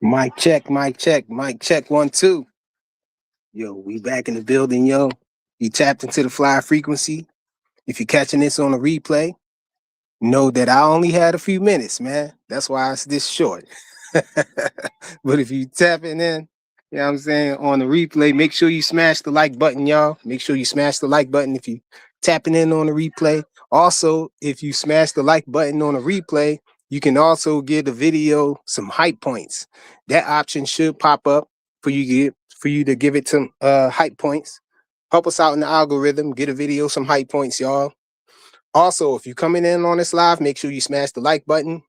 Mic check, mic check, mic check. 1, 2. Yo, we back in the building, yo. You tapped into the fly frequency. If you're catching this on a replay, know that I only had a few minutes, man. That's why it's this short. But if you tapping in, you know what I'm saying, on the replay, make sure you smash the like button, y'all. Make sure you smash the like button if you tapping in on the replay. Also, if you smash the like button on the replay, you can also give the video some hype points. That option should pop up for you to give it some hype points. Help us out in the algorithm. Get a video some hype points, y'all. Also, if you're coming in on this live, make sure you smash the like button.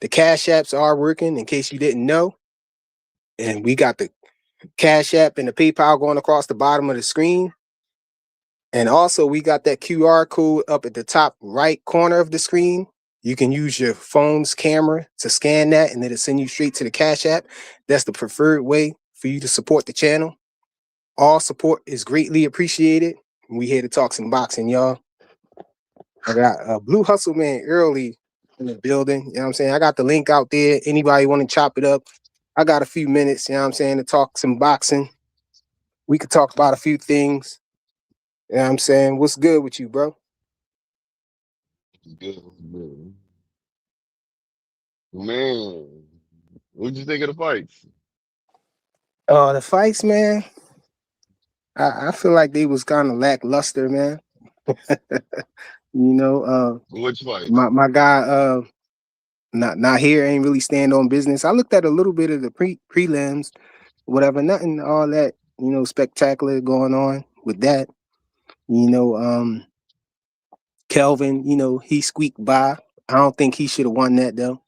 The Cash Apps are working, in case you didn't know. And we got the Cash App and the PayPal going across the bottom of the screen. And also, we got that QR code up at the top right corner of the screen. You can use your phone's camera to scan that, and it'll send you straight to the Cash App. That's the preferred way for you to support the channel. All support is greatly appreciated. We here to talk some boxing, y'all. I got Blue Hustle Man early in the building. You know what I'm saying? I got the link out there. Anybody want to chop it up? I got a few minutes, you know what I'm saying, to talk some boxing. We could talk about a few things. You know what I'm saying? What's good with you, bro? Good, man. What'd you think of the fights? The fights, man. I feel like they was kind of lackluster, man. Which fights? My guy not here ain't really stand on business. I looked at a little bit of the prelims, whatever, nothing all that, spectacular going on with that. Kelvin, he squeaked by. I don't think he should have won that though.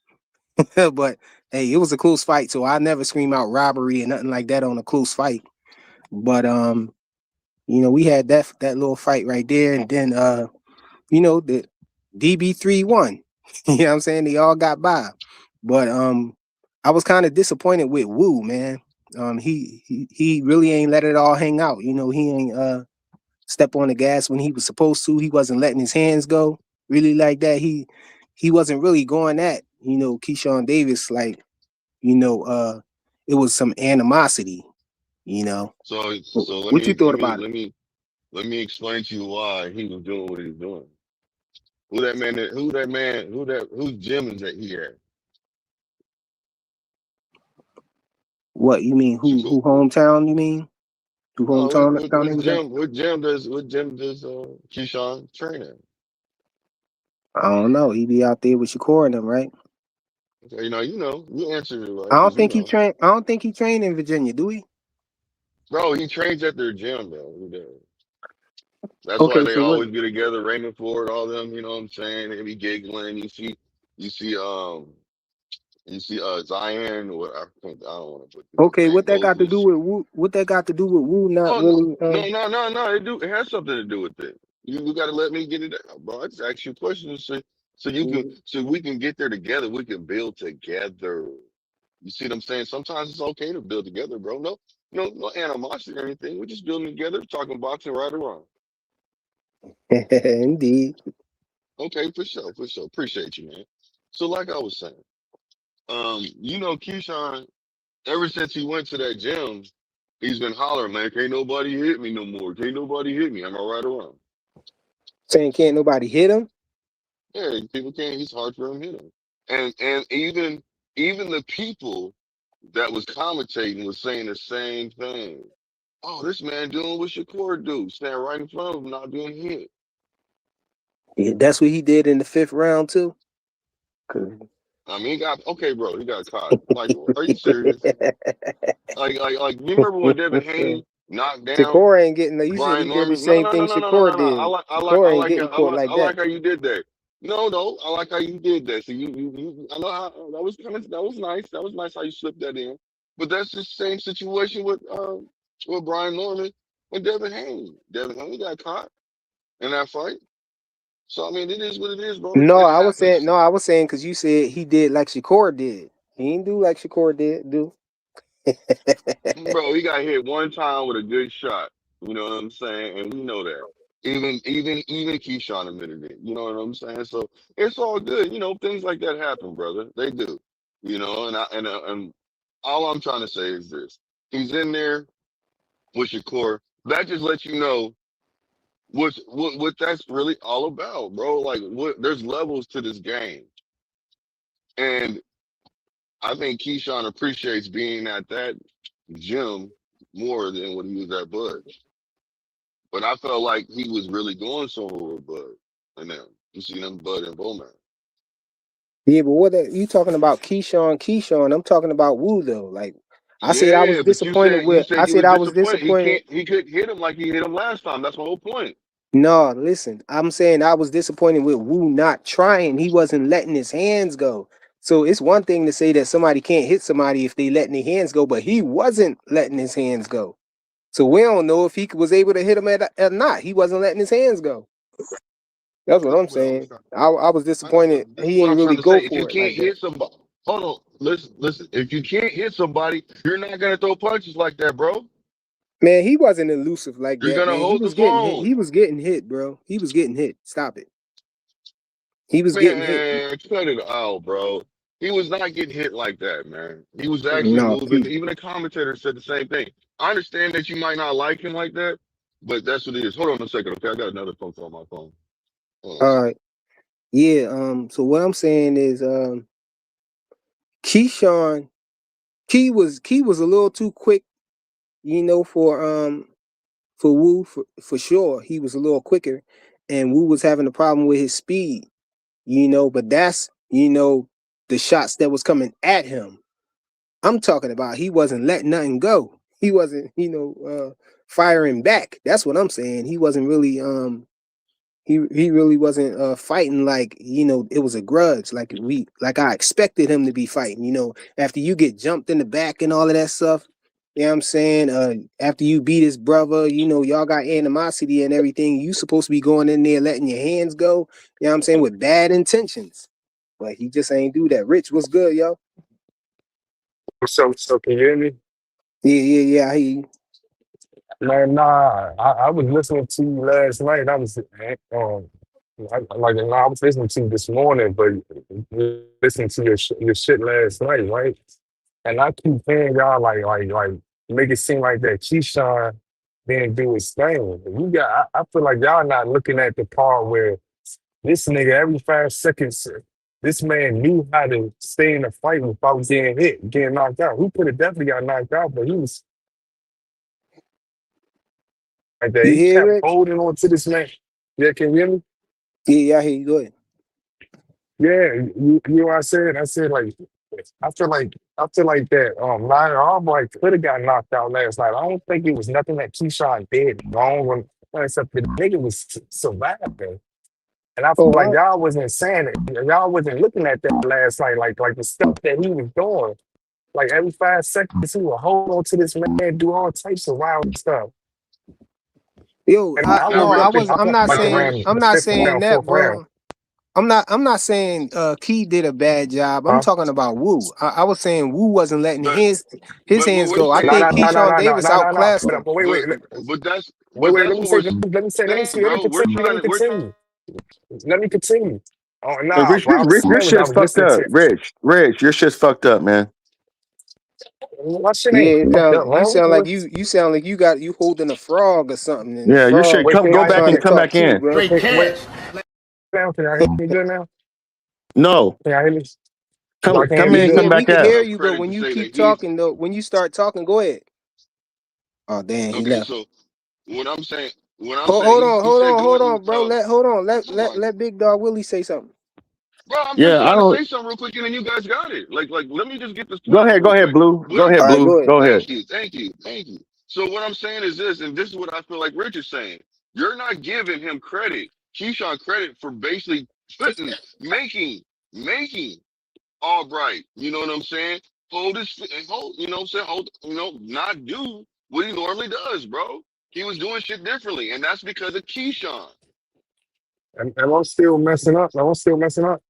But hey, it was a close fight, so I never scream out robbery and nothing like that on a close fight. But we had that little fight right there, and then the DB3 won. You know what I'm saying? They all got by. But I was kind of disappointed with Wu, man. He really ain't let it all hang out. He ain't step on the gas when he was supposed to. He wasn't letting his hands go really like that. He wasn't really going at, Keyshawn Davis like, it was some animosity, So let What you me thought about it? let me explain to you why he was doing what he was doing. Whose gym is that he at? What you mean? Shakur. Who hometown? You mean who No, hometown? Town he was at? what gym does Keyshawn train at? I don't know. He be out there with Shakur and them, right? Okay, you answered it I right don't because think he trained. I don't think he trained in Virginia, do he? bro, he trains at their gym, bro. He does. That's why Okay, they so what? always get together, Raymond Ford, all them, you know what I'm saying? They be giggling. You see, Zion, what I don't want to put his Okay, name, what that got to do Goldfish. with Wu? What that got to do with Wu? Not Oh no, really. no. It has something to do with it. You got to let me get it out, bro. I just ask you questions so we can get there together. We can build together. You see what I'm saying? Sometimes it's okay to build together, bro. No animosity or anything. We're just building together, talking boxing right around. Indeed. Okay, for sure, for sure. Appreciate you, man. So, like I was saying, Keyshawn, ever since he went to that gym, he's been hollering, man, can't nobody hit me no more. Can't nobody hit me. Am I right or wrong? Saying can't nobody hit him. Yeah, people can't. He's hard for him to hit him. And even the people that was commentating was saying the same thing. Oh, this man doing what Shakur do, stand right in front of him, not being hit. Yeah, that's what he did in the fifth round too. I mean, he got caught. Like, are you serious? Like, you remember when Devin Haney knocked down Shakur ain't getting. You said he Brian did the Norman? No, same no, thing no, no, no, no, Shakur no, no. did. Shakur ain't getting caught like I that. like how you did that. No, I like how you did that. So I know how that was nice. That was nice how you slipped that in. But that's the same situation with Brian Norman and Devin Haney. Devin Haney got caught in that fight. So I mean, it is what it is, bro. No, It I was saying happens. no, I was saying because you said he did like Shakur did. He didn't do like Shakur did. Do. Bro, he got hit one time with a good shot. You know what I'm saying? And we know that. Even Keyshawn admitted it. You know what I'm saying? So it's all good. Things like that happen, brother. They do. And All I'm trying to say is this: he's in there with Shakur. That just lets you know what that's really all about, bro. Like, what there's levels to this game, and I think Keyshawn appreciates being at that gym more than when he was at Budge. But I felt like he was really going somewhere with Bud. And then you see them Bud and Bowman. Yeah, but what you talking about, Keyshawn? Keyshawn, I'm talking about Wu though. Like I said, I was Yeah, but disappointed you with. said I he said was I was disappointed. disappointed. He couldn't hit him like he hit him last time. That's my whole point. No, listen, I'm saying I was disappointed with Wu not trying. He wasn't letting his hands go. So it's one thing to say that somebody can't hit somebody if they letting their hands go, but he wasn't letting his hands go. So we don't know if he was able to hit him or not. He wasn't letting his hands go. That's what I'm Well, saying. I was I know, disappointed. but this is He what ain't I'm really trying to go say. If you for it can't like that. hit somebody, hold on, listen. If you can't hit somebody, you're not gonna throw punches like that, bro. Man, he wasn't elusive like You're that, gonna man. He hold the was getting hit. phone. He was getting hit, bro. He was getting hit. Stop it. He was getting hit. Man, cut it out, bro. He was not getting hit like that, man. He was actually No, moving. Even the commentator said the same thing. I understand that you might not like him like that, but that's what it is. Hold on a second, okay? I got another phone call on my phone. Hold on a all second. right. Yeah, so what I'm saying is Keyshawn Key was a little too quick, for Wu for sure. He was a little quicker and Wu was having a problem with his speed, but that's, the shots that was coming at him. I'm talking about he wasn't letting nothing go. He wasn't, firing back. That's what I'm saying. He wasn't really he really wasn't fighting like, it was a grudge like I expected him to be fighting, after you get jumped in the back and all of that stuff. You know what I'm saying? After you beat his brother, y'all got animosity and everything. You supposed to be going in there letting your hands go, you know what I'm saying, with bad intentions. But he just ain't do that. Rich, what's good, yo? So can you hear me? Yeah, yeah, yeah. I hear you. Man, nah, I was listening to you last night. I was listening to you this morning, but listening to your shit last night, right? And I keep hearing y'all like make it seem like that Keyshawn didn't do his thing. I feel like y'all not looking at the part where this nigga every 5 seconds, this man knew how to stay in a fight without getting hit, getting knocked out. He could have definitely got knocked out, but he was like that. You He hear kept Rich? holding on to this man. Yeah, can you hear me? Yeah, yeah, I hear you. Go ahead. Yeah, you know what I said? I said like I feel like that Lion Albright could have got knocked out last night. I don't think it was nothing that Keyshawn did wrong when except the nigga was surviving. And I feel Oh, like y'all wasn't saying it. Y'all wasn't looking at that last night, like the stuff that he was doing. Like every 5 seconds, he would hold on to this man, do all types of wild stuff. yo, And I I Now, no, woke I up Rich, and was. I I'm felt not like now, saying. Rich, around I'm the not fifth saying round, that, fourth round. bro. I'm not saying Key did a bad job. I'm Huh? talking about Wu. I was saying Wu wasn't letting but his what hands we're go. I No, saying, think no, no, no, Keyshawn no, no, Davis no, no, no. outclassed him. But but wait, but wait. that's what we're saying, Let me bro. continue. We're trying. Let me continue. Oh, But nah, Rich, what I was your saying was I shit's was fucked listening up. to Rich, your shit's fucked up, man. my shit Yeah, ain't it fucked up, sound you man. sound like you sound like you holding a frog or something, and the Yeah, your frog shit. Wait, Come, can go y'all hear back trying me? and to come talk back too, in. bro. Wait, now, can y'all hear me good now? No, Can y'all hear me? Y'all come, can hear come me in Yeah, and yeah, come good? we back can out. hear Enough you, but credit when to you say that keep he's talking though, when you start talking, go ahead. Oh damn, he okay. left. So what I'm saying, Hold on, he hold said on, go hold ahead and on, bro. tell Let somebody. Big Dog Willie say something. Bro, I'm just Yeah, I trying to don't. say something real quick, and then you guys got it. Like, let me just get this point out Go real ahead, quick. Blue. What Go I'm, ahead, All right, Blue. go ahead. Go ahead. thank you. So what I'm saying is this, and this is what I feel like Rich is saying. You're not giving him credit, Keyshawn credit for basically putting, making Albright. You know what I'm saying? Hold his, hold. You know what I'm saying? Hold. Not do what he normally does, bro. He was doing shit differently, and that's because of Keyshawn. And I'm still messing up. I'm still messing up.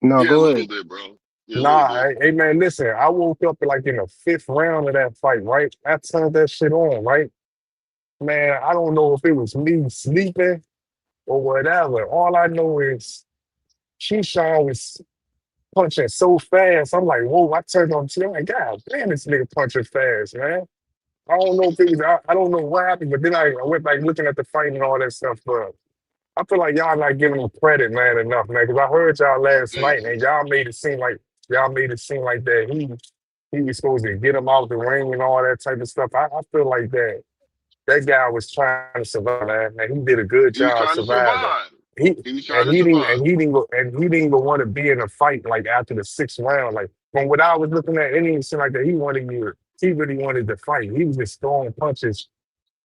No, Yeah, a go little ahead. bit, bro. Yeah, a little Nah, bit. hey man, listen. I woke up like in the fifth round of that fight, right? I turned that shit on, right? Man, I don't know if it was me sleeping or whatever. All I know is Keyshawn was punching so fast. I'm like, whoa, I turned on TV. I'm like, God damn, this nigga punching fast, man. I don't know if it was, I don't know what happened, but then I went back looking at the fight and all that stuff. But I feel like y'all not giving him credit, man, enough, man. Because I heard y'all last night, and y'all made it seem like that he was supposed to get him out the ring and all that type of stuff. I feel like that guy was trying to survive, man. And he did a good He was job trying to surviving. survive. He He was trying and to he didn't survive. and he didn't go, and he didn't even want to be in a fight like after the sixth round. Like from what I was looking at, it didn't seem like that he really wanted to fight. He was just throwing punches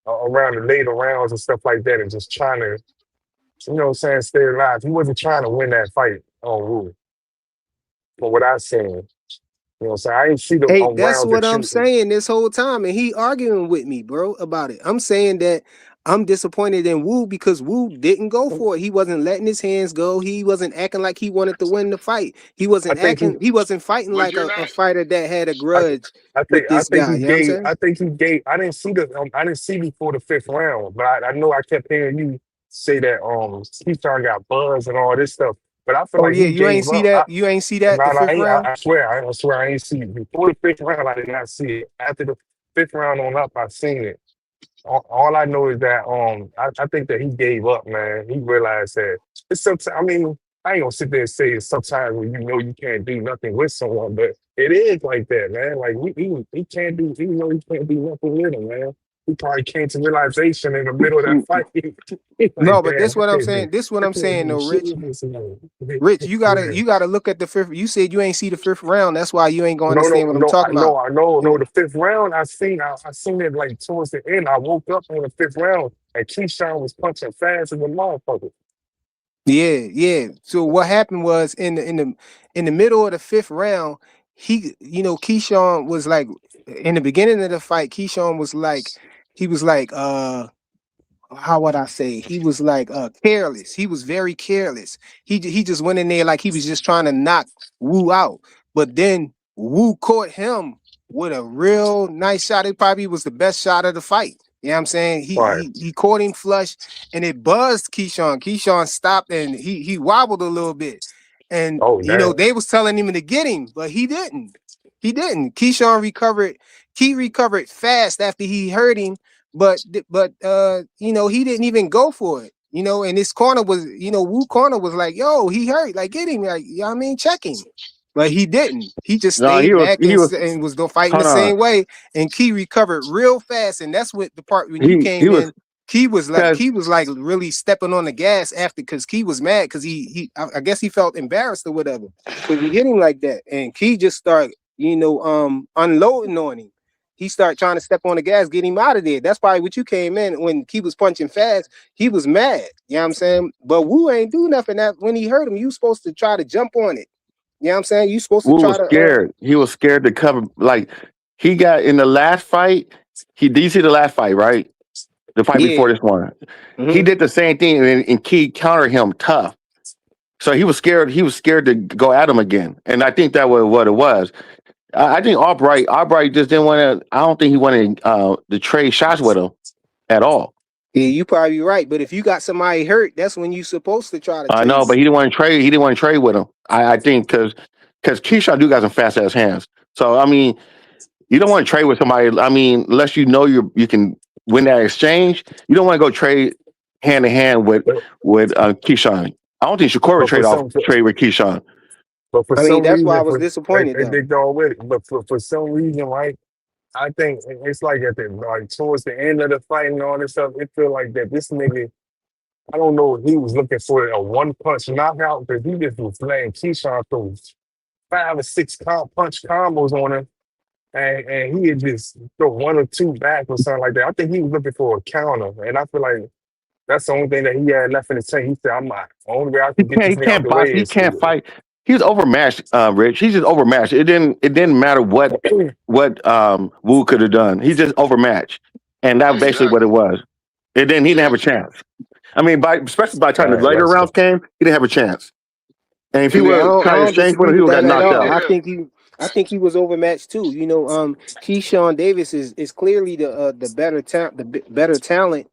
around the later rounds and stuff like that, and just trying to, you know what I'm saying, stay alive. He wasn't trying to win that fight on Rule, from what I seen. You know what I'm saying? I didn't see the Hey, that's rounds what that I'm you. saying this whole time, and he arguing with me, bro, about it. I'm saying that I'm disappointed in Wu because Wu didn't go for it. He wasn't letting his hands go. He wasn't acting like he wanted to win the fight. He I wasn't think he acting. He wasn't fighting But like you're a not. fighter that had a I, grudge with I this think guy. he You know what I'm gave. saying? I think he gave. I didn't see before the fifth round, but I know I kept hearing you say that Keyshawn got buzz and all this stuff. But I feel Oh like yeah, he you ain't gave see up. that. You ain't see that No, the no, fifth round. I swear I ain't see it before the fifth round. I did not see it. After the fifth round on up, I seen it. All I know is that I think that he gave up, man. He realized that it's sometimes. I mean, I ain't gonna sit there and say it's sometimes when you know you can't do nothing with someone, but it is like that, man. Like he can't do, even though he can't do nothing with him, man. He probably came to realization in the middle of that fight. He's like, No, but damn, this what I'm saying. This what I I'm can't saying do though, shit Rich. with this man. Rich, Yeah. you gotta look at the fifth. You said you ain't see the fifth round. That's why you ain't gonna No, no, understand what I'm no, talking about. no. The fifth round, I seen it like towards the end. I woke up on the fifth round, and Keyshawn was punching fast as a motherfucker. Yeah, yeah. So what happened was in the middle of the fifth round, Keyshawn was like in the beginning of the fight, Keyshawn was like he was like how would I say? He was like careless. He was very careless. He just went in there like he was just trying to knock Wu out. But then Wu caught him with a real nice shot. It probably was the best shot of the fight. You know what I'm saying? Right. He caught him flush and it buzzed Keyshawn. Keyshawn stopped and he wobbled a little bit. And Oh, damn. they was telling him to get him, but he didn't. He didn't. Keyshawn recovered. He recovered fast after he hurt him, but he didn't even go for it. And his corner was, Wu corner was like, yo, he hurt, like get him, like, you know what I mean, check him. But he didn't. He just No, stayed back he was. and was fighting the Hold on. same way. And Key recovered real fast. And that's what the part when you He came was in, Key was because like really stepping on the gas after because Key was mad because I guess he felt embarrassed or whatever. Because he hit him like that. And Key just started, unloading on him. He started trying to step on the gas, get him out of there. That's probably what you came in when he was punching fast. He was mad. You know what I'm saying? But Wu ain't do nothing. That when he hurt him, you supposed to try to jump on it. You know what I'm saying? You supposed to Wu try was to scared. He was scared to cover. Like he got in the last fight. Did you see the last fight, right? The fight yeah. before this one. He Mm-hmm. did the same thing, and Key countered him tough. So he was scared. He was scared to go at him again, and I think that was what it was. I think Albright just didn't want to. I don't think he wanted to trade shots with him at all. Yeah, you probably right. But if you got somebody hurt, that's when you supposed to try to I trade. know, but he didn't want to trade. He didn't want to trade with him. I think because Keyshawn do got some fast ass hands. So I mean, you don't want to trade with somebody. I mean, unless you know you can win that exchange, you don't want to go trade hand to hand with But, Keyshawn. I don't think Shakur would but for trade with Keyshawn. for I mean, some that's why I reason, was disappointed they though. go with it. But for some reason, right? I think it's like at the like towards the end of the fight and all this stuff. It feel like that this nigga. I don't know if he was looking for a one punch knockout because he just was letting Keyshawn throw 5 or 6 punch combos on him, and he had just throw one or two back or something like that. I think he was looking for a counter, and I feel like that's the only thing that he had left in the tank. He said, "I'm not. The only way I can get He this nigga out can't the box. way He is can't to." fight. He's overmatched, Rich. He's just overmatched. It didn't matter what Wu could have done. He just overmatched, and that's basically what it Exactly. was. He didn't have a Exactly. chance. I mean, especially by the All time the right, later rounds came, he didn't have a chance. And if he And Yeah, then would have I tried to don't exchange with disagree him, he with would have that got at knocked all. out. I think he was overmatched too. Keyshawn Davis is clearly the better talent,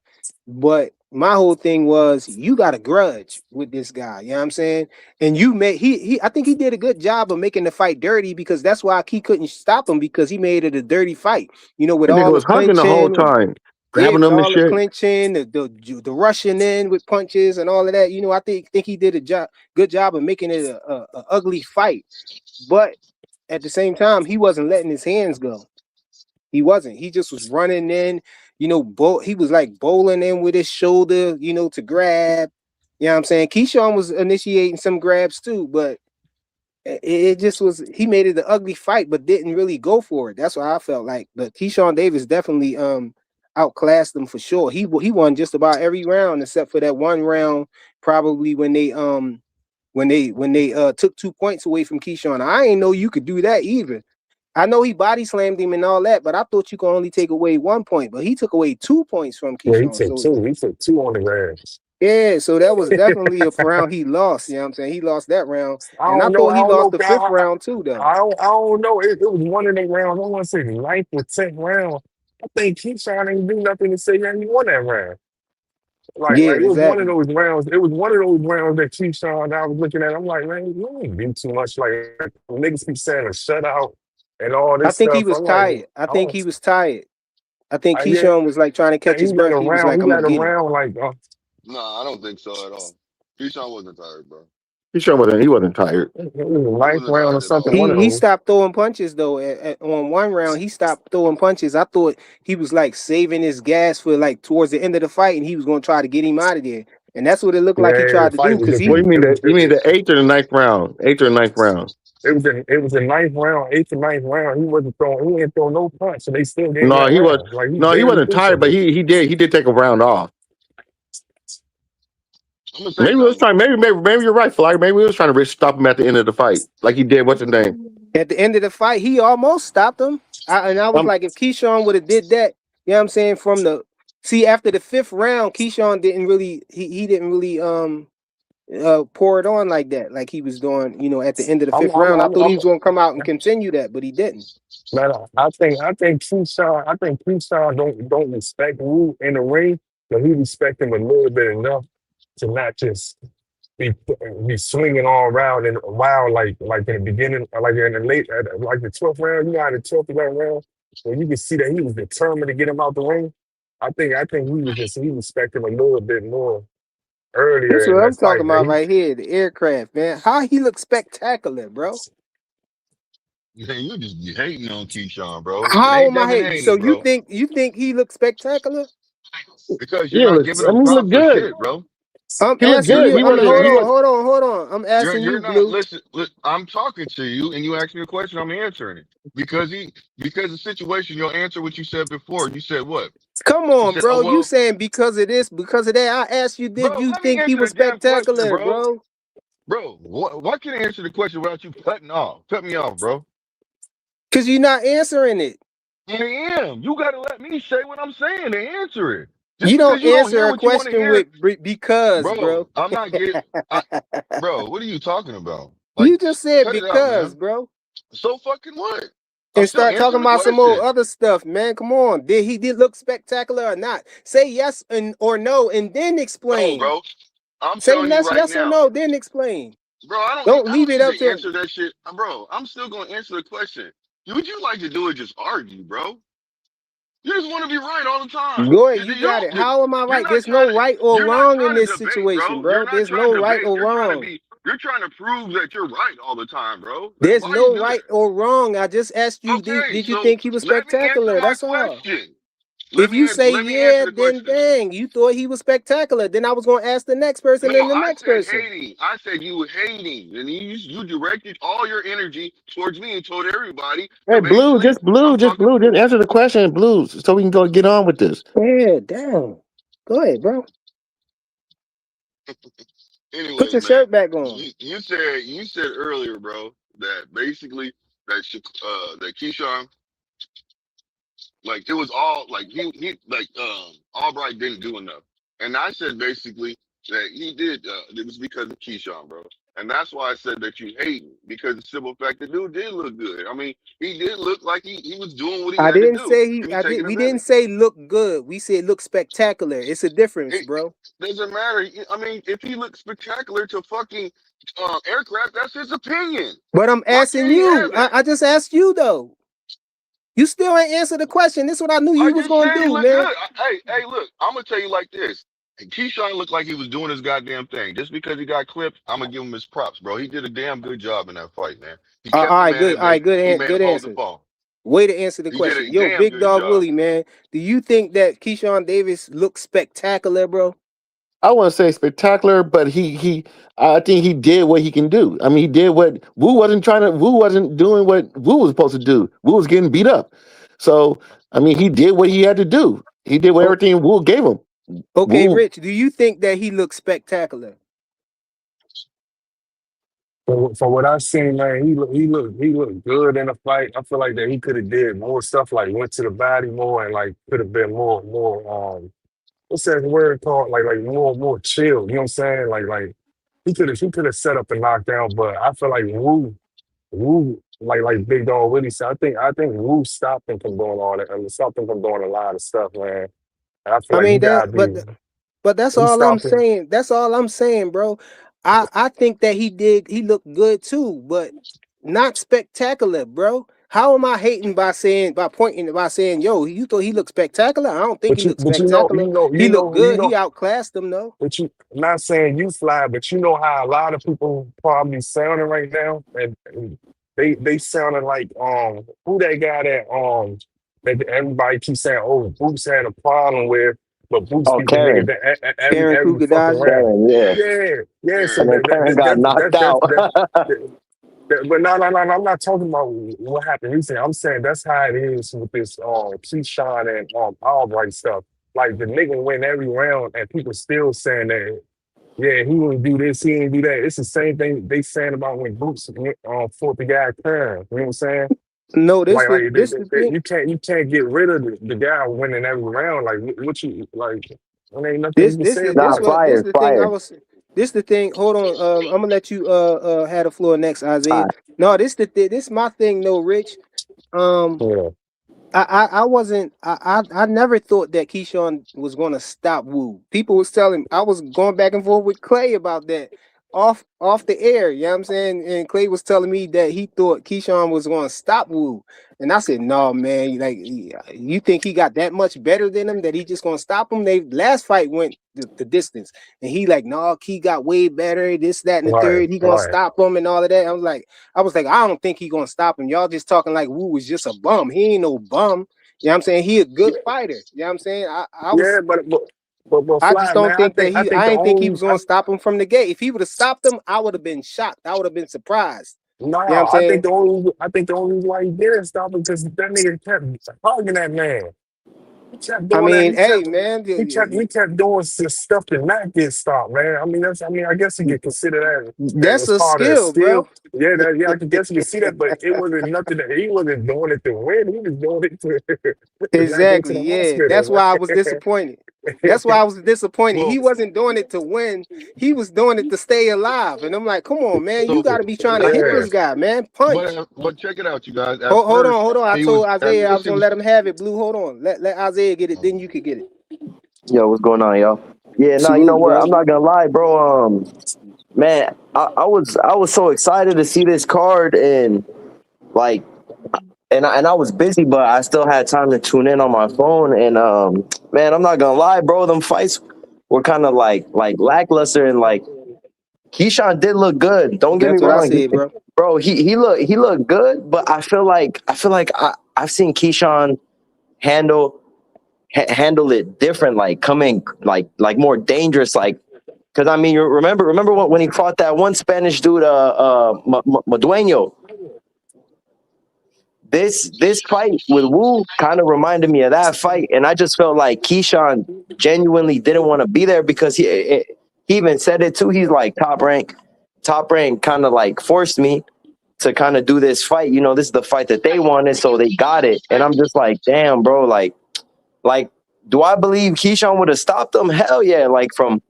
but my whole thing was you got a grudge with this guy. You know what I'm saying? And you made he I think he did a good job of making the fight dirty because that's why he couldn't stop him because he made it a dirty fight. You know, with That nigga all the was hugging the whole clinching, time, yeah, grabbing with them and all the shit. clinching, the rushing in with punches and all of that. You know, I think he did a good job of making it a ugly fight. But at the same time, he wasn't letting his hands go. He wasn't. He just was running in, you know, he was like bowling in with his shoulder, you know, to grab. You know what I'm saying? Keyshawn was initiating some grabs too, but it just was he made it an ugly fight, but didn't really go for it. That's what I felt like. But Keyshawn Davis definitely outclassed them for sure. He won just about every round except for that one round, probably when they took 2 points away from Keyshawn. I ain't know you could do that either. I know he body slammed him and all that, but I thought you could only take away 1 point. But he took away 2 points from Yeah, he Keyshawn. took So two. He took two on the grass. yeah, so that was definitely a round he lost. You know what I'm saying? He lost that round. I And I don't know. thought I he don't lost know. the fifth round too, though. I don't know. It was one of the rounds. I want to say the ninth or 10th round. I think Keyshawn ain't do nothing to say that he won that round. Yeah, Like it was one of exactly. those rounds. It was one of those rounds that Keyshawn. I was looking at. I'm like, man, you ain't do too much. Like niggas keep saying a shutout and all I this think he stuff. was I'm like, tired. I think oh, he was tired. I think yeah. Keyshawn was like trying to catch He his let breath. He was around. like, He I'm gonna let get him. around like No, I don't think so at all. Keyshawn wasn't tired, bro. He wasn't tired. it was a He ninth wasn't round or tired at something. all. One of He those. stopped throwing punches though. On one round, he stopped throwing punches. I thought he was like saving his gas for like towards the end of the fight, and he was gonna try to get him out of there. And that's what it looked like he Yeah, the tried to do fight was because just. What he do you mean? You mean It, the eighth or the ninth round? Eighth or ninth round? it was a ninth round, eighth or ninth round. He wasn't throwing. He didn't throw no punch, so they still gave him No, that he was. round. Like he No, he barely wasn't threw tired, but something. he did take a round off. I'm gonna say Maybe we was something. trying. Maybe you're right, Fly. Maybe we was trying to stop him at the end of the fight, like he did. What's his name? at the end of the fight, he almost stopped him. And I was Um, like, if Keyshawn would have did that, you know what I'm saying? From the see after the fifth round, Keyshawn didn't really he didn't really pour it on like that, like he was doing, you know, at the end of the I'm, fifth I'm, round. I I'm, thought he I'm, was gonna come out and continue that, but he didn't. man, I think Keyshawn don't respect Wu in the ring, but he respect him a little bit enough to not just be be swinging all around and wild like in the beginning, like in the late, like the 12th round. You know how the 12th round, when you can see that he was determined to get him out the ring. I think he respect him a little bit more That's earlier in what I'm that talking fight. about right here. The aircraft, man. How he looks spectacular, bro. Man, you just be hating on Keyshawn, bro. It How ain't am I Devin, hating? ain't So it, bro? you think he looks spectacular? Because you're yeah, not giving I him mean, he looked props for good. shit, bro. I'm He looked asking You're good. you. He you're I'm wasn't. you're hold He on, was. hold on. I'm asking you're you, not Blue. listen. I'm talking to you, and you ask me a question. I'm answering it because the situation. You'll answer what you said before. You said what? Come You on, said, "Oh bro. You well, saying because of this, because of that. I asked you, did bro. you Let me think he answer was the damn question, spectacular, bro. bro? Bro, why can't I answer the question without you cutting off? Cut me off, bro. Because you're not answering it. I am. You gotta let me say what I'm saying to answer it. Just You because don't you don't answer hear a what you want to question hear, with because, bro. bro. I'm not getting. Bro, what are you talking about? Like, You just said cut it out, because, man. bro. So fucking what? I'm And still start talking answering the about some more question. other stuff, man. Come on. Did look spectacular or not? Say yes and or no, and then No, explain. bro. I'm Say telling you yes, right yes or now, no, then explain. bro. I don't need. Don't I leave don't it need up to to answer that shit, bro. I'm still gonna answer the question. What you like to do is just argue, bro. You just want to be right all the time. go ahead. You, You you got don't. it. How am I You're right? not There's trying no to. right or You're not wrong in trying to this debate, situation, bro. bro. You're not There's trying no to right debate. or You're trying to wrong. be. You're trying to prove that you're right all the time, bro. Like, There's why you no do that? right or wrong. I just asked you, Okay, did you so think he was let me answer spectacular? my That's all. question. If you say Let me answer yeah, the then question. dang, you thought he was spectacular. Then I was gonna ask the next person No, and the I next said person. hating. I said you were hating, and you directed all your energy towards me and told everybody Hey, that basically I'm just talking. blue. Just answer the question, blue, so we can go get on with this. Yeah, damn. Go ahead, bro. Put Anyways, your man, shirt back on. you said earlier, bro, that basically that Keyshawn, like it was all like he like Albright didn't do enough, and I said basically that he did. It was because of Keyshawn, bro. And that's why I said that you hating, because the simple fact the dude did look good. I mean, he did look like he was doing what he I had to didn't do, say and he I did. taking We didn't advantage. say look good. We said look spectacular. It's a difference, It bro. doesn't matter. I mean, if he looks spectacular to fucking aircraft, that's his opinion. But I'm Why asking can't he you. have that? I just asked you though. You still ain't answered the question. This is what I knew I you was just gonna said he do, looked man. good. Hey, look, I'm gonna tell you like this. Keyshawn looked like he was doing his goddamn thing. Just because he got clipped, I'm gonna give him his props, bro. He did a damn good job in that fight, man. He kept All the right, man good. in All right, there. good. He made Good him hold the answer. phone. Way to answer the He did question. a Yo, damn Big good Dog job. Willie, man. Do you think that Keyshawn Davis looks spectacular, bro? I want to say spectacular, but I think he did what he can do. I mean, he did what Wu wasn't doing what Wu was supposed to do. Wu was getting beat up. So, I mean, he did what he had to do. He did what Oh, everything Wu gave him. okay, Wu, Rich. Do you think that he looks spectacular? For what I've seen, man, he looked good in the fight. I feel like that he could have did more stuff, like went to the body more, and like could have been more what's that word called? Like more chill. You know what I'm saying? Like he could have set up a knockdown, but I feel like Wu like Big Dog Willie said. I think Wu stopped him from doing all that. I mean, stopped him from doing a lot of stuff, man. And I feel I like he mean that, gotta but be But that's he all I'm stopped him. saying. That's all I'm saying, bro. I think that he looked good too, but not spectacular, bro. How am I hating by saying, yo, you thought he looked spectacular? I don't think he But you looked but you know spectacular. you know He you looked know you good. He know outclassed them though. But I'm not saying you fly, but you know how a lot of people probably sounding right now, and they sounding like who that guy that everybody keeps saying, oh, Boots had a problem with, but Boots oh, beat the nigga Karen, that Karen every fucking Kukadaji. round. Karen, yeah. Yeah. So And Yeah. then Karen got knocked out. but no. I'm not talking about what happened recently. I'm saying that's how it is with this Keyshawn and Albright stuff. Like the nigga win every round, and people still saying that. Yeah, he wouldn't do this, he didn't do that. It's the same thing they saying about when Boots fought the guy Kern. You know what I'm saying? No, Like this the thing. you can't get rid of the guy winning every round. Like what you like? There ain't nothing you This can this say the about Nah, this it. what this fire, the thing I fire. was. This the thing. Hold on. I'm gonna let you have the floor next, All Isaiah. right. No, this my thing. No, Rich. Um, Yeah. I wasn't I never thought that Keyshawn was gonna stop Wu. People was telling I was going back and forth with Clay about that off the air, you know what I'm saying? And Clay was telling me that he thought Keyshawn was gonna stop Wu. And I said, no, man, like you think he got that much better than him that he just gonna stop him? They last fight went the distance. And he like, no, Key got way better, this, that, and the Right, third. He gonna right. stop him and all of that. I was like, I don't think he gonna stop him. Y'all just talking like Wu was just a bum. He ain't no bum. You know what I'm saying? He a good fighter. You know what I'm saying? Yeah, but I just fly don't man. think that I think I the didn't think he only was gonna stop him from the gate. If he would have stopped him, I would have been shocked. I would have been surprised. You know what I'm no, saying? I think the only reason why he didn't stop him because that nigga kept hugging that man. He kept I doing that. mean, hey man, He kept doing stuff to not get stopped, man. I guess you could consider that that's as a part of the skill, skill. bro. I can guess you can see that, but it wasn't nothing that he wasn't doing it to win. He was doing it to not go to Exactly. the Yeah. hospital, That's why I was disappointed. That's why I was disappointed. He Well, wasn't doing it to win. He was doing it to stay alive. And I'm like, come on, man. You so got to be trying to at hit yeah. this first, guy, man. Punch. but check it out, you guys. At Hold first, on, hold on. I he told was at Isaiah I first was he gonna was. let him have it. Blue, hold on. Let Isaiah get it. Then you could get it. Yo, what's going on, y'all? Yeah, no, you know Salute, what? I'm brother. not gonna lie, bro. Man, I was so excited to see this card and like, and I was busy, but I still had time to tune in on my phone. And man, I'm not gonna lie, bro. Them fights were kind of like lackluster, and like Keyshawn did look good. Don't get me That's what I wrong, said, bro. bro. He looked good, but I feel like I've seen Keyshawn handle handle it different, like coming like more dangerous, like because I mean, you remember when he fought that one Spanish dude, Madueño. This fight with Wu kind of reminded me of that fight, and I just felt like Keyshawn genuinely didn't want to be there because he even said it too. He's like top rank kind of like forced me to kind of do this fight. You know, this is the fight that they wanted, so they got it, and I'm just like, damn, bro, like, do I believe Keyshawn would have stopped him? Hell yeah! Like from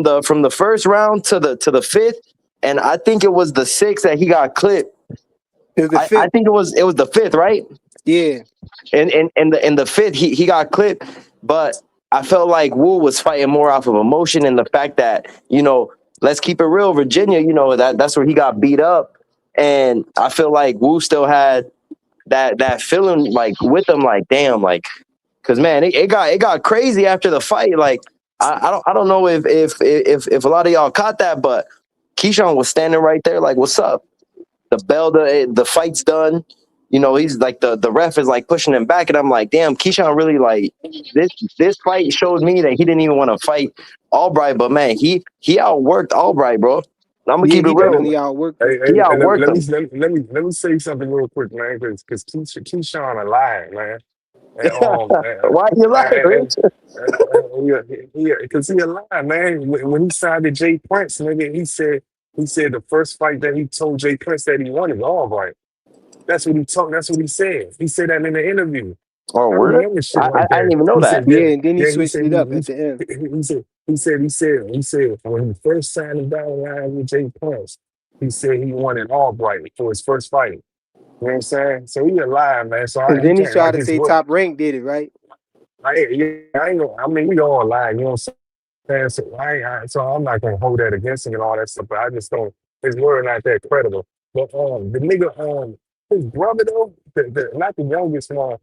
the first round to the fifth, and I think it was the 6th that he got clipped. It was the I fifth. think it was the 5th, right? Yeah. And in the 5th, he got clipped, but I felt like Wu was fighting more off of emotion and the fact that, let's keep it real, Virginia, that's where he got beat up. And I feel like Wu still had that feeling like with him, like, damn, like, because man, it got crazy after the fight. Like, I don't know if a lot of y'all caught that, but Keyshawn was standing right there, like, what's up? The fight's done. He's like the ref is like pushing him back, and I'm like, damn, Keyshawn really like this fight showed me that he didn't even want to fight Albright, but man, he outworked Albright, bro. I'm gonna Yeah, keep it he Hey, real. definitely outworked hey, him. hey, He let, outworked let me him. let me say something real quick, man, because Keyshawn alive, man. And Why you lying, Rich? because he alive, man. When he signed to Jay Prince, nigga, he said the first fight that he told Jay Prince that he wanted, all right. That's what he told. That's what he said. He said that in the interview. Oh, I word? remember shit like I didn't that. even know He that. said, Yeah, yeah, and then he yeah. He switched said, it up at the end. he said when he first signed him down the line with Jay Prince, he said he wanted Albright for his first fight. You know what I'm saying? So he alive, man. So And he then he can't tried like to his say word. Top Rank did it, right? I ain't gonna, I mean, we all lie, you know what I'm saying? So, so I'm not gonna hold that against him and all that stuff, but I just don't, his word not that credible. But the nigga, his brother though, not the youngest one,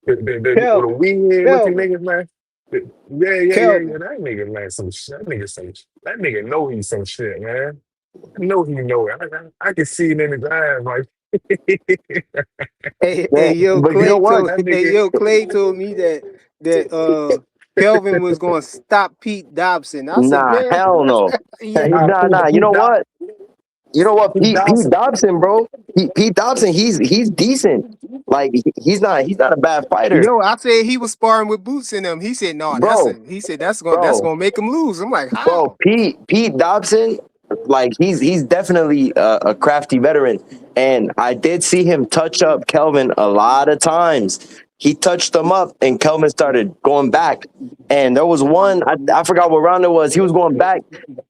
the Kelvin. weed head looking Kelvin. niggas, man. Yeah. Kelvin. That nigga, man, some shit. That nigga know he's some shit, man. I know he know it. I can see it in his eyes, like, Yeah, but you know what? that nigga. Yo, Clay told me that Kelvin was gonna stop Pete Dobson. I said, Nah, man, hell no. yeah. Nah, Nah. You know what? Pete Pete Dawson. Dobson, bro. Pete Dobson, he's decent. Like, he's not a bad fighter, Yo, I said he was sparring with Boots in them. He said, no, bro. he said that's Bro, gonna make him lose. I'm like, bro. how? Pete Dobson, like, he's definitely a crafty veteran, and I did see him touch up Kelvin a lot of times. He touched him up, and Kelvin started going back. And there was one, I forgot what round it was. He was going back,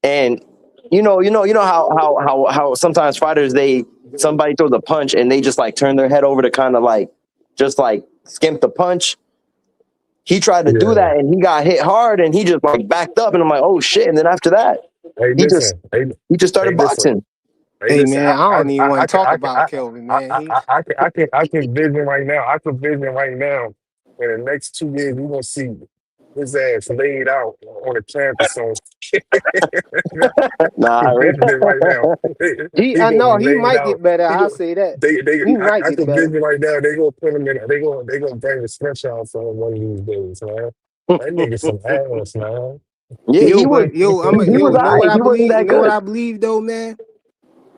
and you know how sometimes fighters, somebody throws a punch and they just like turn their head over to kind of like just like skimp the punch. He tried to do Yeah. that and he got hit hard and he just like backed up, and I'm like, oh shit. And then after that, Hey, he just listen. Hey, he just hey, started listen. boxing. Hey, Hey listen. man, I don't even want to talk about Kelvin, man. I can vision right now. I can vision right now. In the next 2 years, we're gonna see his ass laid out on the campus. So I Nah, can vision it right now. He I gonna know be he laid might get out. better. He I'll go, say that. they, He might I get can better. vision right now. They gonna put him in. They gonna bring the stretch out for him one of these days, man. That nigga some ass, man. yeah, Yo, but yo, he was you know what alright. I He wasn't believe? You that know what good. I believe though, man?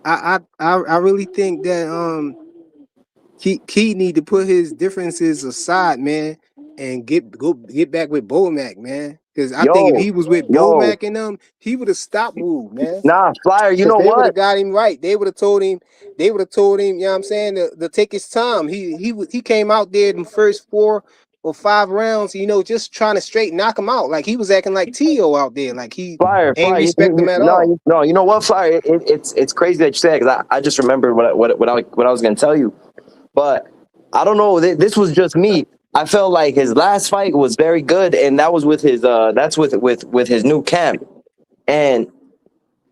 I really think that Key need to put his differences aside, man, and get back with Bomac, man. Because I think if Yo, he was with yo, Bomac and them, he would have stopped Wu, man. nah, Flyer. You Because know they would have what? got him right. They would have told him, you know what I'm saying, to take his time. He came out there in the first 4 or 5 rounds, just trying to straight knock him out. Like he was acting like Tio out there. Like he Flyer, ain't respect him at no, all. no. You know what, Flyer? It's crazy that you say it, because I just remembered what I was gonna tell you. But I don't know. This was just me. I felt like his last fight was very good, and that was with his that's with his new camp. And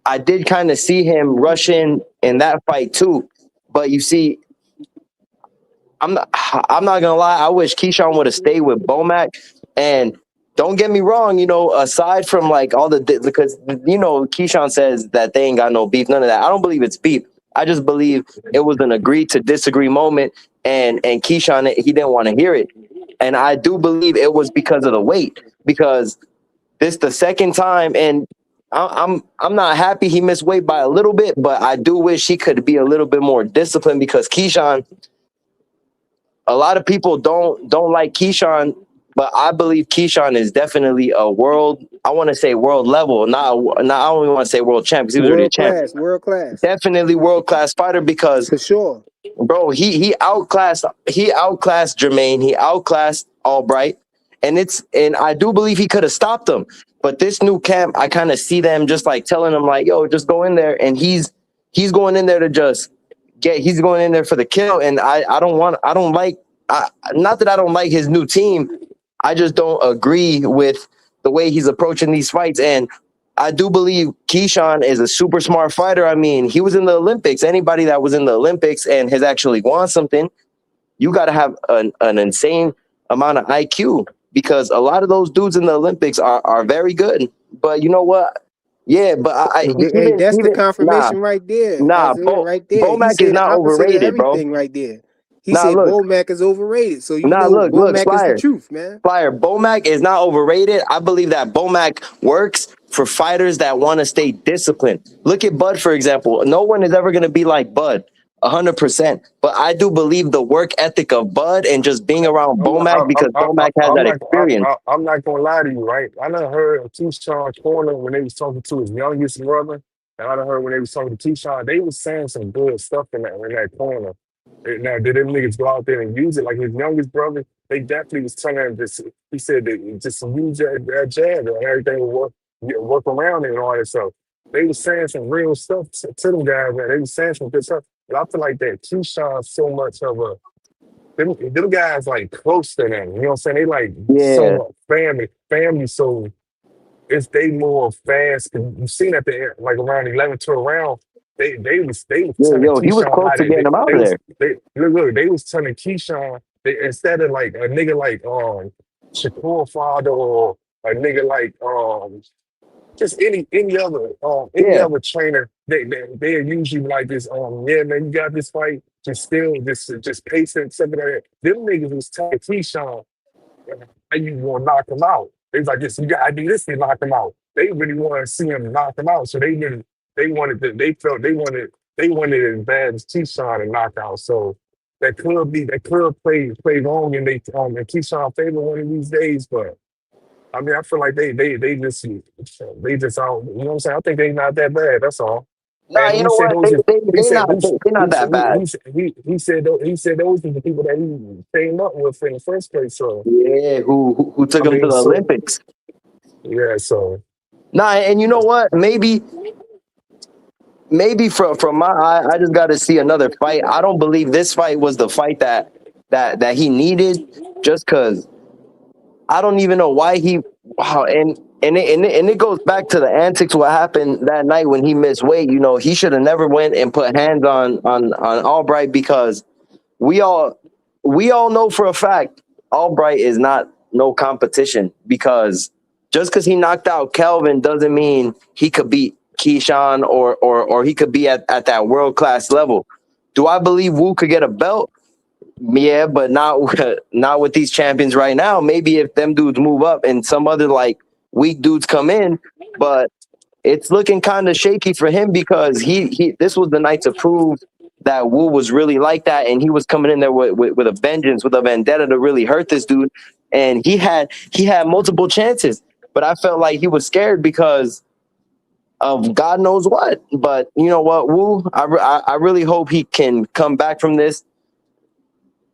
I did kind of see him rush in that fight too. But you see, I'm not gonna lie. I wish Keyshawn would have stayed with Bomac. And don't get me wrong, aside from like all because Keyshawn says that they ain't got no beef, none of that. I don't believe it's beef. I just believe it was an agree to disagree moment, and Keyshawn, he didn't want to hear it. And I do believe it was because of the weight, because this the second time, and I'm not happy he missed weight by a little bit, but I do wish he could be a little bit more disciplined, because Keyshawn, a lot of people don't like Keyshawn, but I believe Keyshawn is definitely a world. I want to say world level, not. I don't even want to say world champ, because he was already a champ. World class, Definitely world class fighter, because for sure. bro, he outclassed Jermaine. He outclassed Albright, and I do believe he could have stopped him. But this new camp, I kind of see them just like telling him like, "Yo, just go in there," and he's he's going in there to just he's going in there for the kill. And I don't like, not that I don't like his new team. I just don't agree with the way he's approaching these fights. And I do believe Keyshawn is a super smart fighter. I mean, he was in the Olympics. Anybody that was in the Olympics and has actually won something, you got to have an insane amount of IQ, because a lot of those dudes in the Olympics are very good. But you know what? Yeah, but Hey, that's the even confirmation right there, nah, Isaiah, right there. He Bomac is said the not opposite of overrated, bro. everything right there. He Nah, said look, Bomac is overrated. So you nah, know look, Bomac is the Flyer. truth, man. Flyer, Bomac is not overrated. I believe that Bomac works for fighters that want to stay disciplined. Look at Bud, for example. No one is ever going to be like Bud, 100%. But I do believe the work ethic of Bud and just being around Bomac, because Bomac has that experience. I'm not gonna lie to you, right? I done heard Keyshawn Corner when they was talking to his youngest brother, and I done heard when they was talking to Keyshawn, they was saying some good stuff in that corner. Now, did them niggas go out there and use it? Like his youngest brother, they definitely was telling him this. He said that just use that jab and everything will work around it and all that stuff. They was saying some real stuff to them guys, man. They was saying some good stuff. But I feel like that Keyshawn's so much of a them guys like close to them. You know what I'm saying? They like Yeah, somewhat family. So it's they more fast. Cause you seen at the like around 11 to around. They was telling yo, he was Keyshawn close how to getting him out they of was there. they was telling Keyshawn instead of like a nigga like Shakur father or a nigga like just any Yeah, other trainer, they're usually like this, yeah man, you got this fight, just pace it, something like that. Them niggas was telling Keyshawn how you gonna knock him out. They was like, this, you gotta do this to knock him out. They really wanted to see him knock him out. So they wanted it as bad as Keyshawn to knock out. So that could play wrong in in Keyshawn favor one of these days, but I mean, I feel like they just all, you know what I'm saying? I think they not that bad. That's all. nah, And you he know said what? those are, he said They not that bad. he said those are the people that he came up with in the first place. So Yeah, who took I him to mean, the so Olympics? yeah, so Nah, and you know what? Maybe from my eye, I just got to see another fight. I don't believe this fight was the fight that he needed, just because I don't even know why he. Wow, and it goes back to the antics. What happened that night when he missed weight? You know, he should have never went and put hands on Albright, because we all we all know for a fact Albright is not no competition, because just because he knocked out Kelvin doesn't mean he could beat Keyshawn, or he could be at that world class level. Do I believe Wu could get a belt? Yeah, but not with these champions right now. Maybe if them dudes move up and some other like weak dudes come in, but it's looking kind of shaky for him, because he this was the night to prove that Wu was really like that, and he was coming in there with a vengeance, with a vendetta to really hurt this dude. And he had multiple chances, but I felt like he was scared because of God knows what. But you know what, Wu, I really hope he can come back from this,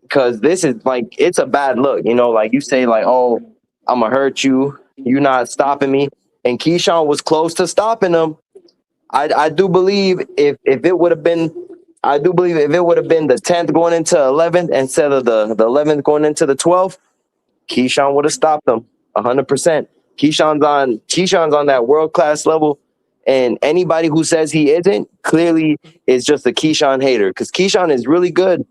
because this is like, it's a bad look. You know, like you say, like, oh, I'm gonna hurt you. You not stopping me. And Keyshawn was close to stopping him. I do believe if it would have been, I do believe if it would have been the 10th going into 11th instead of the 11th going into the 12th, Keyshawn would have stopped him 100%. Keyshawn's on that world class level, and anybody who says he isn't clearly is just a Keyshawn hater, because Keyshawn is really good,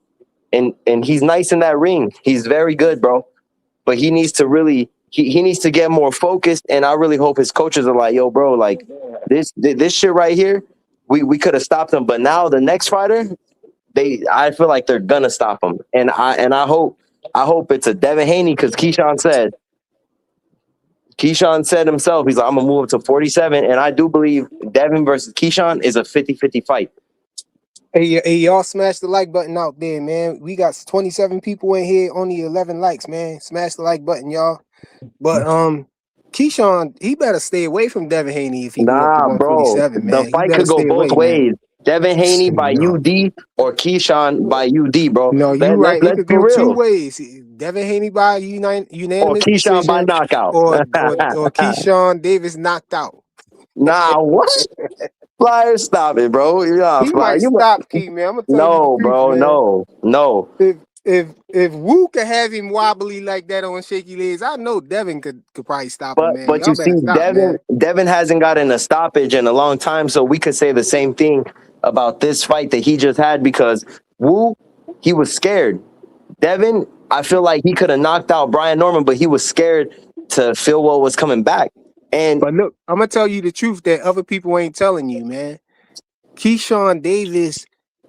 and he's nice in that ring. He's very good, bro. But he needs to really he needs to get more focused, and I really hope his coaches are like, yo, bro, like this shit right here, we could have stopped him, but now the next fighter, I feel like they're gonna stop him, and I hope it's a Devin Haney, because Keyshawn said himself, he's like, I'm gonna move up to 47, and I do believe Devin versus Keyshawn is a 50-50 fight. Hey, y'all smash the like button out there, man. We got 27 people in here, only 11 likes, man. Smash the like button, y'all. But Keyshawn, he better stay away from Devin Haney if he move up to Nah, bro, 147, the man. He fight better could go stay both away, man. ways. Devin Haney by No, UD or Keyshawn by UD, bro. no, you right. It Let's could be go two real. ways. Devin Haney by Or unanimous Keyshawn by decision, knockout. or Keyshawn Davis knocked out. Nah, what? Flyer, stop it, bro. Yeah, He Flyer. might stop Key, man. I'm gonna tell you the No, truth, bro. man. No. If Wu could have him wobbly like that on shaky legs, I know Devin could probably stop him, man. But Y'all you see, better stop, man. Devin hasn't gotten a stoppage in a long time, so we could say the same thing about this fight that he just had because Wu, he was scared. Devin, I feel like he could have knocked out Brian Norman, but he was scared to feel what was coming back. And But look, I'm gonna tell you the truth that other people ain't telling you, man. Keyshawn Davis,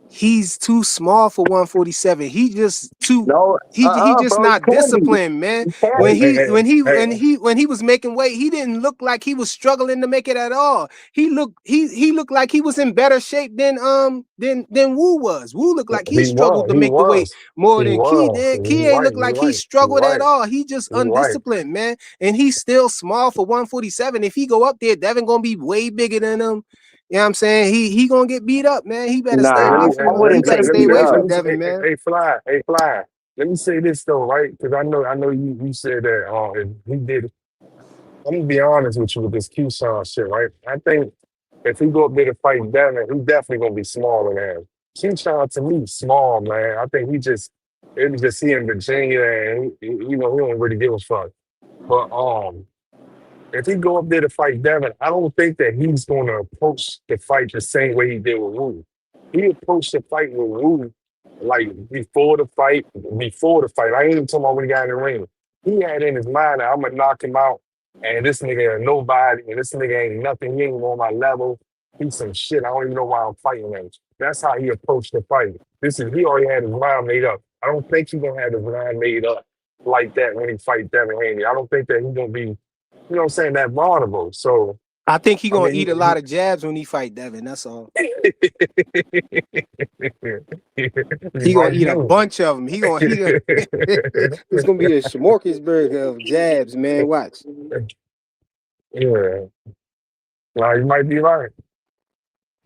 he's too small for 147. He just too no, he just bro, he not can't be. disciplined, man. He can't When Hey, be. hey, he hey, when he hey, when he was making weight, he didn't look like he was struggling to make it at all. He looked like he was in better shape than Wu was. Wu looked like he he struggled was, to he make the weight was, more he than Key was. did. Key ain't look He like he right, he struggled at right, all. He just he right. undisciplined, man. And he's still small for 147. If he go up there, Devin gonna be way bigger than him. You know what I'm saying? He gonna get beat up, man. He better stay Nah, Let away me, I from he wouldn't say better let stay me, beat away up. from Devin, man. Fly. Let me say this though, right? Because I know you said that if he did. I'm gonna be honest with you with this Q-Son shit, right? I think if he go up there to fight Devin, he definitely gonna be smaller than him. Q-Son to me, small man. I think it was just he in Virginia, and he don't really give a fuck. But if he go up there to fight Devin, I don't think that he's going to approach the fight the same way he did with Wu. He approached the fight with Wu like before the fight. Before the fight, I ain't even talking about when he got in the ring. He had in his mind that I'm gonna knock him out, and this nigga ain't nobody, and this nigga ain't nothing. He ain't on my level. He's some shit. I don't even know why I'm fighting him. That's how he approached the fight. He already had his mind made up. I don't think he's gonna have his mind made up like that when he fight Devin Haney. I don't think that he's gonna be what I'm saying, that vulnerable. So I think he I gonna eat a lot mean, of jabs when he fight Devin. That's all. he He gonna might eat a do. bunch of them. It's gonna be a smorgasbord of jabs, man. Watch. Yeah, well, you might be right.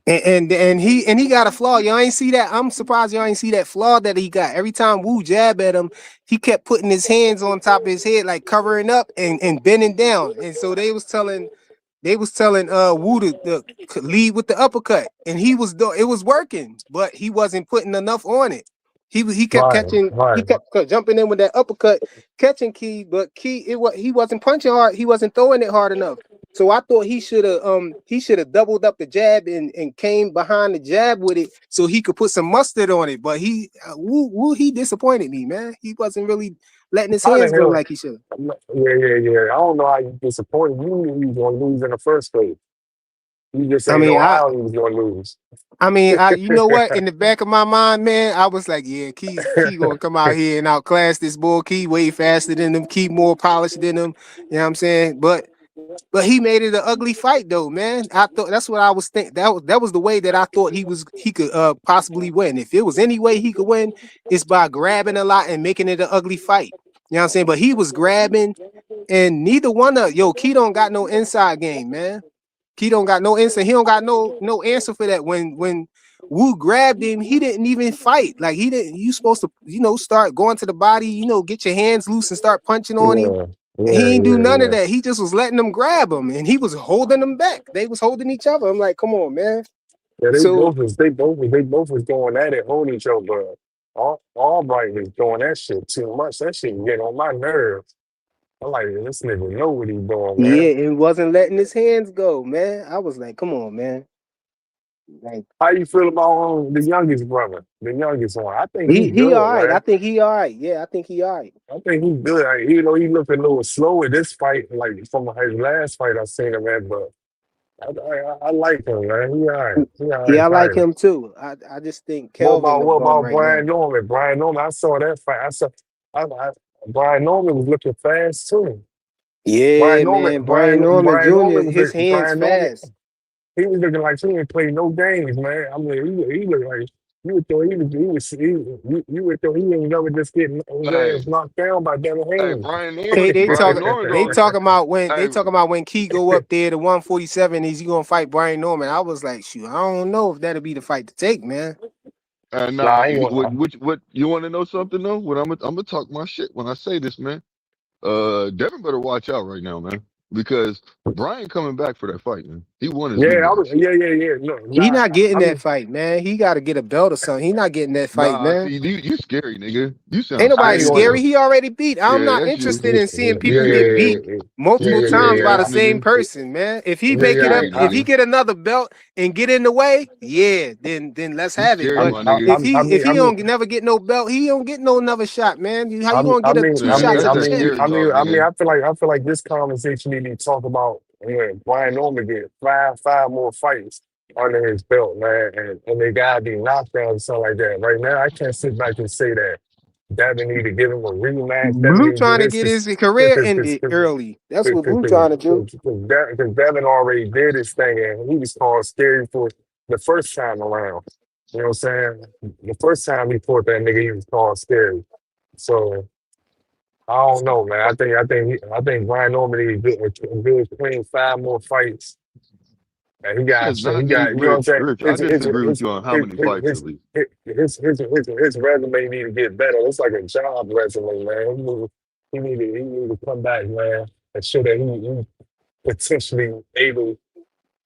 And he got a flaw. Y'all ain't see that. I'm surprised y'all ain't see that flaw that he got. Every time Wu jab at him, he kept putting his hands on top of his head, like covering up and bending down. And so they was telling Wu to lead with the uppercut, and it was working, but he wasn't putting enough on it. He kept Right, catching, he right. kept jumping in with that uppercut, catching Key, but Key he wasn't punching hard, he wasn't throwing it hard enough. So I thought he should have doubled up the jab and came behind the jab with it so he could put some mustard on it. But he disappointed me, man. He wasn't really letting his How the hands go hell? like he should. Yeah. I don't know how you disappointed. You knew he was going to lose in the first place. You just I ain't mean, know I how he was going to lose. you know what? In the back of my mind, man, I was like, yeah, Key gonna come out here and outclass this boy. Key way faster than him. Key more polished than him. You know what I'm saying? But he made it an ugly fight though, man. I thought that's what I was thinking. That was the way that I thought he could possibly win. If it was any way he could win, it's by grabbing a lot and making it an ugly fight. You know what I'm saying? But he was grabbing, and neither one of Key don't got no inside game, man. He don't got no answer. He don't got no answer for that. When Wu grabbed him, he didn't even fight. Like he didn't. You supposed to, start going to the body. Get your hands loose and start punching on him. Yeah, He ain't do none of yeah. that. He just was letting them grab him, and he was holding them back. They was holding each other. I'm like, come on, man. Yeah, So they both was going at it, holding each other. But Albright was doing that shit too much. That shit getting on my nerves. I'm like, this nigga know what he's doing, yeah, man. it wasn't letting his hands go, man. I was like, come on, man. Like How you feel about the youngest brother, the youngest one? I think he's he all good, right. I man. think he all right. Yeah, I think he all right. I think he's good. Even though he looked a little slow in this fight, like from his last fight I seen him at, but I like him, man. He all right Yeah, I like fighter. him too. I just think Kelvin the What bum about right now. Brian Norman? Brian Norman, I saw that fight. I Brian Norman was looking fast too. Yeah, man. Brian Norman Brian Jr., Norman was his hands Brian Norman. fast. He was looking like he didn't play no games, man. I mean, he looked like you would thought you would thought he ain't never just getting his Hey, ass knocked down by Devin hey, Haney. Brian Hey, Norman, Brian Norman they going. Hey, talking about when Key go up there to 147, is he gonna fight Brian Norman? I was like, shoot, I don't know if that'll be the fight to take, man. Nah, nah. he What, want. what you want to know something though? What I'm gonna talk my shit when I say this, man. Devin better watch out right now, man, because Brian coming back for that fight, man. He won his Yeah, I was. rematch. Yeah. No, He nah. not getting I that mean, fight, man. He got to get a belt or something. He not getting that fight, Nah, man. see, you scary, nigga. You Ain't sound I nobody ain't scary, going. scary. bro. He already beat. I'm Yeah, not that's you. interested in seeing Yeah, people get beat You multiple times scary by yeah. the ass same nigga. person, man. If he You make it up, scary, I, if he nigga. get another belt and get in the way, yeah, then let's You have it. scary, But my nigga. if he I mean, don't never get no belt, he don't get no another shot, man. How you I mean, gonna get two Man, shots cut at the that scary champion? talk, nigga. I feel like this conversation need to talk about when Brian Norman get five more fights under his belt, man, and they gotta be knockdowns or something like that. Right now, I can't sit back and say that Devin need to give him a rematch. Devin Blue need to do trying to this get his because career ended early. That's what Blue trying to do. Devin already did his thing and he was called scary for the first time around. You know what I'm saying? The first time he fought that nigga, he was called scary. So I don't know, man. I think Brian Norman needs a good clean five more fights. And he That got, is not he me, got, you know what I'm Rich. saying? Rich, I disagree with you on how His, many his, fights at his, least. his resume need to get better. It's like a job resume, man. He need to come back, man, and show that he potentially able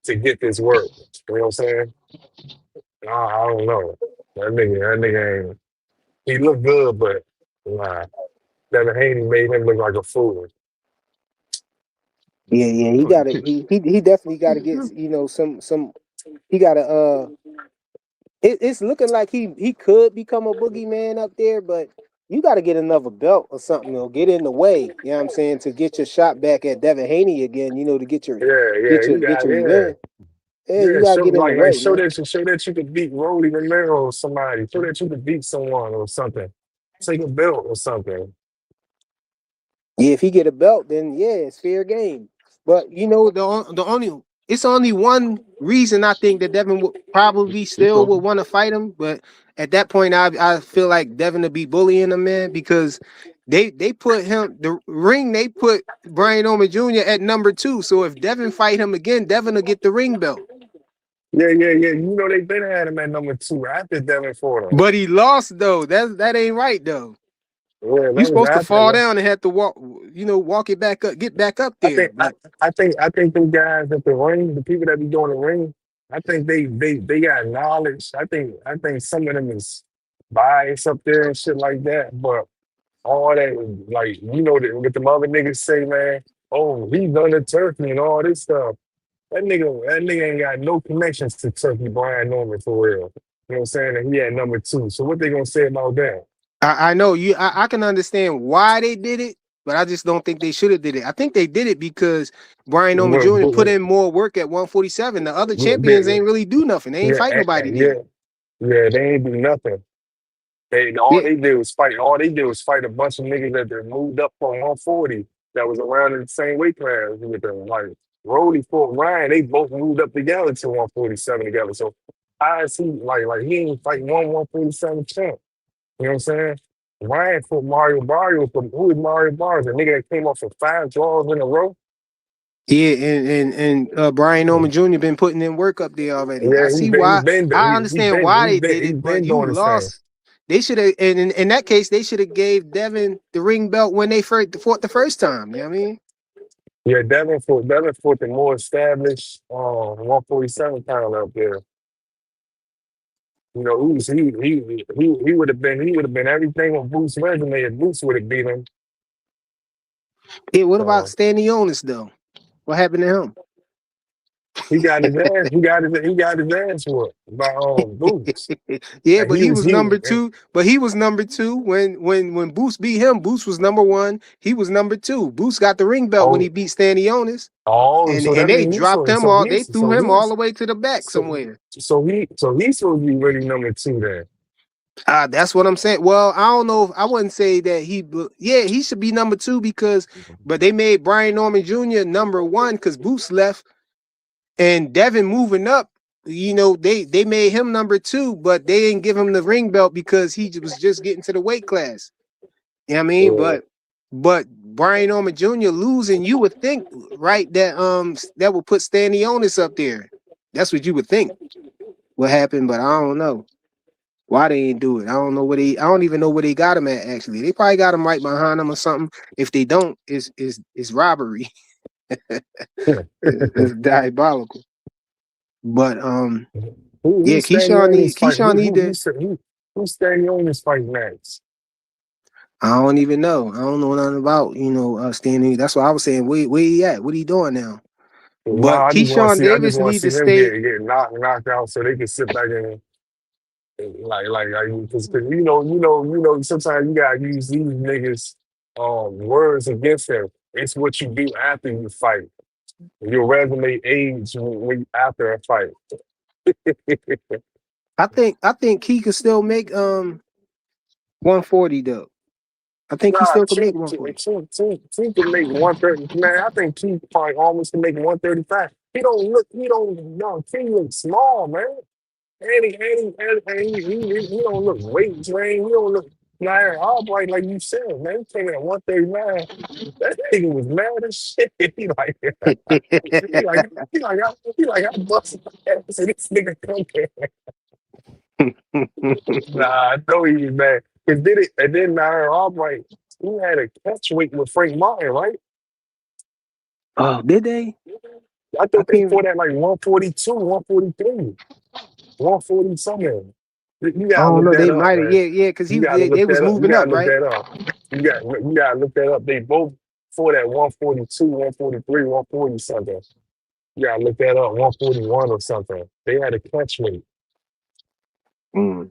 to get this work. You know what I'm saying? I don't know. That nigga ain't. He looked good, but nah. Devin Haney made him look like a fool. Yeah. He Oh, you got to can't. he definitely got to get some. He got to it's looking like he could become a boogeyman up there, but you got to get another belt or something or get in the way. You know what I'm saying, to get your shot back at Devin Haney again. To get your Yeah, you get got your yeah. revenge. Yeah, you Yeah, gotta show get in the way, show man. that you could beat Rolly Romero or somebody. Show that you could beat someone or something. Take a belt or something. Yeah, if he get a belt, then yeah, it's fair game. But the only it's only one reason I think that Devin would probably Keep still would talking. want to fight him. But at that point, I feel like Devin to be bullying him, man, because they put him the ring. They put Brian Omer Jr. at number 2. So if Devin fight him again, Devin will get the ring belt. Yeah. You know they been had him at number 2 after Devin fought him. But he lost though. That ain't right though. Yeah, You that was supposed to after fall him. down and have to walk it back up, get back up I there. think I, But I think them guys at the ring, the people that be doing the ring, I think they got knowledge. I think some of them is biased up there and shit like that. But all that, like, what the other niggas say, man. Oh, he's under Turkey and all this stuff. That nigga ain't got no connections to Turkey, Brian Norman, for real. You know what I'm saying? And he had number 2. So what they gonna say about that? I know you. I can understand why they did it, but I just don't think they should have did it. I think they did it because Brian Omer Well, Jr. put in more work at 147. The other champions yeah, ain't really do nothing. They ain't yeah, fight nobody yeah, there. yeah, they ain't do nothing. All Yeah, they did was fight. All they did was fight a bunch of niggas that they moved up from 140 that was around in the same weight class with them. Like Rody fought Ryan, they both moved up together to 147 together. So I see like he ain't fighting 147 champ. You know what I'm saying? Ryan fought Mario Barrios, but who is Mario Barrios? The nigga that came off of 5 draws in a row. yeah, and Brian Omer Jr. been putting in work up there already. I Yeah, see why. I he understand been why he they been did he it, but been you doing his thing. lost. They should have, and in that case, they should have gave Devin the ring belt when they first fought the first time. You know what I mean? Yeah, Devin fought the more established 147 pound up there. He would have been everything on Boots' resume if Boots would have beat him. Yeah. What about So Stanionis though? What happened to him? he got his ass. He got his ass whooped by Boots, Yeah, and but he he was was he number and two. But he was number 2 when Boost beat him. Boost was number 1. He was number 2. Boost got the ring belt when he oh beat Stanionis, so and that they means he's dropped him all. They threw him all the way to the back so somewhere. he's supposed to be really number 2 then. That's what I'm saying. Well, I don't know. If, I wouldn't say that he. Yeah, he should be number 2 because, but they made Brian Norman Jr. number 1 because Boost left and Devin moving up. They made him number 2, but they didn't give him the ring belt because he was just getting to the weight class. You know what I mean? Uh, But Brian Norman Jr. losing, you would think, right, that would put Stanionis up there. That's what you would think what happened, but I don't know why they didn't do it. I don't even know where they got him at actually. They probably got him right behind him or something. If they don't, it's robbery. yeah. It's diabolical. But yeah, Who's standing Keyshawn on this fight? need to. Who's standing on this fight next? I don't even know. I don't know nothing about standing. That's what I was saying. Where he at? What he doing now? But Nah, Keyshawn I just Davis want to need see to him stay. get knocked out so they can sit back and like because sometimes you gotta use these niggas words against them. It's what you do after you fight. Your resume age after a fight. I think he could still make 140 though. I think he Nah, still can make 140. T can make 130. Man, I think T probably almost can make 135. T looks small, man. He don't look weight, man. He don't look Nair Albright like you said, man. He came in at 139. That nigga was mad as shit. He like, I busted my ass and this nigga come here. Nah, I know he was mad. And then Nair Albright, he had a catch weight with Frank Martin, right? Oh, did they? I I thought they can't. fought at like 142, 143, 140 something. You I gotta don't look know. that They up, might have. man. Yeah, because You gotta they look was that up. You moving gotta up, look right? that up. You gotta look that up. They both fought at 142, 143, 140 something. You gotta look that up, 141 or something. They had a catch weight. Mm.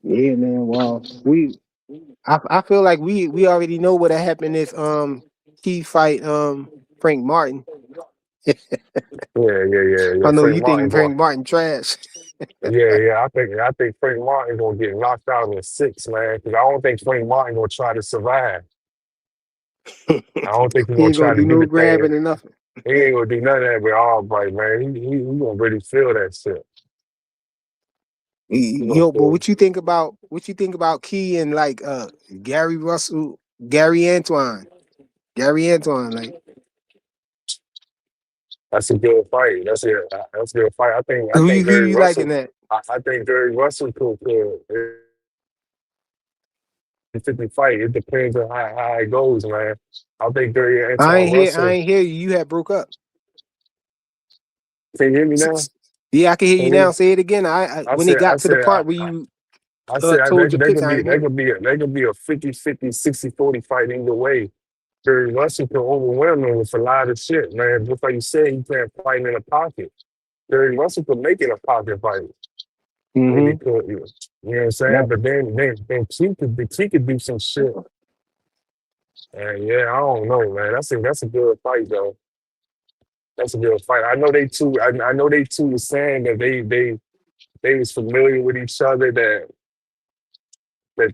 Yeah, man. Well, I feel like we already know what happened if he fight Frank Martin. Yeah. I know Frank you Martin think going. Frank Martin trash. Yeah. I think Frank Martin gonna get knocked out in 6, man. Because I don't think Frank Martin gonna try to survive. He I don't think he's gonna ain't gonna try to do do no the thing. grabbing or nothing. He ain't gonna do none of that with Albright, man. He gonna really feel that shit. He gonna Yo, but feel. what you think about Key and like Gary Russell, Gary Antoine, like That's a good fight. That's a good fight. I think who Gary you liking Russell. that? I think Gary Russell could 50 fight. It depends on how it goes, man. I think Gary Antoine I Russell. ain't hear you. You had broke up. Can you hear me now? Yeah, I can hear Can you you? now. Say it again. I I when it said I got to the said part where you told your they picks, could I be ain't hear. a 50-50, 60-40 fight either way. Gary Russell can overwhelm him with a lot of shit, man. Just like you said, he can't fight in a pocket. Gary Russell could make it a pocket fight. Maybe Mm-hmm. could, you know what I'm saying? But then she could do some shit. And yeah, I don't know, man. That's a good fight though. That's a good fight. I know they two was saying that they was familiar with each other, that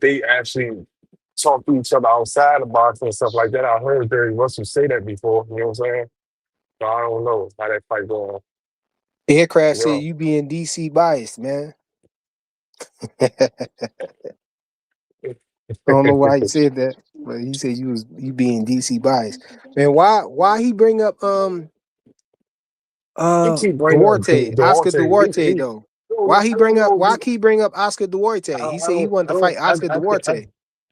they actually talk to each other outside of boxing and stuff like that. I heard Barry Russell say that before, you know what I'm saying? So I don't know how that fight going. Aircraft You said know. you being DC biased, man. I don't know why he said that, but he said you being DC biased. Man, why he bring up He keep bringing up Duarte, Oscar Duarte. Duarte though? I don't know. Why he bring up Oscar Duarte? He said he wanted to fight Oscar Duarte.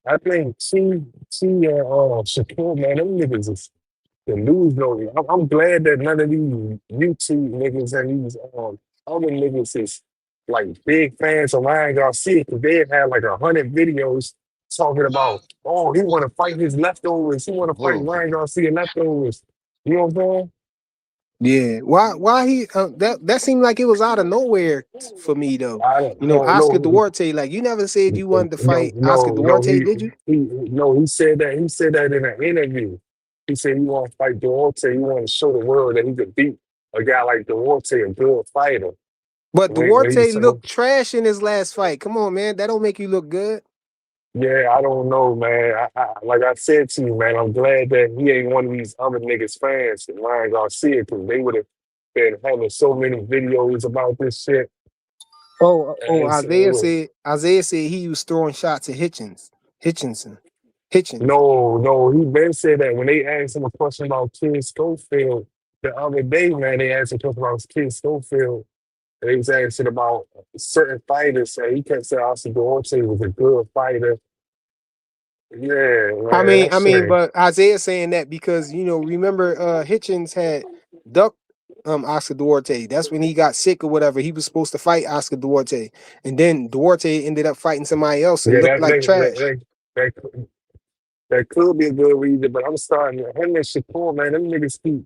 I think T and Shakur, man, them niggas is the news know. I'm glad that none of these YouTube niggas and these other niggas is like big fans of Ryan Garcia because they had like 100 videos talking about, oh, he want to fight his leftovers. He want to fight Who? Ryan Garcia leftovers. You know what I'm saying? Yeah, why he that seemed like it was out of nowhere for me though. I don't Oscar know. Duarte, like you never said you wanted to No, fight Oscar no, no. Duarte, did you? He said that. He said that in an interview. He said he want to fight Duarte. He want to show the world that he could beat a guy like Duarte, a good fighter. But When he Duarte said, looked trash in his last fight. Come on, man, that don't make you look good. yeah, I don't know, man. Like I said to you, man, I'm glad that he ain't one of these other niggas fans that Ryan Garcia, because they would have been having so many videos about this shit. And Isaiah said he was throwing shots at Hitchens. no, he been said that when they asked him a question about Kid Schofield the other day, man, they asked him a question about Kid Schofield. And they was asking about certain fighters, and he kept saying Austin Duarte was a good fighter. Yeah, man, that I mean, shit. but Isaiah saying that because remember Hitchens had ducked Oscar Duarte. That's when he got sick or whatever. He was supposed to fight Oscar Duarte, and then Duarte ended up fighting somebody else and Yeah, looked like trash. that, that could be a good reason, but I'm starting him and Shakur, man. Them niggas keep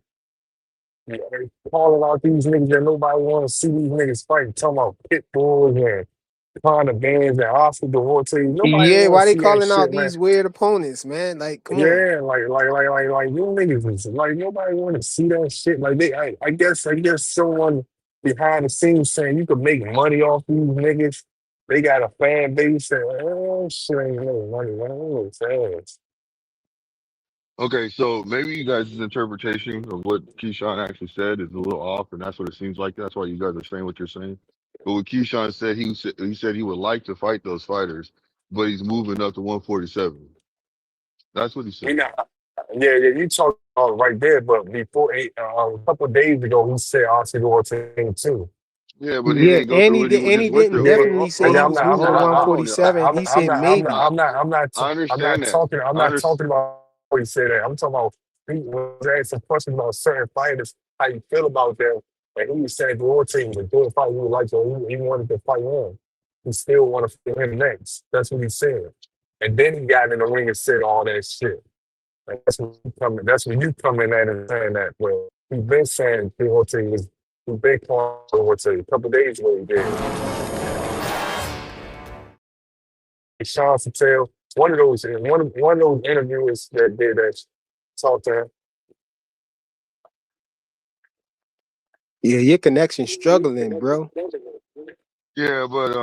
calling out these niggas that nobody want to see these niggas fight. Talking about pit bulls and Conor Bands and Oscar Duarte. Nobody Yeah, want why to they see that calling out shit, man. these weird opponents, man? Like, come on. Yeah, like you niggas is like nobody want to see that shit. Like I guess someone behind the scenes saying you could make money off these niggas. They got a fan base that oh shit ain't no money, man. Oh, it's ass. Okay, so maybe you guys' interpretation of what Keyshawn actually said is a little off, and that's what it seems like. That's why you guys are saying what you're saying. But what Keyshawn said, he said he would like to fight those fighters, but he's moving up to 147. That's what he You said. know, yeah, you talked about right there, but a couple of days ago, he said Oscar Duarte too. Yeah, but he Yeah, didn't go through it. He and he just went didn't through it. Yeah, But definitely say and he I'm was not, moving to hold on. 147. He said maybe. I I'm not understand that. talking, I'm I not understand. talking about what he said that. I'm talking about he was asking questions about certain fighters, how you feel about them, and he was saying Duarte was a good fight. He would like to, he wanted to fight him. He still want to fight him next. That's what he said. And then he got in the ring and said all that shit. And that's when you come in at and saying that. Well, he's been saying Duarte was, he's been calling Duarte a couple of days ago. He did. Sean Patel, one of those interviewers that did that talked to him. Yeah, your connection struggling, bro. Yeah, but I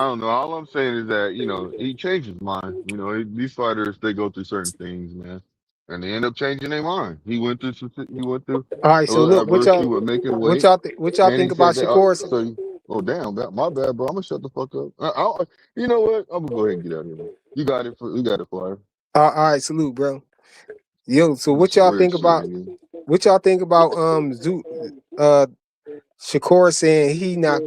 don't know. All I'm saying is that he changed his mind. These fighters they go through certain things, man, and they end up changing their mind. He went through All right, a so little look, adversity with making weight, what y'all and he think about said that. Shakur? Oh damn, my bad, bro. I'm gonna shut the fuck up. You know what? I'm gonna go ahead and get out of here, man. You got it, Flyer. All right, salute, bro. Yo, so That's what some y'all weird think shit, about nigga. uh Shakur saying he not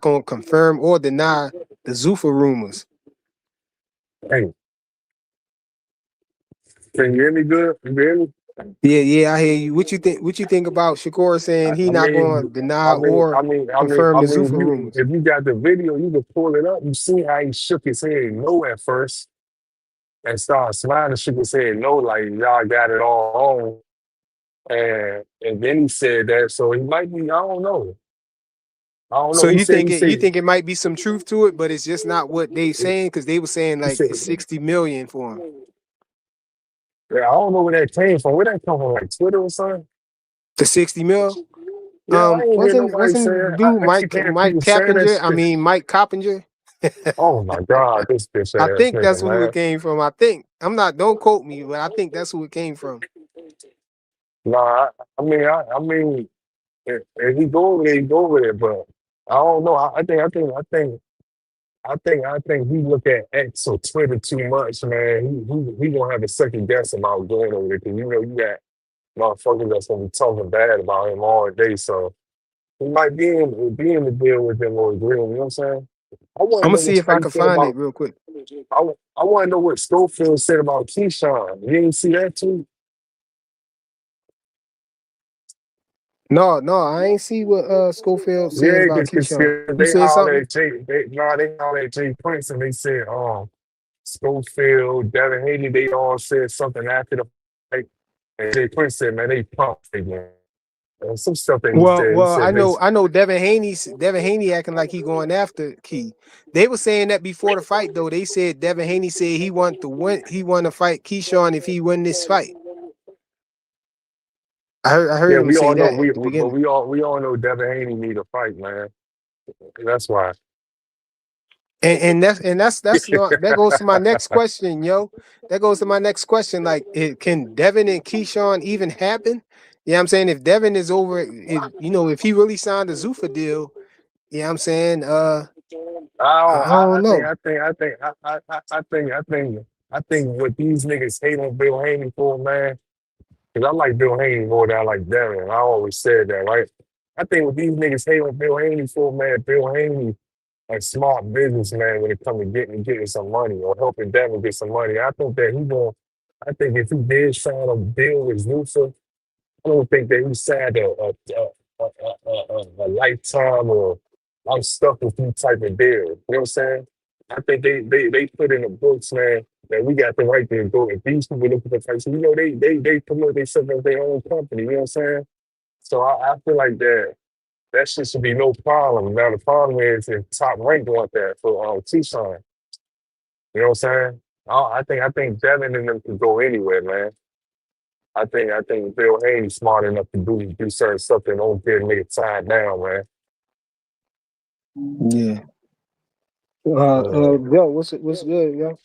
gonna confirm or deny the Zuffa rumors. Hey, can you hear me good? You hear me? Yeah, I hear you. What you think about Shakur saying I, he I not mean, gonna deny or confirm the Zuffa rumors? if you got the video, you can pull it up. You see how he shook his head no at first and started smiling, shook his head no, like y'all got it all on. And then he said that, so he might be. I don't know. I don't know. So He said. you think it might be some truth to it, but it's just not what they saying because they were saying He like said. it's 60 million for him. Yeah, I don't know where that came from. Where that come from? Like Twitter or something? The 60 mil. Yeah, I ain't hear nobody say Wasn't that. dude I keep hearing Mike people saying that Cappinger? I shit. mean Mike Coppinger. Oh my God, this bitch I ass think that's nigga, who it man. came from. I think I'm not. Don't quote me, but I think that's who it came from. Nah, I mean, if he go over there, he go over there. But I don't know. I think he look at X or Twitter too much, man. He gonna have a second guess about going over there because you got motherfuckers that's gonna be talking bad about him all day. So he might be in the deal with them or agreeing. You know what I'm saying? I want I'm to gonna know see what if how I you can feel find it about. real quick. I want to know what Schofield said about Keyshawn. You didn't see that too? No, I ain't see what Schofield said Yeah, about because Keyshawn. You they said hollered something? at Jay. They hollered at Jay Prince and they said, Schofield, Devin Haney, they all said something after the fight. And Jay Prince said, man, they pumped again. And some stuff that he said. He Well, said, I know Devin Haney acting like he going after Key. They were saying that before the fight though. They said Devin Haney said he want to fight Keyshawn if he win this fight. I heard yeah, him we say all know, that at the but beginning. we all know Devin Haney need a fight, man. That's why. That goes to my next question, yo. That goes to my next question. Like, can Devin and Keyshawn even happen? Yeah, I'm saying if Devin is over, if he really signed a Zuffa deal, yeah, I'm saying, I I don't think, know. I think, I think, I think what these niggas hate on Bill Haney for, man, because I like Bill Haney more than I like Devin. I always said that, right? I think what these niggas hate on Bill Haney for, man, Bill Haney a smart businessman when it comes to getting some money or helping Devin get some money. I think if he did sign a deal with Zuffa, I don't think that he signed a lifetime or I'm stuck with you type of deal. You know what I'm saying? I think they put in the books, man, that we got the right to go. If these people look at the person, they promote themselves as their own company. You know what I'm saying? So I feel like that shit should be no problem. Now the problem is if Top Rank want that for Tucson. You know what I'm saying? I think Devin and them could go anywhere, man. I think Bill Haynes smart enough to do certain stuff that don't get nigga tied down, man. Yeah. Uh, Yo, what's good, yo?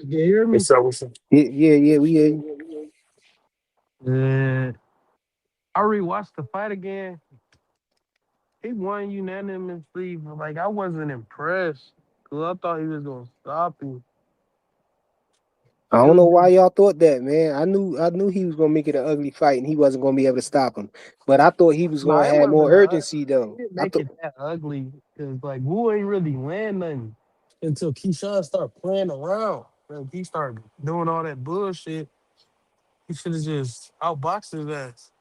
You hear me? what's up? Yeah, we hear you. Yeah. I rewatched the fight again. He won unanimously, but like I wasn't impressed because I thought he was gonna stop him. I It don't was know why just y'all thought that, man. I knew he was gonna make it an ugly fight and he wasn't gonna be able to stop him. But I thought he was no, gonna it have more wasn't. urgency He though. didn't I make thought it that ugly because like Wu ain't really land nothing until Keyshawn started playing around. Like he started doing all that bullshit. He should have just outboxed his ass.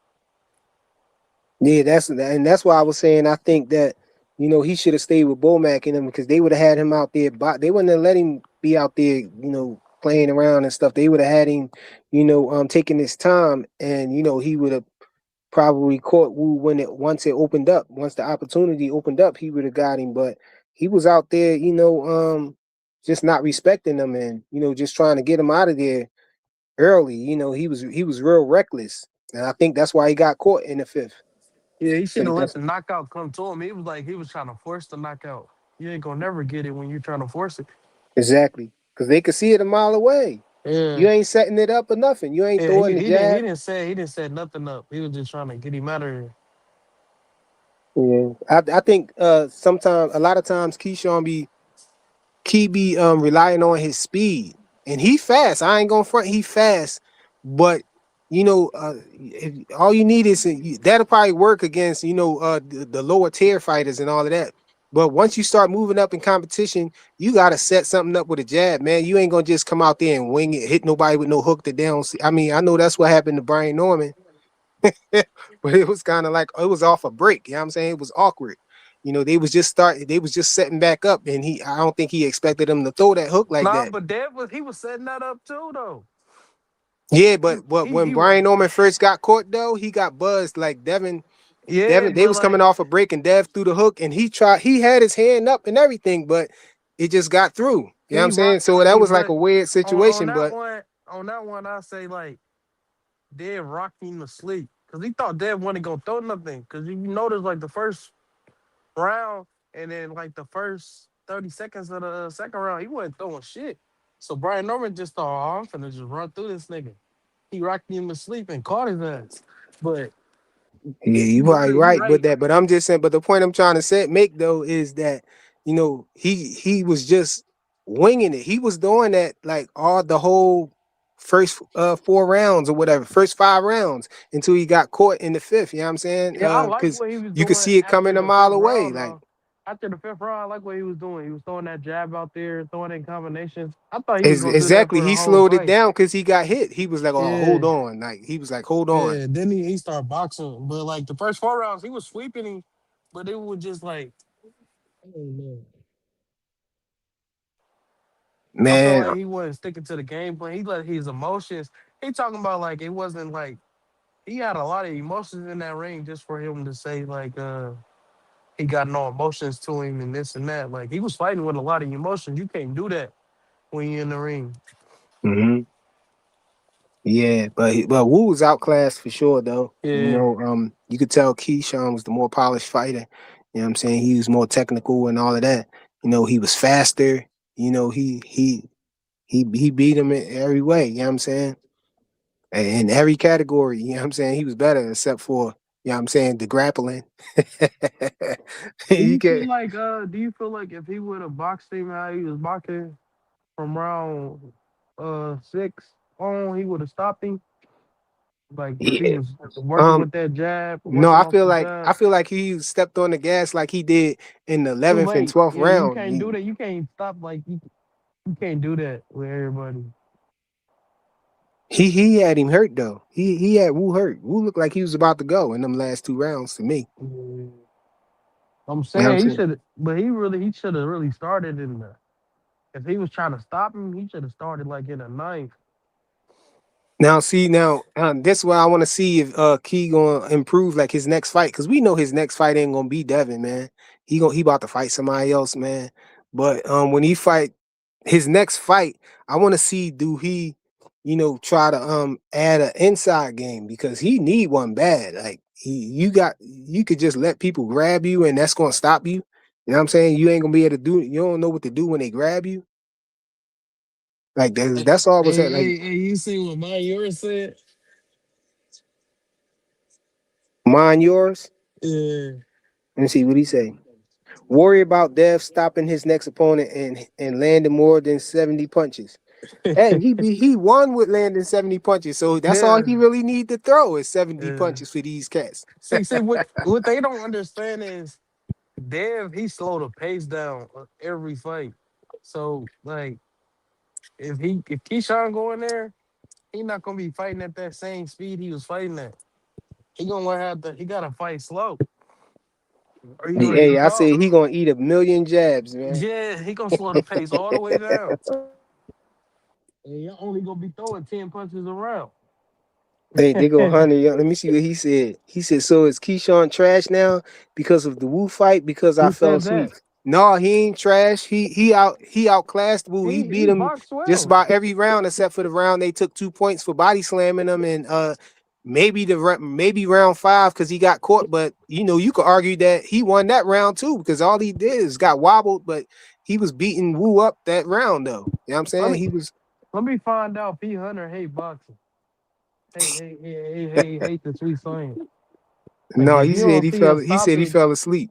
yeah, that's why I was saying I think that he should have stayed with Bomac and them because they would have had him out there. But they wouldn't have let him be out there, playing around and stuff. They would have had him, taking his time, and he would have probably caught Wu once it opened up. Once the opportunity opened up, he would have got him. But he was out there, just not respecting them and just trying to get him out of there early. He was real reckless, and I think that's why he got caught in the fifth. Yeah, he should Think have let that's the knockout come to him. He was like he was trying to force the knockout. You ain't gonna never get it when you're trying to force it. exactly because they could see it a mile away. Yeah. You ain't setting it up or nothing. You ain't Yeah, throwing the he jab. didn't say he didn't set nothing up. He was just trying to get him out of here. Yeah, I think sometimes a lot of times Keyshawn be relying on his speed, and he fast. I ain't gonna front. He fast, but all you need is that'll probably work against the lower tier fighters and all of that. But once you start moving up in competition, you gotta set something up with a jab, man. You ain't gonna just come out there and wing it, hit nobody with no hook that they don't see. I mean, I know that's what happened to Brian Norman, but it was kind of like it was off a break. You know what I'm saying? It was awkward. They was just setting back up, and I don't think he expected them to throw that hook like Nah, that. but Dev was he was setting that up too though. Yeah, He but when he was Brian Norman first got caught though, he got buzzed like yeah, They but was coming like off a break and Dev threw the hook and he had his hand up and everything, but it just got through. You know what he I'm saying? rocked So that he was like but a weird on situation, that but one I say like Dev rocked him to sleep because he thought Dev wasn't gonna throw nothing because you notice like the first round and then like the first 30 seconds of the second round he wasn't throwing shit. So Brian Norman just thought, oh, I'm finna just run through this nigga. He rocked him to sleep and caught his ass. But yeah, you you probably right, you right with right. that. But I'm just saying, but the point I'm trying to make though is that, he was just winging it. He was doing that like all the whole first 4 rounds or whatever, first 5 rounds until he got caught in the fifth. You know what I'm saying? Yeah, I like Because what he was you could doing see it after coming a the mile fifth away. round, Like though. After the fifth round, I like what he was doing. He was throwing that jab out there, throwing in combinations. I thought he was gonna do that exactly, for the he whole slowed it fight. down because he got hit. He was like, "Oh, hold Yeah, on!" Like he was like, "Hold on, yeah. Then he started boxing, but like the first 4 rounds, he was sweeping him, but it was just like, I don't know. I felt man." like he wasn't sticking to the game plan. He let his emotions. He talking about like it wasn't like he had a lot of emotions in that ring just for him to say like he got no emotions to him and this and that. Like he was fighting with a lot of emotions. You can't do that when you're in the ring. Hmm. Yeah, but Wu was outclassed for sure though. Yeah. You could tell Keyshawn was the more polished fighter. You know what I'm saying? He was more technical and all of that. He was faster. He beat him in every way. You know what I'm saying? In every category. You know what I'm saying? He was better except for the grappling. You can Do you feel like if he would have boxed him how he was boxing from round 6 on, he would have stopped him? Like if he yeah. was working Um with that jab, no, working off the I jab. feel like he stepped on the gas like he did in the Too 11th and late. 12th Yeah, you round. can't do that. You can't stop you can't do that with everybody. He had him hurt though. He had Wu hurt. Wu looked like he was about to go in them last 2 rounds to me. Mm, I'm You know what I'm saying he saying? should, but he should have really started in the. If he was trying to stop him, he should have started like in the ninth. Now, see, that's why I want to see if Key gonna improve like his next fight, because we know his next fight ain't gonna be Devin, man. He about to fight somebody else, man. But when he fight his next fight, I want to see do he, try to add an inside game because he need one bad. Like you could just let people grab you and that's gonna stop you. You know what I'm saying? You ain't gonna be able to do. You don't know what to do when they grab you. Like Hey, that's all was hey, that like. hey, hey, you see what my yours said? Mind yours. Yeah. Let me see what he say. Worry about Dev stopping his next opponent and landing more than 70 punches. Hey, he won with landing 70 punches, so that's all Yeah. he really need to throw is 70 Yeah. punches for these cats. See, what they don't understand is Dev, he slowed the pace down every fight. So like if Keyshawn go in there, he not gonna be fighting at that same speed he was fighting at. He gonna learn how to he gotta fight slow or he gonna Hey, get I caught. said he gonna eat a million jabs, man. Yeah, he gonna slow the pace all the way down. And you only gonna be throwing 10 punches around. Hey, they go 100. Let me see what he said. He said, "So is Keyshawn trash now because of the Wu fight? Because I Who fell said asleep." that? No, he ain't trash. He outclassed Wu. He He beat him boxed just well. about every round except for the round they took 2 points for body slamming him, and maybe round 5 because he got caught. But you could argue that he won that round too because all he did is got wobbled, but he was beating Wu up that round though. You know what I'm Let saying? me He was let me find out P Hunter hate boxing. Hate the sweet science. Like no. if He you said don't he see a fell. He said he stoppage, fell asleep.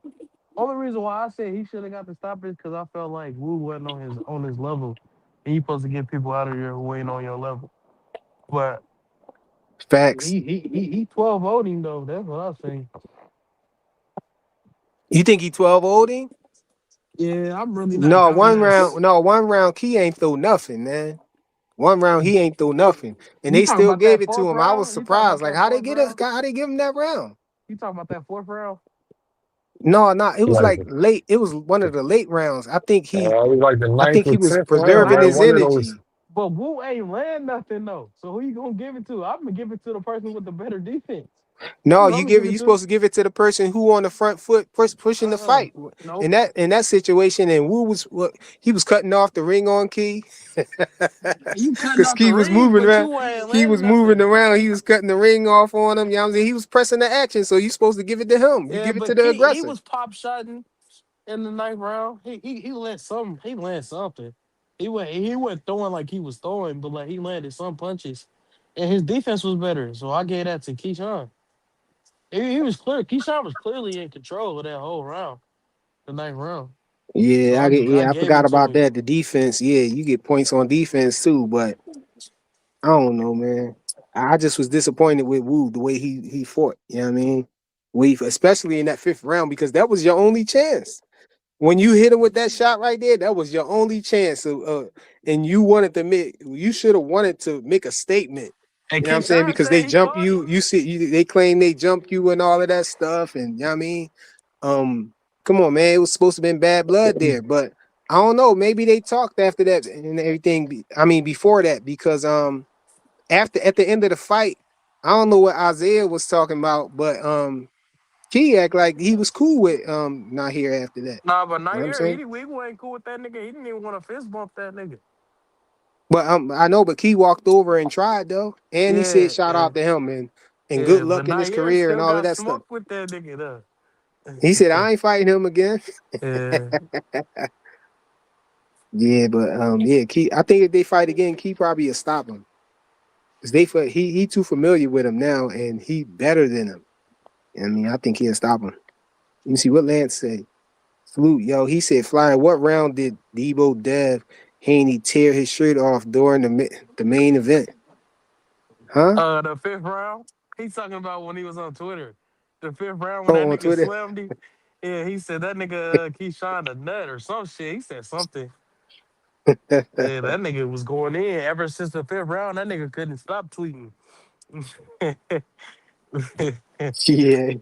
only reason why I said he should have got the stoppage because I felt like Wu wasn't on his level. And you supposed to get people out of here who ain't on your level. But Facts. he 12 voting though. That's what I say. You think he 12 old him? Yeah, I'm really not No, counting one that. round. No, one round. Key ain't throw nothing, man. One round he ain't throw nothing, and You they talking still about gave that it to fourth him. I was round? You talking surprised. about Like that how they fourth get us? round? How they give him that round? You talking about that fourth round? No, not. It was Like, like late. It was one of the late rounds. I think he. it was like the I ninth think or he was tenth round, preserving right? his Right. One of those. energy. But Wu ain't land nothing though. So who you gonna give it to? I'm gonna give it to the person with the better defense. No, Who I'm you gonna give give it. it You to? supposed to give it to the person who on the front foot pushing the Uh-uh. fight. In Nope. that situation, and Wu was he was cutting off the ring on Key. You cutting Because off the Key was ring, moving but around. you ain't He landing was moving nothing. around. He was cutting the ring off on him. You know what I'm saying? He was pressing the action. So you supposed to give it to him. You Yeah, give it to but the he aggressor. was pop shotting in the ninth round. He landed something. He went throwing like he was throwing, but like he landed some punches. And his defense was better. So I gave that to Keyshawn. He was clear. Keyshawn was clearly in control of that whole round, the ninth round. So I I gave forgot it to about him. that. The defense, yeah, you get points on defense too, but I don't know, man. I just was disappointed with Wu the way he fought. You know what I mean? Especially in that fifth round because that was your only chance. When you hit him with that shot right there, that was your only chance. And you wanted to you should have wanted to make a statement. And You know what I'm saying? Keyshawn Because said they he jump caught it. you. They claim they jump you and all of that stuff. And you know what I mean? Um, Come on, man. It was supposed to have been bad blood there, but I don't know. Maybe they talked after that and everything. I mean, before that, because after at the end of the fight, I don't know what Isaiah was talking about, but Key act like he was cool with not here after that. Nah, but You know not what I'm here. saying? We ain't cool with that nigga. He didn't even want to fist bump that nigga. But I know, but Key walked over and tried though, and he said Yeah, shout yeah, out to him and good yeah. But luck in his Nair career and still all of got that stuff. smoked with that nigga He said though. I ain't fighting him again. Yeah. Yeah, but yeah, Key. I think if they fight again, Key probably will stop him. Cause he too familiar with him now, and he better than him. I mean, I think he'll stop him. Let me see what Lance say. Flute, yo, he said, Flyer, what round did Debo Dev Haney tear his shirt off during the main event? Huh? The fifth round. He's talking about when he was on Twitter. The fifth round when that Oh, on nigga Twitter. slammed him. Yeah, he said that nigga Keyshawn a nut or some shit. He said something. Yeah, that nigga was going in ever since the 5th round. That nigga couldn't stop tweeting. Yeah.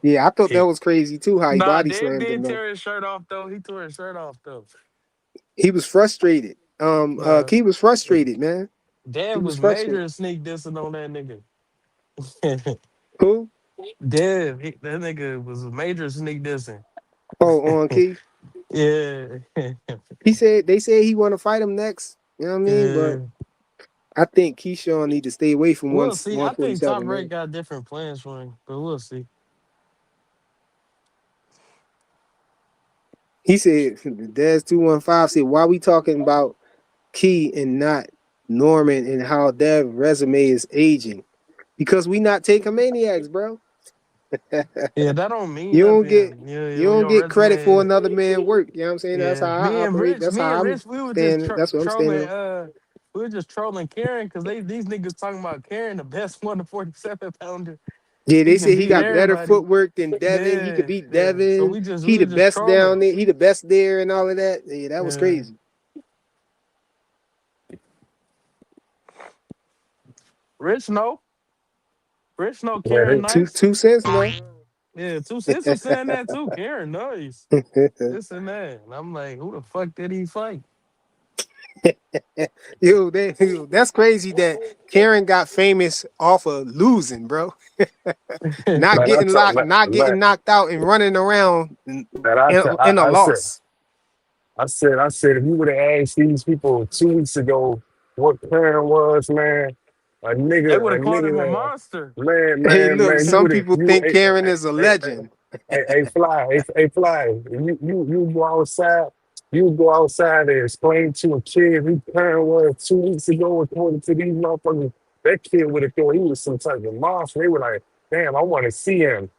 Yeah, I thought that Yeah. was crazy too, how he Nah, body Dave slammed him didn't though. tear his shirt off though. He tore his shirt off though. He was frustrated. Nah, Key was frustrated, man. He Dev was was frustrated. major sneak dissing on that nigga. Who? That nigga was a major sneak dissing. Oh, on Key. Yeah. They said he want to fight him next. You know what I mean? But Yeah. I think Keyshawn need to stay away from We'll see. I think Top 147, Rank man. got different plans for him, but we'll see. He said, Dez 215 said, why we talking about Key and not Norman and how their resume is aging? Because we not taking maniacs, bro. Yeah, that don't mean You don't get nothing. Yeah, you don't your get credit for resume. another man's work. You know what I'm saying? That's how Yeah, I operate. That's Me how and I'm Rich, we were just standing. That's what I'm standing trolling. on. We were just trolling Karen because these niggas talking about Karen, the best 147 pounder. Yeah, they He can said he beat got better everybody. footwork than Devin. He could Yeah, beat yeah. So Devin. we He were the just best trolling. down there. He the best there and all of that. Yeah, that was Yeah. crazy. Rich know Man, Karen Two nice. 2 cents, no. Yeah, two cents was saying that too. Karen nice. This and that. And I'm like, who the fuck did he fight? That's crazy that Karen got famous off of losing, bro. Not man, I getting tell locked, not getting knocked out, and running around man, I, tell- in a I said, loss. if you would have asked these people 2 weeks ago what Karen was, man, They would a have called him a nigga, monster. Hey, look, man, you some would have, people think Karen is a legend. fly, you go outside and explain to a kid who Karen was 2 weeks ago, according to these motherfuckers, that kid would have thought he was some type of monster. They were like, damn, I want to see him.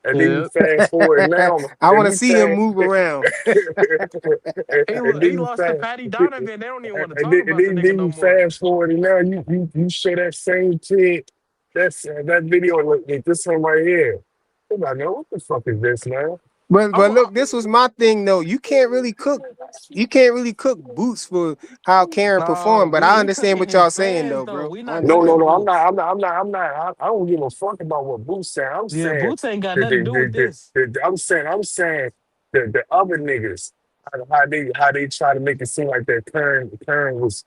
And then you Yeah. fast forward now, I and want to you see him fast, move around. and then He you lost to fast, Patty Donovan. They don't even want to and talk then, and about the then, nigga then no you more. fast forward, and now you show that same kid that video like this one right here. They're like, man, what the fuck is this, man? But I'm look, this was my thing though. You can't really cook. You can't really cook boots for how Karen performed. no, But I we understand cooking what his y'all saying fans though, though. bro. We I not No, cooking no, understand. no. boots. I don't give a fuck about what Boots saying. I'm Yeah, saying boots ain't got nothing to do with this. I'm saying the other niggas how they try to make it seem like that Karen was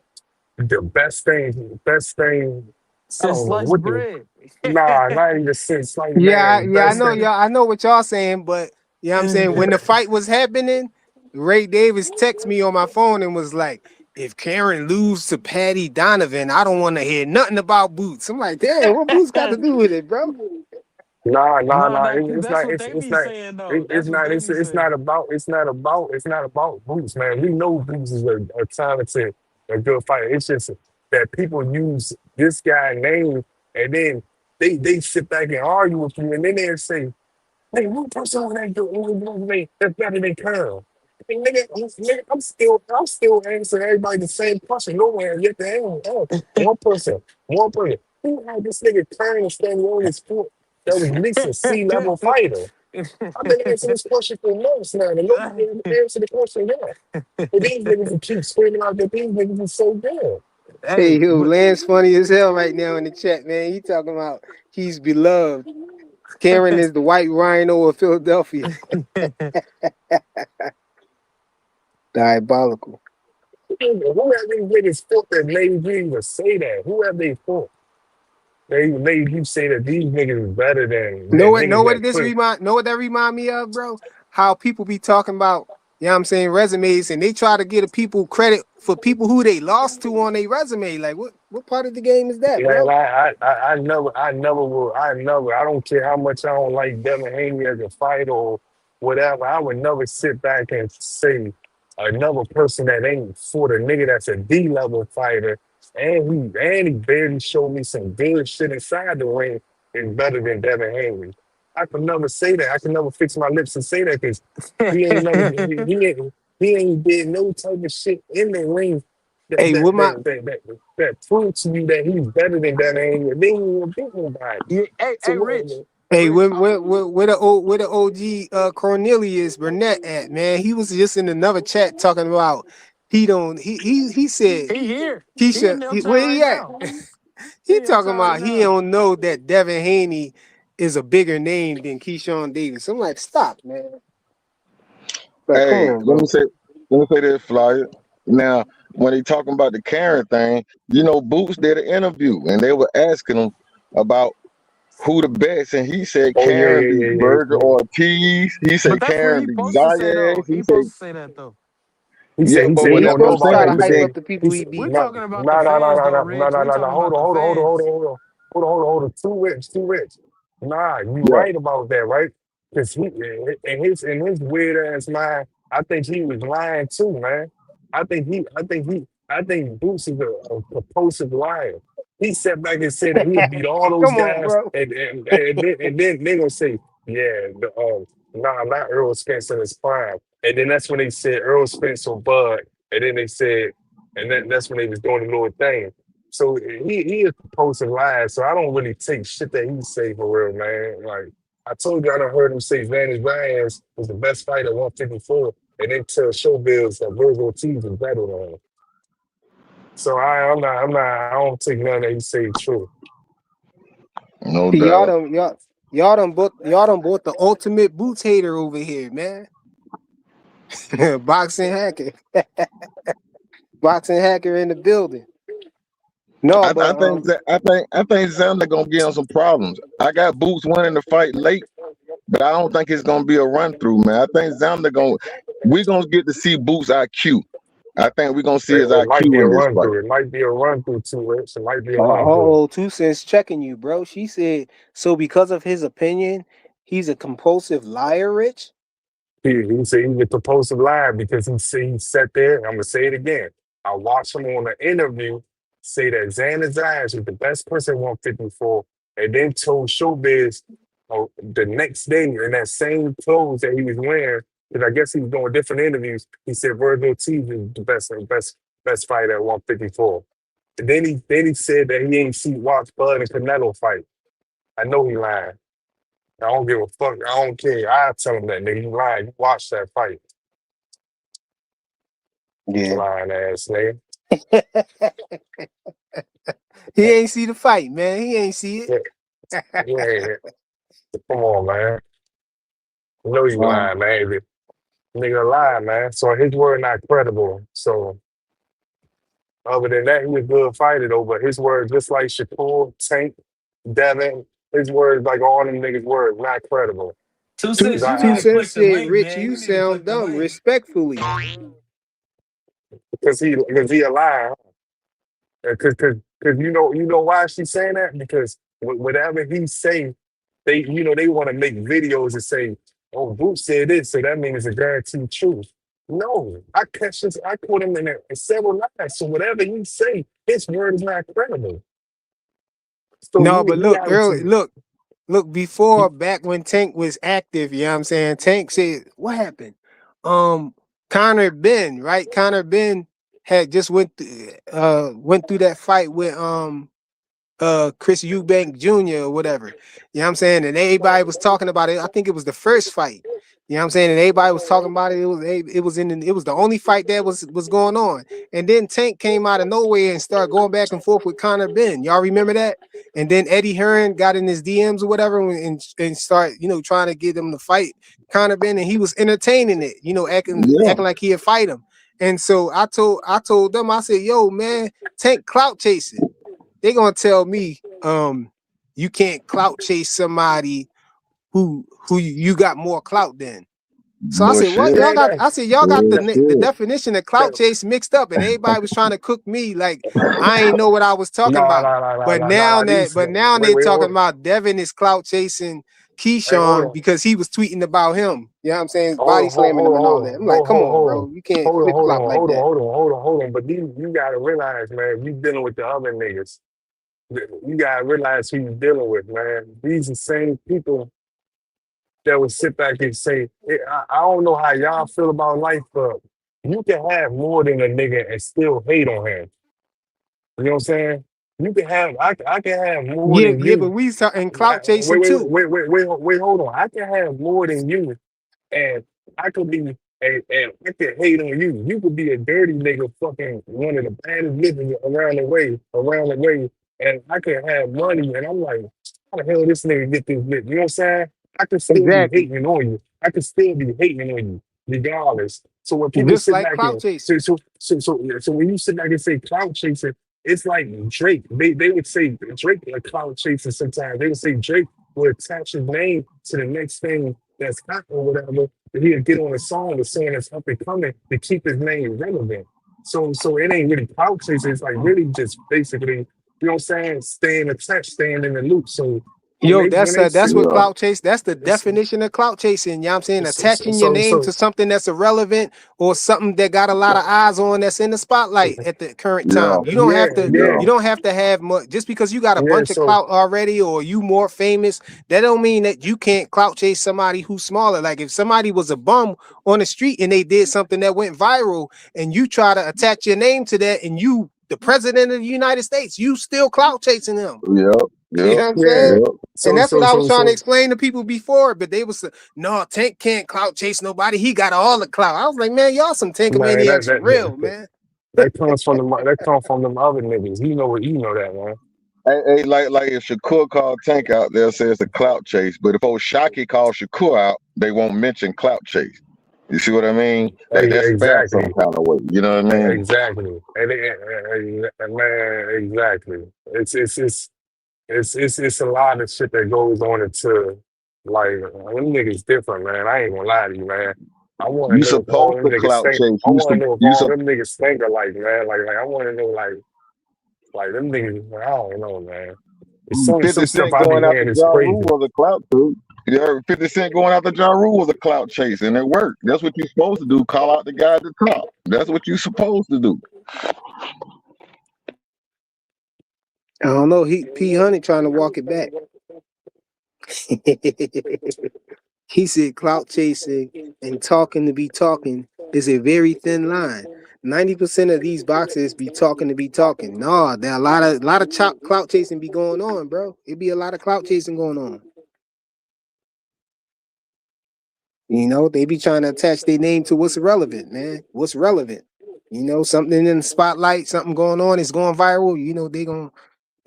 the best thing. I Since don't know sliced what the bread. not even since like man, Yeah, I best know thing. y'all. I know what y'all saying, but yeah, I'm saying when the fight was happening, Ray Davis texted me on my phone and was like, "If Karen lose to Patty Donovan, I don't want to hear nothing about Boots." I'm like, "Damn, what Boots got to do with it, bro?" Nah. No, cause It's that's not. what they be saying though. That's what they be It's saying. not about. It's not about Boots, man. We know Boots is a talented, a good fighter. It's just that people use this guy name and then they sit back and argue with you, and then they say, "Hey, what person on that do that's better than Curl?" Hey, I'm still answering everybody the same question. Nowhere yet the hell. Oh, one person. Who had this nigga Curl standing on his foot? That was at least a C-level fighter. I've been answering this question for months now, and nobody ever answered the question yet. But these niggas will keep screaming out that these niggas are so good. Hey, Hey, yo, but Lance funny as hell right now in the chat, man. He talking about he's beloved. Karen is the white rhino of Philadelphia. Diabolical. Who have these niggas fought that made you even say that? Who have they fought? They made you say that these niggas is better than Know niggas what that this put. remind know what that remind me of, bro? How people be talking about, you know what I'm saying, resumes, and they try to give the people credit for people who they lost to on their resume. Like what part of the game is that, Man, bro? I never will. I don't care how much I don't like Devin Haney as a fighter or whatever. I would never sit back and say another person that ain't for the nigga that's a D level fighter and he barely showed me some good shit inside the ring is better than Devin Haney. I could never say that. I can never fix my lips and say that because he ain't never he ain't did no type of shit in the ring Hey, with my that proves to you that he's better than that ain't then you will beat nobody. yeah, So Rich, what Hey, Rich. where the OG Cornelius Burnett at, man? He was just in another chat talking about he don't. He said He here. He in Keisha. downtown Where right he at? now. He He in talking downtown right about he now. don't know that Devin Haney is a bigger name than Keyshawn Davis. I'm like, stop, man. Like, come Hey, on, bro. let me say this, Flyer. Now, when they talking about the Karen thing, you know, Boots did an interview and they were asking him about who the best, and he said Oh yeah, Karen yeah, beat yeah, yeah. Virgil yeah. Ortiz. He But said that's what Karen he beat supposed to say Zayas. though. He He said, supposed to say that though. yeah, He but said Yeah, he when he that don't know boy supposed to about Stop, try that. to He but hype then said up the he people he said We beat. no talking about the no no no fans no though, no no Rich. no We no no. talking about the fans. Hold on. Too rich. Nah, you yeah, right about that, right? Because he in his weird ass mind, I think he was lying too, man. I think Boots is a propulsive liar. He sat back and said that he'll beat all those Come on, guys, bro. and then they gonna say, yeah, nah, not Earl Spence in his prime. And then that's when they said Earl Spence or Bud, and then they said, and that's when they was doing the little thing. So he is supposed to lie. So I don't really take shit that he say for real, man. Like I told you, I done heard him say Vantage Ryan's was the best fighter at 154, and then tell Showbiz that Virgil Ortiz is better than him. So I don't take none that he say true. no See, doubt. y'all done bought the ultimate boots hater over here, man. Boxing hacker, boxing hacker in the building. No, I but think I think Xander gonna get him some problems. I got Boots winning the fight late, but I don't think it's gonna be a run through, man. I think Xander gonna we're gonna get to see Boots IQ. I think we're gonna see his It might be IQ a in this run fight. through. It might be a run through too, Rich. It might be a run through. oh, 2 cents checking you, bro. She said so because of his opinion, he's a compulsive liar, Rich. He said he's a propulsive lie because he sat there. I'm gonna say it again. I watched him on an interview say that Xander Zayas was the best person at 154, and then told Showbiz the next day in that same clothes that he was wearing, because I guess he was doing different interviews. He said Virgil Ortiz is the best fighter at 154. And then he said that he ain't see watch Bud and Canelo fight. I know he lying. I don't give a fuck. I don't care. I tell him that nigga, you lying. You watch that fight, Yeah. lying ass nigga. He ain't see the fight, man. He ain't see Yeah, it. yeah. Come on, man. You know you um, lying, man. Nigga lie, man. So his word not credible. So other than that, he a good fighter though. But his word, just like Shakur, Tank, Devin, his words like all them niggas' words not credible. Two two 'Cause cents, you two need to cents click the said, link, Rich, man. you You need to sound click the dumb. link. Respectfully. he a liar. Because you know why she's saying that? Because whatever he say, they want to make videos and say, "Oh, Boots said this, so that means it's a guaranteed truth." No, I caught him in several lies. So whatever he say, his word is not credible. So No, you but you look, have early, to. look, before back when Tank was active, you know what I'm saying? Tank said, what happened? Um, Connor Ben, right? Connor Ben had just went through that fight with Chris Eubank Jr. or whatever. You know what I'm saying? And everybody was talking about it. I think it was the first fight. You know what I'm saying? And everybody was talking about it. It was the only fight that was going on. And then Tank came out of nowhere and started going back and forth with Connor Ben. Y'all remember that? And then Eddie Hearn got in his DMs or whatever and start, trying to get him to fight Connor Ben, and he was entertaining it, Yeah, acting like he'd fight him. And so I told them, I said, yo, man, Tank clout chasing. They gonna tell me you can't clout chase somebody who you got more clout than. So I said, what bullshit. y'all Man, got? I said, y'all got the Bullshit. definition of clout chase mixed up, and everybody was trying to cook me like I ain't know what I was talking no, about. no, no, no, But no, no, now no. These they wait, talking hold, about Devin is clout chasing hey, hold Keyshawn on. because he was tweeting about him. You know what I'm saying? Hold Body on, hold, slamming hold him on, and all that. I'm like, come on, hold on, bro. You can't flip flop like that. hold on. But you gotta realize, man, you dealing with the other niggas. You gotta realize who you dealing with, man. These are the same people that would sit back and say, "Hey, I don't know how y'all feel about life, but you can have more than a nigga and still hate on him." You know what I'm saying? You can have, I can have more Yeah, than yeah, but you. we talking clout chasing too. Hold on. I can have more than you, and I could be And I could hate on you. You could be a dirty nigga, fucking one of the baddest niggas around the way, and I could have money, and I'm like, how the hell this nigga get this bitch? You know what I'm saying? I could still be Exactly. hating on you. I could still be hating on you, regardless. So when people Just sit like back clout and chasing. so when you sit back and say clout chasing, it's like Drake. They would say Drake a clout chaser sometimes. They would say Drake would attach his name to the next thing that's hot or whatever, that he'll get on a song with someone that's up and coming to keep his name relevant. So it ain't really clout chasing. It's like really just basically, you know what I'm saying, staying attached, staying in the loop. So when Yo, they when they that's sit, what Yeah. clout chase. That's the it's, definition of clout chasing. You know what I'm saying? it's, Attaching your so name so to something that's irrelevant or something that got a lot of eyes on that's in the spotlight at the current Yeah. time. yeah, yeah, You don't have to have much just because you got a yeah. bunch of So clout already or you more famous, that don't mean that you can't clout chase somebody who's smaller. Like if somebody was a bum on the street and they did something that went viral and you try to attach your name to that and you the president of the United States, you still clout chasing them. Yep. You Yep. know what I'm yeah. saying? Yep. And So that's what so I was so trying to so explain to people before, but they was no, Tank can't clout chase nobody. He got all the clout. I was like, man, y'all some man, Tankamaniacs for real, man. that comes from them other niggas. You know that, man. Hey, like if Shakur called Tank out, they'll say it's a clout chase. But if old Shockey calls Shakur out, they won't mention clout chase. You see what I mean? That's fair some Exactly. kind of way. You know what I mean? Exactly. Man, exactly. It's a lot of shit that goes on into like them niggas different, man. I ain't gonna lie to you, man. I want to You know if all supposed them to niggas clout stink. chase. I want to know if You all sup- them niggas stink alike, man. Like I want to know like them niggas. I don't know, man. It's some 50 stuff Cent I be going after hearing is Ja Rule crazy. was a clout chase. You heard 50 Cent going after Ja Rule was a clout chase, and it worked. That's what you're supposed to do. Call out the guy at the top. That's what you're supposed to do. I don't know. He P Honey trying to walk it back. He said clout chasing and talking to be talking is a very thin line. 90% of these boxers be talking to be talking. No, there are a lot of clout chasing be going on, bro. It be a lot of clout chasing going on. You know, they be trying to attach their name to what's relevant, man. What's relevant? You know, something in the spotlight, something going on, it's going viral. You know, they going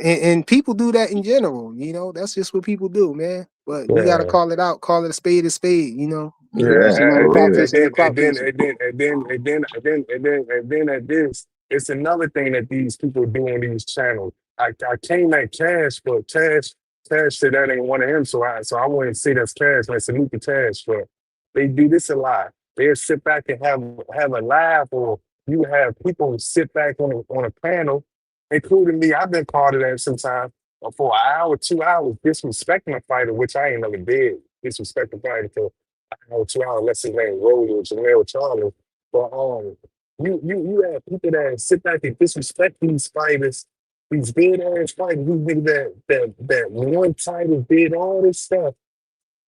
and people do that in general. You know, that's just what people do, man. But we gotta Yeah. call it out, call it a spade a spade. You know, Yeah, if Yeah. somebody For and clout then real. and chasing, they then clout and then chasing. and then and then and then and then and then and then at this, it's another thing that these people do on these channels. I came at Cash, but Cash said that ain't one of him, so I wouldn't say that's Cash. I salute the Cash, but they do this a lot. They'll sit back and have a laugh, or you have people sit back on a panel, including me. I've been part of that sometimes for an hour, 2 hours, disrespecting a fighter, which I ain't never did. Disrespect the fighter for or 2 hours, let's say name Rose or Janelle Charlie. But you have people that sit back and disrespect these fighters, these big ass fighters, these niggas that one title did all this stuff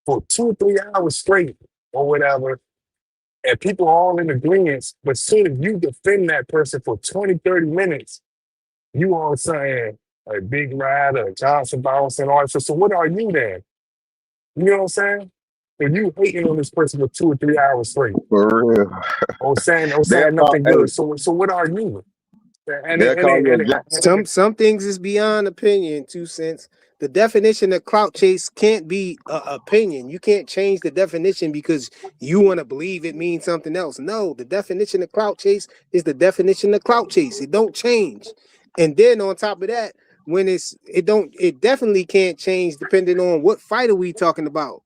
for 2 or 3 hours straight or whatever, and people are all in agreement. But soon as you defend that person for 20, 30 minutes, you all saying a big rider, Johnson bounce and all that. So what are you then? You know what I'm saying? If you hating on this person for 2 or 3 hours straight, For real. or They'll saying call, nothing hey, good. So what are you? And they'll it, and call it, you and a it, Some things is beyond opinion. 2 cents. The definition of clout chase can't be opinion. You can't change the definition because you want to believe it means something else. No, the definition of clout chase is the definition of clout chase. It don't change. And then on top of that, when it definitely can't change depending on what fighter we talking about.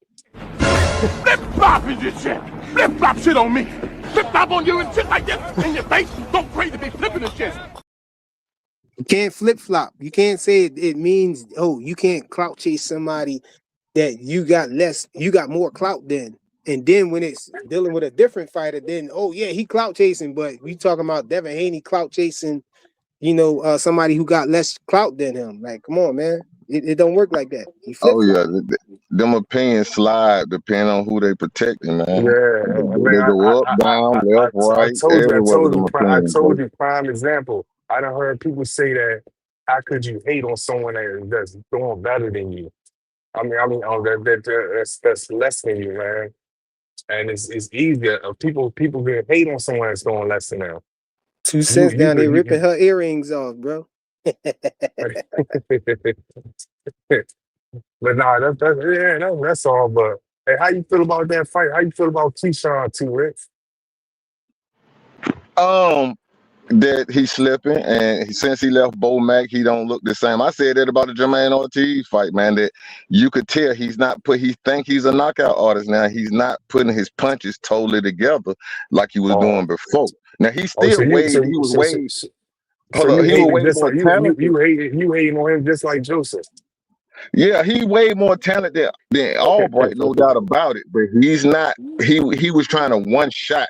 Flip flop is your shit. Flip flop shit on me. Flip flop on you and shit like this in your face. Don't pray to be flipping the shit. You can't flip flop. You can't say it means, oh, you can't clout chase somebody that you got more clout than. And then when it's dealing with a different fighter, then oh yeah, he clout chasing, but we talking about Devin Haney clout chasing, somebody who got less clout than him. Like, come on, man. It don't work like that. You flip oh yeah, flop. them opinions slide depending on who they protecting, man. yeah, I mean, They go up, down, left, right, everywhere with them I opinions told go. you, prime example. I done heard people say that, how could you hate on someone that's doing better than you? That's less than you, man. And it's easier. People can hate on someone that's doing less than them. 2 You cents you down could there ripping you, her earrings off, bro. but nah, that's all. But hey, how you feel about that fight? How you feel about Keyshawn too, Rick? Um, that he's slipping, and since he left Bo Mac, he don't look the same. I said that about the Jermaine Ortiz fight, man. That you could tell he's not put. He think he's a knockout artist now. He's not putting his punches totally together like he was Oh, doing before. Now he oh, so still you weighed. so He was so so, weighed. so so Hold up, you he was hating way just more like talented. you hating on him just like Joseph. Yeah, he way more talented than Albright, no doubt about it. But he's not. He was trying to one shot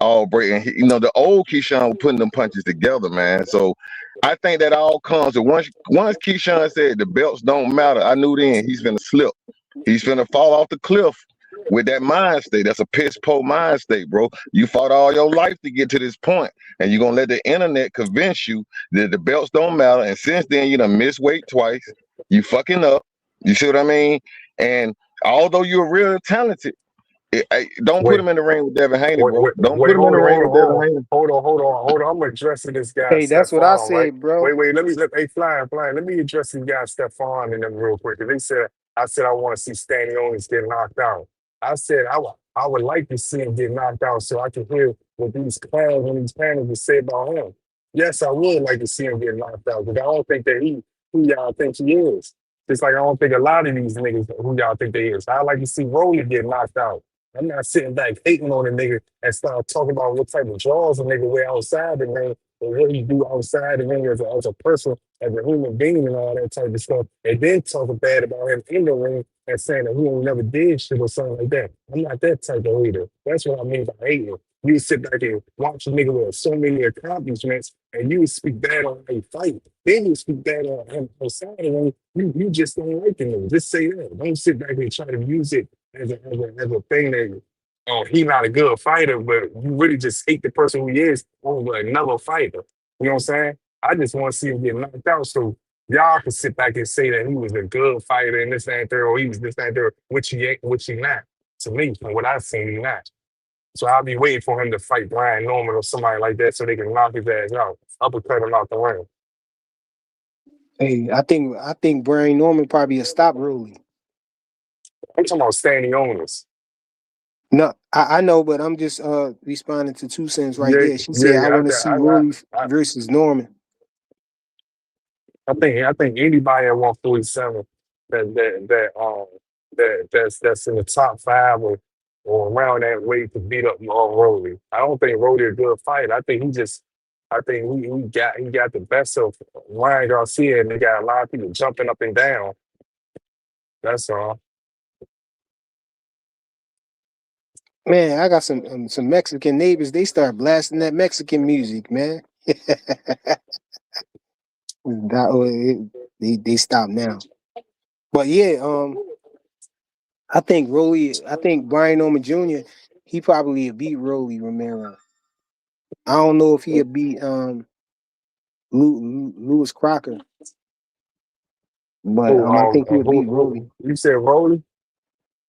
Albright, and the old Keyshawn was putting them punches together, man. So I think that all comes. And once Keyshawn said the belts don't matter, I knew then he's gonna slip. He's gonna fall off the cliff with that mind state. That's a piss poor mind state, bro. You fought all your life to get to this point, and you're gonna let the internet convince you that the belts don't matter. And since then, you done missed weight twice. You fucking up. You see what I mean? And although you're really talented, don't put Wait, him in the ring with Devin Haney, wait, bro. wait, Don't put wait, him in the ring with Devin Haney. hold on. I'm addressing this guy Hey, that's what I Stephon, right? said, bro. Wait, hey, flying. Let me address this guy Stephon and them real quick. 'Cause I said I want to see Stanionis get knocked out. I said I would like to see him get knocked out so I can hear what these clowns and these panels say about him. Yes, I would like to see him get knocked out, but I don't think that who y'all think he is. Just like I don't think a lot of these niggas who y'all think they is. I like to see Rolly get knocked out. I'm not sitting back hating on a nigga and start talking about what type of draws a nigga wear outside the ring and what he do outside the ring as a person, as a human being and all that type of stuff. And then talking bad about him in the ring and saying that he ain't never did shit or something like that. I'm not that type of leader. That's what I mean by hating. You sit back and watch a nigga with so many accomplishments and you speak bad on how he fight. Then you speak bad on him outside the ring. You just don't like him. Just say that. Don't sit back and try to use it as a thing that he not a good fighter, but you really just hate the person who he is over another fighter. You know what I'm saying? I just want to see him get knocked out so y'all can sit back and say that he was a good fighter and this, that, and third, or he was this, that, and third, which he ain't, which he not. To me, from what I've seen, he not. So I'll be waiting for him to fight Brian Norman or somebody like that so they can knock his ass out, uppercut him out the ring. Hey, I think Brian Norman probably a stop Rolly. I'm talking about standing owners. No, I know, but I'm just responding to 2 cents right Yeah, there. She said I yeah. want to see Rolly versus Norman. I think anybody at 147 that's in the top five or around that weight to beat up Rolly. I don't think Rolly a good fight. I think he got the best of Ryan Garcia and they got a lot of people jumping up and down. That's all. Man, I got some Mexican neighbors. They start blasting that Mexican music, man. They stop now. But yeah, I think Brian Norman Jr. He probably beat Rolly Romero. I don't know if he'll beat Lewis Crocker, but I think he'll beat Rolly. You said Rolly?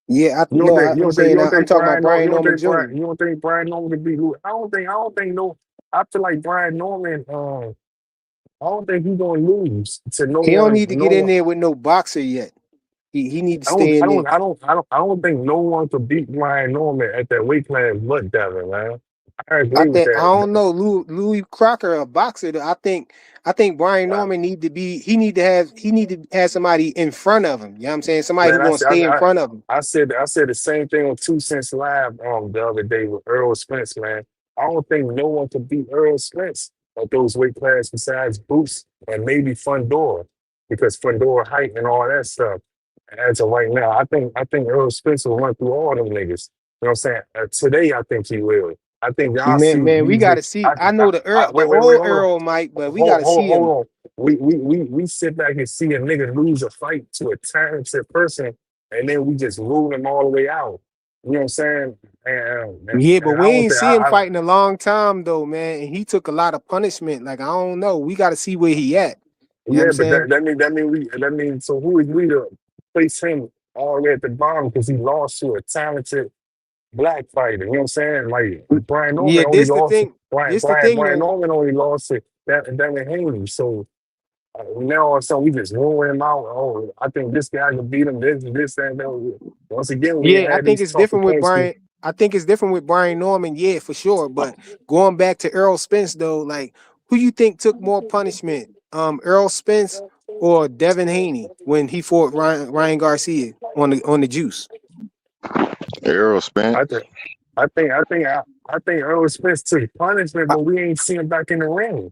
Yeah, You don't think I'm saying I'm talking about Brian you don't Norman think Jr. You don't think Brian Norman could beat Lewis? I don't think no. I feel like Brian Norman. I don't think he's gonna lose to no He don't one. need to get in there with no boxer yet. He need to I don't. stay in I there. don't. I don't. I don't. I don't think no one could beat Brian Norman at that weight class. But Devin, man, I agree with I that. don't know Louis Crocker a boxer. I think Brian Norman need to have somebody in front of him. You know what I'm saying? Somebody Man, who's gonna stay in front of him. I said the same thing on 2 Cents Live the other day with Earl Spence, man. I don't think no one can beat Earl Spence at those weight classes besides Boots and maybe Fundora because Fundora height and all that stuff. As of right now, I think Earl Spence will run through all them niggas. You know what I'm saying? Today, I think he will. I think y'all see Man, we these gotta niggas. see. I know the Wait, old hold on. Earl Mike, but we gotta see him. Hold on. We sit back and see a nigga lose a fight to a talented person, and then we just rule him all the way out. You know what I'm saying? Yeah, but and we I don't ain't think see him fight in a long time though, man. And he took a lot of punishment. Like I don't know. We gotta see where he at. You know what I'm but saying? that means so who is we to place him all the way at the bottom because he lost to a talented black fighter. You know what I'm saying? Like Brian Yeah, Norman only this the lost thing. This the thing Brian though. Norman only lost to Devin Haney. So now all of a sudden we just ruling him out. Oh, I think this guy can beat him. This, that, and that. Once again, we Yeah, I had think these it's talking different with points. Brian. I think it's different with Brian Norman, yeah, for sure. But going back to Errol Spence though, like who you think took more punishment? Errol Spence or Devin Haney when he fought Ryan Garcia on the juice? Errol Spence. I think, I think Earl Spence took punishment, but we ain't seen him back in the ring.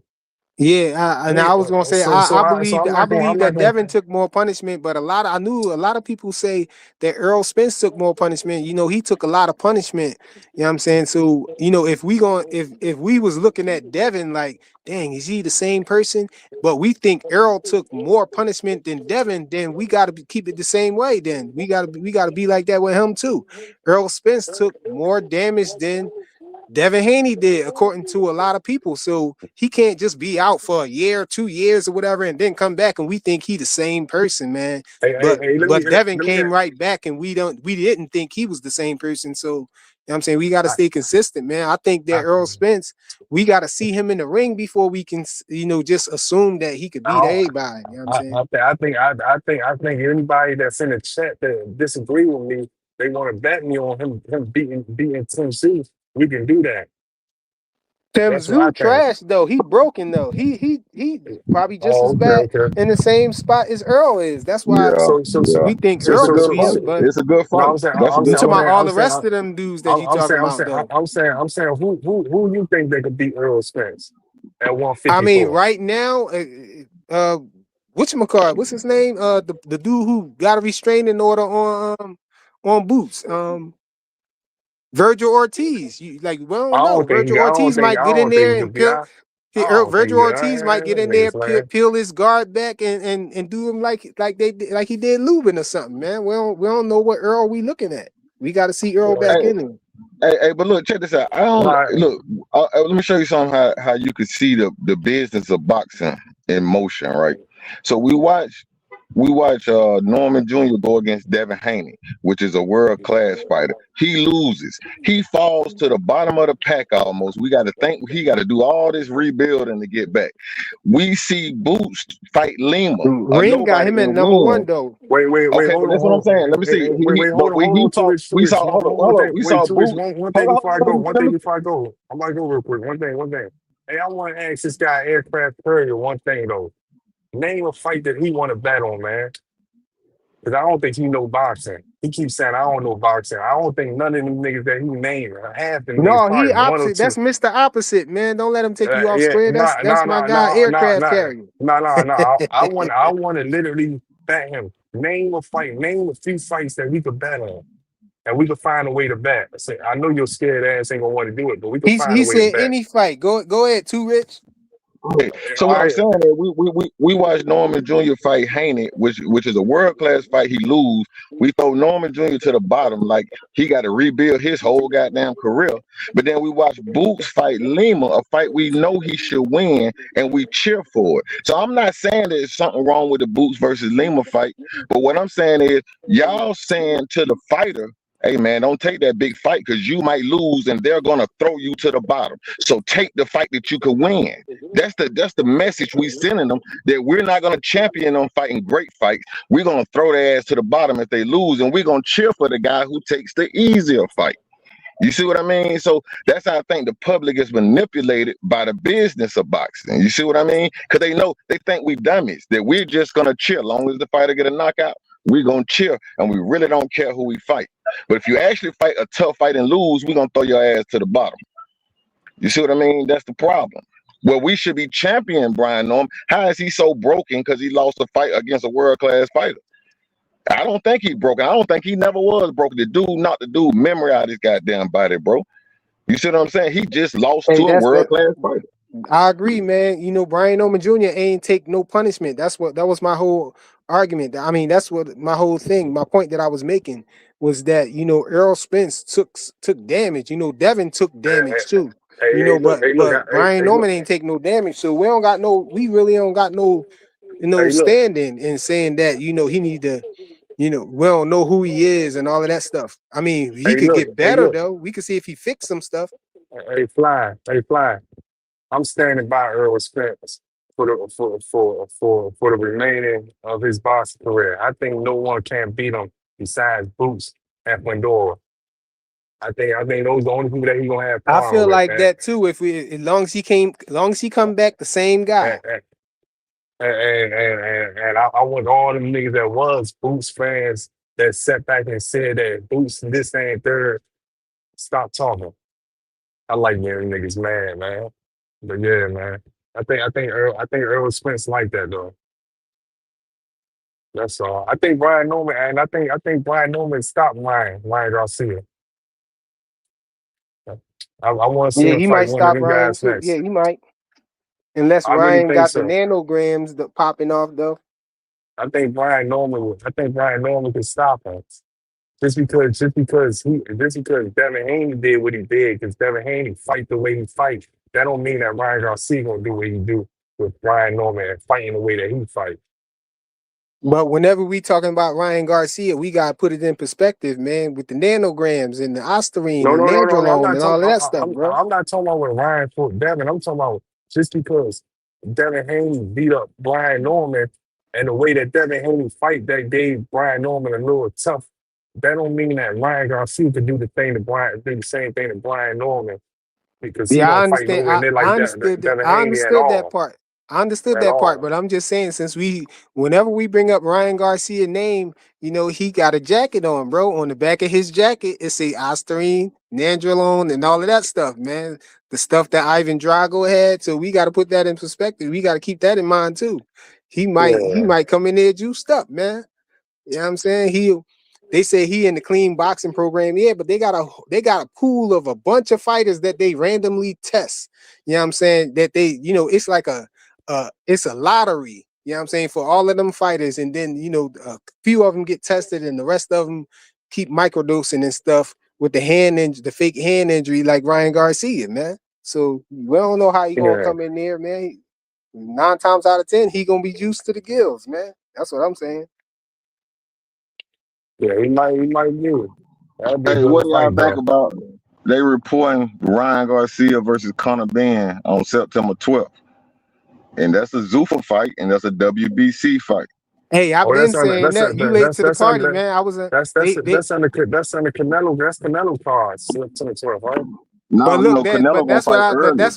Yeah, and I was gonna say So I I'm believe not that going. Devin took more punishment, but I knew a lot of people say that Earl Spence took more punishment. You know, he took a lot of punishment. You know what I'm saying? So, you know, if we was looking at Devin like, dang, is he the same person? But we think Earl took more punishment than Devin, then we gotta keep it the same way. Then we gotta be like that with him too. Earl Spence took more damage than Devin Haney did, according to a lot of people. So he can't just be out for a year, 2 years, or whatever, and then come back and we think he the same person, man. Hey, But Devin let me came right back and we didn't think he was the same person. So you know what I'm saying, we got to stay consistent, man. I think that I, Earl Spence, we got to see him in the ring before we can, just assume that he could beat everybody. You know what I'm saying? I think anybody that's in the chat that disagree with me, they want to bet me on him beating Tim C. We can do that. Tim That's what I Zoo think. trash though. He broken though. He probably just Oh, as bad okay. in the same spot as Earl is. That's why Yeah, So yeah. we think It's Earl a could good beat fight. him. so But It's a good no, fight. That's a you good talking about fight. all the rest of them dudes that you talking about though. I'm saying who you think they could beat Earl Spence at I mean, 154? right now, whatchamacallit, what's his name? The dude who got a restraining order on Boots. Virgil Ortiz. We don't know. Virgil Ortiz might get in there and peel. I don't think Virgil he Ortiz might get in there, niggas man. peel his guard back, and do him like he did Lubin or something, man. We don't know what Earl we looking at. We got to see Earl back Hey, in him. hey, but look, check this out. I don't Right. look. Let me show you something how you could see the business of boxing in motion, right? So we watch Norman Jr. go against Devin Haney, which is a world class fighter. He loses. He falls to the bottom of the pack almost. We got to think he got to do all this rebuilding to get back. We see Boots fight Lima. Ring got Nobody him at can number one win. though. Wait, Okay, hold but on, that's what I'm hold saying. on. Let me see. Hold But on, hold on, he too fought. We rich. saw. Hold on, One hold on. thing, We wait, saw too rich. Boots. One Hold thing on, before I hold go. on. One Let thing me. before I go. I might go real quick. One thing. Hey, I want to ask this guy, Aircraft Courier, one thing though. Name a fight that he want to bet on, man. Because I don't think he know boxing. He keeps saying, I don't know boxing. I don't think none of them niggas that he named, half them niggas, No, he probably one or opposite. That's two. Mr. Opposite, man. Don't let him take you off Yeah, square. no, That's no, my no, guy, no, no, aircraft no, carrier. no. I want to literally bet him. Name a fight, name a few fights that we could bet on. And we could find a way to bet. I know your scared ass ain't gonna want to do it, but we could find He a way to said bet. any fight. Go ahead, Too Rich. Okay, so All what I'm right. saying is we watched Norman Jr. fight Haney, which is a world class fight. He lose. We throw Norman Jr. to the bottom, like he got to rebuild his whole goddamn career. But then we watch Boots fight Lima, a fight we know he should win, and we cheer for it. So I'm not saying there's something wrong with the Boots versus Lima fight, but what I'm saying is y'all saying to the fighter, hey man, don't take that big fight because you might lose and they're gonna throw you to the bottom. So take the fight that you could win. That's the message we sending them, that we're not gonna champion them fighting great fights. We're gonna throw their ass to the bottom if they lose, and we're gonna cheer for the guy who takes the easier fight. You see what I mean? So that's how I think the public is manipulated by the business of boxing. You see what I mean? Because they think we dummies, that we're just gonna cheer. As long as the fighter get a knockout, we're gonna cheer, and we really don't care who we fight. But if you actually fight a tough fight and lose, we're gonna throw your ass to the bottom. You see what I mean? That's the problem. Well, we should be championing Brian Norm. How is he so broken because he lost a fight against a world class fighter? I don't think he's broken. I don't think he never was broken. The dude knocked the dude memory out of his goddamn body, bro. You see what I'm saying? He just lost Hey, to a that's world that. class fighter. I agree, man. Brian Oman Jr. ain't take no punishment. That was my whole argument. I mean, that's what my whole thing, my point that I was making was that, Earl Spence took damage. Devin took damage too. But Brian Norman ain't take no damage. So we really don't got no Hey, look. standing in saying that, he need to You know, we don't know who he is and all of that stuff. I mean, he Hey, could look. get Hey, better look. though. We could see if he fixed some stuff. Hey, fly. Hey, fly. I'm standing by Earl Spence for the remaining of his boxing career. I think no one can beat him besides Boots and Pandora. I think those are the only people that he gonna have I problem feel with, like man. that too. If we, as long as he come back, the same And guy. I want all them niggas that was Boots fans that sat back and said that Boots this ain't third. Stop talking. I like getting niggas mad, man. But yeah, man. I think Earl Spence like that though. That's all. I think Brian Norman and I think Brian Norman stopped Ryan Garcia. I want to see Yeah, him he fight might one of stop them Ryan guys too. Yeah, next. he might. Unless I really Ryan think got the so. nanograms popping off though. I think Brian Norman can stop him. Just because Devin Haney did what he did, because Devin Haney fight the way he fight, that don't mean that Ryan Garcia gonna do what he do with Brian Norman and fighting the way that he fight. But whenever we talking about Ryan Garcia, we gotta put it in perspective, man, with the nanograms and the ostarine No, and no, no, no, no. I'm nandrolone not and all talking. of that stuff, bro. I'm not talking about what Ryan fought Devin. I'm talking about just because Devin Haney beat up Brian Norman and the way that Devin Haney fight that gave Brian Norman a little tough. That don't mean that Ryan Garcia could do the same thing to Brian Norman because he Yeah, I don't fight understand. nowhere near I like understood that. Devin I Haney at understood that all, part. I understood at that part, all. but I'm just saying, whenever we bring up Ryan Garcia name, he got a jacket on, bro. On the back of his jacket, it say Ostarine, Nandrolone, and all of that stuff, man. The stuff that Ivan Drago had. So we got to put that in perspective. We got to keep that in mind too. He Yeah, might come in there juiced up, man. You know what I'm saying? They say he in the clean boxing program, yeah, but they got a pool of a bunch of fighters that they randomly test. You know what I'm saying? That it's like it's a lottery. You know what I'm saying, for all of them fighters, and then a few of them get tested, and the rest of them keep microdosing and stuff with the fake hand injury, like Ryan Garcia, man. So we don't know how he gonna yeah, come in there, man. 9 times out of 10, he gonna be juiced to the gills, man. That's what I'm saying. yeah. He might do. That'd be a Hey, good what do y'all fight think though. about they reporting Ryan Garcia versus Conor Ben on September 12th? And that's a Zuffa fight, and that's a WBC fight. Hey, I've Oh, been saying that. You late to the that's party, under man. I was they that's under Canelo cards to the 12, right? But No, look, no, Canelo gonna fight early.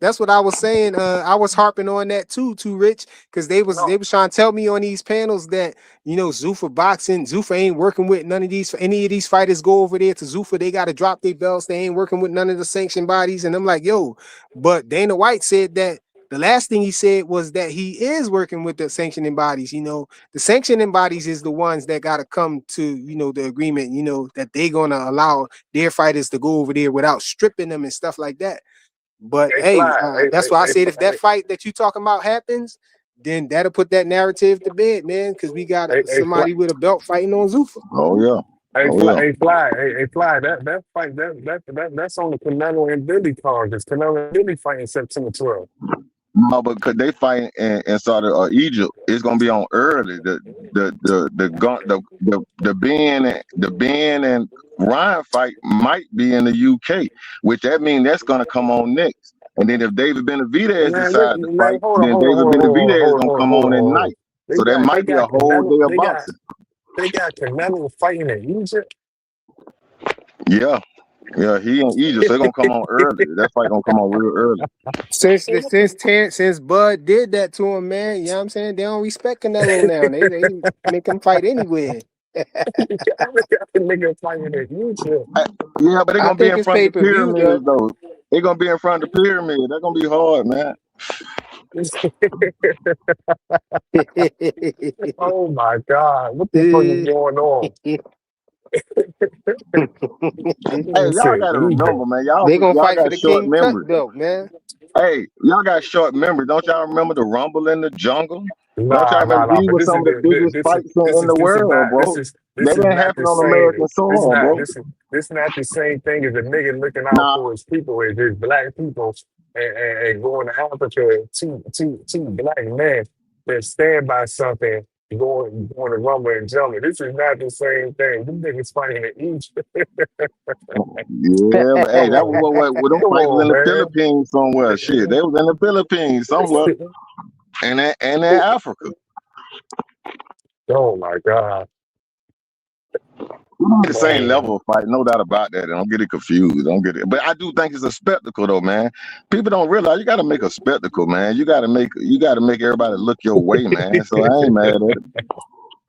that's what I was saying. I was harping on that too, Rich, because No, they was trying to tell me on these panels that Zuffa ain't working with none of these any of these fighters go over there to Zuffa. They gotta drop their belts. They ain't working with none of the sanctioned bodies. And I'm like, yo, but Dana White said that the last thing he said was that he is working with the sanctioning bodies. The sanctioning bodies is the ones that gotta come to, the agreement, that they gonna allow their fighters to go over there without stripping them and stuff like that. But they hey, fly. that's why I said if that fight that you talking about happens, then that'll put that narrative to bed, man. Because we got They fly. somebody with a belt fighting on Zuffa. Oh yeah, Hey, oh fly, yeah. hey, fly, hey, fly. That fight, that's on the Canelo and Billy card. Because Canelo and Billy fighting September 12th. No, but cause they fight in Saudi or Egypt, it's gonna be on early. The Ben and Ryan fight might be in the UK, which that means that's gonna come on next. And then if David Benavidez Man, look, decides to man, fight, hold on, then hold on, David hold on, hold on, Benavidez is hold on, gonna hold on, come hold on on, at hold on. night. So that They might be a got whole Canelo, day of boxing. they got Canelo fighting in Egypt. Yeah, yeah, he in Egypt, so they're gonna come on early. That fight gonna come on real early. Since Bud did that to him, man, you know what I'm saying? They don't respect Canelo now. They make him fight anywhere. Nigga fighting in Egypt. I- yeah, but they're I gonna be think in it's front of the pay-per-view though. pyramids though. They're gonna be in front of the pyramid. That's gonna be hard, man. Oh my God, what the fuck is going on? Hey, Nigga y'all said gotta Egypt. remember, man. Y'all They gonna y'all fight for got the short King Tut memory. belt, man. Hey, y'all got short memory. Don't y'all remember the Rumble in the Jungle? Don't y'all Nah, nah, remember nah. these But were this some is of the biggest fights in the this is world, not bro? They this is didn't not happen the on same. American soil, bro. This is not the same thing as a nigga looking out Nah, for his people, as his black people, and going to Africa, two black men that stand by something going to rumble and jumping. This is not the same thing. Them niggas fighting in Egypt. Yeah, but hey, Come that was on, what them come fights was on, in the man. Philippines somewhere. Shit, they was in the Philippines somewhere, and in Africa. Oh my God, The same man. level of fight, no doubt about that. Don't get it confused. Don't get it. But I do think it's a spectacle, though, man. People don't realize you got to make a spectacle, man. You got to make everybody look your way, man. So I ain't mad at it.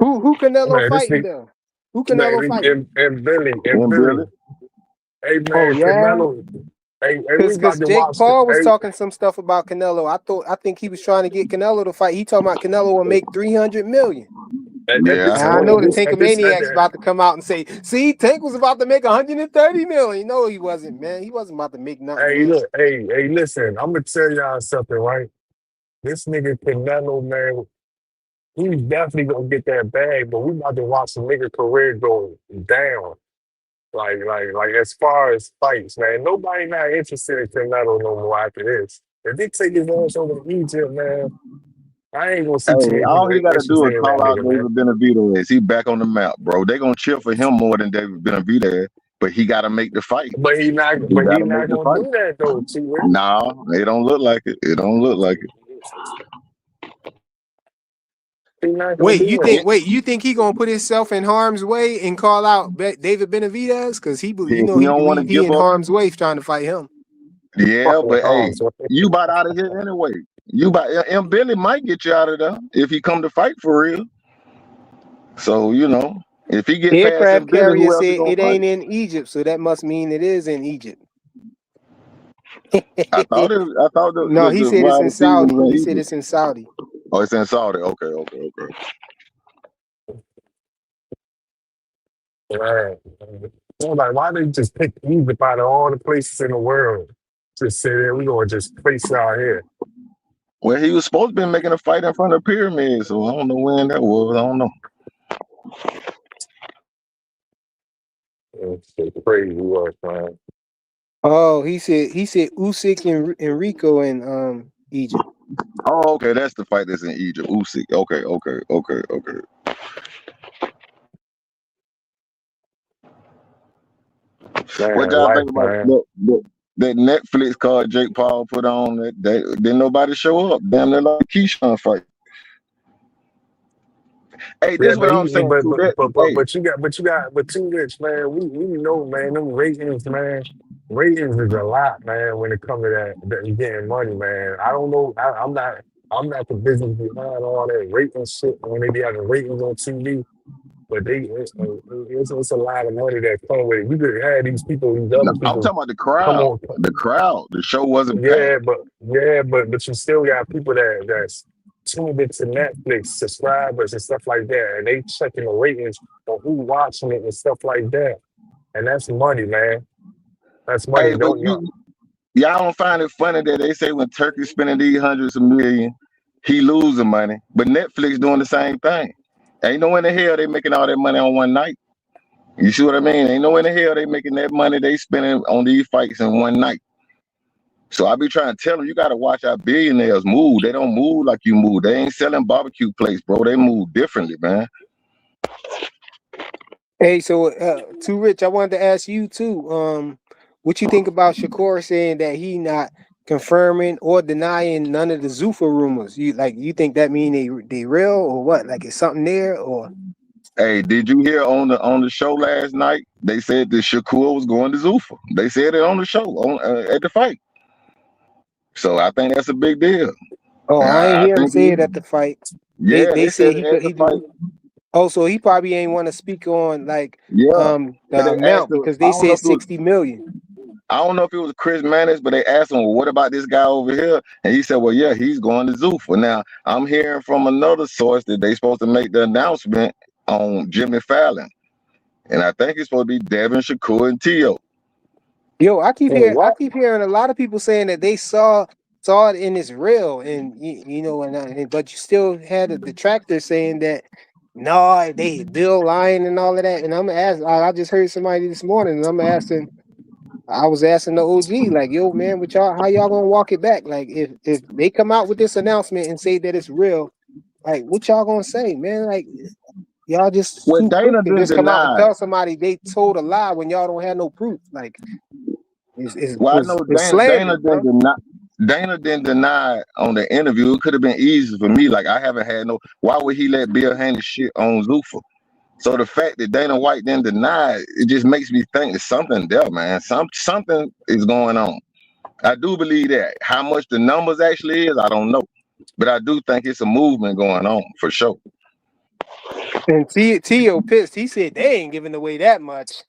Who Canelo Man, this fighting thing, though? Who man, Canelo fighting? and And Billy. Billy, Hey Oh man, yeah, Canelo. Hey, we because about to Jake watch. Paul was Hey, talking some stuff about Canelo. I think he was trying to get Canelo to fight. He talking about Canelo will make 300 million. at yeah, I this Now I heard know the that. at Tankamaniacs that. about to come out and say, "See, Tank was about to make 130 million." No, he wasn't, man. He wasn't about to make nothing, Hey, man. look. Hey, listen. I'm gonna tell y'all something, right? This nigga Canelo, man, he's definitely gonna get that bag, but we about to watch the nigga career go down. Like as far as fights, man. Nobody not interested in Canelo no more after this. If they take his ass over to Egypt, man, I ain't gonna see too Hey, many people all he got to do interested is in that call out nigga, man. David Benavidez. He back on the map, bro. They gonna cheer for him more than David Benavidez, but he got to make the fight. But he not, He but got he to make not the gonna fight. do that though, T. Rich. Nah, it don't look like it. It don't look like it. He not gonna do that. You think he gonna put himself in harm's way and call out David Benavidez? Because He he don't want to believe he give in up. harm's way trying to fight him. Yeah, Fucking but hey, arms, man. you about out of here anyway. You about and Billy might get you out of there if he come to fight for real. So if he get past him, Aircraft Billy, carrier who else he said gonna it fight? ain't in Egypt, so that must mean it is in Egypt. I thought No, he the said it's wide in receiver Saudi. was He in said Egypt. it's in Saudi. Oh, it's in Saudi. Okay. Man. I'm like, why they just pick Egypt out of all the places in the world? Just say that we gonna just place it out here. Well, he was supposed to be making a fight in front of the pyramid, so I don't know when that was. I don't know. It's crazy work, man. Oh, he said Usyk and Rico in Egypt. Oh, okay, that's the fight that's in Egypt. Usyk. Okay. What Man, y'all life, think about man. that Netflix card Jake Paul put on? That didn't nobody show up. Damn, they're like Keyshawn fight. Hey, this Yeah, is what but I'm saying too. That hey, but too rich, man. We know, man. Them ratings, man. Ratings is a lot, man. When it comes to that getting money, man. I don't know. I'm not the business behind all that rating shit when they be having ratings on TV. But it's a lot of money that come with it. You could have these people, these no, other I'm people talking about the come crowd. on. The crowd. The show wasn't packed. But you still got people that's tuned into Netflix, subscribers and stuff like that, and they checking the ratings on who watching it and stuff like that. And that's money, man. That's money. Hey, but Don't know. y'all don't find it funny that they say when Turkey's spending these hundreds of million, he losing money, but Netflix doing the same thing. Ain't no in the hell they making all that money on one night. You see what I mean? Ain't no in the hell they making that money they spending on these fights in one night. So I be trying to tell them you gotta watch how billionaires move. They don't move like you move. They ain't selling barbecue plates, bro. They move differently, man. Hey, so Too Rich, I wanted to ask you too. What you think about Shakur saying that he not confirming or denying none of the Zuffa rumors? You think that mean they real or what? Like it's something there or? Hey, did you hear on the show last night? They said that Shakur was going to Zuffa. They said it on the show at the fight. So I think that's a big deal. Oh, I ain't I hear him think say it at the fight. yeah, They they said said it he at could the fight. Oh, so he probably ain't want to speak on like Yeah, because the they asked amount him. because they said 60 million. I don't know if it was Chris Mannix, but they asked him, well, what about this guy over here? And he said, well, yeah, he's going to Zuffa. Now, I'm hearing from another source that they supposed to make the announcement on Jimmy Fallon. And I think it's supposed to be Devin, Shakur, and Tio. Yo, I What? keep hearing a lot of people saying that they saw it in this reel, and but you still had a detractor saying that no, they Bill lying and all of that. And I'm gonna ask. I just heard somebody this morning, and I was asking the OG, like, yo, man, how y'all gonna walk it back? Like, if they come out with this announcement and say that it's real, Like, what y'all gonna say, man? Like, y'all just Well, too quick Dana to didn't just come out and deny. tell somebody they told a lie when y'all don't have no proof. Like, Well, I know it's Dana slander, didn't bro. deny. Dana didn't deny on the interview. It could have been easy for me. Like I haven't had no. Why would he let Bill handle shit on Zuffa? So the fact that Dana White didn't deny it, it just makes me think there's something there, man. Something is going on. I do believe that. How much the numbers actually is, I don't know, but I do think it's a movement going on for sure. And Tio pissed. He said they ain't giving away that much.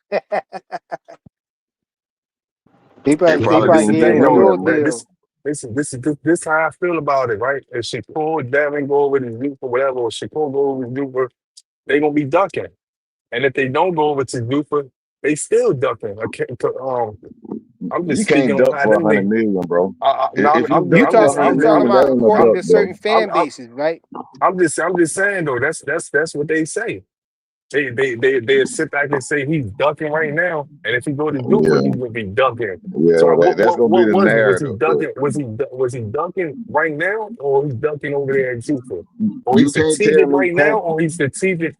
they They probably Yeah, they but probably this probably the didn't gave give thing him a him though. that real much. deal. This how I feel about it, right? If Shakur, Devin go over to Duke or whatever, or Shakur go over to Duke, they gonna be ducking. And if they don't go over to Zuffa, they still ducking. I'm just You speaking can't on duck how for them niggas. 100 million, bro. No, If you You duck for talk you 100 talking million, about that ain't no according duck, to bro. certain fan bases, right? I'm just saying though. That's what they say. They sit back and say he's ducking right now, and if he go to Zuffa, Yeah, he's gonna be ducking. yeah, So that's gonna be what the was it? Was he narrative. But ducking? Was he ducking right now, or he's ducking over there at Zuffa? Or you he's can't tell strategic me, right now, or he's strategic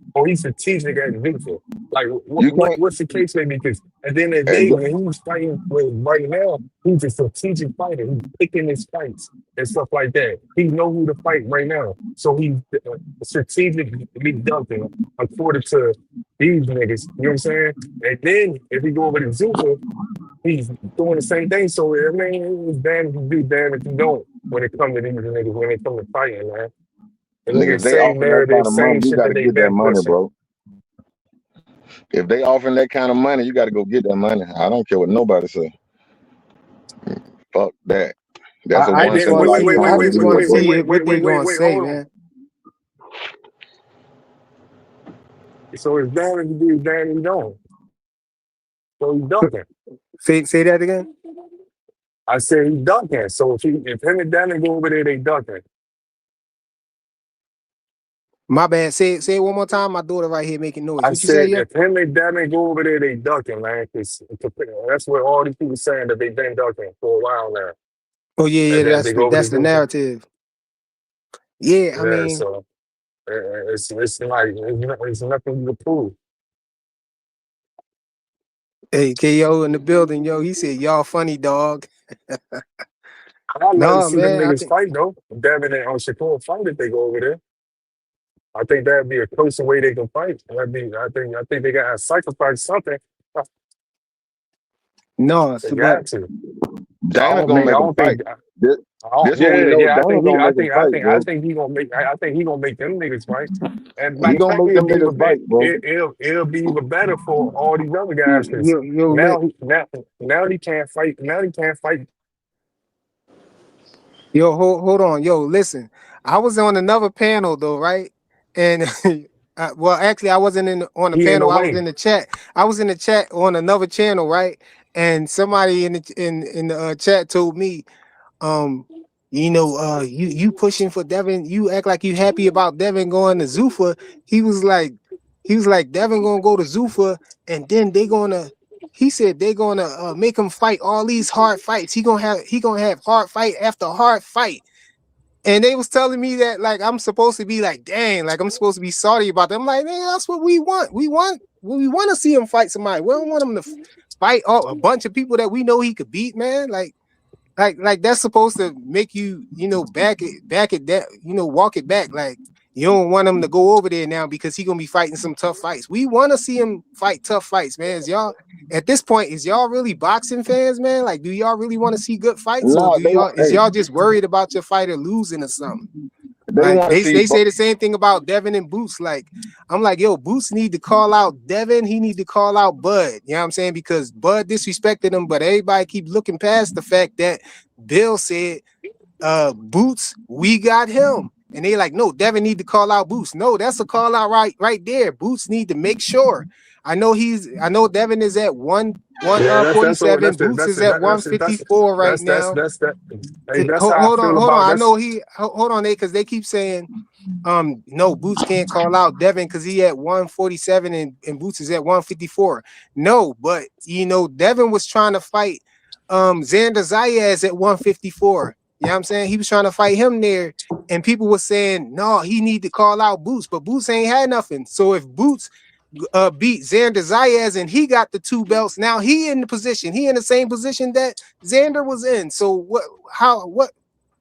at Zuffa? Like you can't. what's the case may be? Because at the end of the day, when he's fighting with right now, he's a strategic fighter. He's picking his fights and stuff like that. He know who to fight right now, so he's strategically ducking according to these niggas. You know what I'm saying? And then if he go over to Zuffa, he's doing the same thing. So I mean, it's damn if you do, damn if you don't. When it comes to these niggas, when it comes to fighting, man, they look Nigga, at if they same offering that narrative, kind of money, same you shit got that to they've get that been money, pushing. bro. If they offering that kind of money, you got to go get that money. I don't care what nobody say. Fuck that. That's a I And once just then in a want to see. I lifetime just want deal, to bro. see what they gonna say, hold on. man. So it's damn if you do, damn if you don't. So he's ducking. Say that again. I said he's ducking. So if him and Danny go over there, they ducking. My bad. Say it one more time. My daughter right here making noise. I What you say, said yo? if him and Devin go over there, they ducking, man. 'Cause that's what all these people saying that they've been ducking for a while now. Oh yeah, And then that's they go over to that's the Zuffa. narrative. Yeah, I Yeah, mean, so it's like it's nothing you can prove. hey, KO in the building, yo. He said y'all funny, dog. I'd love to No, see them man. I niggas think fight though. Devin and Shakur fight if they go over there. I think that'd be a closer way they can fight. I think they gotta sacrifice something. no, They but got to. So Dana gonna I make them don't fight. think. This, Oh this what we know. yeah. I Dana think he. gonna I make them think. I fight, think. I bro. think he gonna make. I think he gonna make them niggas fight. And He matter of gonna fact, make them niggas fight, bro. it'll be even better for all these other guys because yo, now he can't fight. Now he can't fight. yo, hold on, yo, listen. I was on another panel though, right? And well, actually, I wasn't on the He ain't panel. no I was lane. in the chat. I was in the chat on another channel, right? And somebody in the chat told me, um, you pushing for Devin. You act like you happy about Devin going to Zuffa. He was like, Devin gonna go to Zuffa, and then they gonna. He said they gonna make him fight all these hard fights. He gonna have hard fight after hard fight. And they was telling me that like I'm supposed to be like, dang, like I'm supposed to be salty about them. I'm like, man, that's what we want. We want to see him fight somebody. We don't want him to fight a bunch of people that we know he could beat, man. Like that's supposed to make you, back it that, walk it back. Like you don't want him to go over there now because he gonna be fighting some tough fights. We want to see him fight tough fights, man. Is y'all at this point, is y'all really boxing fans, man? Like, do y'all really want to see good fights, or No, do they y'all want. is Hey, y'all just worried about your fighter losing or something? they Like want to they see. say the same thing about Devin and Boots. Like, I'm like, yo, Boots need to call out Devin. He need to call out Bud. You know what I'm saying? Because Bud disrespected him, but everybody keep looking past the fact that Bill said, Boots, we got him. And they like, no, Devin need to call out Boots. No, that's a call out right there. Boots need to make sure. I know Devin is at Yeah, that's all. 147. Boots is at 154 right now. That's that. Hey, that's how I Hold on, feel hold on. about I that's. know hold on, because they keep saying no, Boots can't call out Devin because he at 147 and Boots is at 154. No, but Devin was trying to fight Xander Zayas at 154. You know You know what I'm saying? He was trying to fight him there, and people were saying, no, he need to call out Boots, but Boots ain't had nothing. So if Boots beat Xander Zayas and he got the 2 belts, now he in the same position that Xander was in. So what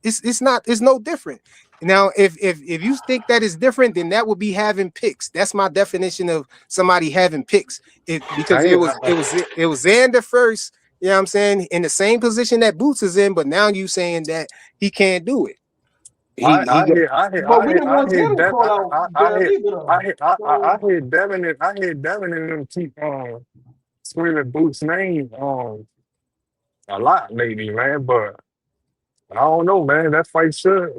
it's no different. Now, if you think that is different, then that would be having picks. That's my definition of somebody having picks. Because it was Xander first, you know what I'm saying, in the same position that Boots is in, but now you saying that he can't do it. I hear Devin and them keep screaming Boots' name a lot lately, man. But I don't know, man. That fight should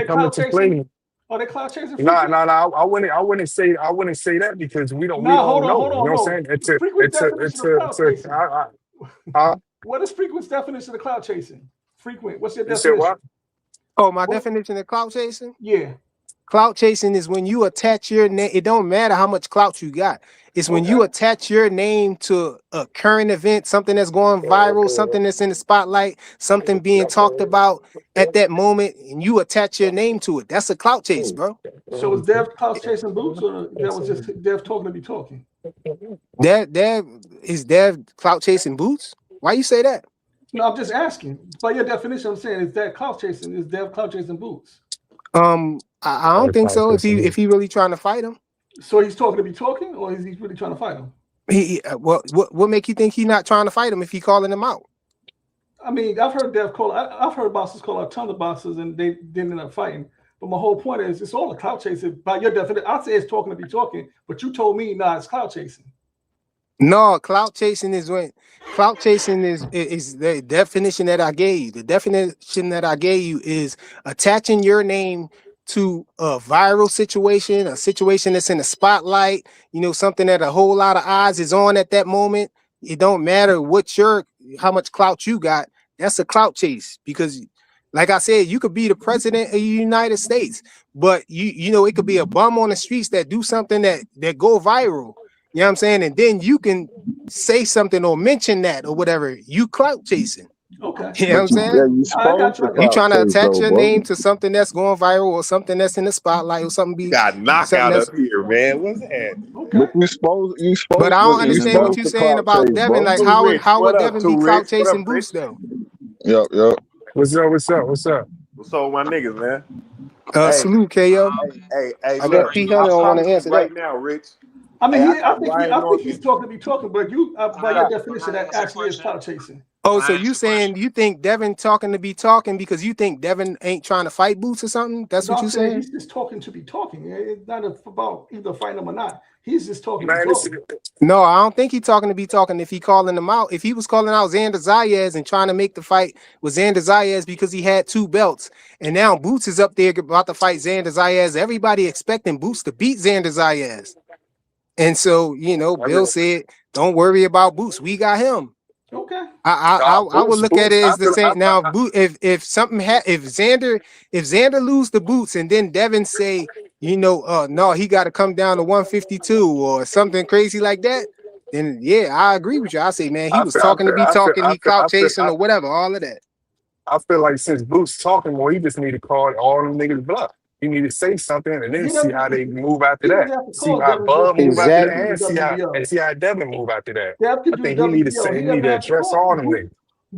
come into play. Are they cloud chasing? Nah. I wouldn't say that because we don't know. You know what I'm saying? What is Frequent's definition of cloud chasing? Frequent. What's your You said definition? what? Oh, my definition of clout chasing? Yeah. Clout chasing is when you attach your name. It don't matter how much clout you got. It's when you attach your name to a current event, something that's going viral, something that's in the spotlight, something being talked about at that moment, and you attach your name to it. That's a clout chase, bro. So is Dev clout chasing Boots, or that was just Dev talking to be talking? Dev clout chasing Boots? Why you say that? No, I'm just asking. By your definition, I'm saying, is that clout chasing? Is Dev clout chasing Boots? I don't think so. If he really trying to fight him, so he's talking to be talking, or is he really trying to fight him? What make you think he's not trying to fight him if he calling him out? I mean, I've heard Dev call. I've heard boxers call out tons of boxers, and they didn't end up fighting. But my whole point is, it's all a clout chasing. By your definition, I'd say it's talking to be talking, but you told me, nah, it's clout chasing. No, clout chasing is the definition that I gave you. The definition that I gave you is attaching your name to a viral situation, a situation that's in the spotlight, something that a whole lot of eyes is on at that moment. It don't matter how much clout you got. That's a clout chase because, like I said, you could be the president of the United States, but it could be a bum on the streets that do something that go viral. You know what I'm saying? And then you can say something or mention that or whatever. You clout chasing. Okay. You know what I'm saying? You trying to attach your name to something that's going viral or something that's in the spotlight or something. Got knockout up here, man. What's that? Okay. You supposed but I don't understand what you're saying about Devin. Like, how would Devin be clout chasing Boots though? Yep. What's up? What's up, my niggas, man? Salute, KO. Hey, I guess P. Hunter don't want to answer right that now, Rich. I mean, I think he's talking to be talking, but you, by your definition, that actually is clout chasing. Oh, so you saying you think Devin talking to be talking because you think Devin ain't trying to fight Boots or something? That's what you saying? He's just talking to be talking. It's not about either fighting him or not. He's just talking to be talking. No, I don't think he's talking to be talking if he calling them out. If he was calling out Xander Zayas and trying to make the fight with Xander Zayas because he had 2 belts, and now Boots is up there about to fight Xander Zayas, everybody expecting Boots to beat Xander Zayas. And so, Bill said, don't worry about Boots. We got him. Okay. I would look at it as the same. Now, if Xander lose the Boots and then Devin say, no, he got to come down to 152 or something crazy like that, then yeah, I agree with you. I say, man, he was talking to be talking, he clout chasing or whatever, all of that. I feel like since Boots talking more, he just need to call all them niggas bluff. You need to say something and then see how they move after that. See how Bub move after that, and see how Devin move after that. I think he need to address all them niggas.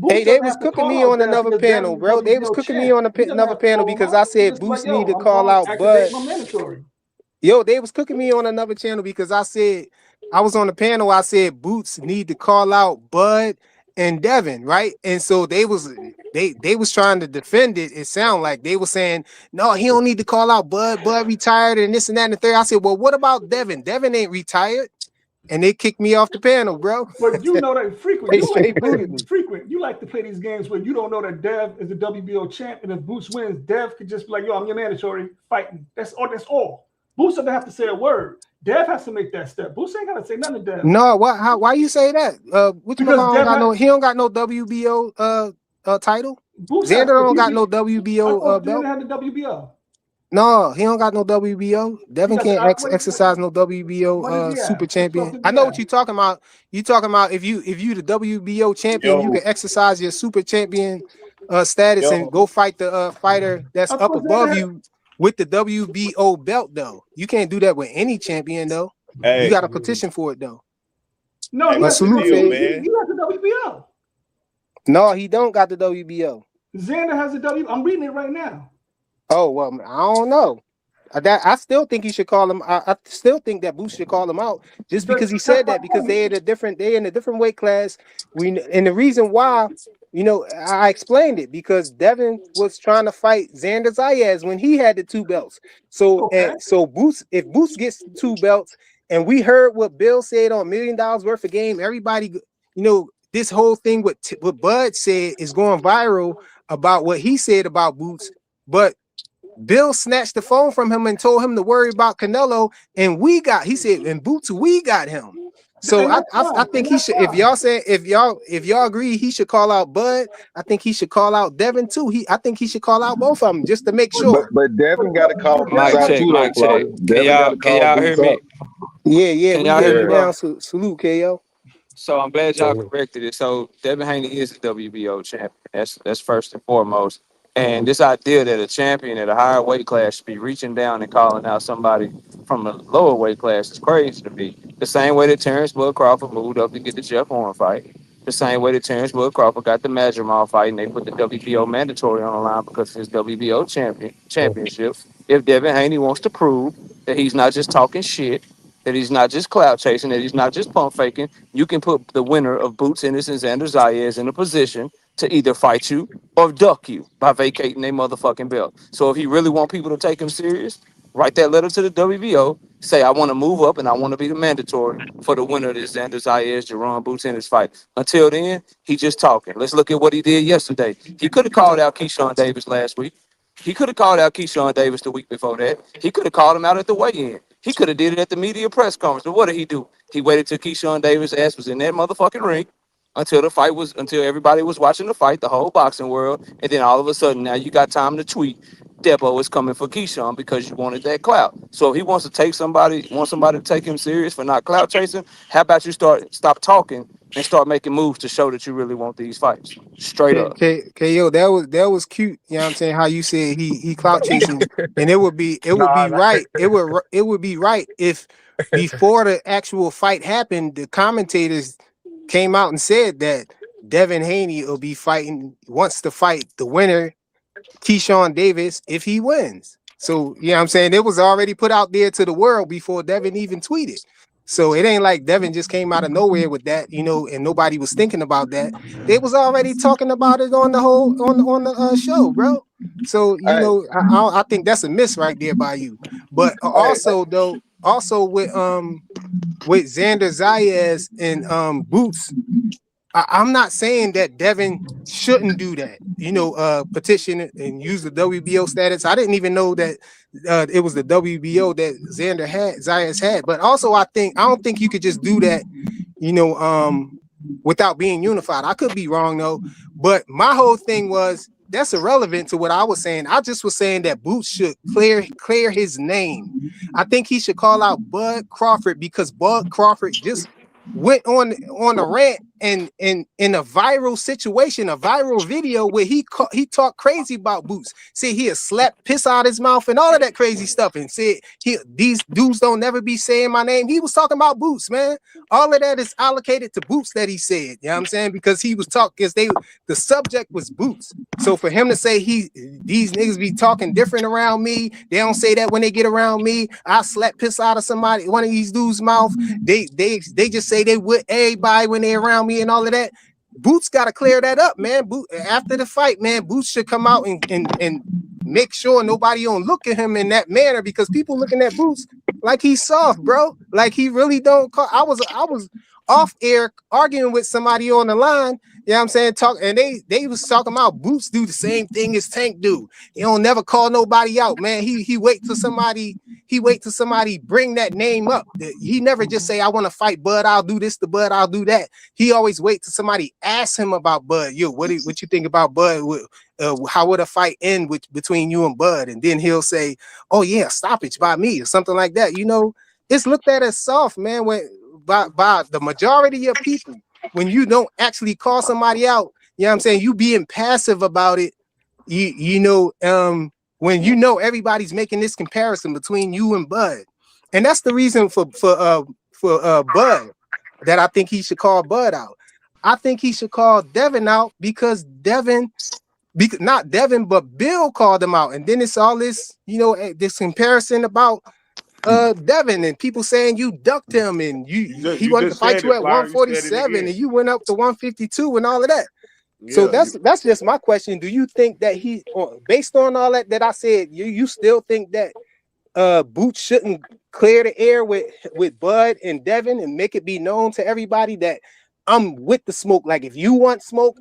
Hey, they was cooking me on another panel, bro. They was cooking me on another panel because I said Boots need to call out Bud. Yo, they was cooking me on another channel because I said I was on the panel. I said Boots need to call out Bud and Devin, right? And so they was trying to defend it. It sounded like they were saying, no, he don't need to call out Bud. Bud retired and this and that and the third. I said, well, what about Devin? Devin ain't retired. And they kicked me off the panel, bro. But you know that frequent. You like to play these games where you don't know that Dev is the WBO champ, and if Boots wins, Dev could just be like, yo, I'm your mandatory fighting. That's all. Boots doesn't have to say a word. Dev has to make that step. Boots ain't gotta say nothing to Dev. No, why you say that? He don't got no WBO title. Xander don't got no WBO belt. Had the WBO. No, he don't got no WBO. Devin can't exercise no WBO super champion. I know what you're talking about. You talking about if you the WBO champion, you can exercise your super champion status Yo, and go fight the fighter that's I up thought Xander above had. you with the WBO belt though. You can't do that with any champion though. You hey, got to petition for it though. No, hey, he has what's the the Salute, deal, Fade. he man? has the WBO. No, he don't got the WBO. Xander has the W. I'm reading it right now. Oh well, I don't know. I still think he should call him. I still think that Boots should call him out just because he That's said my that because point. they in a different weight class. And the reason why, I explained it because Devin was trying to fight Xander Zayas when he had the two belts. So Okay. Boots, if Boots gets two belts, and we heard what Bill said on $1 million worth of game, everybody, this whole thing what Bud said is going viral about what he said about Boots, but Bill snatched the phone from him and told him to worry about Canelo, and he said, in Boots, we got him. So And I, that's I I fine. And think he that's should. fine. If y'all agree, he should call out Bud. I think he should call out Devin too. I think he should call out both of them just to make sure. But Devin got to call Boots Mic out check, too, though, mic check. Claudia. Devin got to Can call y'all hear Boots out. me? Yeah, Can we y'all hear hear me, you Yeah. now. bro? Salute, KO. So I'm glad y'all So, corrected it. So Devin Haney is the WBO champion. That's first and foremost. And this idea that a champion at a higher weight class should be reaching down and calling out somebody from a lower weight class is crazy to me. The same way that Terrence Bud Crawford moved up to get the Jeff Horn fight. The same way that Terrence Bud Crawford got the Madrimal fight and they put the WBO mandatory on the line because of his WBO championship. If Devin Haney wants to prove that he's not just talking shit, that he's not just cloud chasing, that he's not just pump faking, you can put the winner of Boots Ennis and Xander Zayas in a position to either fight you or duck you by vacating their motherfucking belt. So if he really want people to take him serious, write that letter to the WBO. Say I want to move up and I want to be the mandatory for the winner of this Xander Zayas Jerron Boots Ennis fight. Until then, he just talking. Let's look at what he did yesterday. He could have called out Keyshawn Davis last week. He could have called out Keyshawn Davis the week before that. He could have called him out at the weigh-in. He could have did it at the media press conference. But what did he do? He waited till Keyshawn Davis' ass was in that motherfucking ring until everybody was watching the fight, the whole boxing world, and then all of a sudden now you got time to tweet. Debo is coming for Keyshawn because you wanted that clout. So if he wants to want somebody to take him serious for not clout chasing, how about you stop talking and start making moves to show that you really want these fights? Straight up. KO, that was cute. You know what I'm saying? How you said he clout chasing, and it would be nah. right. It would be right if before the actual fight happened, the commentators came out and said that Devin Haney wants to fight the winner, Keyshawn Davis, if he wins. So, you know what I'm saying? It was already put out there to the world before Devin even tweeted. So it ain't like Devin just came out of nowhere with that, and nobody was thinking about that. They was already talking about it on the whole on the show, bro. So Hey, I think that's a miss right there by you. But hey, also with Xander Zayas and Boots, I'm not saying that Devin shouldn't do that. Petition and use the WBO status. I didn't even know that it was the WBO that Zayas had. But also, I don't think you could just do that, without being unified. I could be wrong though. But my whole thing was that's irrelevant to what I was saying. I just was saying that Boots should clear his name. I think he should call out Bud Crawford because Bud Crawford just went on a rant and in a viral situation, a viral video where he talked crazy about Boots, said he had slapped piss out his mouth and all of that crazy stuff, and said these dudes don't never be saying my name. He was talking about Boots, man. All of that is allocated to Boots that he said. You know what I'm saying? Because he was talking, because the subject was Boots. So for him to say these niggas be talking different around me, they don't say that when they get around me. I slap piss out of one of these dudes' mouth. They just say they with everybody when they around me and all of that. Boots got to clear that up, man. After the fight, man, Boots should come out and make sure nobody don't look at him in that manner, because people looking at Boots like he's soft, bro. Like he really don't call. I was off air arguing with somebody on the line. You know what I'm saying? And they was talking about Boots do the same thing as Tank do. He don't never call nobody out, man. He wait till somebody bring that name up. He never just say, I want to fight Bud, I'll do this to Bud, I'll do that. He always wait till somebody ask him about Bud. Yo, what you think about Bud? How would a fight end between you and Bud? And then he'll say, oh yeah, stoppage by me or something like that. It's looked at as soft, man, by the majority of people. When you don't actually call somebody out, you know what I'm saying, you being passive about it, you know, when you know everybody's making this comparison between you and Bud. And that's the reason for Bud that I think he should call Bud out. I think he should call Devin out because not Devin, but Bill called him out. And then it's all this, you know, this comparison about Devin and people saying you ducked him and he wanted to just fight said you it, at Fly. You said it 147 again. and you went up to 152 and all of that. So Yeah. that's just my question. Do you think that based on all that I said, you still think that Boots shouldn't clear the air with Bud and Devin and make it be known to everybody that I'm with the smoke? Like if you want smoke,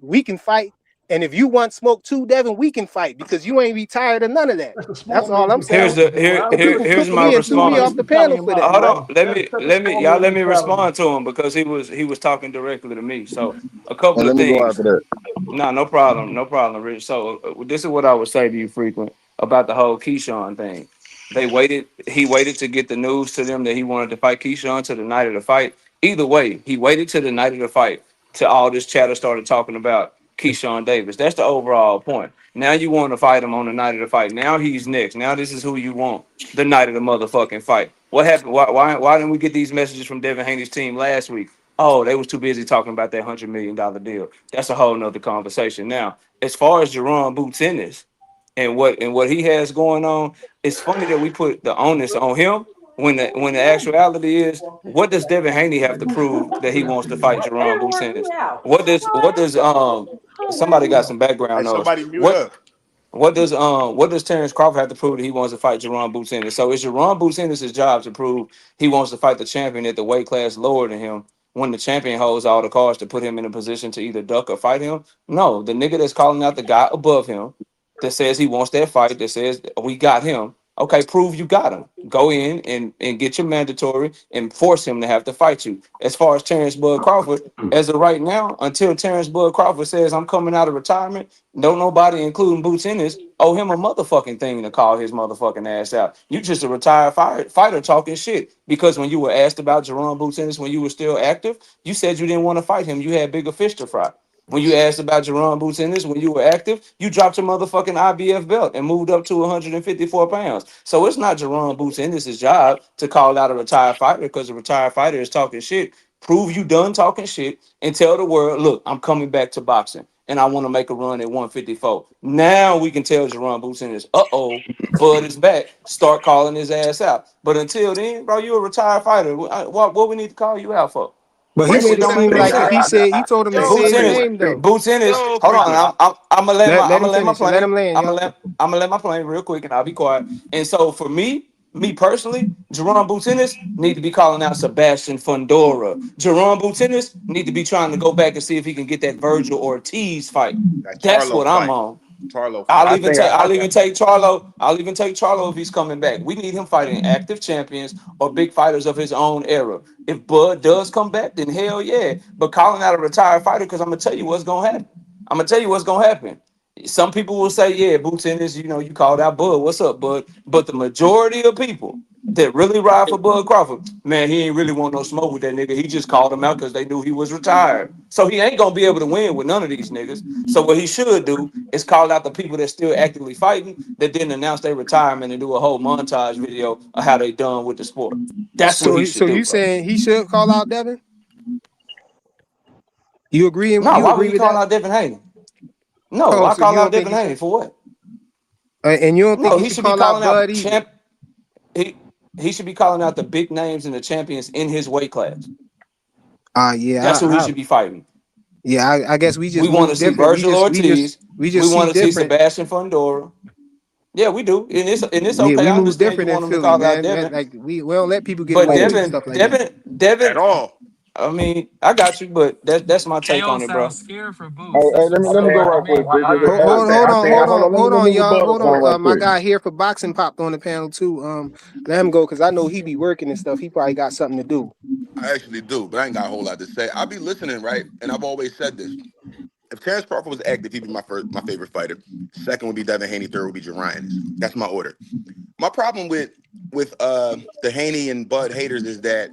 we can fight. And if you want smoke too, Devin, we can fight because you ain't retired or none of that. That's a That's small all man's I'm saying. mentality, bro. I And don't people think Here's kicking my me and threw me response. off the he's telling panel him for out, that, Hold bro. on, bro. let me That's a let me small y'all man's let me mentality. respond to him because he was talking directly to me. So a couple And of let me go things. after that. No, no problem, Rich. So this is what I would say to you, frequent, about the whole Keyshawn thing. He waited to get the news to them that he wanted to fight Keyshawn to the night of the fight. Either way, he waited to the night of the fight till all this chatter started talking about Keyshawn Davis. That's the overall point. Now you want to fight him on the night of the fight. Now he's next. Now this is who you want the night of the motherfucking fight. What happened? Why didn't we get these messages from Devin Haney's team last week? Oh, they was too busy talking about that $100 million deal. That's a whole nother conversation. Now, as far as Jerron Boots in this and what he has going on, it's funny that we put the onus on him when the actuality is, what does Devin Haney have to prove that he wants to fight Jerron Boots in this? What does somebody got some Hey, background noise? somebody mute up. What does Terrence Crawford have to prove that he wants to fight Jerron Boots Ennis? So it's Jerron Boots Ennis' job to prove he wants to fight the champion at the weight class lower than him when the champion holds all the cards to put him in a position to either duck or fight him? No, the nigga that's calling out the guy above him that says he wants that fight, that says we got him. Okay, prove you got him. Go in and get your mandatory and force him to have to fight you. As far as Terrence Bud Crawford, as of right now, until Terrence Bud Crawford says I'm coming out of retirement, don't nobody, including Boots Ennis, owe him a motherfucking thing to call his motherfucking ass out. You just a retired fighter talking shit. Because when you were asked about Jerome Boots Ennis when you were still active, you said you didn't want to fight him. You had bigger fish to fry. When you asked about Jerron Boots Ennis when you were active, you dropped your motherfucking IBF belt and moved up to 154 pounds. So it's not Jerron Boots Ennis' job to call out a retired fighter because a retired fighter is talking shit. Prove you done talking shit and tell the world, look, I'm coming back to boxing and I want to make a run at 154. Now we can tell Jerron Boots Ennis, Bud is back. Start calling his ass out. But until then, bro, you a retired fighter. What we need to call you out for? But he That shit made it don't make seem no like sense. he told him to say Boots his Ennis, name though. Boots Ennis. Yo, Hold on, frequent. I'm gonna Let him land my finish and let plane. him land, yo. I'm gonna land my plane real quick, and I'll be quiet. And so for me personally, Jerron Boots Ennis need to be calling out Sebastian Fundora. Jerron Boots Ennis need to be trying to go back and see if he can get that Virgil Ortiz fight. That That's Charlo what I'm fight. on. Charlo I'll fight. I even think take I I'll even take Charlo. I'll even take Charlo if he's coming back. We need him fighting active champions or big fighters of his own era. If Bud does come back, then hell yeah. But calling out a retired fighter, because I'm gonna tell you what's gonna happen. I'm gonna tell you what's gonna happen. Some people will say, yeah, Boots Ennis, you called out Bud. What's up, Bud? But the majority of people that really ride for Bud Crawford, man, he ain't really want no smoke with that nigga. He just called him out because they knew he was retired. So he ain't gonna be able to win with none of these niggas. So what he should do is call out the people that's still actively fighting that didn't announce their retirement and do a whole montage video of how they done with the sport. That's what he should So do, you bro. saying he should call out Devin? No, You why would agree he with call that? out Devin Haney? No, Oh, why so call you out don't think Devin he Haney should? for what? And you don't think No, he he should should be call out calling out Bud either? champ. He he should be calling out the big names and the champions in his weight class. Yeah, That's who he should be fighting. I guess we We just want move to see different. Virgil Ortiz. We We just see want to see different. Sebastian Fundora. Yeah, we do. And it's Yeah, okay. we I move understand you different in want him to Philly, call out man. Devin, Like we don't let people get but away with Devin, stuff like that. Devin, Devin. At all. I mean, I got you, but that's my take KO on it, bro. sounds scared for Hey, Boots. hey, That's let what's me I go mean, up. I right mean, quick. I Bridget. think I think I think Hold on, Hold let me on, rebuttal y'all. some right My quick. guy here for boxing popped on the panel too. Let him go because I know he be working and stuff. He probably got something to do. I actually do, but I ain't got a whole lot to say. I be listening, right? And I've always said this. If Terrence Crawford was active, he'd be my favorite fighter. Second would be Devin Haney. Third would be Jerian. That's my order. My problem with the Haney and Bud haters is that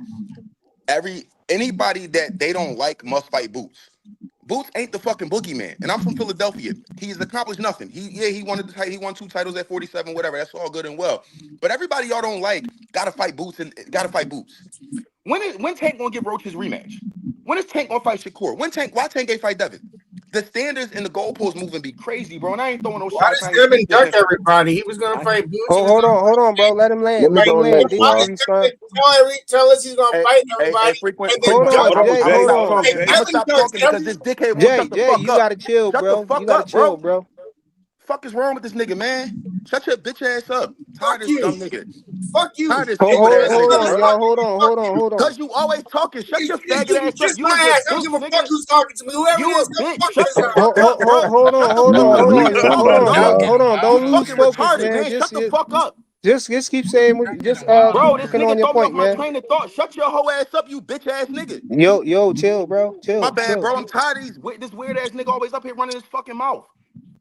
anybody that they don't like must fight Boots. Boots ain't the fucking boogeyman, and I'm from Philadelphia. He's accomplished nothing. He wanted the title. He won 2 titles at 47, whatever. That's all good and well. But everybody y'all don't like gotta fight Boots and gotta fight Boots. When Tank gonna give Roach his rematch? When is Tank gonna fight Shakur? Why Tank ain't fight Devin? The standards and the goalposts moving be crazy, bro. And I ain't throwing no Why shots. does I ain't Devin sneak duck this. everybody? He was gonna I, fight Boots and was Hold gonna on, hold on, bro. Let him Let land. me Let go him land. next, Jay why y'all. did speaking, son. Devin tell us he's gonna fight hey, everybody frequent. and then Hold duck on, Hold on, Jay. I'm gonna Hold Jay. stop Hold on. on, like talking. Jay. I'm gonna Devin stop ducks talking because every this dickhead won't shut the Jay, fuck you up. gotta chill, Shut the bro. You fuck gotta up, chill, bro. bro. Fuck is wrong with this nigga, man? Shut your bitch ass up. Tired fuck of this you. dumb nigga. Fuck you. Tired of this Hold, stupid hold, ass hold nigga, on, bro. y'all. Fuck Hold you. on, Fuck hold on, you. hold on. Cause you always talking. Shut your You faggot can ass up. kiss You my is a ass. I don't bitch, give a fuck nigga. who's talking to me. Whoever it You a is, go bitch. fuck Shut the yourself. fuck up, bro. Hold Shut on, the hold fuck on, up. hold You Mute on, ain't hold talking, somebody, on, dog. y'all. hold on. You Don't lose fucking focus, retarded, man. man. Shut the fuck up. Just keep saying, Bro, this speaking nigga on your throw me off point, my man. train of thought. Shut your whole ass up, you bitch ass nigga. Yo, chill, bro. My Chill, bad, chill. bro. I'm tired of this weird ass nigga always up here running his fucking mouth.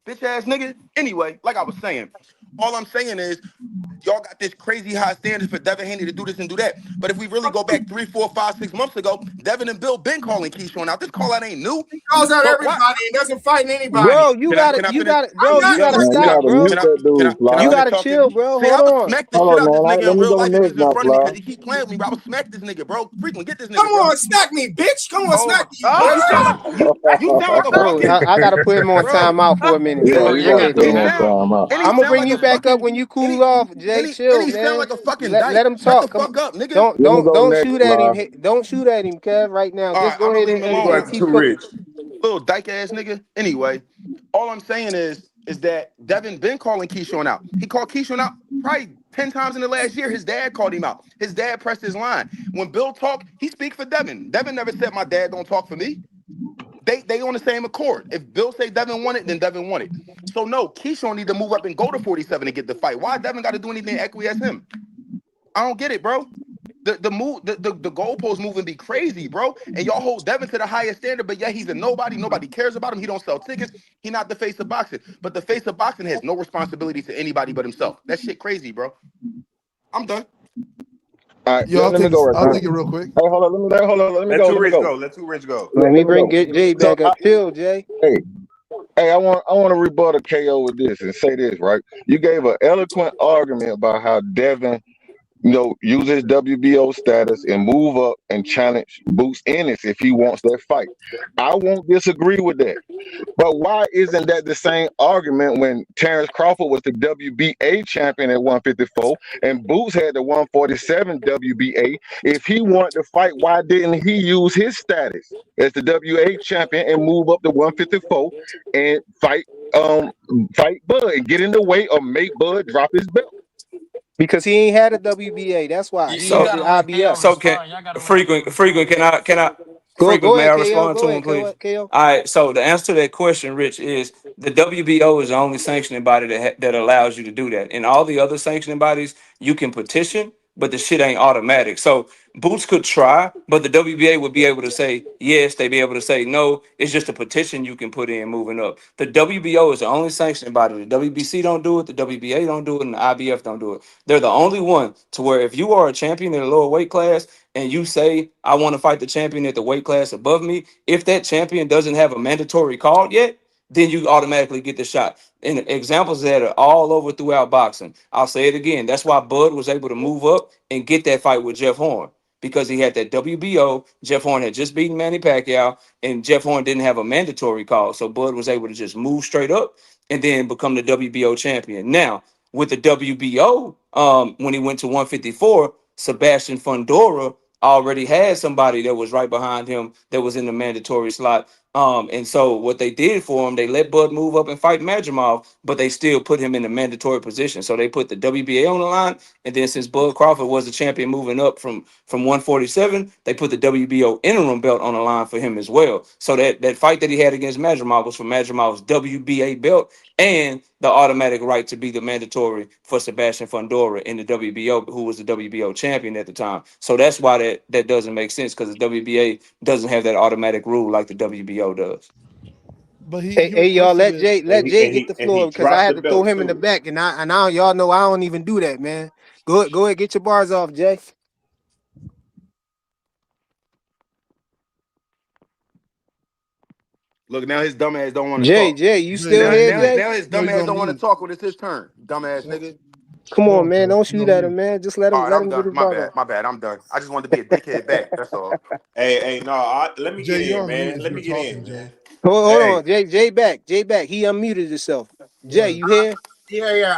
Bitch ass nigga. Anyway, like I was saying, all I'm saying is y'all got this crazy high standards for Devin Haney to do this and do that. But if we really go back 3, 4, 5, 6 months ago, Devin and Bill been calling Keyshawn out. This call out ain't new. He calls out So what? everybody and doesn't fight anybody. Bro, Can I finish? I'm you not Jay, gotta Man, you can I stop, gotta bro. mute that dude, can I You Fly. finish gotta talking? chill, bro. See, I Hold would on. smack the Hold shit on, out this man. nigga Let in me real go life if he next was in now, front of me Fly. because he keep playing with me, bro. I would smack this nigga, bro. Frequently get this nigga, Come bro. on, smack me, bitch. Come on, Oh smack my, me, you bro, you sound pussy. like you sound like a Bro, fucking I gotta put him on bro. timeout for a minute, You Yeah, bro. we Go gotta ahead, put And him he Jay. on sound time out. and he I'm gonna sound bring like you a back up fucking when you and cool he off, Jay. and Chill, he sound man. like a fucking Let dyke. him Shut the talk. Come. fuck up, nigga. Don't Let me don't go don't next, shoot at him. Fly. Don't shoot at him, Kev. Right now, All just right, go I'm gonna ahead leave him You alone. and acting keep too cooking. rich. Little dyke ass nigga. Anyway, all I'm saying is that Devin been calling Keyshawn out. He called Keyshawn out probably 10 times in the last year. His dad called him out. His dad pressed his line. When Bill talked, he speak for Devin. Devin never said my dad don't talk for me. They on the same accord. If Bill say Devin won it, then Devin won it. So no, Keyshawn need to move up and go to 47 to get the fight. Why Devin got to do anything to acquiesce him? I don't get it, bro. The goalpost moving be crazy, bro. And y'all hold Devin to the highest standard, but yeah, he's a nobody. Nobody cares about him. He don't sell tickets. He not the face of boxing. But the face of boxing has no responsibility to anybody but himself. That shit crazy, bro. I'm done. All right, Yo, let me go right I'll quick. take it real quick. Hey, hold on, let me Let go, Too let me Rich go. go. Let Too Rich go. Let me Let me bring go. Jay So back up. Chill, Jay. hey, I want to rebut a KO with this and say this, right? You gave an eloquent argument about how Devin, use his WBO status and move up and challenge Boots Ennis if he wants that fight. I won't disagree with that. But why isn't that the same argument when Terrence Crawford was the WBA champion at 154 and Boots had the 147 WBA? If he wanted to fight, why didn't he use his status as the WA champion and move up to 154 and fight Bud and get in the way or make Bud drop his belt? Because he ain't had a WBA. That's why he You So had the gotta let KO IBF. so can respond. Y'all gotta let him frequent Go frequent may I ahead, KO. respond Go to him, ahead, please? KO. All right, so the answer to that question, Rich, is the WBO is the only sanctioning body that allows you to do that. In all the other sanctioning bodies, you can petition, but the shit ain't automatic. So Boots could try, but the WBA would be able to say yes, they'd be able to say no. It's just a petition you can put in moving up. The WBO is the only sanctioning body. The WBC don't do it, the WBA don't do it, and the IBF don't do it. They're the only one to where if you are a champion in a lower weight class and you say, I want to fight the champion at the weight class above me, if that champion doesn't have a mandatory call yet, then you automatically get the shot. And examples of that are all over throughout boxing. I'll say it again. That's why Bud was able to move up and get that fight with Jeff Horn because he had that WBO. Jeff Horn had just beaten Manny Pacquiao, and Jeff Horn didn't have a mandatory call. So Bud was able to just move straight up and then become the WBO champion. Now, with the WBO, when he went to 154, Sebastian Fundora already had somebody that was right behind him that was in the mandatory slot. And so what they did for him, they let Bud move up and fight Madrimov, but they still put him in the mandatory position. So they put the WBA on the line, and then since Bud Crawford was the champion moving up from 147, they put the WBO interim belt on the line for him as well. So that fight that he had against Madrimov was for Madrimov's WBA belt and the automatic right to be the mandatory for Sebastian Fundora in the WBO, who was the WBO champion at the time. So that's why that doesn't make sense because the WBA doesn't have that automatic rule like the WBO does. But Hey, he hey, y'all, requested let it. Jay And let he Jay and get he the and he floor because I dropped had the to throw belts him in the too. back, and now y'all know I don't even do that, man. Go ahead, get your bars off, Jay. Look, now his dumb ass don't want to Jay, talk. Jay, you Jay, still Now, here, you- now, Jay? now his no, dumb he's ass on don't want to mute. talk when it's his turn. Dumbass Hold nigga. Come hold on, on, man. Jay. Don't He's shoot on at him, mute. man. Just let All him right, let I'm him get done. his My brother. bad. My bad. I'm done. I just wanted to be a dickhead back. That's all. Hey, no, let me Jay, get you're in, on mute man. if Let you're me get talking, in, Jay. man. Hold Hey, on, Jay back. Jay back. He unmuted himself. Go Jay, ahead. you here? Yeah.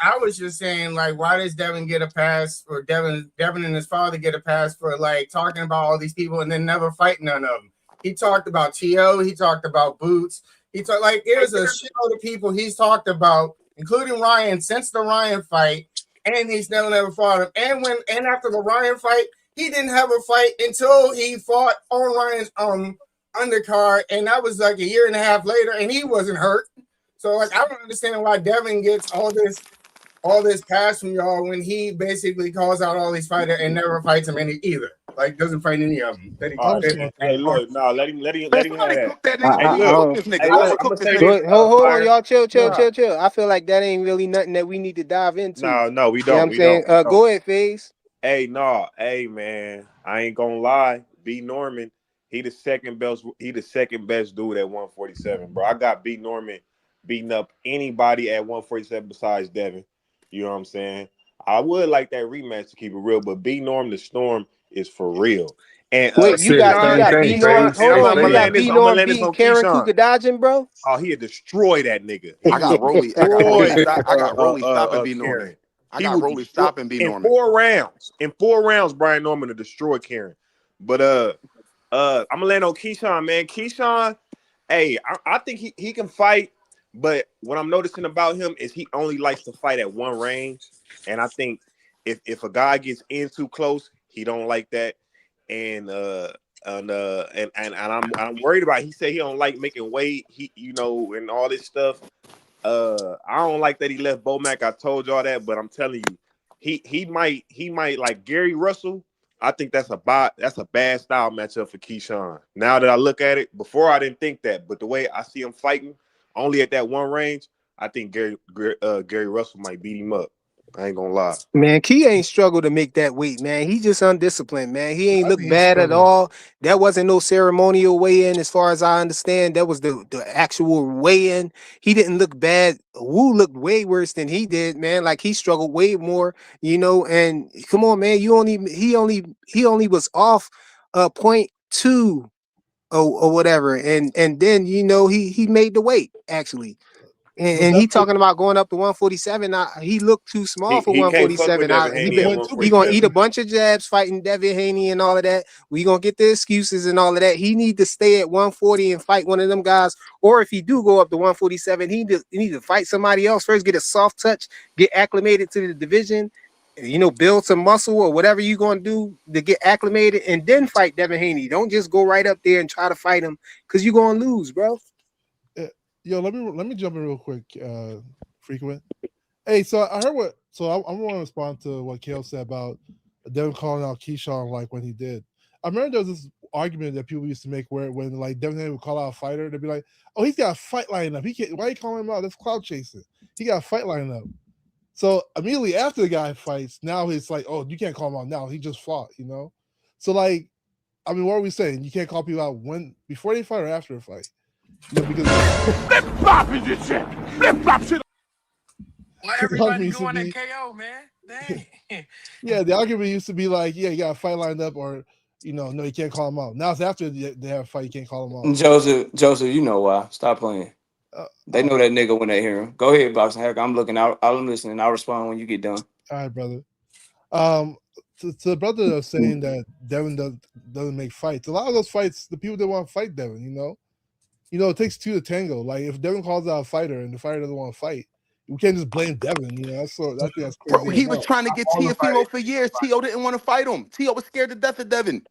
I was just saying, like, why does Devin get a pass, or Devin and his father get a pass for like talking about all these people and then never fighting none of them? He talked about T.O., he talked about Boots, he talked like there's a shitload of people he's talked about, including Ryan, since the Ryan fight, and he's never fought him. And after the Ryan fight, he didn't have a fight until he fought on Ryan's undercard, and that was like a year and a half later, and he wasn't hurt. So like I don't understand why Devin gets all this pass from y'all when he basically calls out all these fighters and never fights them any either. Like doesn't fight any of them. That he, all I'm right. just that, gonna Hey, talk. look, no, let him Man, have somebody that. cook that I, nigga. I, Who Hey, gonna I look, cook don't. this nigga? hey, I look, will I'm cook gonna this say nigga. this, Go hold on, Fire. y'all. Chill. Nah, I feel like that ain't really nothing that we need to dive into. no, we You know what don't, I'm saying? we don't. Go ahead, FaZe. Hey, no, hey man, I ain't gonna lie. B Norman, he the second best. He the second best dude at 147, bro. I got B Norman beating up anybody at 147 besides Devin. You know what I'm saying? I would like that rematch to keep it real, but B Norm the Storm is for real. And I Wait, said the you same got thing, B Norm. Faze. and Hold Hey, on, I'm you gonna Faze. got land this. B I'm gonna Norm land this beating on Karen Keyshawn. Kugadajin, bro. Oh, he'll destroy that nigga. He I will got Rolly. I got Rolly. destroy Stop. I got Rolly stopping B Karen. Norman. I He got will Rolly destroy stopping B in Norman. 4 rounds. In 4 rounds, Brian Norman to destroy Karen. But I'm gonna land on Keyshawn, man. Keyshawn, hey, I think he can fight, but what I'm noticing about him is he only likes to fight at one range. And I think if a guy gets in too close, he don't like that. And I'm worried about. He said he don't like making weight. And all this stuff. I don't like that he left Bomac. I told y'all that, but I'm telling you, he might like Gary Russell. I think that's a bad style matchup for Keyshawn. Now that I look at it, before I didn't think that, but the way I see him fighting, only at that one range, I think Gary Russell might beat him up. I ain't gonna lie. Man, Key ain't struggled to make that weight, man. He just undisciplined, man. He ain't I look think he's bad at struggling. all. That wasn't no ceremonial weigh-in, as far as I understand. That was the actual weigh-in. He didn't look bad. Wu looked way worse than he did, man. Like he struggled way more, And come on, man, he only was off point two or whatever, and then he made the weight actually. And, So and that he talking about going up to 147. He looked too small for He can't fuck with 147. Devin is it Haney at point two He gonna eat a 147. bunch of jabs fighting Devin Haney and all of that. We gonna get the excuses and all of that. He need to stay at 140 and fight one of them guys. Or if he do go up to 147, he need to fight somebody else first. Get a soft touch. Get acclimated to the division. Build some muscle or whatever you gonna do to get acclimated, and then fight Devin Haney. Don't just go right up there and try to fight him because you're gonna lose, bro. Yo, let me jump in real quick, frequent. Hey, so I heard what. So I want to respond to what Kale said about Devin calling out Keyshawn like when he did. I remember there was this argument that people used to make where when like Devin Haney would call out a fighter, they'd be like, "Oh, he's got a fight lined up. He can't. Why are you calling him out? That's cloud chasing. He got a fight lined up." So immediately after the guy fights, now it's like, "Oh, you can't call him out now. He just fought." So like, I mean, what are we saying? You can't call people out when before they fight or after a fight? Because Why the everybody argument used to going at be, KO, man? Dang. yeah, the argument used to be like, yeah, you got a fight lined up, or no, you can't call him out. Now it's after they have a fight, you can't call him out. Joseph, you know why? Stop playing. They know that nigga when they hear him. Go ahead, Boxing Heck. I'm looking out. I'm listening. I'll respond when you get done. All right, brother. To the brother that's saying that Devin doesn't make fights. A lot of those fights, the people that want to fight Devin, it takes two to tango. Like if Devin calls out a fighter and the fighter doesn't want to fight, we can't just blame Devin. I think that's Bro, crazy as he was hell. trying to get all the Teofimo for years. Tio didn't want to fight him. Tio was scared to death of Devin.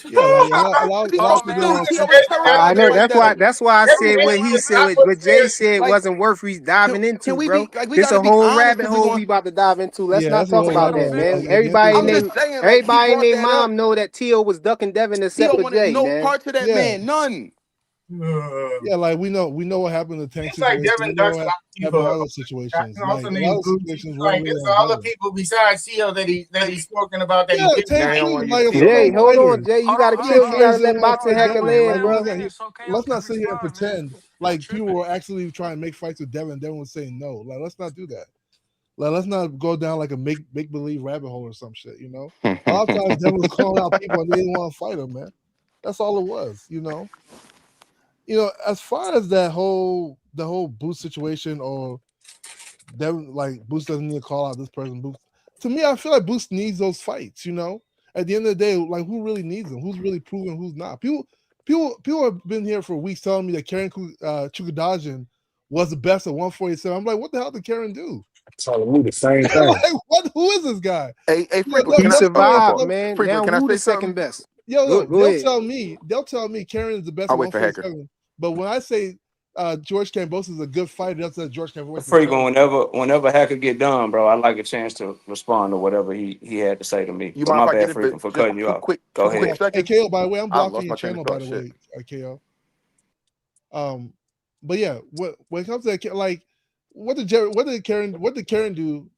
Yeah, like a What lot you of want me people to don't do? want to Tio fight. was I terrified to know fight that's why Devin. that's why I said what he said, what Jay said Like, wasn't worth diving can into, we bro. be like we This gotta a be whole honest rabbit if we hole going we about to dive into. Let's Yeah, not that's a talk whole about rabbit that, hole. man. At the end of the I'm day, just saying, like he Everybody and brought their that up. mom know that Tio was ducking Devin except Tio for wanted Jay, no man. parts of that yeah, man. None. Yeah, like we know what happened in the tank It's like situation. We Devin know ducks what a lot of happened in people. other situations. And Like also a lot named of Boots. situations weren't Like really it's on all the Devin. people besides Tio that he's spoken about that he Yeah, didn't Tank like. They don't too. want to use Like of T.O. all no Jay, these more. hold on, fighters, Jay. You Hold on, gotta hold on, yeah, chill. hold You on. gotta fighters let didn't want to boxing fight heckle Devin. land, Like Let him bro. finish, so KO let's can not sit here and respond, man. pretend like Tripping. people were actually trying to make fights with Devin. Devin was saying no. Like let's not do that. Like let's not go down like a make believe rabbit hole or some shit. You know, a lot of times Devin was calling out people and they didn't want to fight him, man. That's all it was. As far as the whole Boost situation, or Devin, like Boost doesn't need to call out this person. Boost, to me, I feel like Boost needs those fights. At the end of the day, like who really needs them? Who's really proven? Who's not? People have been here for weeks telling me that Karen Chukadjian was the best at 147. I'm like, what the hell did Karen do? Telling me the same thing. Like, what? Who is this guy? Hey, Yo, frequent. He Can I? Oh, my survived, fault. man. Frequent. Now Can I who say the second something? best? no, Go ahead. they'll tell me Karen is the best I'll at wait for Hacker. 147. But when I say George Kambosos is a good fighter, they'll say George Kambosos is Frequent. terrible. Whenever Hacker get done, bro, I like a chance to respond to whatever he had to say to me. You But mind my if I get bad, it for Frequent, for just cutting you two off. quick, Go two No quick ahead. problem. Hey, seconds? KO, by the way, I'm I blocking lost your my train of channel, by thought. the Shit. way, KO. But yeah, when it comes to that, like, what did Karen do?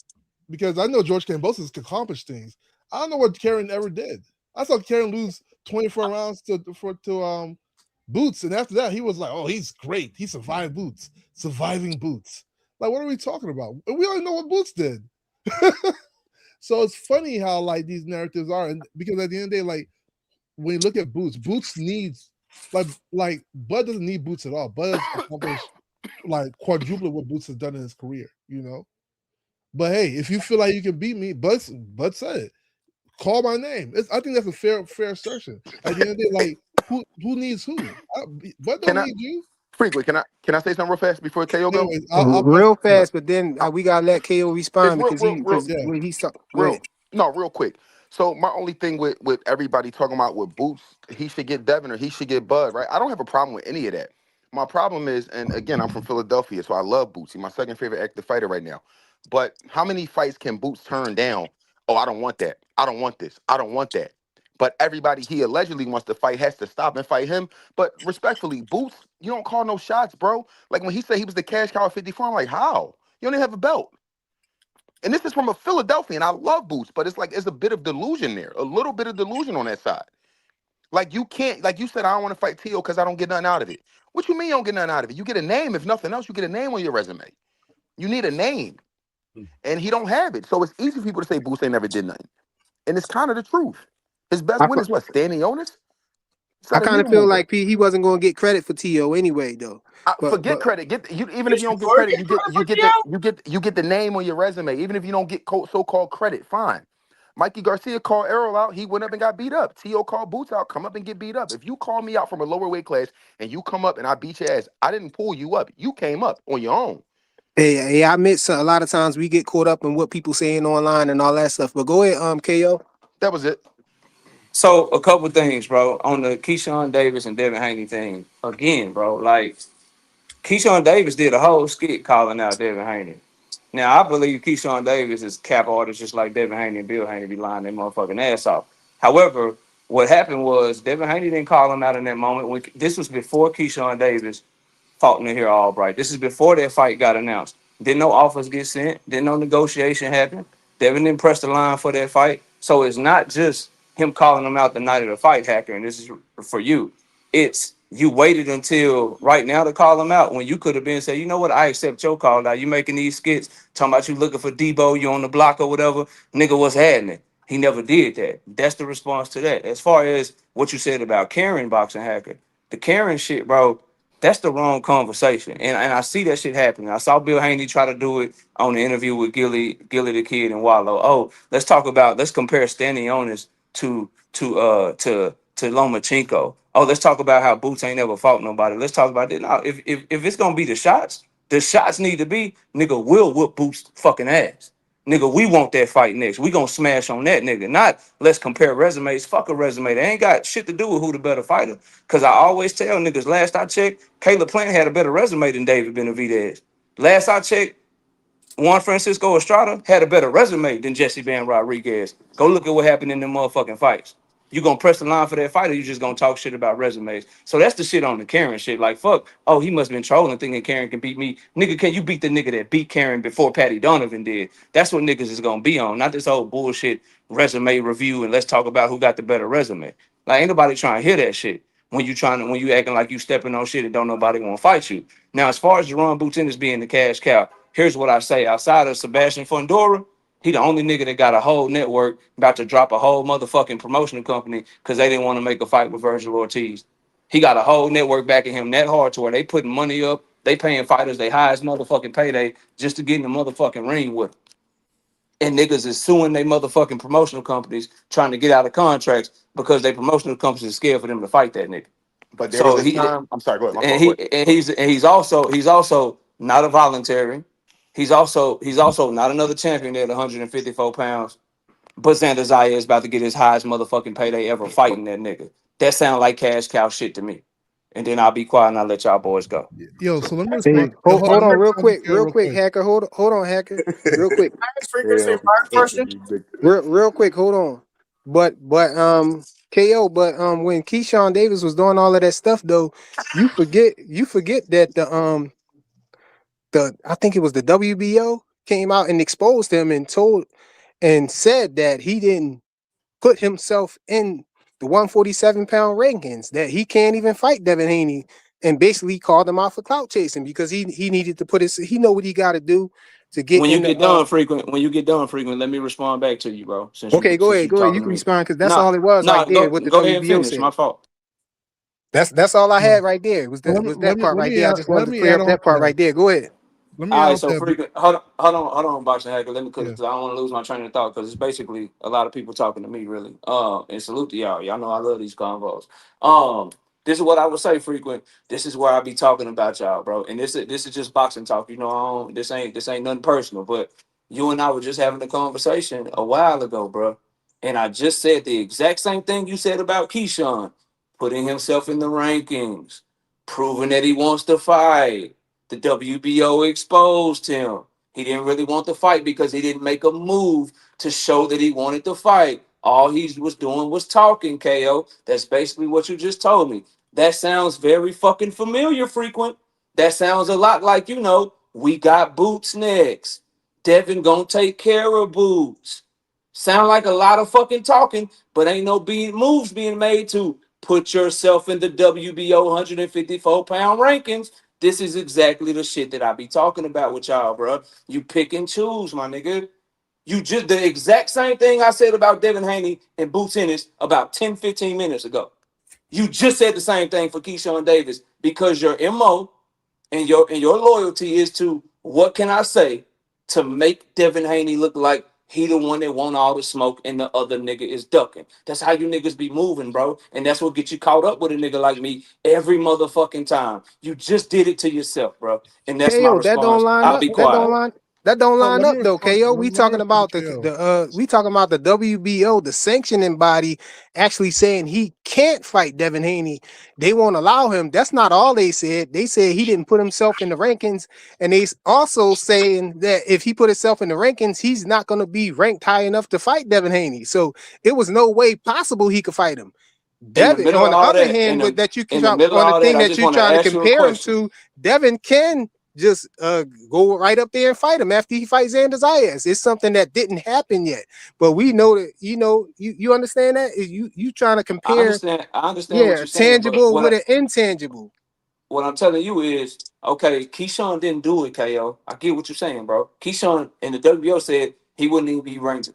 Because I know George Kambosos could accomplish things. I don't know what Karen ever did. I saw Karen lose 24 rounds to Boots, and after that, he was like, "Oh, he's great. He survived Boots, surviving Boots." Like, what are we talking about? We already know what Boots did. So it's funny how like these narratives are, and because at the end of the day, like when you look at Boots, Boots needs like Bud doesn't need Boots at all. Bud has accomplished like quadruple what Boots has done in his career. But hey, if you feel like you can beat me, Bud said it. Call my name. I think that's a fair assertion. At the end of the day, like who needs who? Bud Can don't I? need you. Frequent. Can I say something real fast before KO go? Anyways, I'll pass Real it to you. fast, but then Uh, we gotta let KO It's respond real, because real, real, Yeah. when he's talking. Go real. ahead. No, real quick. So my only thing with everybody talking about with Boots, he should get Devin or he should get Bud, right? I don't have a problem with any of that. My problem is, and again, I'm from Philadelphia, so I love Boots. He's my second favorite active fighter right now. But how many fights can Boots turn down? Oh, I don't want that. I don't want this. I don't want that. But everybody he allegedly wants to fight has to stop and fight him. But respectfully, Boots, you don't call no shots, bro. Like when he said he was the cash cow at 54, I'm like, how? You don't even have a belt. And this is from a Philadelphian. I love Boots, but it's like it's a bit of delusion there, a little bit of delusion on that side. Like you can't, like you said, I don't want to fight Tio because I don't get nothing out of it. What you mean you don't get nothing out of it? You get a name, if nothing else, you get a name on your resume. You need a name, and he don't have it. So it's easy for people to say Boots ain't never did nothing, and it's kind of the truth. His best I, win is what, standing Onus? It's I not a kind of needle feel mover. like P, he wasn't going to get credit for To anyway, though. Forget But credit. Get you even if Did you don't get Shakur credit, get you get credit you for get Tio? the you get the name on your resume. Even if you don't get so-called credit, fine. Mikey Garcia called Errol out. He went up and got beat up. T.O. called Boots out. Come up and get beat up. If you call me out from a lower weight class and you come up and I beat your ass, I didn't pull you up. You came up on your own. hey, I admit a lot of times we get caught up in what people saying online and all that stuff. But go ahead, KO. That was it. So a couple things, bro, on the Keyshawn Davis and Devin Haney thing. Again, bro, like Keyshawn Davis did a whole skit calling out Devin Haney. Now I believe Keyshawn Davis is cap artist just like Devin Haney and Bill Haney be lying their motherfucking ass off. However, what happened was Devin Haney didn't call him out in that moment. This was before Keyshawn Davis fought Nahir Albright. This is before that fight got announced. Didn't no offers get sent. Didn't no negotiation happen. Devin didn't press the line for that fight. So it's not just him calling him out the night of the fight, Hacker, and this is for you. It's you waited until right now to call him out when you could have been say, you know what, I accept your call out. You making these skits, talking about you looking for Debo, you on the block or whatever. Nigga, what's happening? He never did that. That's the response to that. As far as what you said about Karen boxing Hacker, the Karen shit, bro, that's the wrong conversation. And I see that shit happening. I saw Bill Haney try to do it on the interview with Gilly the Kid and Wallow. Oh, let's compare Standing Onus to Lomachenko. Oh, let's talk about how Boots ain't never fought nobody. Let's talk about that. No, if it's gonna be the shots need to be nigga will whoop Boots fucking ass. Nigga, we want that fight next. We gonna smash on that nigga. Not let's compare resumes. Fuck a resume. They ain't got shit to do with who the better fighter. Cause I always tell niggas, last I checked, Caleb Plant had a better resume than David Benavidez. Last I checked, Juan Francisco Estrada had a better resume than Jesse Van Rodriguez. Go look at what happened in them motherfucking fights. You gonna press the line for that fight, or you just gonna talk shit about resumes? So that's the shit on the Karen shit. Like fuck, oh he must have been trolling, thinking Karen can beat me. Nigga, can you beat the nigga that beat Karen before Patty Donovan did? That's what niggas is gonna be on, not this old bullshit resume review and let's talk about who got the better resume. Like ain't nobody trying to hear that shit when you acting like you stepping on shit and don't nobody want to fight you. Now, as far as Jerron Boots being the cash cow, here's what I say: outside of Sebastian Fundora, he the only nigga that got a whole network about to drop a whole motherfucking promotion company because they didn't want to make a fight with Virgil Ortiz. He got a whole network backing him that hard to where they putting money up, they paying fighters their highest motherfucking payday just to get in the motherfucking ring with him. And niggas is suing they motherfucking promotional companies trying to get out of contracts because they promotional companies are scared for them to fight that nigga. But there was So a he time. I'm sorry. Go ahead. My and fault. Go he ahead. and he's also not a voluntary. He's also not another champion at 154 pounds. But Xander Zaya is about to get his highest motherfucking payday ever fighting that nigga. That sound like cash cow shit to me. And then I'll be quiet and I'll let y'all boys go. Yo, so let me Hey, respond. Yo, hold on, let me real respond to quick, Kale real quick. Hacker. Hold on, Hacker, real quick, Next frequency, Yeah. my question. real quick. Hold on, but KO, but when Keyshawn Davis was doing all of that stuff though, you forget that the I think it was the WBO came out and exposed him and told and said that he didn't put himself in the 147-pound rankings, that he can't even fight Devin Haney, and basically called him out for clout chasing because he needed to put he know what he got to do to get When you in the get done frequent, let me respond back to you, bro. Okay, go Since ahead, you you talking to can me. respond because that's Nah, all it was right nah, there go what the go ahead and WBO finish. said. My fault. That's all I No. had right there was So that part right there. I just let wanted to me clear add up on that to part that. right there. Go ahead. Let me All add right, on to so that. frequent. Hold on, boxing hacker. Let me because Yeah. I don't want to lose my train of thought because it's basically a lot of people talking to me really. And salute to y'all. Y'all know I love these convos. This is what I would say, frequent. This is where I be talking about y'all, bro. And this is just boxing talk. You know, this ain't nothing personal. But you and I were just having a conversation a while ago, bro. And I just said the exact same thing you said about Keyshawn, putting himself in the rankings, proving that he wants to fight. The WBO exposed him. He didn't really want to fight because he didn't make a move to show that he wanted to fight. All he was doing was talking, KO. That's basically what you just told me. That sounds very fucking familiar, frequent. That sounds a lot like, we got Boots next. Devin gonna take care of Boots. Sound like a lot of fucking talking, but ain't no moves being made to put yourself in the WBO 154-pound rankings. This is exactly the shit that I be talking about with y'all, bro. You pick and choose, my nigga. You just the exact same thing I said about Devin Haney and Boots Ennis about 10, 15 minutes ago. You just said the same thing for Keyshawn Davis because your MO and your loyalty is to what can I say to make Devin Haney look like he the one that want all the smoke and the other nigga is ducking. That's how you niggas be moving, bro. And that's what get you caught up with a nigga like me every motherfucking time. You just did it to yourself, bro. And that's my KO, that don't response. line I'll up. be quiet. That don't So line let me up though, respond. KO. Let me respond to Kale. We talking about the WBO, the sanctioning body, actually saying he can't fight Devin Haney. They won't allow him. That's not all they said. They said he didn't put himself in the rankings, and they also saying that if he put himself in the rankings, he's not going to be ranked high enough to fight Devin Haney. So it was no way possible he could fight him. In the Devin, middle on of the all other that, hand, with that you in keep the middle of on the all that, thing I that just you're want to trying to ask you a compare him question. to, Devin can just go right up there and fight him after he fights Xander Zayas. It's something that didn't happen yet, but we know that you understand that you trying to compare, I understand what you're saying, but tangible with an intangible. what I'm telling you is, okay, Keyshawn didn't do it, KO. I get what you're saying, bro. Keyshawn in the WBO said he wouldn't even be ranked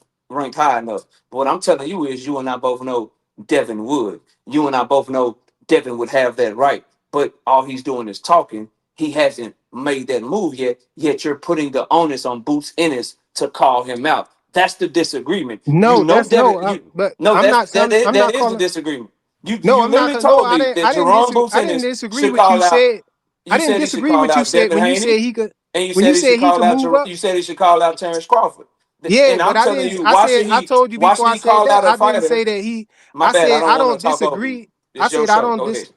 high enough. But what I'm telling you is you and I both know Devin would. You and I both know Devin would have that right. But all he's doing is talking. He hasn't made that move yet you're putting the onus on Boots Ennis to call him out. That's the disagreement. You No, know that's Devin, no. But no, I'm that's not. I'm that not is the calling. disagreement. You No, you I'm not. literally No, told me that Jerron Boots I didn't Ennis disagree should with you call out. said. I You didn't said he should disagree call with you out said Devin when you Haney, said he could. and you When you said he said should he call could out. move up. You said he should call out Terrence Crawford. Yeah, And but I'm I telling didn't. you, I said I told you why before should I he said call that. out a I didn't fighter? say that he. My I bad. I said don't I want to don't talk over you. disagree. I It's your said I show. don't Go ahead.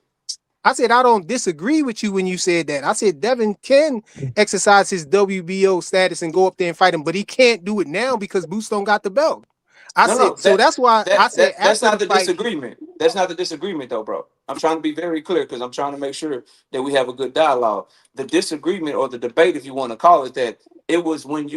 I said I don't disagree with you when you said that. I said Devin can exercise his WBO status and go up there and fight him, but he can't do it now because Boots don't got the belt. I No, said no, so. That's why I said that's after the not the fight. disagreement. That's not the disagreement, though, bro. I'm trying to be very clear because I'm trying to make sure that we have a good dialogue. The disagreement or the debate, if you want to call it that, it was when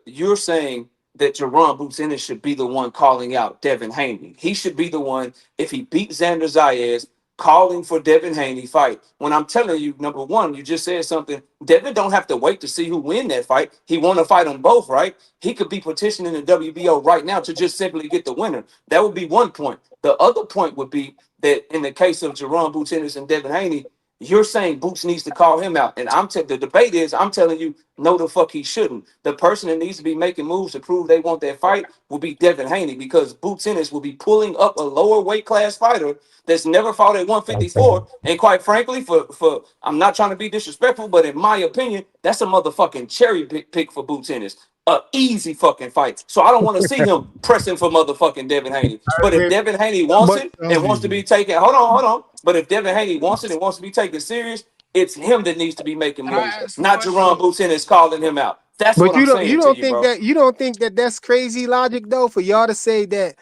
you're saying that Jerron Boots Ennis should be the one calling out Devin Haney. He should be the one if he beat Xander Zayas calling for Devin Haney fight. When I'm telling you, number one, you just said something. Devin don't have to wait to see who win that fight. He want to fight them both, right? He could be petitioning the WBO right now to just simply get the winner. That would be one point. The other point would be that in the case of Jerron Boots Ennis and Devin Haney, you're saying Boots needs to call him out. And the debate is I'm telling you, no, the fuck he shouldn't. The person that needs to be making moves to prove they want that fight will be Devin Haney because Boots Ennis will be pulling up a lower weight class fighter that's never fought at 154. And quite frankly, for I'm not trying to be disrespectful, but in my opinion, that's a motherfucking cherry pick for Boots Ennis. A easy fucking fight. So I don't want to see him pressing for motherfucking Devin Haney. But if Devin Haney wants But it and wants to be taken, hold on. But if Devin Haney wants it and wants to be taken serious, it's him that needs to be making Can I moves, ask a not Jerron question? Boots Ennis calling him out. That's But what I'm you saying to don't you, think bro. that that's crazy logic though for y'all to say that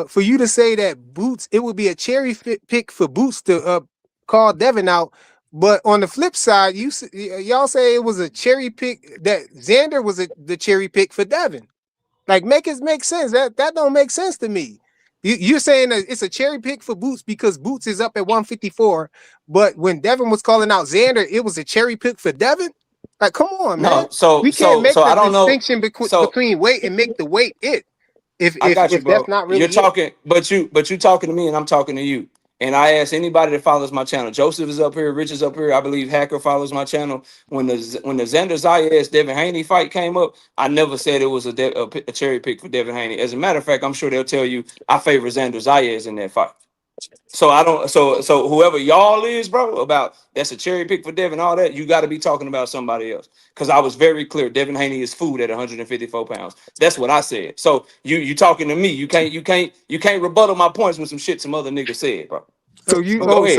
for you to say that Boots it would be a pick for Boots to call Devin out, but on the flip side y'all say it was a cherry pick that Xander was the cherry pick for Devin. Like make sense. That don't make sense to me. You're saying that it's a cherry pick for Boots because Boots is up at 154, but when Devin was calling out Xander, it was a cherry pick for Devin. Like, come on, man. No, so We can't so make so the I don't know. distinction So between weight and make the weight it. I got you, If that's bro. not You're really it. talking, but you talking to me, and I'm talking to you. And I ask anybody that follows my channel. Joseph is up here, Rich is up here. I believe Hacker follows my channel. When the Xander Zayas Devin Haney fight came up, I never said it was a cherry pick for Devin Haney. As a matter of fact, I'm sure they'll tell you I favor Xander Zayas in that fight. So I don't. So whoever y'all is, bro, about that's a cherry pick for Devin. All that you got to be talking about somebody else. Because I was very clear. Devin Haney is food at 154 pounds. That's what I said. So you talking to me? You can't rebuttal my points with some shit some other nigga said, bro. So you But go ahead.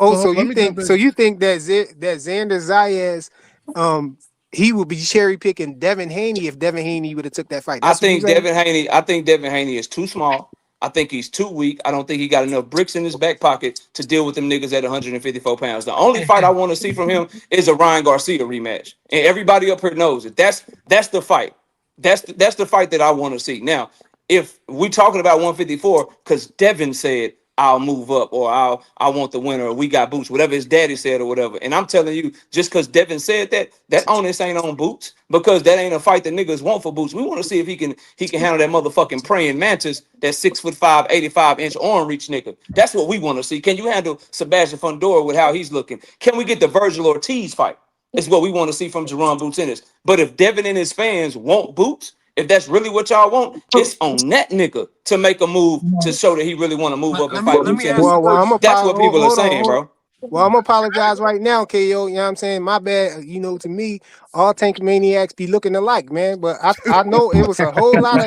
Let me jump in. so you think that that Xander Zayas he would be cherry picking Devin Haney if Devin Haney would have took that fight. I That's what you think saying? Devin Haney. I think Devin Haney is too small. I think he's too weak. I don't think he got enough bricks in his back pocket to deal with them niggas at 154 pounds. The only fight I want to see from him is a Ryan Garcia rematch, and everybody up here knows it. That's the fight. That's the fight that I want to see. Now, if we talking about 154, because Devin said I'll move up or I want the winner or we got Boots, whatever his daddy said or whatever. And I'm telling you, just because Devin said that onus ain't on Boots because that ain't a fight that niggas want for Boots. We want to see if he can handle that motherfucking praying mantis, that 6'5", 85-inch arm reach nigga. That's what we want to see. Can you handle Sebastian Fundora with how he's looking? Can we get the Virgil Ortiz fight? It's what we want to see from Jerron Boots Ennis. But if Devin and his fans want Boots, if that's really what y'all want, it's on that nigga to make a move to show that he really want to move up and fight Let Boots me ask Ennis. a Well, I'm question. That's what people are hold on, saying, hold on. bro. Well, I'm gonna apologize right now, KO. You know what I'm saying? My bad. You know, to me, all tank maniacs be looking alike, man. But I know it was a whole lot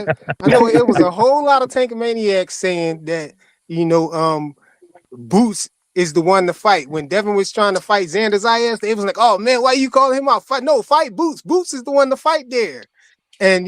of tank maniacs saying that, Boots is the one to fight. When Devin was trying to fight Xander Zayas, it was like, oh man, why you calling him out? Fight Boots. Boots is the one to fight there. And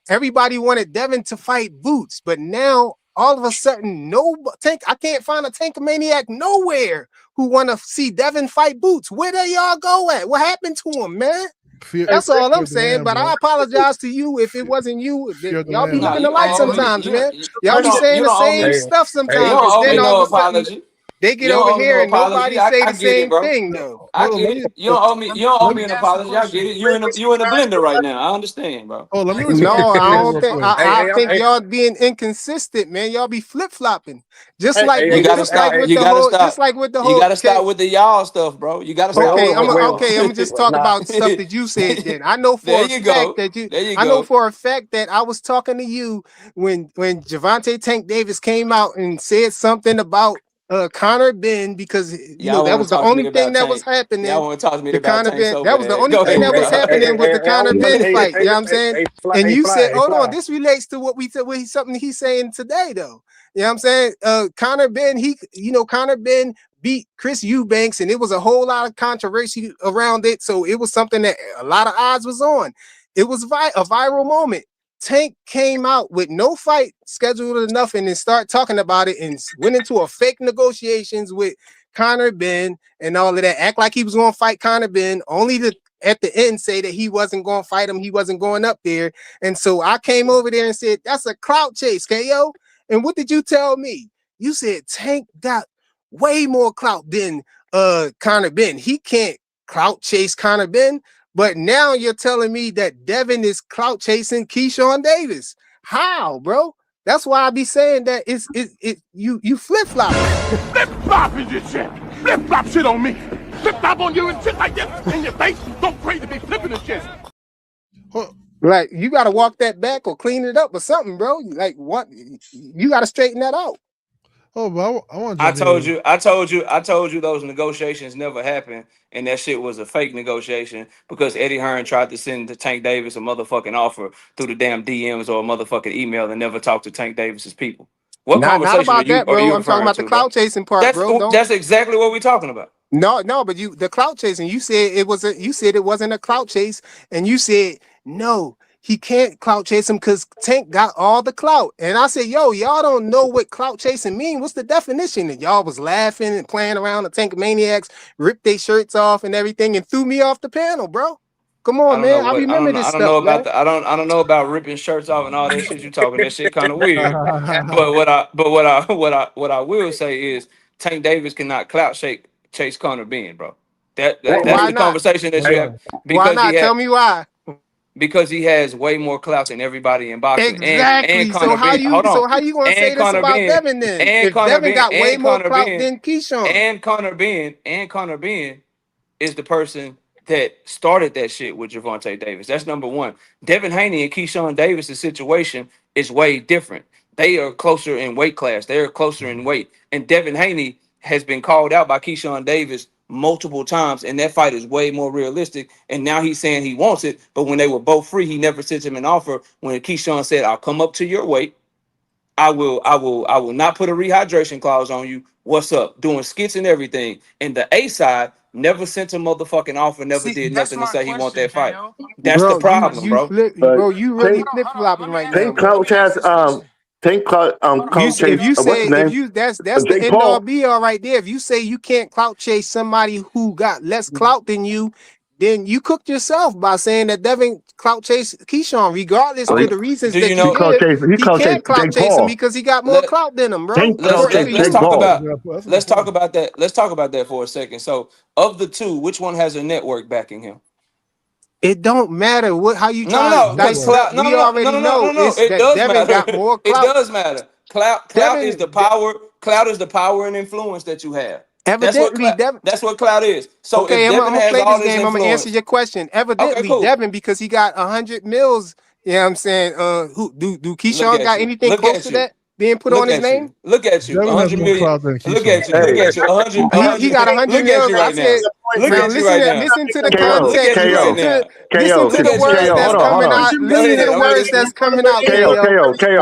everybody wanted Devin to fight Boots, but now all of a sudden, I can't find a Tankamaniac nowhere who want to see Devin fight Boots. Where did y'all go at? What happened to him, man? That's all I'm saying. But I apologize to you if it wasn't you. Y'all be No, looking you don't alike owe me. sometimes, You man. don't. Y'all You be don't. saying You the don't owe me. same stuff You sometimes, don't but owe then me all no of a sudden apology. they You get don't over owe me here no and apology. nobody I, say I the get it, same bro. thing though. I get it. You don't owe me. You don't owe Let me me an ask a apology. I get question. it. You in the blender right now. I understand, bro. Let me Let me respond No, to I ask KO a don't real think. quick. question. I think y'all being inconsistent, man. Y'all be flip flopping, You gotta just like stop. with You the gotta whole, stop. You gotta Okay, stop with the y'all stuff, bro. You gotta stop with okay. the I'm hold okay. I'm gonna just talk on. about stuff that you said. Then I know There for a you fact go. that you. There you I know go. for a fact that I was talking to you when Javante Tank Davis came out and said something about Connor Ben because Y'all that want was to the talk to me only thing about that was Tank. happening. Y'all want to talk to me The about Connor Tank Ben. so That was the bad. only Go thing ahead, that was dog. happening was the Connor Ben fight. You know what I'm saying? And you said, hold on, this relates to what we said. Something he's saying today, though. You know what I'm saying? Connor Ben, Connor Ben beat Chris Eubanks, and it was a whole lot of controversy around it. So it was something that a lot of odds was on. It was a viral moment. Tank came out with no fight scheduled or nothing and start talking about it and went into a fake negotiations with Conor Ben and all of that. Act like he was going to fight Conor Ben, only to at the end say that he wasn't going to fight him. He wasn't going up there. And so I came over there and said, that's a clout chase, KO. And what did you tell me? You said Tank got way more clout than Conor Ben. He can't clout chase Conor Ben. But now you're telling me that Devin is clout chasing Keyshawn Davis. How, bro? That's why I be saying that you flip flop. Flip flop is your shit. Flip flop shit on me. Flip flop on you and shit like this in your face. Don't crazy be flipping the shit. Like you gotta walk that back or clean it up or something, bro. Like what? You gotta straighten that out. Oh, but I want. I told you those negotiations never happened, and that shit was a fake negotiation because Eddie Hearn tried to send to Tank Davis a motherfucking offer through the damn DMs or a motherfucking email and never talked to Tank Davis's people. What Not conversation about that, are bro. you I'm talking referring about to, the clout bro? chasing part, bro. That's exactly what we're talking about. No, but the clout chasing. You said it was you said it wasn't a clout chase, and you said no. He can't clout chase him because Tank got all the clout. And I said, yo, y'all don't know what clout chasing mean. What's the definition? And y'all was laughing and playing around. The Tankamaniacs ripped their shirts off and everything and threw me off the panel, bro. Come on, man. I remember this stuff, man. I don't know about ripping shirts off and all that shit you talking. That shit kind of weird. But what I will say is Tank Davis cannot chase Conor Ben, bro. That's Why the not? conversation that you have Why not? Tell me why. Because he has way more clout than everybody in boxing. Exactly. And Conor Ben. Hold on. So how you gonna say this about Devin then? If Devin got way more clout than Keyshawn. And Conor Ben is the person that started that shit with Gervonta Davis. That's number one. Devin Haney and Keyshawn Davis' situation is way different. They are closer in weight class. They are closer in weight. And Devin Haney has been called out by Keyshawn Davis multiple times, and that fight is way more realistic. And now he's saying he wants it, but when they were both free, he never sent him an offer. When Keyshawn said, "I'll come up to your weight. I will not put a rehydration clause on you. What's up?" Doing skits and everything. And the A side never sent a motherfucking offer, never did nothing to say he want that fight. That's the problem, bro. You really flip flopping right now. Tank clout chase Tank clout chase. If you say that's the Jake end all Paul. be all right there. If you say you can't clout chase somebody who got less clout than you, then you cooked yourself by saying that Devin clout chase Keyshawn, regardless of the reasons that you give. He can't clout chase him because he got more clout than him, bro. Let's talk about that. Let's talk about that for a second. So, of the two, which one has a network backing him? It don't matter how you try to dice it up. We already know that Devin got more clout. It does matter. Clout is the power. Clout is the power and influence that you have. Evidently, that's what clout is. So okay, if I'm Devin gonna has play all this game. I'm gonna answer your question. Evidently, cool. Devin, because he got 100 mils. You know what I'm saying? Who do Keyshawn got anything close to that being put on his name? Look at you, 100 million. Look at you. 100. He got 100 mils. I said, listen to the context. Listen to the words that's coming out. Listen to the words that's coming out, KO.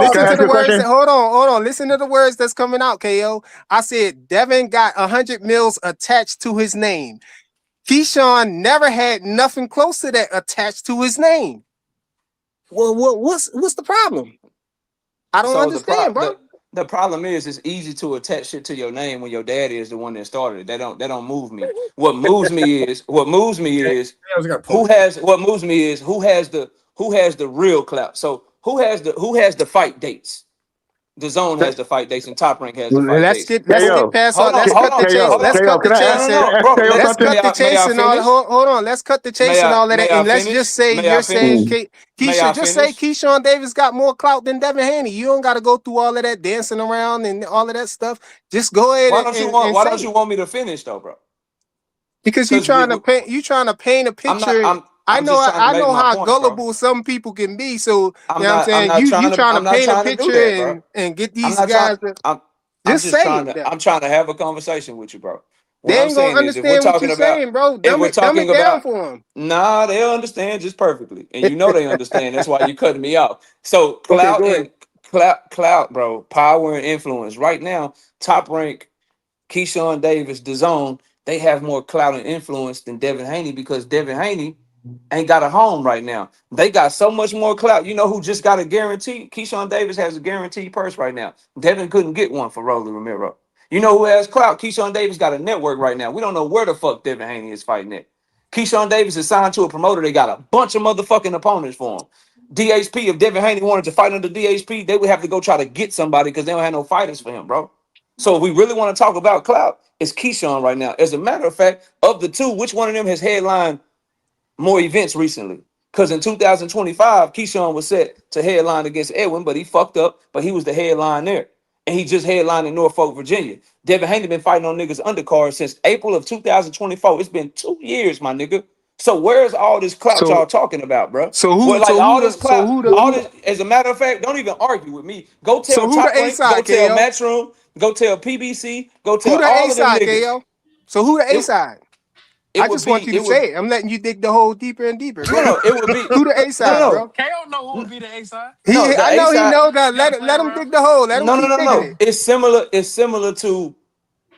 Listen to the words. Hold on. Listen to the words that's coming out, KO. I said Devin got 100 mils attached to his name. Keyshawn never had nothing close to that attached to his name. Well, what's the problem? I don't understand, bro. The problem is it's easy to attach shit to your name when your daddy is the one that started it. That don't move me. What moves me is who has the real clout. So who has the fight dates? The Zone has the fight dates and Top Rank has the fight dates. Let's get past all. Let's cut the chase. Let's cut the chase and all. Hold on. Let's cut the chase and all of that. And let's just say you're saying Keyshawn Davis got more clout than Devin Haney. You don't got to go through all of that dancing around and all of that stuff. Just go ahead. Why don't you want me to finish though, bro? Because you trying to paint a picture. I know how gullible some people can be. So you know what I'm saying? You trying to paint a picture and get these guys I'm trying to have a conversation with you, bro. They ain't gonna understand what you're saying, bro. Dumb it down for them. Nah, they'll understand just perfectly. And you know they understand. That's why you're cutting me off. So clout, bro, power and influence. Right now, Top Rank, Keyshawn Davis, DAZN, they have more clout and influence than Devin Haney because Devin Haney ain't got a home right now. They got so much more clout. You know who just got a guarantee? Keyshawn Davis has a guaranteed purse right now. Devin couldn't get one for Rolly Romero. You know who has clout? Keyshawn Davis got a network right now. We don't know where the fuck Devin Haney is fighting at. Keyshawn Davis is signed to a promoter. They got a bunch of motherfucking opponents for him. DHP, if Devin Haney wanted to fight under DHP, they would have to go try to get somebody because they don't have no fighters for him, bro. So if we really want to talk about clout, it's Keyshawn right now. As a matter of fact, of the two, which one of them has headlined more events recently? Because in 2025, Keyshawn was set to headline against Edwin, but he fucked up, but he was the headline there. And he just headlined in Norfolk, Virginia. Devin Haney been fighting on niggas undercards since April of 2024. It's been 2 years, my nigga. So where's all this clout y'all So talking about, bro? so Well, who like so all who this the so clout, who the all this, as a matter of fact, don't even argue with me. Go so tell who the Top A Rank, go side, tell KO? Matchroom, go tell PBC, go Who tell the A all of them side, niggas. KO? So who the A It side? it I would just want be, you it to would, say it. I'm letting you dig the hole deeper and deeper. no, Go no, ahead. it would be, Who the A no, no, side, no. bro? KO know who would be the A side. No, the I A know he side. knows that. You gotta Let play him around. dig the hole. Let him No, no, keep no, digging no. it. It's similar. It's similar to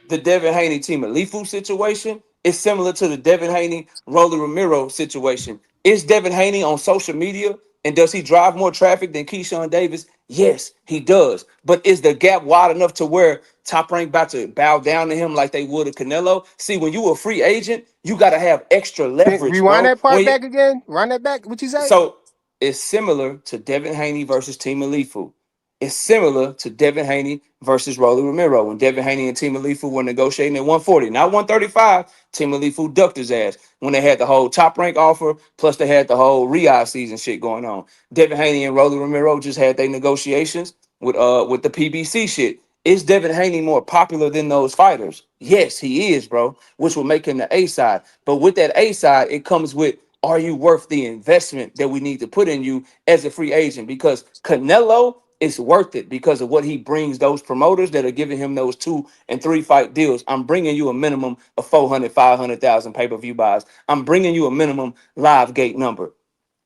the Devin Haney team Alifu situation. It's similar to the Devin Haney Rolly Romero situation. Is Devin Haney on social media and does he drive more traffic than Keyshawn Davis? Yes, he does. But is the gap wide enough to where Top Rank about to bow down to him like they would a Canelo? See, when you a free agent, you got to have extra leverage, Rewind bro. that part When you, back again. Run that back. What you say? so it's similar to Devin Haney versus Team Alifu. It's similar to Devin Haney versus Rolly Romero. When Devin Haney and Team Alifu were negotiating at 140, not 135, Team Alifu ducked his ass when they had the whole top rank offer, plus they had the whole Riyadh season shit going on. Devin Haney and Rolly Romero just had their negotiations with the PBC shit. Is Devin Haney more popular than those fighters? Yes, he is, bro, which will make him the A side. But with that A side, it comes with, are you worth the investment that we need to put in you as a free agent? Because Canelo is worth it because of what he brings those promoters that are giving him those 2 and 3 fight deals. I'm bringing you a minimum of 400, 500,000 pay-per-view buys. I'm bringing you a minimum live gate number.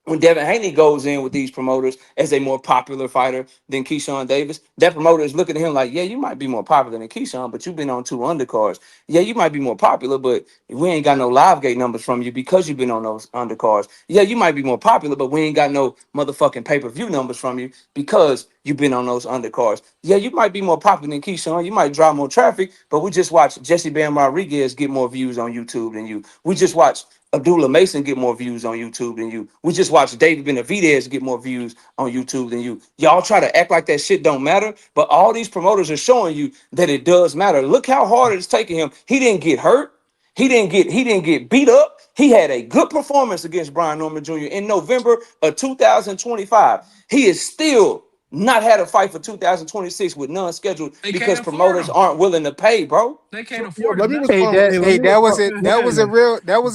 When Devin Haney goes in with these promoters as a more popular fighter than Keyshawn Davis, that promoter is looking at him like, yeah, you might be more popular than Keyshawn, but you've been on 2 undercards. Yeah, you might be more popular, but we ain't got no live gate numbers from you because you've been on those undercards. Yeah, you might be more popular, but we ain't got no motherfucking pay-per-view numbers from you because you've been on those undercards. Yeah, you might be more popular than Keyshawn. You might draw more traffic, but we just watched Jesse Bam Rodriguez get more views on YouTube than you. We just watched Abdullah Mason get more views on YouTube than you. We just watched David Benavidez get more views on YouTube than you. Y'all try to act like that shit don't matter, but all these promoters are showing you that it does matter. Look how hard it's taking him. He didn't get hurt. He didn't get beat up. He had a good performance against Brian Norman Jr. in November of 2025. He is still not had a fight for 2026 with none scheduled They can't because afford promoters him. aren't willing to pay, bro. They can't So yo, afford let him. me That's the respond. problem. Let me That respond. wasn't Yeah, yeah. a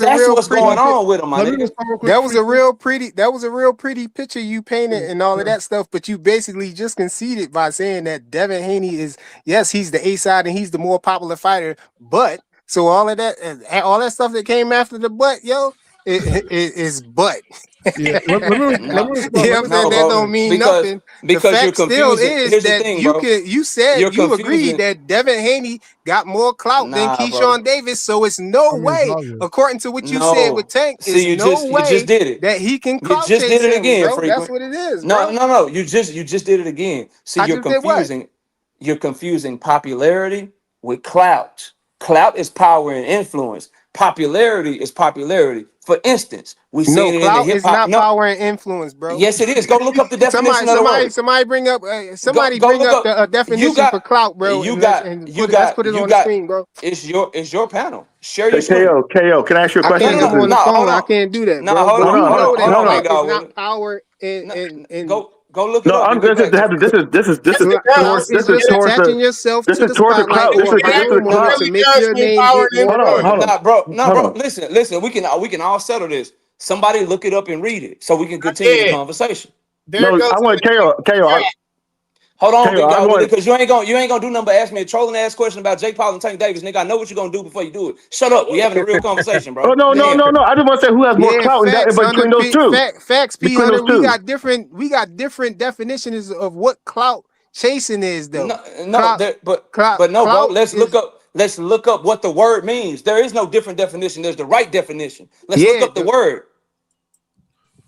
That's real what's pretty going on with him, my Let me nigga. respond real quick, frequent. that was a real pretty picture you painted and all of that stuff, but you basically just conceded by saying that Devin Haney is, yes, he's the A side and he's the more popular fighter, but so all that stuff that came after the butt, yo, is butt. Yeah, let No, me You respond. know Let what me I'm saying? no, respond That bro. real don't quick. mean Because nothing. The because you're fact still confusing. is Here's the that thing, bro. You're you agreed confusing. that Devin Haney got more clout than Nah, bro. Keyshawn Davis. So it's no I mean, it's way, obvious. according to what you said with No. Tank, See, is no you just way did it. that he can You clout just did chase it him, again, bro. That's frequent. what it is, No, bro. no, no. You just did it again. See, I just did what? you're confusing popularity with clout. Clout is power and influence. Popularity is popularity. For instance, we No, seen it in the clout hip is hop. not No, power and influence, bro. yes, it is. Go look up the definition of the word. Go Somebody go bring look up up. the You definition got for clout, bro, you and got you let's got put it you on the got screen, bro. it's your panel. Share your Hey, screen. KO, can I ask you a I No, question? no, can't. This I'm no, on is the no. Hold phone. I on. can't do that, No, bro. hold But on, we hold on, know hold that on, no, big clout is dog. not power No, and go look it no. up I'm and get this is back to me. this Yes, is it clout does. is this is just It, towards attaching the yourself this to is the towards the spotlight clout. or This a is it this is the promoter clout. to actually make does your mean name power get and more Hold on, known. influence. Nah, hold bro. on. Listen. We can all settle this. Somebody look it up and read it so we can I continue the did. conversation. There No, it goes I in want the Hold on, big I dog, want. because you ain't gonna do nothing but ask me a trolling ass question about Jake Paul and Tank Davis, nigga. I know what you're gonna do before you do it. Shut up. We having a real conversation, Oh bro. no, no, Damn. no, no. I just want to say who has more Yeah, clout in that facts, Hunter. between those two. Facts, P Between those Hunter. two. We got different definitions of what clout chasing is, though. No, no, Clout, there, but no, bro. clout Let's look is up. Let's look up what the word means. There is no different definition. There's the right definition. Let's look yeah. up the word.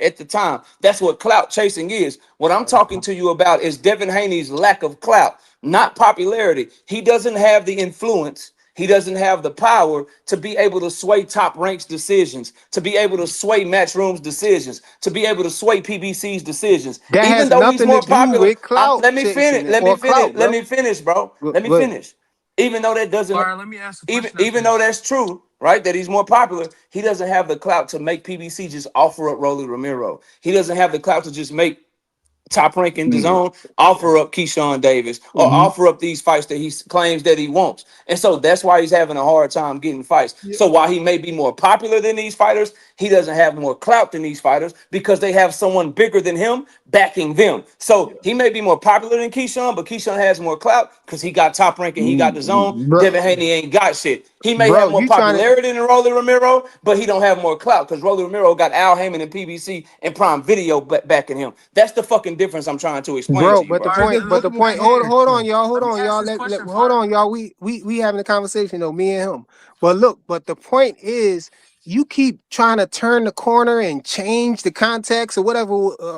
you at the time. That's what clout chasing is. What I'm talking to you about is Devin Haney's lack of clout, not popularity. He doesn't have the influence. He doesn't have the power to be able to sway Top Rank's decisions, to be able to sway Matchroom's decisions, to be able to sway PBC's decisions. That Even has though he's nothing to more do popular, with clout let me finish. chasing Let me or finish. clout, Let bro. me finish, bro. Let me But finish. Even though that doesn't, All right, let me ask a even question after even though this. that's true, right? That he's more popular, he doesn't have the clout to make PBC just offer up Rolly Ramiro. He doesn't have the clout to just make Top Rank in the Mm. zone, offer up Keyshawn Davis or Mm-hmm. offer up these fights that he claims that he wants. And so that's why he's having a hard time getting fights. Yeah. So while he may be more popular than these fighters, he doesn't have more clout than these fighters because they have someone bigger than him backing them. So he may be more popular than Keyshawn, but Keyshawn has more clout because he got Top Rank and he got the zone. Bro, Devin Haney ain't got shit. He may have bro, more you trying to, popularity than Rolly Romero, but he don't have more clout because Rolly Romero got Al Heyman and PBC and Prime Video backing him. That's the fucking difference I'm trying to explain bro, to you, but bro. the All right, point, then but look, the look point, at hold, here. hold on, y'all, Let me ask this question, hold Fire. on, y'all. We having a conversation though, me and him. But look, but the point is, you keep trying to turn the corner and change the context or whatever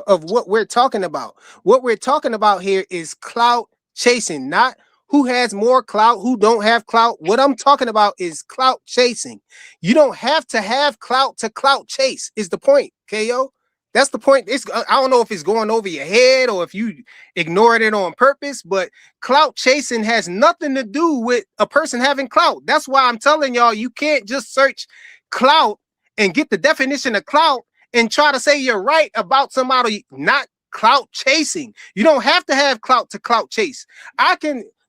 of what we're talking about. What we're talking about here is clout chasing, not who has more clout, who don't have clout. What I'm talking about is clout chasing. You don't have to have clout to clout chase. Is the point, KO? That's the point. It's I don't know if it's going over your head or if you ignored it on purpose, but clout chasing has nothing to do with a person having clout. That's why I'm telling y'all you can't just search clout and get the definition of clout and try to say you're right about somebody not clout chasing. You don't have to have clout to clout chase.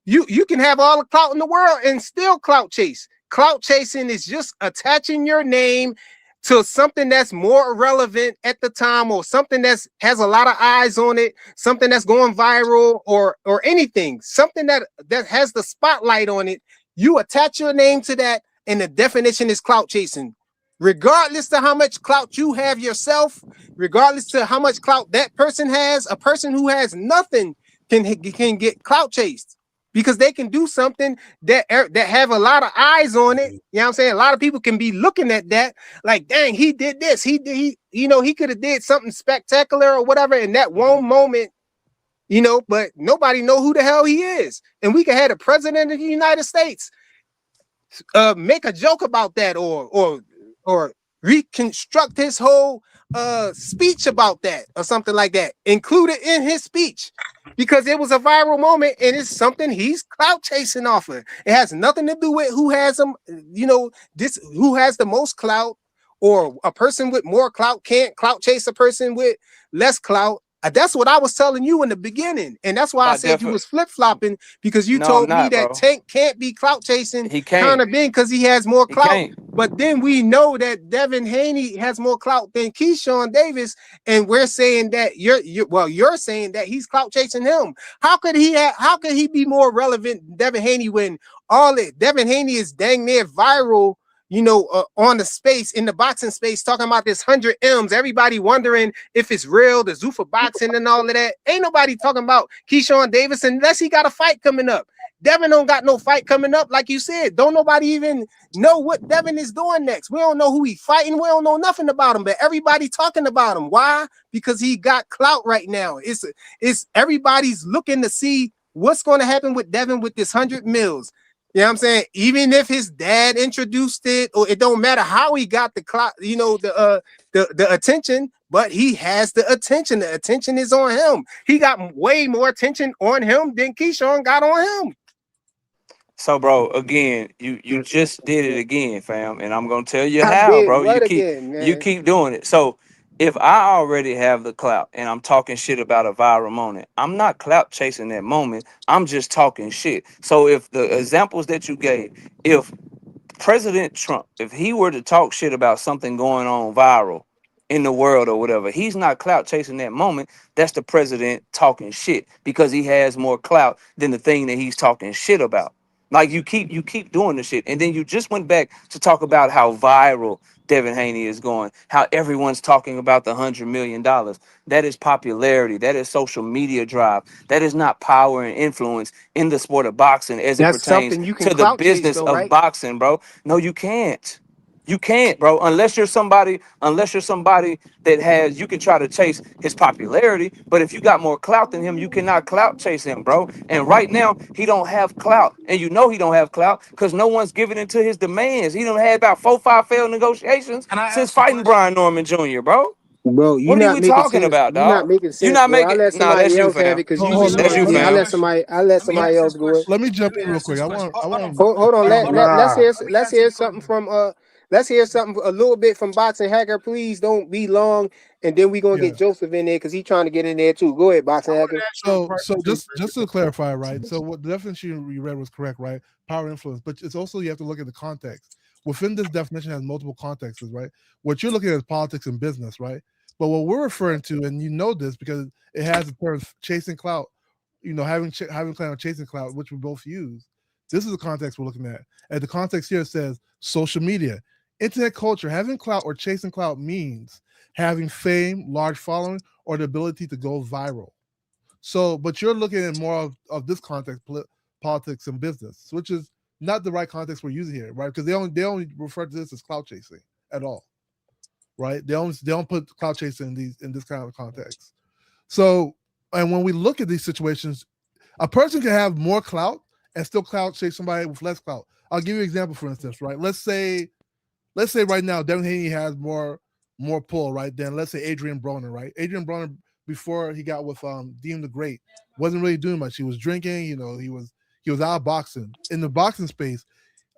You can have all the clout in the world and still clout chase. Clout chasing is just attaching your name to something that's more relevant at the time or something that's has a lot of eyes on it, something that's going viral or anything, something that has the spotlight on it. You attach your name to that and the definition is clout chasing. Regardless to how much clout you have yourself, regardless to how much clout that person has, a person who has nothing can get clout chased because they can do something that have a lot of eyes on it. You know what I'm saying? A lot of people can be looking at that like, dang, he did this. He did, he could have did something spectacular or whatever in that one moment, but nobody know who the hell he is. And we could have the president of the United States make a joke about that or reconstruct his whole speech about that or something like that, include it in his speech because it was a viral moment and it's something he's clout chasing off of. It has nothing to do with who has them, who has the most clout or a person with more clout can't clout chase a person with less clout. That's what I was telling you in the beginning, and that's why I said you was flip-flopping because you No, I'm told me not, that bro. Tank can't be clout chasing He can't. Conor Ben because he has more He clout. can't. But then we know that Devin Haney has more clout than Keyshawn Davis, and we're saying that you're saying that he's clout chasing him. How could he be more relevant than Devin Haney when Devin Haney is dang near viral, on the space in the boxing space, talking about this 100 M's. Everybody wondering if it's real, the Zuffa boxing and all of that. Ain't nobody talking about Keyshawn Davis unless he got a fight coming up. Devin don't got no fight coming up, like you said. Don't nobody even know what Devin is doing next. We don't know who he's fighting. We don't know nothing about him, but everybody talking about him. Why? Because he got clout right now. It's everybody's looking to see what's going to happen with Devin with this 100 mils. You know what I'm saying? Even if his dad introduced it, or it don't matter how he got the clout, the attention, but he has the attention. The attention is on him. He got way more attention on him than Keyshawn got on him. So, bro, again, you just did it again, fam, and I'm gonna tell you I how, did bro. what again, You man? keep doing it. So, if I already have the clout and I'm talking shit about a viral moment, I'm not clout chasing that moment. I'm just talking shit. So, if the examples that you gave, if President Trump, if he were to talk shit about something going on viral in the world or whatever, he's not clout chasing that moment. That's the president talking shit because he has more clout than the thing that he's talking shit about. Like you keep doing the shit, and then you just went back to talk about how viral Devin Haney is going, how everyone's talking about the $100 million. That is popularity. That is social media drive. That is not power and influence in the sport of boxing as it That's pertains something you can to the clout chase, business though, of right? boxing, bro. No, you can't. You can't, bro. Unless you're somebody that has, you can try to chase his popularity, but if you got more clout than him, you cannot clout chase him, bro. And right now, he don't have clout, and you know he don't have clout because no one's giving into his demands. He done had about 4-5 failed negotiations Can I since ask a fighting question? Brian Norman Jr., bro. Bro, you What are not we making talking sense. about, You not dog? making You sense, not bro. I making. let Nah, that's somebody you, else have it fam. because Hold, you hold, was Let That's me you, on. ask Yeah, this I fam. let question. somebody. I let Let me somebody ask else this do it. question. let me jump Let me in real ask quick. this I question. want, I want. Hold on. Hold on, hold on. Let's hear Let me ask let's this hear something question. from let's hear something a little bit from Boxing Hacker. Please don't be long, and then we gonna Yeah. get Joseph in there because he's trying to get in there too. Go ahead, Boxing Hacker. So just to clarify, right? So what the definition you read was correct, right? Power influence, but it's also you have to look at the context. Within this definition has multiple contexts, right? What you're looking at is politics and business, right? But what we're referring to, and you know this because it has the term chasing clout, having clout, chasing clout, which we both use. This is the context we're looking at. And the context here says social media, internet culture, having clout or chasing clout means having fame, large following, or the ability to go viral. So, but you're looking at more of this context, politics and business, which is not the right context we're using here, right? Because they only refer to this as clout chasing at all, right? They don't put clout chasing in this kind of context. So, and when we look at these situations, a person can have more clout and still clout chase somebody with less clout. I'll give you an example, for instance, right? Let's say right now Devin Haney has more pull, right? Than let's say Adrian Broner, right? Adrian Broner before he got with Dean the Great wasn't really doing much. He was drinking, he was out boxing. In the boxing space,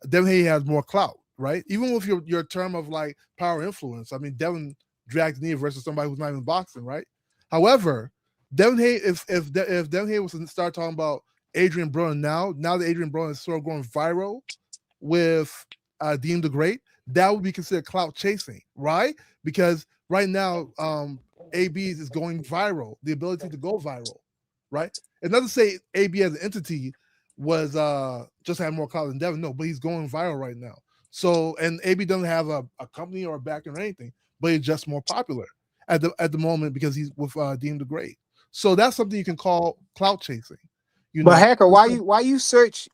Devin Haney has more clout, right? Even with your term of like power influence. I mean, Devin dragged knee versus somebody who's not even boxing, right? However, Devin Haney, if Devin Haney was to start talking about Adrian Broner now that Adrian Broner is sort of going viral with Dean the Great, that would be considered clout chasing, right? Because right now, AB's is going viral, the ability to go viral, right? It's not to say AB as an entity was just had more clout than Devin, no, but he's going viral right now. So, and AB doesn't have a company or a backing or anything, but he's just more popular at the moment because he's with Dean the Great. So that's something you can call clout chasing. But Hacker, why you search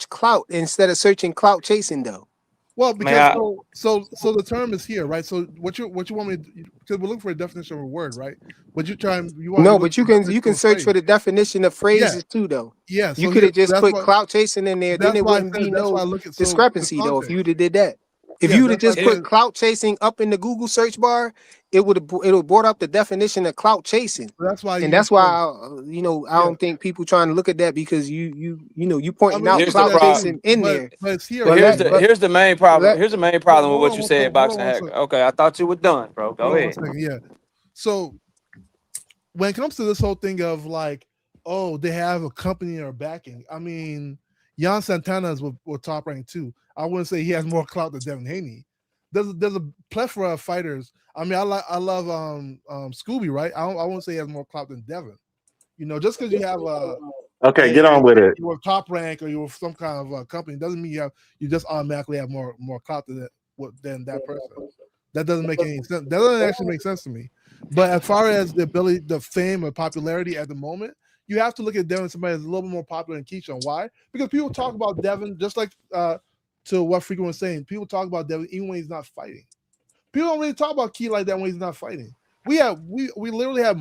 clout instead of searching clout chasing though? Well, because so the term is here, right? So what you want me to, because we're looking for a definition of a word, right? But but you can search for the definition of phrases too, though. Yeah, you could have just put clout chasing in there, then it wouldn't be no discrepancy though if you'd have did that. If you would have just put clout chasing up in the Google search bar, it would have brought up the definition of clout chasing. That's why, I don't think people trying to look at that because you pointing out clout chasing in there. But it's here. Here's the main problem. Here's the main problem with what you said, Boxing Hacker. Okay, I thought you were done, bro. Go ahead. Yeah. So when it comes to this whole thing of like, oh, they have a company or backing. I mean, Jan Santana is with Top Rank too. I wouldn't say he has more clout than Devin Haney. There's a plethora of fighters. I mean, I love Scooby, right? I won't say he has more clout than Devin. Just because you have get on with it. You're Top Rank or you're some kind of company doesn't mean you just automatically have more clout than that person. That doesn't make any sense. That doesn't actually make sense to me. But as far as the ability, the fame, or popularity at the moment, you have to look at Devin, somebody that's a little bit more popular than Keyshawn. Why? Because people talk about Devin just like to what Freakin was saying. People talk about Devin even when he's not fighting. People don't really talk about Key like that when he's not fighting. We literally have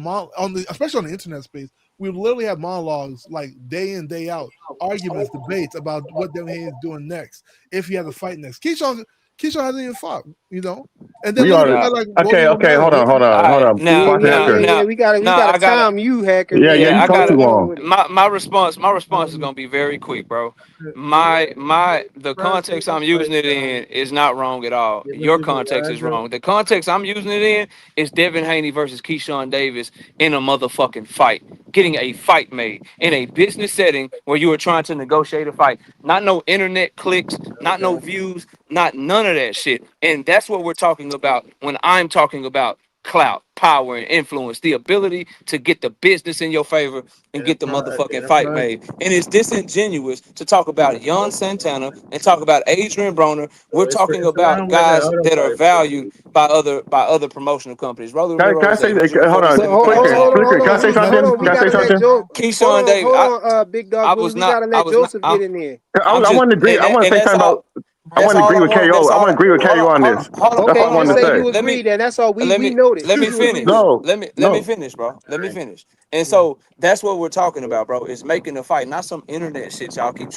especially on the internet space, we literally have monologues like day in, day out, arguments, debates about what Devin Haney is doing next, if he has a fight next. Keyshawn hasn't even fought, And then hold on. Yeah, we gotta time you, Hacker. Yeah, you talk too long. My response is gonna be very quick, bro. The context I'm using it in is not wrong at all. Your context is wrong. The context I'm using it in is Devin Haney versus Keyshawn Davis in a motherfucking fight, getting a fight made in a business setting where you are trying to negotiate a fight. Not no internet clicks, not no views, not none of that shit. And that's what we're talking about when I'm talking about clout, power, and influence, the ability to get the business in your favor and get the motherfucking fight made. And it's disingenuous to talk about Jan Santana and talk about Adrian Broner. We're talking about guys that are valued by other promotional companies. Can I say something? Keyshawn Davis. Hold on, Big Dog. We gotta let Joseph get in there. I want to agree. I want to say something about. I want to agree with KO. I want to agree with KO on this. Okay, you say you agree, then that's all we noticed. Let me finish. Let me finish, bro. Let me finish. And so that's what we're talking about, bro. Is making a fight, not some internet shit. Y'all keep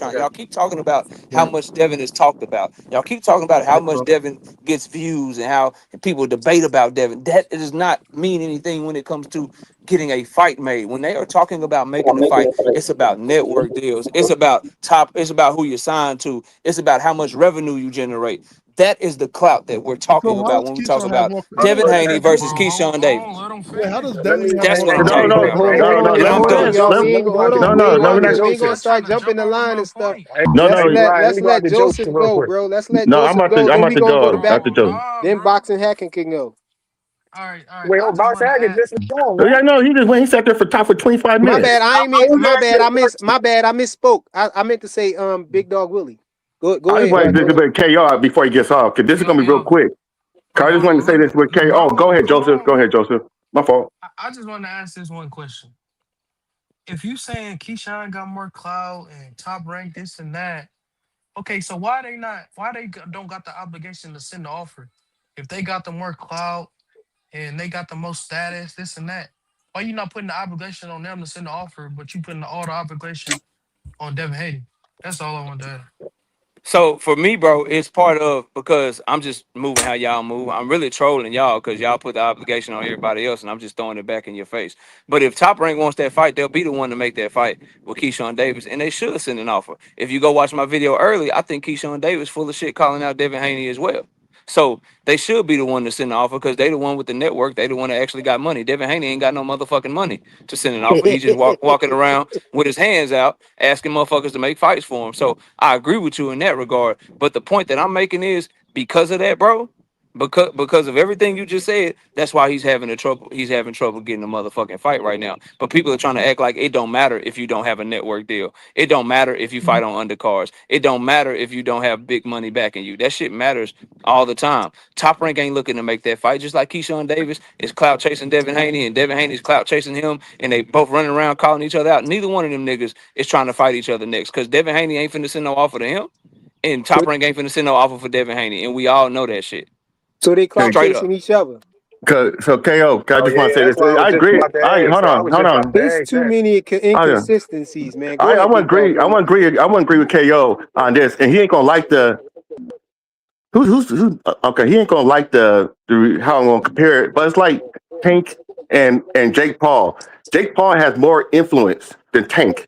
talking about how much Devin is talked about. Y'all keep talking about how much Devin gets views and how people debate about Devin. That does not mean anything when it comes to getting a fight made. When they are talking about making the fight, it's about network deals. It's about it's about who you're signed to. It's about how much revenue you generate. That is the clout that we're talking So how about does when we talk Keyshawn have about more? How does Devin Devin Haney have more versus clout? Keyshawn Davis. Let him Wait, how finish. does Let Devin me have That's more what I'm clout No, than talking no, about Keyshawn? right no, now. no. And Let I'm me Hold on, done. finish. y'all. Let We me. ain't hold go on. out We No, ain't no. to Let gonna me Ryan not. we ain't gonna Joseph. I'm trying start to jumping jump the on line one and stuff. point. Hey, No, Let's no. hey, let Ryan, let let's me go out let to Joseph Joseph real go, quick. bro. Let's let No, I'm Joseph about go. to. I'm Then about we to gonna go to go back. after Joe. Then Bro. boxing hacking can go. All right. Wait, I oh, just Box want to Haggard add. just on, Yeah, man. no, he just went. He sat there for top for 25 My bad. minutes. I ain't mean. My bad. My bad. I misspoke. I meant to say Big Dog Willie. Go I just ahead, wanted right? to Go do a ahead. bit of KO before he gets off, because this is Yo, gonna be real yo, quick. 'Cause I just wanted to bro. say this with KO. Oh, go Bro, ahead, come Joseph. on, Go ahead, bro. Joseph. My fault. I just want to ask this one question. If you saying Keyshawn got more clout and top rank this and that, okay, so why they not? Why they don't got the obligation to send the offer? If they got the more clout and they got the most status, this and that, why you not putting the obligation on them to send the offer, but you putting all the obligation on Devin Haney? That's all I want to add. So for me, bro, it's part of because I'm just moving how y'all move. I'm really trolling y'all because y'all put the obligation on everybody else, and I'm just throwing it back in your face. But if Top Rank wants that fight, they'll be the one to make that fight with Keyshawn Davis, and they should send an offer. If you go watch my video early, I think Keyshawn Davis full of shit calling out Devin Haney as well. So they should be the one to send the offer because they the one with the network. They the one that actually got money. Devin Haney ain't got no motherfucking money to send an offer. He just walking around with his hands out asking motherfuckers to make fights for him. So I agree with you in that regard. But the point that I'm making is because of that, bro. Because of everything you just said, that's why he's having trouble. He's having trouble getting a motherfucking fight right now. But people are trying to act like it don't matter if you don't have a network deal. It don't matter if you fight on undercards. It don't matter if you don't have big money backing you. That shit matters all the time. Top Rank ain't looking to make that fight. Just like Keyshawn Davis is clout chasing Devin Haney, and Devin Haney's clout chasing him, and they both running around calling each other out. Neither one of them niggas is trying to fight each other next. Cause Devin Haney ain't finna send no offer to him. And So Top Rank ain't finna send no offer for Devin Haney. And we all know that shit. so they clout Straight up. chasing each other. So KO, I Oh, just want yeah, to say that's this. why I was I just agree. about to I ask. hold I on, was hold just about on. to It's ask too that. many Oh, yeah. inconsistencies, man. Go I ahead, want Big to Dog agree. I Willie. want to agree. I want to agree with KO on this, and he ain't gonna like the who's okay. He ain't gonna like the how I'm gonna compare it, but it's like Tank and Jake Paul. Jake Paul has more influence than Tank.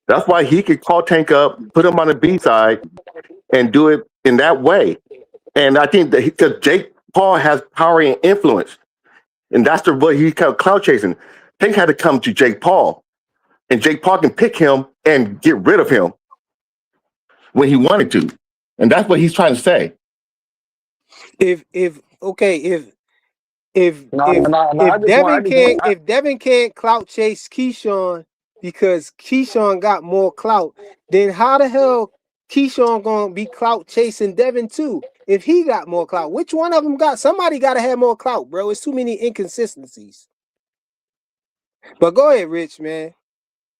That's why he could call Tank up, put him on the B side, and do it in that way. And I think that because Jake Paul has power and influence, and that's the way he kept cloud chasing. Tank had to come to Jake Paul, and Jake Paul can pick him and get rid of him when he wanted to, and that's what he's trying to say. If okay, if No, if no, no. if I just want. Devin can't clout chase Keyshawn because Keyshawn got more clout, then how the hell Keyshawn gonna be clout chasing Devin too? If he got more clout, which one of them got? Somebody got to have more clout, bro. It's too many inconsistencies. But go ahead, Rich, man.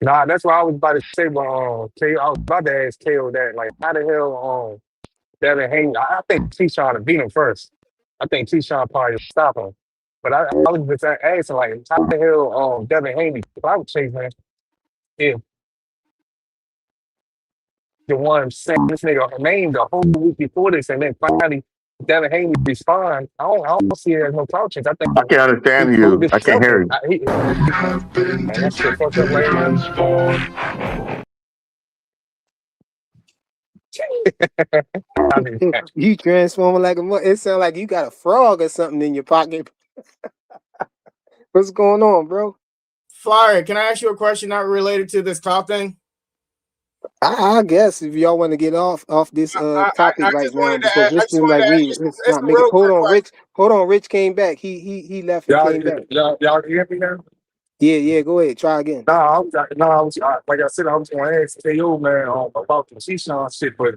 Nah, that's what I was about to say. But KO, I was about to ask KO that. Like, how the hell Devin Haney? I think Keyshawn to beat him first. I think Keyshawn probably will stop him. But I was just asking, like, how the hell Devin Haney clout chasing if the one saying this nigga name the whole week before this, and then finally Devin Haney respond. I don't see it as no clout chase. I I think can't he understand proved you. I can't himself. hear And you. man, that shit fucked up right now. I mean, You transforming like it sound like you got a frog or something in your pocket. What's going on, bro? Flyer, can I ask you a question not related to this top thing? I guess if y'all want to get off this topic I right just now wanted to because I this just seems wanted like to ask you let's it's not a make it. real quick question. Hold on, Rich came back. He left and came back. y'all hear me now? Yeah, go ahead, try again. Like I said, I was going to ask KO, man, about the Keyshawn shit, but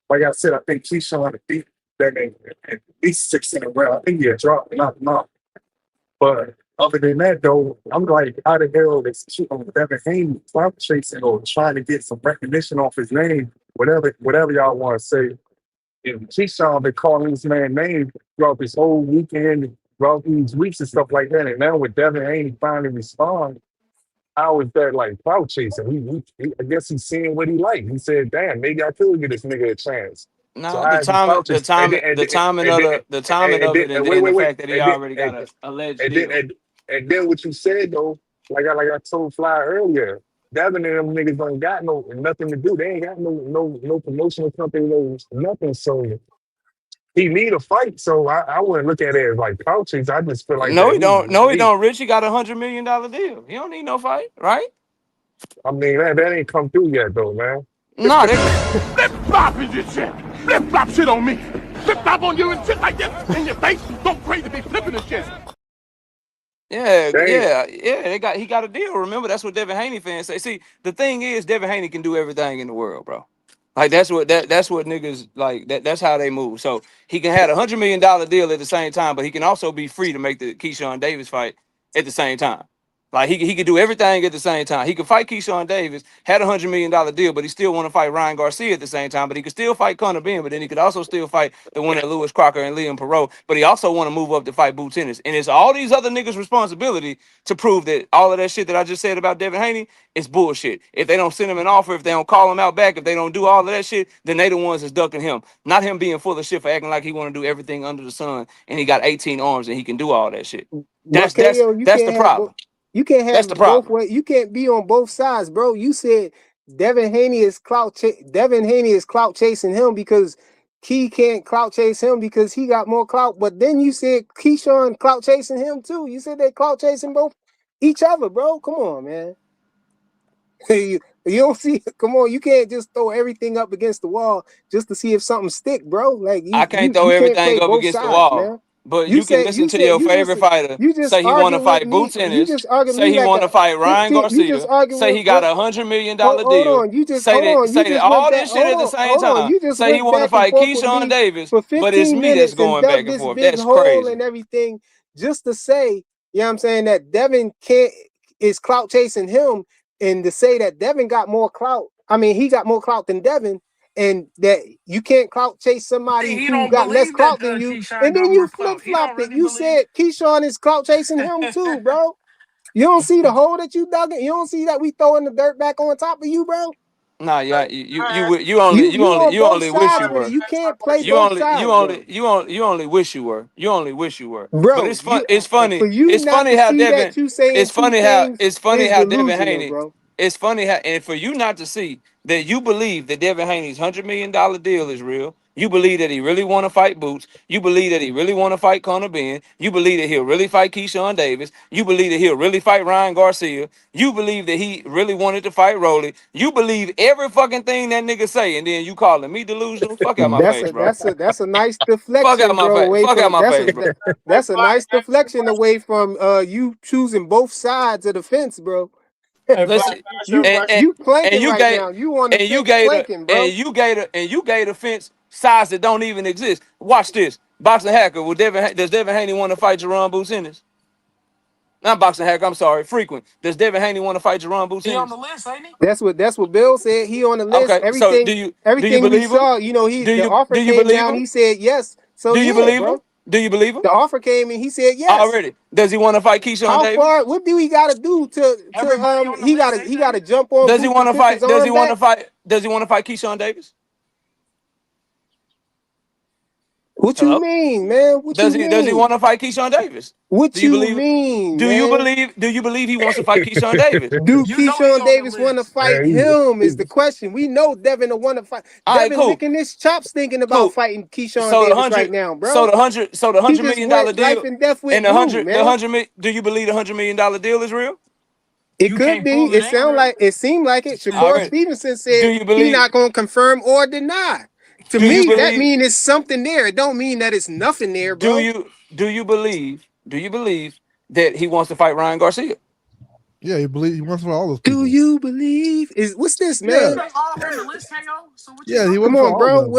like I said, I think Keyshawn beat that in at least 6 in a row. I think he had dropped not. But other than that, though, I'm like, how the hell is Devin Haney clout chasing or trying to get some recognition off his name, whatever y'all want to say. And Keyshawn been calling this man name throughout this whole weekend, throughout these weeks and stuff like that. And now with Devin Haney finally respond, how is that like clout chasing? I guess he's seeing what he like. He said, "Damn, maybe I could give this nigga a chance." So No, how is he clout chasing? the timing of it, And and wait, the fact that he and already got a alleged then deal. And then what you said though, like I told Fly earlier, Devin and them niggas don't got nothing to do. They ain't got no promotional company, nothing. So he need a fight. So I wouldn't look at it as like couches. I just feel like No, that he don't. No, he he don't. Rich, he got $100 million deal. He don't need no fight, right? I mean that ain't come through yet though, man. No, that. Flip flop in your shit. Flip flop shit on me. Flip flop on you and shit like this in your face. Don't crazy be flipping the shit. Yeah, They ain't, yeah, yeah. He got a deal. Remember, that's what Devin Haney fans say. See, the thing is, Devin Haney can do everything in the world, bro. Like that's what niggas like. That's how they move. So he can have $100 million deal at the same time, but he can also be free to make the Keyshawn Davis fight at the same time. Like he could do everything at the same time. He could fight Keyshawn Davis, had $100 million deal, but he still want to fight Ryan Garcia at the same time. But he could still fight Conor Ben, but then he could also still fight the one at Lewis Crocker and Liam Perot. But he also want to move up to fight Boots Ennis. And it's all these other niggas' responsibility to prove that all of that shit that I just said about Devin Haney is bullshit. If they don't send him an offer, if they don't call him out back, if they don't do all of that shit, then they the ones that's ducking him. Not him being full of shit for acting like he want to do everything under the sun and he got 18 arms and he can do all that shit. But That's KO, you that's the can't have problem. you can't That's have the it both problem. ways. You can't be on both sides, bro. You said Devin Haney is Devin Haney is clout chasing him because Key can't clout chase him because he got more clout. But then you said Keyshawn clout chasing him too. You said they clout chasing both each other, bro. Come on, man. you don't see. Come on, you can't just throw everything up against the wall just to see if something stick, bro. Like I can't throw you can't everything play up both against the sides, wall, man. but You you can said listen to your favorite fighter you just say he want to arguing with fight me. Boots You Ennis, just arguing say me he like want to a fight Ryan 15. You just Garcia, arguing say with he got $100 million hold deal, on. You just hold on. You say that just went all back. this shit at the same Hold on. time, You just say he went want to back and fight forth with Keyshawn me Davis, for but it's 15 me that's minutes and going dug back and this forth. big That's hole crazy. and everything just to say, you know what I'm saying, that Devin can't is clout chasing him and to say that Devin got more clout. I mean, he got more clout than Devin. And that you can't clout chase somebody He who don't got less believe that clout than you. Keyshawn And got then more you clout. He don't flip-flopped it. really You believe. said Keyshawn is clout chasing him too, bro. You don't see the hole that you dug in? You don't see that we throwing the dirt back on top of you, bro? Nah, yeah, You on you both only wish you sides with it. were. You can't play both sides, bro. You only wish you were. You only wish you were. But Bro, it's fun. you It's for funny. you It's not funny to how see Devin. that you saying two things It's funny is how Devin delusional, Haney. bro. It's funny how and for you not to see that you believe that Devin Haney's $100 million deal is real. You believe that he really want to fight Boots. You believe that he really want to fight Conor Ben. You believe that he'll really fight Keyshawn Davis. You believe that he'll really fight Ryan Garcia. You believe that he really wanted to fight Rolly. You believe every fucking thing that nigga say, and then you calling me delusional? Fuck out my face, bro. That's a nice Fuck out deflection, my bro. face. Away Fuck out from my face, bro. that's a nice deflection away from you choosing both sides of the fence, bro. Hey, Fly, Listen, can I ask you a question? You and planking you right gave now. You on the and you fence gave the planking, bro. and you gave the fence size that don't even exist. Watch this. Boxing hacker. Does Devin Haney want to fight Jerron Boots Ennis? Not boxing hacker. I'm sorry. Frequent. Does Devin Haney want to fight Jerron Boots He on the Ennis? list, ain't he? That's what Bill said. He on the list. Okay. So do you Everything we believe him? saw, you know, the offer Do you came believe down. him? He said yes. So Do you yeah, believe him? bro. Do you believe him? The offer came and he said yes. Already. Does he want to fight Keyshawn How Davis? far? What do he got to do Everybody on the list, ain't he they? got to jump on Does he Boots to want to pick his fight? Does he arm want to back? fight? Does he want to fight Keyshawn Davis? What you Hello? mean, man? What you Does he want mean? to fight Keyshawn Davis? Do What you you believe mean, man? do you believe he wants to fight Keyshawn Davis? Do You know he Keyshawn on the Davis want to list. fight him? Is the question. We know Devin will want to fight. All right, Devin cool. licking his chops thinking about Cool. fighting Keyshawn So the Davis right hundred now, bro. so the He hundred just million dollar went life deal and death with and Woo, man. do you believe the $100 million deal is real? It You could can't be. prove it ain't real. It seemed like it. Shakur Already. Stevenson Do said you he believe not gonna confirm or deny. To do you me, that believe mean it's something there. It don't mean that it's nothing there, do bro. you do you believe that he wants to fight Ryan Garcia? Yeah, he wants to fight all those Do people. you believe? What's this, Yeah, man? They all on the list, KO. So what you yeah, he talking wants Come to fight on, about? all of bro. them.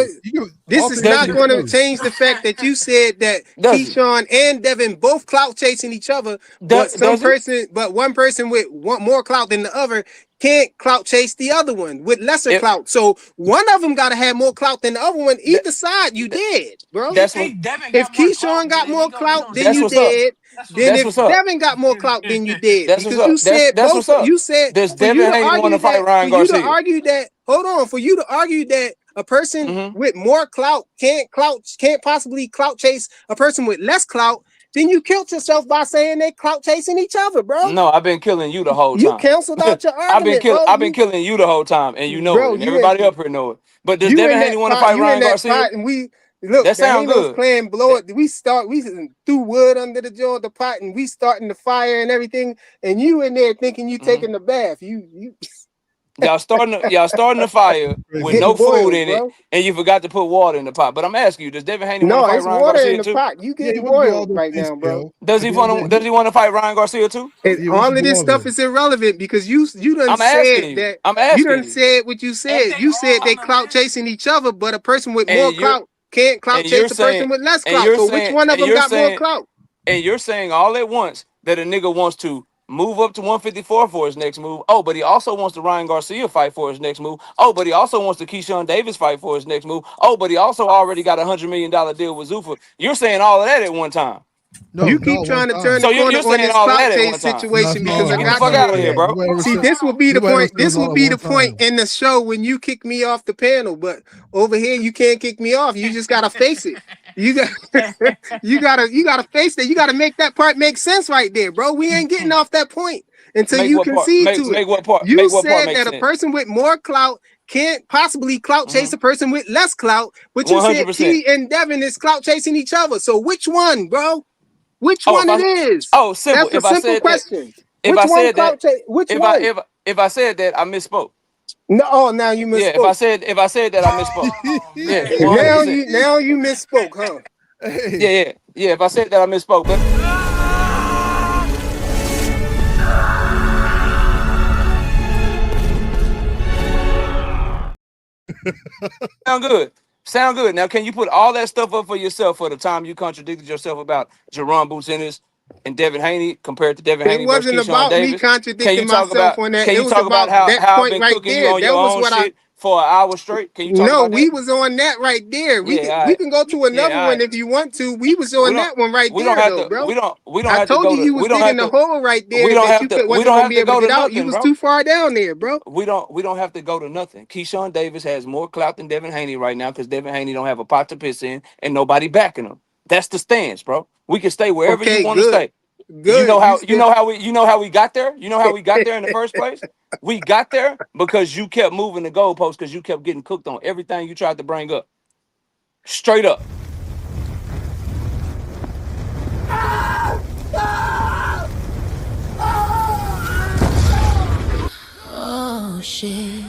This All is three Does not he? second going to place. change the fact that you said that Does he? Keyshawn and Devin both clout chasing each other, but Does he? one person with more clout than the other can't clout chase the other one with lesser It, clout. So one of them got to have more clout than the other one. that, Either side, you that, did, bro. He that's what think Devin If got more Keyshawn clout, but got if more he clout gonna than that's you what's up. did, that's what's then That's up. if what's up. Devin got more clout than you did, That's what's because up. That's what's up. you said Does for you Devin to Haney want argue to fight that Ryan Garcia? for you to argue that a person Mm-hmm. with more clout can't possibly clout chase a person with less clout, then you killed yourself by saying they clout chasing each other, bro. No, I've been killing you the whole You time. canceled out your argument, bro. I've been killing you the whole time, and you know Bro, it, and you in everybody up here know it. But does you Devin in Haney that want to pot, fight you in Ryan that Garcia? pot, and we look, That the sound Hanos good. playing blow it. We threw wood under the jaw of the pot, and we starting the fire and everything, and you in there thinking you taking the bath. You Y'all starting the fire with no getting food boiled, in it, bro. and you forgot to put water in the pot. But I'm asking you, does Devin Haney want No, to fight it's Ryan water in Garcia the too? pot. You Yeah, he getting wants to do all boiled those right things, now, bro. KO. Does he want to fight Ryan Garcia too? And He wants all to of do this all stuff that. is irrelevant because you done I'm asking said you. that I'm you asking done you. said what you said. You said they clout chasing each other, but a person with more And you're clout can't clout and you're chase a person saying with less and clout. you're So which saying one of and them you're got more saying clout? and you're saying all at once that a nigga wants to move up to 154 for his next move. Oh, but he also wants the Ryan Garcia fight for his next move. Oh, but he also wants the Keyshawn Davis fight for his next move. Oh, but he also already got $100 million deal with Zuffa. You're saying all of that at one time. No, You keep one trying to turn time. the So corner you're on saying this all of clout that at chase one time. No, situation it's not because I all Get the at got fuck one you out of time. here, here. bro. See, this will be the Nobody ever point. said This it's will all at be one the point time. in the show when you kick me off the panel. But over here, you can't kick me off. You just gotta face it. You got you gotta face that. You gotta make that part make sense right there, bro. We ain't getting off that point until Make you what part? concede to it. Make what part? You Make what part said make that a sense? person with more clout can't possibly clout chase a person with less clout, but you said 100%. Key and Devin is clout chasing each other. So which one, bro? Which Oh, one it is? simple. That's a If I simple said that, question. if Which I one said that, clout chase? Which one? if I said that, I misspoke. No, oh, now you Yeah, misspoke. if I said that, I misspoke. Oh Yeah, man. 100%. Now you misspoke, huh? Hey, Yeah. If I said that, I misspoke. But sound good. Now, can you put all that stuff up for yourself for the time you contradicted yourself about Jerron Boots Ennis and Devin Haney compared to Devin It Haney versus wasn't Keyshawn about me Davis? Can you contradicting talk myself about on that. It was how about that I've point been right cooking you there. on your That was own what I. shit for an hour straight? Can you talk No, about we that? was on that right there. Yeah, all We right. can go to another Yeah, all one right. if you want to. We was We on don't that one right we don't there have though, to bro. we don't I have to told go you to you was digging the hole right we there don't that have you to we wasn't don't gonna have be to able to go to get out. You nothing, was bro. too far down there, bro. We don't have to go to nothing. Keyshawn Davis has more clout than Devin Haney right now because Devin Haney don't have a pot to piss in and nobody backing him. That's the stance, bro. We can stay wherever you Okay, want to good, stay. good. You still You know how we got there? You know how we got there in the first place? We got there because you kept moving the goalposts because you kept getting cooked on everything you tried to bring up. Straight up. Oh shit,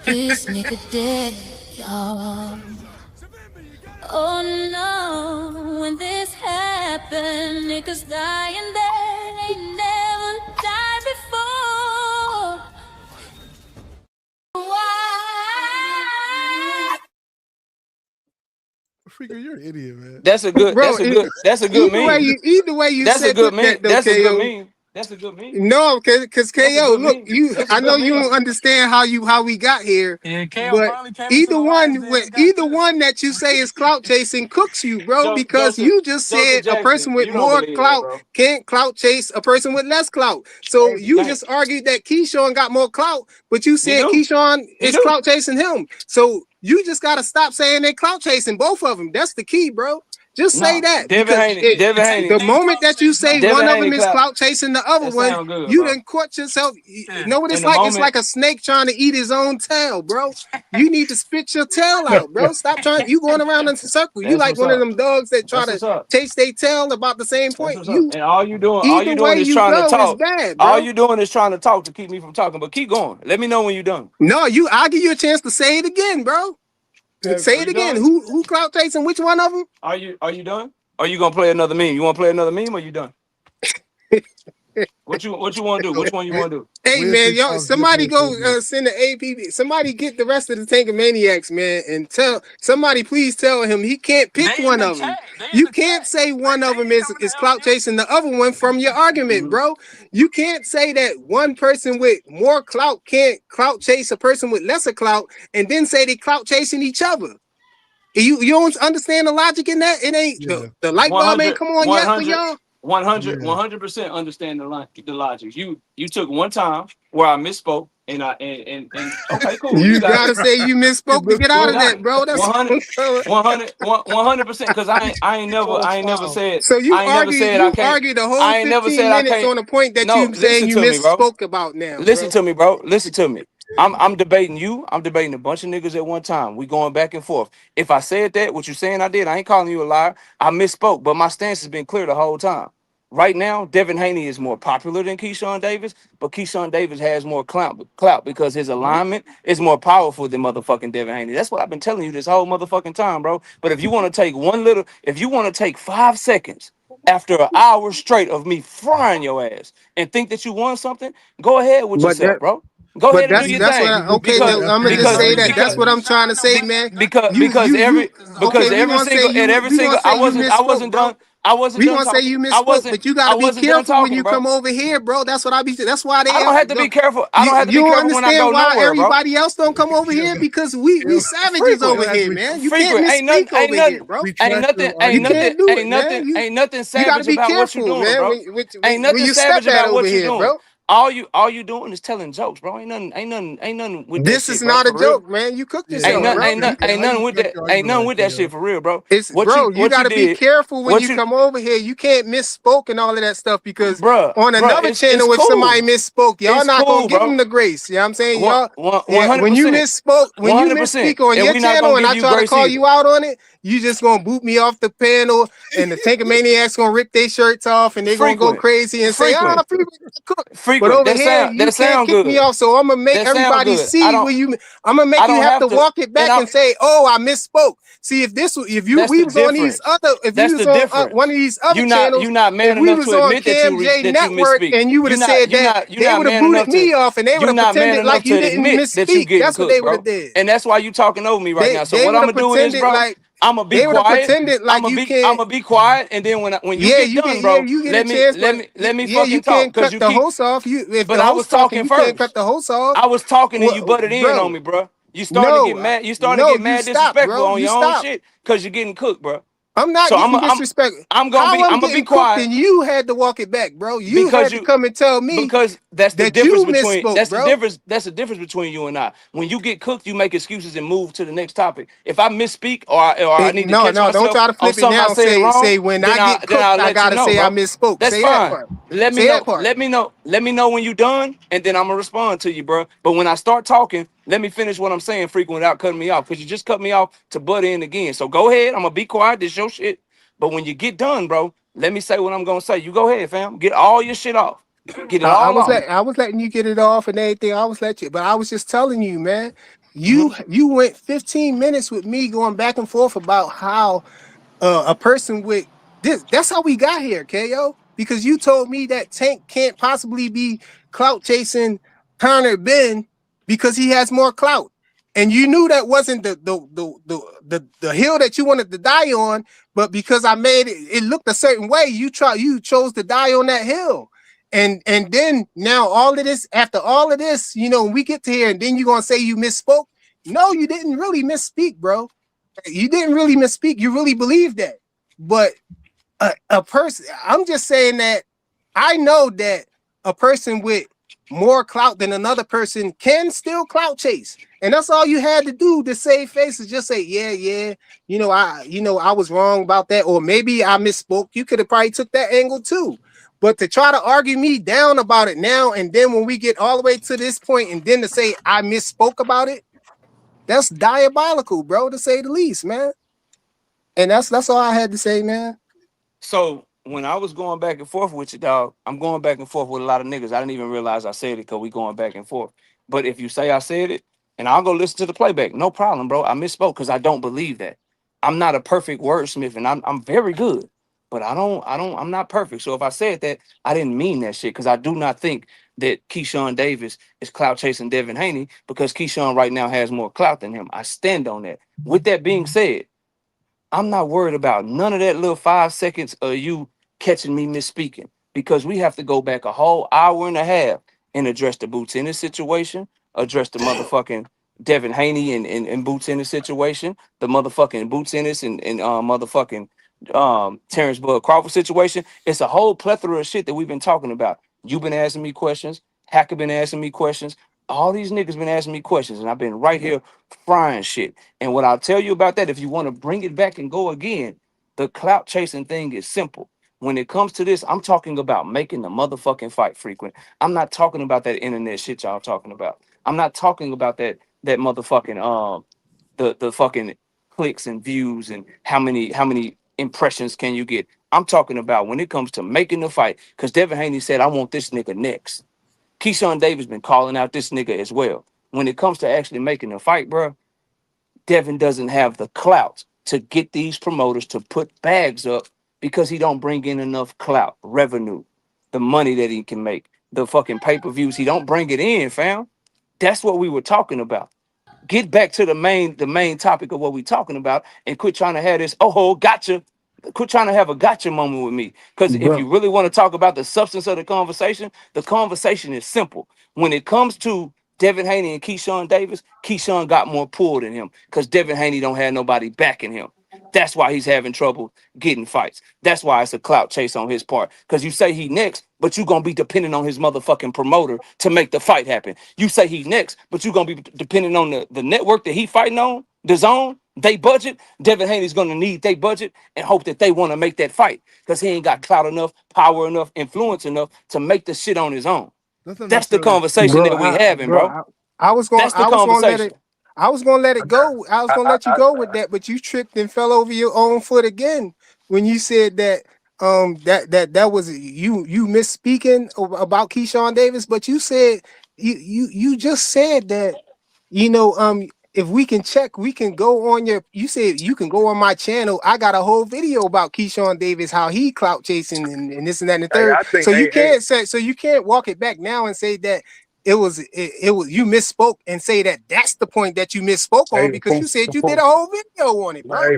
this nigga dead, y'all. Oh no, when this happened, niggas dying there, they never died before. Why? Freaker, you're an idiot, man. That's a good bro. meme. Either way you That's a said good put meme. that though, That's a good KO. meme. That's a good meme. No, because That's a KO, good look, meme. you. That's a I know good you meme. don't understand how we got here, Yeah, KO but finally came into the last day and got either cooked. one that you say is clout chasing cooks you, bro, because Joseph you just Joseph said a Jackson, person with you don't more believe that, clout bro. can't clout chase a person with less clout. So you Damn. just argued that Keyshawn got more clout, but you He said do. Keyshawn He is do. clout chasing him. So you just gotta stop saying they clout chasing both of them. That's the key, bro. Just say No. that Devin because Haney. Devin Haney. the moment that you say Devin one of Haney them is clap. clout chasing the other That one, sound good, you bro. done caught yourself. You know what In it's the like? It's moment. like a snake trying to eat his own tail, bro. You need to spit your tail out, bro. Stop trying. You going around in a circle. You That's like what's one of up. them dogs that try That's to what's up. chase their tail about the same That's point. what's up. You And all either you way doing is you trying to go is talk. bad, All bro. you doing is trying to talk to keep me from talking. But keep going. Let me know when you're done. No, I'll give you a chance to say it again, bro. Say Are it you again. done? Who clout chasing? Which one of them? Are you done? Are you gonna play another meme? You wanna play another meme or you done? What you want to do? Which one you Wait, want to do? Hey wait man, till yo, Charles gets somebody here for go you. send the APB. Somebody get the rest of the Tankamaniacs, man, and tell somebody please tell him he can't pick They in one the of them. chat. They in You the can't chat. say one of They them ain't coming to is help clout you. chasing the other one from your argument, Mhm. bro. You can't say that one person with more clout can't clout chase a person with lesser clout, and then say they clout chasing each other. You don't understand the logic in that? It ain't Yeah, the light bulb ain't 100, come on yet for y'all. yeah. 100% understand the logic. You took one time where I misspoke And okay, cool. You You got it. gotta say you misspoke to get out You of got that, it. bro. That's 100, 100%. Because I ain't never said, so I ain't never said I you can't. argue the whole I ain't never 15 said I minutes can't. on a point that No, you saying listen you to me, bro. misspoke about now, Listen bro. to me, bro. Listen to me. I'm debating you. I'm debating a bunch of niggas at one time. We going back and forth. If I said that, what you saying I did, I ain't calling you a liar. I misspoke, but my stance has been clear the whole time. Right now, Devin Haney is more popular than Keyshawn Davis, but Keyshawn Davis has more clout because his alignment is more powerful than motherfucking Devin Haney. That's what I've been telling you this whole motherfucking time, bro. But if you want to take if you want to take 5 seconds after an hour straight of me frying your ass and think that you won something, go ahead with But yourself, that bro. Go but ahead and do your that's what thing I, okay. because I'm gonna just because say that. because That's what I'm trying to say, man. because You because you you. every because Okay, we every gonna say single at you. every We gonna single say you I misspoke, wasn't bro. done. I wasn't We done gonna say you talking. I misspoke, wasn't but you I gotta be wasn't done careful when talking, you bro. come over here, bro. That's what I be. That's why I they don't have to be careful. I don't have to you be don't careful when I understand go why nowhere, bro. everybody else don't come over here because we savages Frequent. over here, man. You can't Frequent. misspeak over here, bro. You can't do it, man. Ain't nothing You got to savage be about what you're careful, doing, man. bro. Ain't When nothing you step savage at about over what you're here, doing. bro. All you doing is telling jokes, bro. Ain't nothing with that This shit, is bro. not a For real. joke, man. You cooked yourself, bro. Ain't nothing with that. Ain't nothing with that shit for real, bro. It's bro. You What got you to be did, careful when what you you, come over here. You can't misspoke and all of that stuff because on bruh, another it's channel, if somebody cool. misspoke, y'all It's not gonna cool, give bro. them the grace. You know what I'm saying? One, Y'all, one, yeah. When you 100%. misspoke, when you 100%. misspeak on And your we not channel, gonna and give I you try to grace call either. you out on it, you just gonna boot me off the panel, and the Tankamaniacs gonna rip their shirts off, and they gonna go Frequent. crazy and say, "Ah, Frequent. Freeman cook." But Frequent. over here, you That can't sound kick me good. off. So I'm gonna make That sound everybody good. I see don't where you. I'm gonna I make you don't have have to to walk it and back I and say, "Oh, I misspoke." See, if you that's we the was on these difference. other, if you That's was the on one difference. of these other channels, You not if man we enough was to on admit that Cam J that you Network misspeak. and you would have said that, You they not would have man enough booted to me off and they would you have not man pretended enough like to you didn't admit that you misspeak. getting That's what cooked, they would have bro. did. And that's why you talking over me right now. So They what would I'm have gonna do is, pretended bro, like I'm gonna be they would have quiet. pretended like you I'm can't. gonna be quiet, and then when you Yeah, get you get done, bro, you get a chance, but let me yeah, you fucking talk, can't cause cut you the keep. host off. You if But the I was host talking, talking you can't cut first. the host off. I was talking and you Well, butted in on bro, me, bro. You starting to no, get mad. You starting to no, get you mad stop, disrespectful bro. on You your own stop. shit because you're getting cooked, bro. I'm not So getting disrespect. How I'm I'm gonna be getting cooked quiet and you had to walk it back, bro. You because had to you come and tell me because that you misspoke, bro. that's the difference between you and I. When you get cooked, you make excuses and move to the next topic. If I misspeak or I need to No, catch no, don't myself try to on flip it something I now. said wrong, Say when I get then cooked, I'll I let you gotta know, say I bro. misspoke. That's Say that fine. part. Say that part. Let me know when you done, and then I'm gonna respond to you, bro. But when I start talking, let me finish what I'm saying, frequent, without cutting me off, because you just cut me off to butt in again. So go ahead. I'm gonna be quiet. This your shit. But when you get done, bro, let me say what I'm gonna say. You go ahead, fam. Get all your shit off. Get it all off. I was letting you get it off and everything. I was letting you, but I was just telling you, man. Mhm. You went 15 minutes with me going back and forth about how a person with this. That's how we got here, Ko. Because you told me that Tank can't possibly be clout chasing Connor Ben because he has more clout, and you knew that wasn't the hill that you wanted to die on. But because I made it, it looked a certain way. You chose to die on that hill. And then now all of this, after all of this, we get to here, and then you're gonna say you misspoke. No, you didn't really misspeak, bro. You didn't really misspeak. You really believe that. But a person, I'm just saying that I know that a person with more clout than another person can still clout chase. And that's all you had to do to save face is just say, yeah, I was wrong about that. Or maybe I misspoke. You could have probably took that angle too. But to try to argue me down about it now, and then when we get all the way to this point, and then to say I misspoke about it, that's diabolical, bro, to say the least, man. And that's all I had to say, man. So when I was going back and forth with you, dog, I'm going back and forth with a lot of niggas. I didn't even realize I said it because we going back and forth. But if you say I said it, and I'll go listen to the playback, no problem, bro. I misspoke because I don't believe that. I'm not a perfect wordsmith, and I'm very good, but I'm not perfect. So if I said that, I didn't mean that shit because I do not think that Keyshawn Davis is clout chasing Devin Haney because Keyshawn right now has more clout than him. I stand on that. With that being said, I'm not worried about none of that little 5 seconds of you catching me misspeaking because we have to go back a whole hour and a half and address the Boots in this situation, address the motherfucking Devin Haney and Boots in this situation, the motherfucking Boots in this and motherfucking Terrence Bud Crawford situation. It's a whole plethora of shit that we've been talking about. You've been asking me questions. Hacker been asking me questions. All these niggas been asking me questions, and I've been right here frying shit. And what I'll tell you about that, if you want to bring it back and go again, the clout chasing thing is simple. When it comes to this, I'm talking about making the motherfucking fight frequent. I'm not talking about that internet shit y'all talking about. I'm not talking about that motherfucking the fucking clicks and views and how many impressions can you get. I'm talking about when it comes to making the fight, because Devin Haney said, I want this nigga next. Keyshawn Davis been calling out this nigga as well. When it comes to actually making the fight, bro, Devin doesn't have the clout to get these promoters to put bags up because he don't bring in enough clout, revenue, the money that he can make, the fucking pay-per-views. He don't bring it in, fam. That's what we were talking about. Get back to the main topic of what we're talking about and quit trying to have this, oh, gotcha. Quit trying to have a gotcha moment with me. Because if you Bro, really want to talk about the substance of the conversation is simple. When it comes to Devin Haney and Keyshawn Davis, Keyshawn got more pull than him because Devin Haney don't have nobody backing him. That's why he's having trouble getting fights. That's why it's a clout chase on his part. Because you say he next, but you're going to be depending on his motherfucking promoter to make the fight happen. You say he next, but you're going to be depending on the network that he fighting on, the zone, they budget. Devin Haney's going to need they budget and hope that they want to make that fight because he ain't got clout enough, power enough, influence enough to make the shit on his own. That's not That's the necessarily conversation bro, that we having, bro. I was going That's the conversation. I was gonna let it go. I was I, gonna I, let you I, go with that, but you tripped and fell over your own foot again when you said that that was you misspeaking about Keyshawn Davis, but you said you just said that you know if we can check, we can go on your. You said you can go on my channel. I got a whole video about Keyshawn Davis, how he clout chasing and this and that and the hey, third. I think, So you hey, can't say, so you can't walk it back now and say that it was you misspoke and say that that's the point that you misspoke on hey, because you said you did a whole video on it, bro.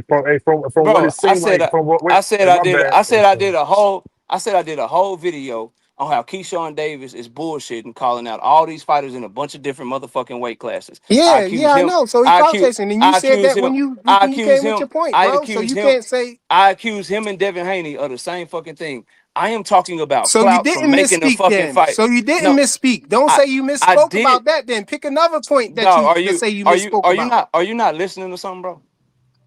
from what it Bro, seemed like, from what, wait, I said hey, I my did bad. I said I did a whole video on how Keyshawn Davis is bullshitting, calling out all these fighters in a bunch of different motherfucking weight classes. I Yeah, accuse yeah, I him, know. So he I clout accuse, chasing, and you I said accuse that him, when you came with your point, I bro. So accuse you him, can't say. I accuse him and Devin Haney of the same fucking thing. I am talking about So you clout from didn't making a misspeak fucking then. fight. So you didn't No, misspeak. Don't I say you I misspoke did. about that. Then pick another point that Dog, you are to you say you are you misspoke are you about. not are you not listening to something, bro?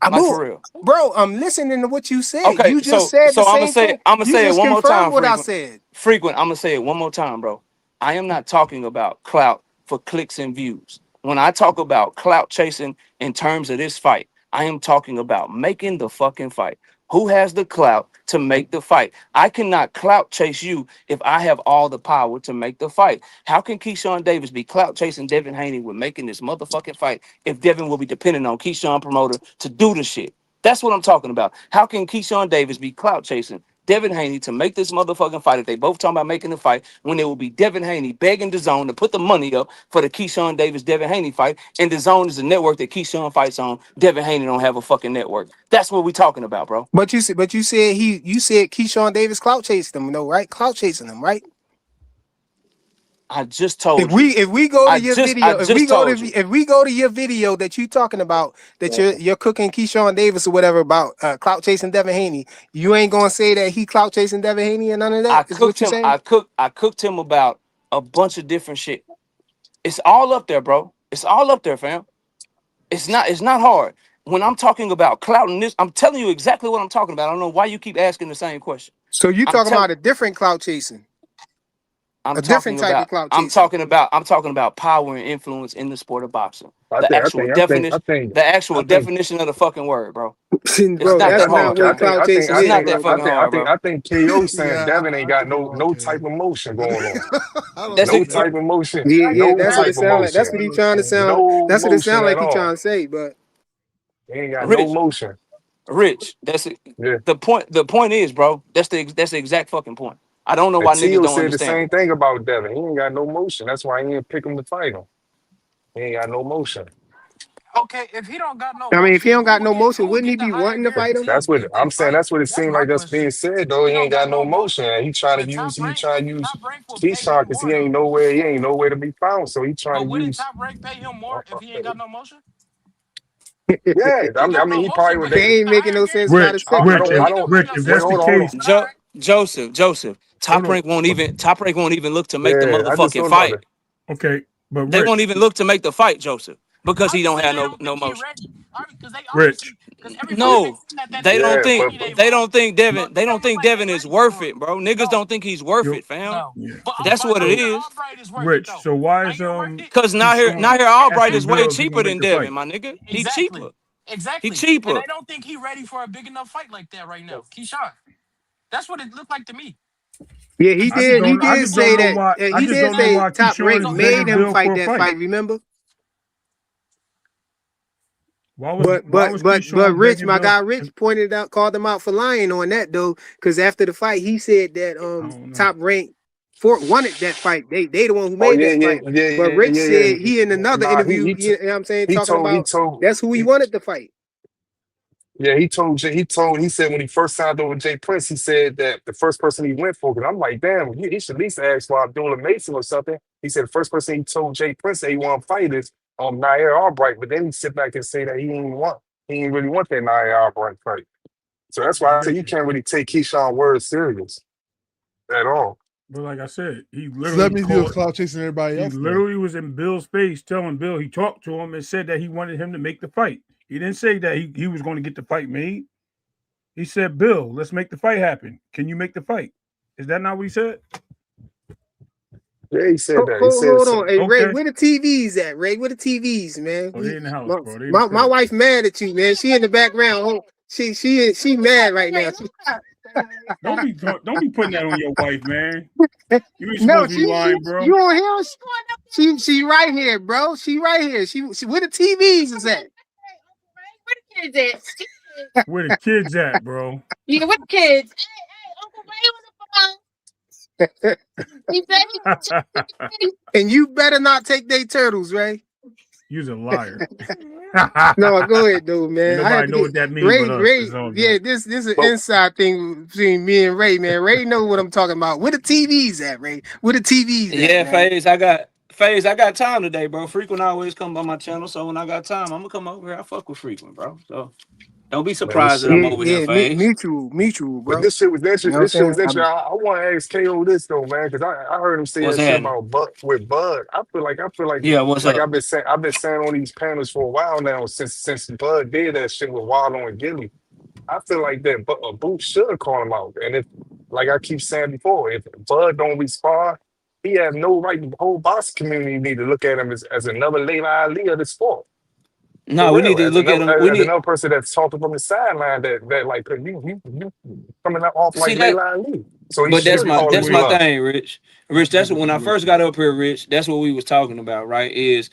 Like Boo, for real. bro, I'm listening to what you said. Okay, You just so said the so same thing. I'm gonna You say it just one more confirmed time, what I frequent. said. Frequent, I'm gonna say it one more time, bro. I am not talking about clout for clicks and views. When I talk about clout chasing in terms of this fight, I am talking about making the fucking fight. Who has the clout to make the fight? I cannot clout chase you if I have all the power to make the fight. How can Keyshawn Davis be clout chasing Devin Haney with making this motherfucking fight if Devin will be dependent on Keyshawn promoter to do the shit? That's what I'm talking about. How can Keyshawn Davis be clout chasing Devin Haney to make this motherfucking fight if they both talking about making the fight when it will be Devin Haney begging the zone to put the money up for the Keyshawn Davis Devin Haney fight, and the zone is the network that Keyshawn fights on. Devin Haney don't have a fucking network. That's what we talking about, bro. But you said you said Keyshawn Davis clout chased them, no, right? Clout chasing them, right? I just told you. If we go to I your just I video, just told you. if we go to your video that you talking about that you're cooking Keyshawn Davis or whatever about clout chasing Devin Haney, you ain't gonna say that he clout chasing Devin Haney and none of I that is what cooked you him. saying? I cooked him about a bunch of different shit. It's all up there, bro. It's all up there, fam. It's not hard. When I'm talking about clout and this, I'm telling you exactly what I'm talking about. I don't know why you keep asking the same question. So you I'm talking telling about a different clout chasing, I'm a different talking type of about clout I'm chasing. talking about I'm talking about power and influence in the sport of boxing. I The think, I actual think, I think, I definition, think, the actual I think, definition of the fucking word, bro. It's Bro, not that's that not hard, what bro. clout chasing It's is, not that bro. fucking hard, bro. I think KO saying yeah. Devin ain't I got think you're wrong, no type King. of motion going on. I don't That's No think it. that. type of motion. Yeah, yeah, No that's what I, it type of sound like. That's motion. what I he trying to understand. sound. No That's what it motion sound at like he all. trying to say. But He ain't got no Rich, motion. Rich. That's it. Yeah. The point. The point is, bro. That's the exact fucking point. I don't know And why niggas Tio don't said the understand same it. thing about Devin. He ain't got no motion. That's why he didn't pick him to fight him. He ain't got no motion. Okay, if he don't got no I mean, if he motion, don't got no motion, who would wouldn't he get the be higher wanting to fight him? That's what guarantee I'm and saying. fight? That's what it That's seemed my like that's being question. said If though. he He ain't don't got got no no motion. motion, And he trying to then use Top Rank will pay him Keyshawn because more though. he ain't nowhere to be found. So he trying But to wouldn't use Top Rank pay him more if he ain't got no motion? yeah. He I got mean no he probably motion, would but he they They get ain't the making higher no sense about his guarantee. I second. don't He I do don't got Rich, no if wait, that's the motion. hold on. case, Joseph. Hold Top on. Rank won't even look to make the Yeah, I just motherfucking don't know fight. that. okay. But They won't Rich, even look to make the fight, Joseph, because he don't Obviously, have they no don't no think he motion. ready. Because they Rich, obviously, because everybody been No, saying that they nigga don't Yeah, ain't think but ready. They they wrong. don't think No, Devin. they They don't don't look think like they Devin is ready. worth No, it, bro. Niggas no, don't think he's worth you it, fam. no. yeah. That's what it Nair So is. Albright is worth it Rich, though. so why is Nair worth it. Cause Keyshawn Nair Albright is asking way Bill if he gonna cheaper make than the fight? Devin, my nigga. He cheaper. Exactly, He exactly. And cheaper. they don't think he ready for a big enough fight like that right now. Keyshawn, that's what it looked like to me. Yeah, Cause he he I said just did. he He don't I did just don't say know that. why I He just did don't know say why Top Keyshawn Rank is so he made begging him Bill fight for a that fight. fight. Remember? But Why but was but but Keyshawn Rich, begging my Bill? guy Rich pointed out, called him out for lying on that though, because after the fight, he said that I don't know. Top Rank Fort wanted that fight. They the one who oh made yeah, that yeah, fight. yeah, But yeah, Rich yeah, yeah. said he in another Nah, interview, you know what I'm saying, he talking told he about told that's who he wanted to fight. yeah, he said when he first signed over Jay Prince, he said that the first person he went for, because I'm like, damn, he should at least ask for Abdullah Mason or something. He said the first person he told Jay Prince that he want to fight is Nair Albright, but then he sit back and say that he didn't really want that Nair Albright fight. So that's why I say you Maybe. can't really take Keyshawn words serious at all. But like I said, So that means he was clout chasing everybody he else then. literally was in Bill's face telling Bill he talked to him and said that he wanted him to make the fight. He didn't say that he was going to get the fight made. He said, Bill, let's make the fight happen. Can you make the fight? Is that not what he said? Yeah, he said that. He said Hold on. something. Hey Ray, Okay. where the TVs at, Ray? Where the TVs, man? Oh, they in the house, My, bro. They in the my crib. wife mad at you, man. She in the background. Oh, she mad right now. Don't be putting that on your wife, man. You ain't No, supposed to be lying, bro. you don't hear? She right here, bro. She right here. She where the TVs is at? Where the kids at, bro? Yeah, with the kids. And you better not take their turtles, Ray. You's a liar. No, go ahead, dude, Ain't man. I had nobody to know get what that means but us. It's all Yeah, good. this is an But inside thing between me and Ray, man. Ray know what I'm talking about. Where the TVs at, Ray? Where the TVs at, Yeah, man? Phase. I got time today, bro. Frequent always come by my channel, so when I got time, I'm gonna come over here. I fuck with Frequent, bro. So don't be man, this surprised that shit I'm Yeah, was. over here, yeah, Phase. mutual, But bro. this shit was You know interesting. what I'm This shit was saying? interesting. I want to ask KO this though, man, because I heard him say What's that shit happening? about Bud with Bud. Yeah, what's Like up? I've been saying on these panels for a while now since Bud did that shit with Waldo and Gilly. I feel like that Boot should call him out. And if, like I keep saying before, if Bud don't respond, he has no right. The whole boxing community need to look at him as another Layla Ali of the sport. For No, we need real, to look at him. We as need another person that's talking from the sideline that like 'cause you coming up off like see that. Layla Ali. So he But Wait, should call wait, his that's my wait. bluff. thing, Rich. Rich, that's when I first got up here, Rich. That's what we was talking about, right? Is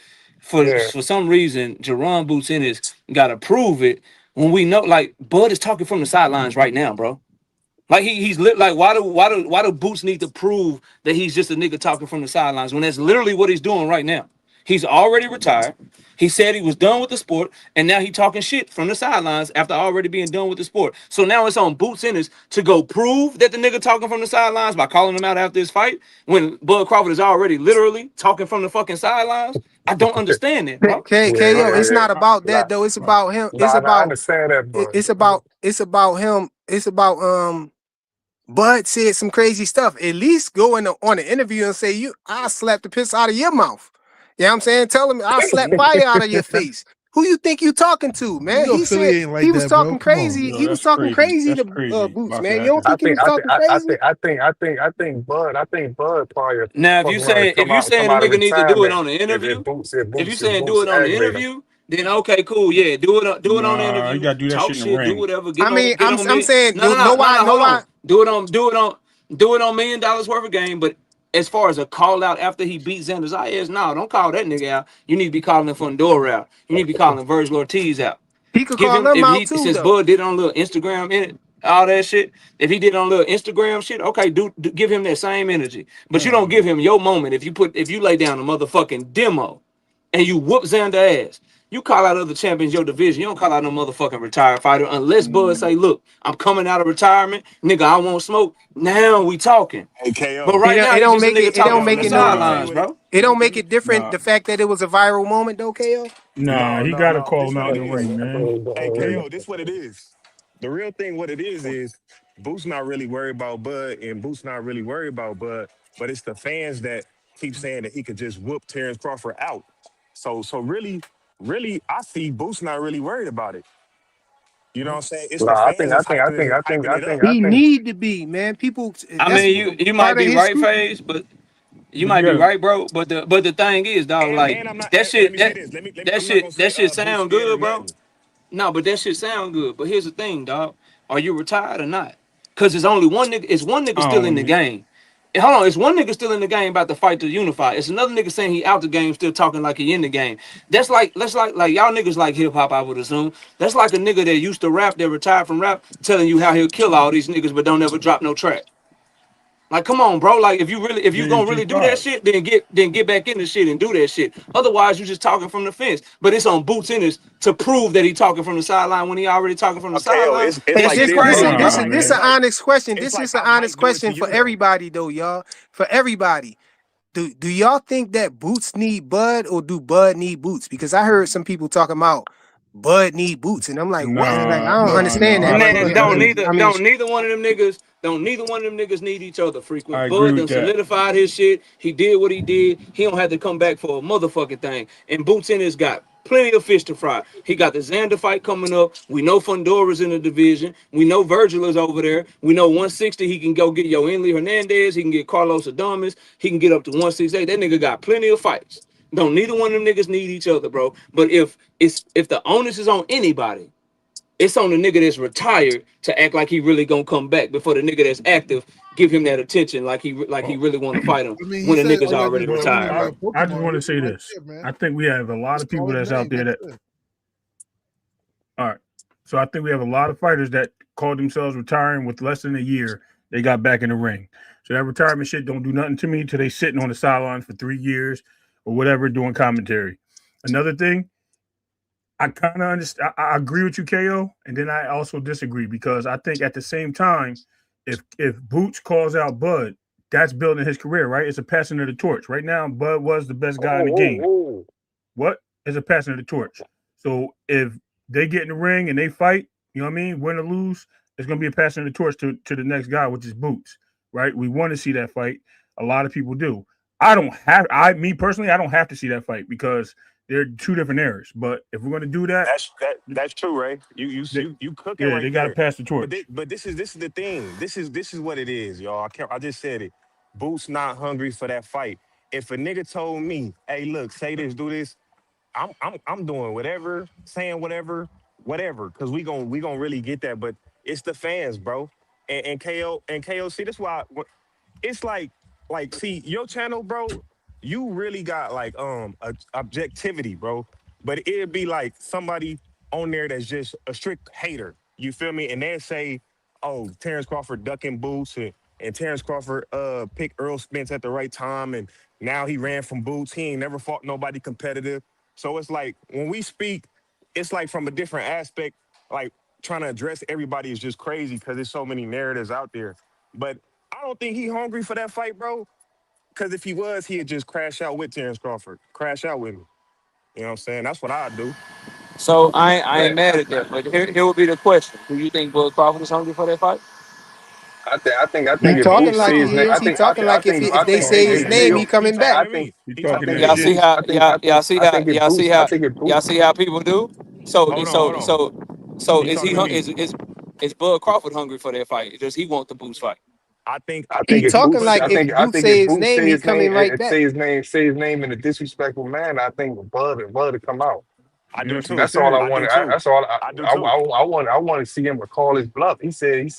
Yeah. for some reason, Jerron Boots Ennis got to prove it when we know, like Bud is talking from the sidelines right now, bro. Like he's lit. Like why do Boots need to prove that he's just a nigga talking from the sidelines when that's literally what he's doing right now? He's already retired. He said he was done with the sport, and now he talking shit from the sidelines after already being done with the sport. So now it's on Boots Ennis to go prove that the nigga talking from the sidelines by calling him out after his fight when Bud Crawford is already literally talking from the fucking sidelines. I don't understand that, bro. Yeah, KO, yeah, it's yeah. not about that Nah, though. It's about him. nah, I understand that, but It's about him. It's about Bud said some crazy stuff. At least go on an interview and say I'll slap the piss out of your mouth. You know what I'm saying? Tell him I'll slap fire out of your face. Who you think you talking to, man? You know He Philly said ain't like he was that, bro. talking Come on. crazy. Yo, He was that's talking crazy. crazy That's to crazy Boots, about man. You that. don't think he was talking crazy? I think Bud probably Now, fuck around and if you come saying the out of nigga need to do it retirement on the interview, if Boots aggravate him. then okay, cool, yeah, do it on the Nah, you interview. gotta do that Talk shit in the shit, do ring. whatever. I mean, Get on I'm me. saying No, no, no no, no, why, no. no Hold why. on. Do it on $1 million worth of game. But as far as a call out after he beat Xander Zayas, no, don't call that nigga out. You need to be calling him Fundora out. You need to be calling Virgil Ortiz out. He could Give call him them if out he too, since though. Bud did it on little Instagram in it, all that shit. If he did it on little Instagram shit, okay, give him that same energy. But you don't give him your moment if you lay down a motherfucking demo and you whoop Xander ass. You call out other champions your division. You don't call out no motherfucking retired fighter unless Bud say, look, I'm coming out of retirement, nigga. I won't smoke. Now we talking. Hey But KO, right now he's just a nigga It talking don't yo, from make the let it me no. let me tell you sidelines, what it bro. It don't let make me it different. Nah, The fact that it was a viral moment, though, KO. nah, he no gotta no call this him what out it in the is. ring, man. Hey KO, this what it is. The real thing, what it is Boots not really worried about Bud, and Boots not really worried about Bud, but it's the fans that keep saying that he could just whoop Terrence Crawford out. So really, I see Boots not really worried about it. You know what I'm saying? It's the Nah, fans that's hyping it up. He need to be, man. People, I that's mean, you might part of be his right, scrutiny. Phase, but you But might be yeah, right, bro. But the thing is, dog, like And I'm not. that Let shit me say that this. that I'm not gonna shit say that shit Boots sound scared or good, bro. nothing. No, but that shit sound good. But here's the thing, dog. Are you retired or not? Cause there's only one nigga. It's one nigga I still in the don't. game. And hold on, it's one nigga still in the game about to fight to unify. It's another nigga saying he out the game, still talking like he in the game. That's like y'all niggas like hip hop. I would assume that's like a nigga that used to rap, that retired from rap, telling you how he'll kill all these niggas, but don't ever drop no track. Like, come on, bro. Like, if you Then gonna just really do that start. shit, then get back in the shit and do that shit. Otherwise, you just talking from the fence. But it's on Boots in this to prove that he talking from the sideline when he already talking from the Okay, yo, sideline. it's And That like shit this, this, this bro. is crazy, this Nah, is bro. this It's an man. like honest question. it's This like is an how honest Mike do it to question for you though. everybody, though, y'all. For everybody, do y'all think that Boots need Bud or do Bud need Boots? Because I heard some people talking about Bud need Boots, and I'm like, what? Like, I don't understand I that. Like, Man, agree. I mean, don't neither one of them niggas, don't neither one of them niggas need each other I frequent. agree Bud with done that. solidified his shit. He did what he did. He don't have to come back for a motherfucking thing. And Boots in his got plenty of fish to fry. He got the Xander fight coming up. We know Fundora's in the division. We know Virgil is over there. We know 160 he can go get Yo Enli Hernandez. He can get Carlos Adames. He can get up to 168. That nigga got plenty of fights. Don't neither one of them niggas need each other, bro. But if the onus is on anybody, it's on the nigga that's retired to act like he really gonna come back before the nigga that's active give him that attention like he Well, really want to fight him I mean, he when the said nigga's all you gotta do already is well, train him retired, like bro. a I just Pokemon. want to He'll be say right this. there, man. I think we have a lot Just of people call his that's out name. there That's that. it. All right. So I think we have a lot of fighters that called themselves retiring with less than a year. They got back in the ring. So that retirement shit don't do nothing to me until they sitting on the sideline for 3 years or whatever doing commentary. Another thing, I kind of understand. I agree with you, KO, and then I also disagree because I think at the same time, if Boots calls out Bud, that's building his career, right? It's a passing of the torch. Right now, Bud was the best guy in the game. Oh. What is a passing of the torch? So if they get in the ring and they fight, you know what I mean, win or lose, it's going to be a passing of the torch to the next guy, which is Boots, right? We want to see that fight. A lot of people do. Me personally, I don't have to see that fight because they're two different eras. But if we're going to do that, That's true, Ray. they, You cooking yeah, they right got to there. pass the But torch. this is the thing. This is what it is, y'all. I just said it. Boots not hungry for that fight. If a nigga told me, hey, look, say this, do this, I'm doing whatever, saying whatever, because we gonna really get that. But it's the fans, bro. And KO. See, that's why it's like see your channel, bro. You really got like objectivity, bro. But it'd be like somebody on there that's just a strict hater. You feel me? And they say, "Oh, Terrence Crawford ducking Boots, and Terrence Crawford picked Earl Spence at the right time, and now he ran from Boots. He ain't never fought nobody competitive." So it's like when we speak, it's like from a different aspect. Like trying to address everybody is just crazy because there's so many narratives out there. But I don't think he hungry for that fight, bro. Because if he was, he'd just crash out with Terrence Crawford. Crash out with me. You know what I'm saying? That's what I'd do. So I ain't mad at that. But here would be the question: do you think Bud Crawford is hungry for that fight? I he think if talking Boots like say his he name, is. He talking like if they say his hey name, KO, he coming He, back. I think he I talking think that if Y'all see shit. Boots, how y'all see how Boots, people do. So hold on, hold so on. so so You is talking to me? is Bud Crawford hungry for that fight? Does he want the Boots fight? I He think if talking Boots, like if Boots say his name, he coming right back. say his name in a disrespectful manner, I think Bud to come out. You I know, do that's what he too. That's all I said. I do wanted. too. That's all I do too. I want to see him call his bluff. He said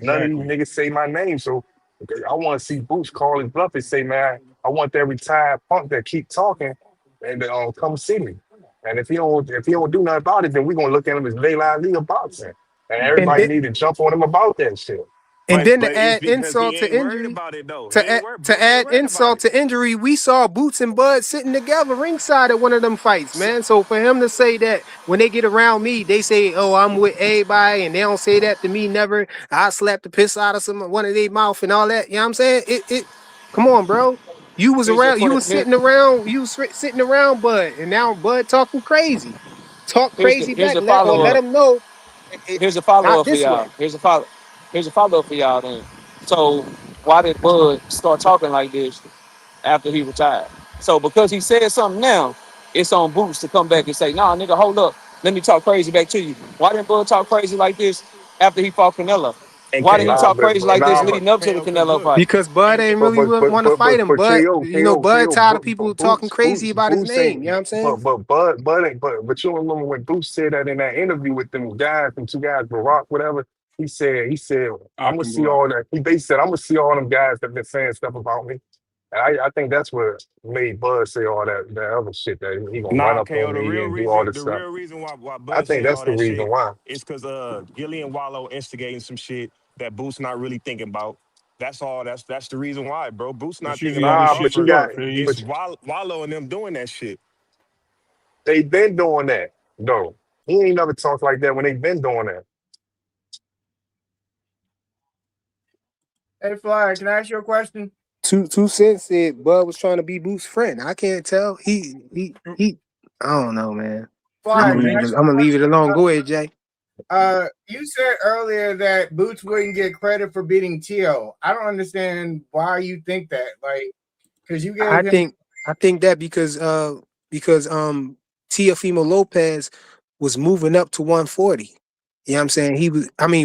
none of these Exactly. niggas say my name, so okay, I want to see Boots call his bluff and say, man, I want that retired punk that keep talking and come see me. And if he don't do nothing about it, then we're gonna look at him as Layla Ali of boxing, and And everybody then need to jump on him about that shit. and But then to but it's add because he insult to ain't worried injury, about it though. He ain't worried. to Boots ain't add worried about insult it. to injury, we saw Boots and Bud sitting together ringside at one of them fights, So, man. So for him to say that when they get around me, they say, "Oh, I'm with everybody," and they don't say that to me. Never, I slap the piss out of one of their mouth and all that. You know what I'm saying? Come on, bro. You was Here's the around. You funny was sitting around. You was sitting around Bud, and now Bud talking crazy. Talk crazy here's back. the Let follow up. him know. Here's a follow Not up for this y'all. way. Here's a follow up for y'all then. So why did Bud start talking like this after he retired. So because he said something now, it's on Boots to come back and say, nah, nigga, hold up. Let me talk crazy back to you. Why didn't Bud talk crazy like this after he fought Canelo? And Why didn't he K.O. talk crazy like this Nah, but leading up to the KO, cause Canelo look, fight? Because Bud but ain't but really but but want to but fight but, him. but But KO, you know, KO, Bud KO, tired of people talking Boots, crazy Boots, about his Boots name. You know ain't. what I'm saying? Bud ain't. But you remember when Boots said that in that interview with them guys, them two guys, Barack, whatever. He said, I'm gonna see Rock. all that. He basically said, I'm gonna see all them guys that been saying stuff about me. And I think that's what made Bud say all that other shit that he gonna run Nah, up KO, on me and do all this the stuff. real reason why I Bud think said that's all the that reason shit why. is because Gilly and Wallow instigating some shit that Boots not really thinking about. That's all. That's the reason why, bro. Boots not That's thinking usually about how this this Nah, shit shit but you for. got, start, Fade. but It's Wallow and them doing that shit. they been doing that though. He ain't never talked like that when they been doing that. Hey, Fly, can I ask you a question? Two Cents said Bud was trying to be Boots' friend. I can't tell. He. I don't know, man. I'm Fly, gonna can I leave ask it. you I'm gonna leave it alone. Go ahead, Jay. you said earlier that Boots wouldn't get credit for beating Tio. I don't understand why you think that. Like, because you I gave him. think I think that because Teofimo Lopez was moving up to 140. You know what I'm saying?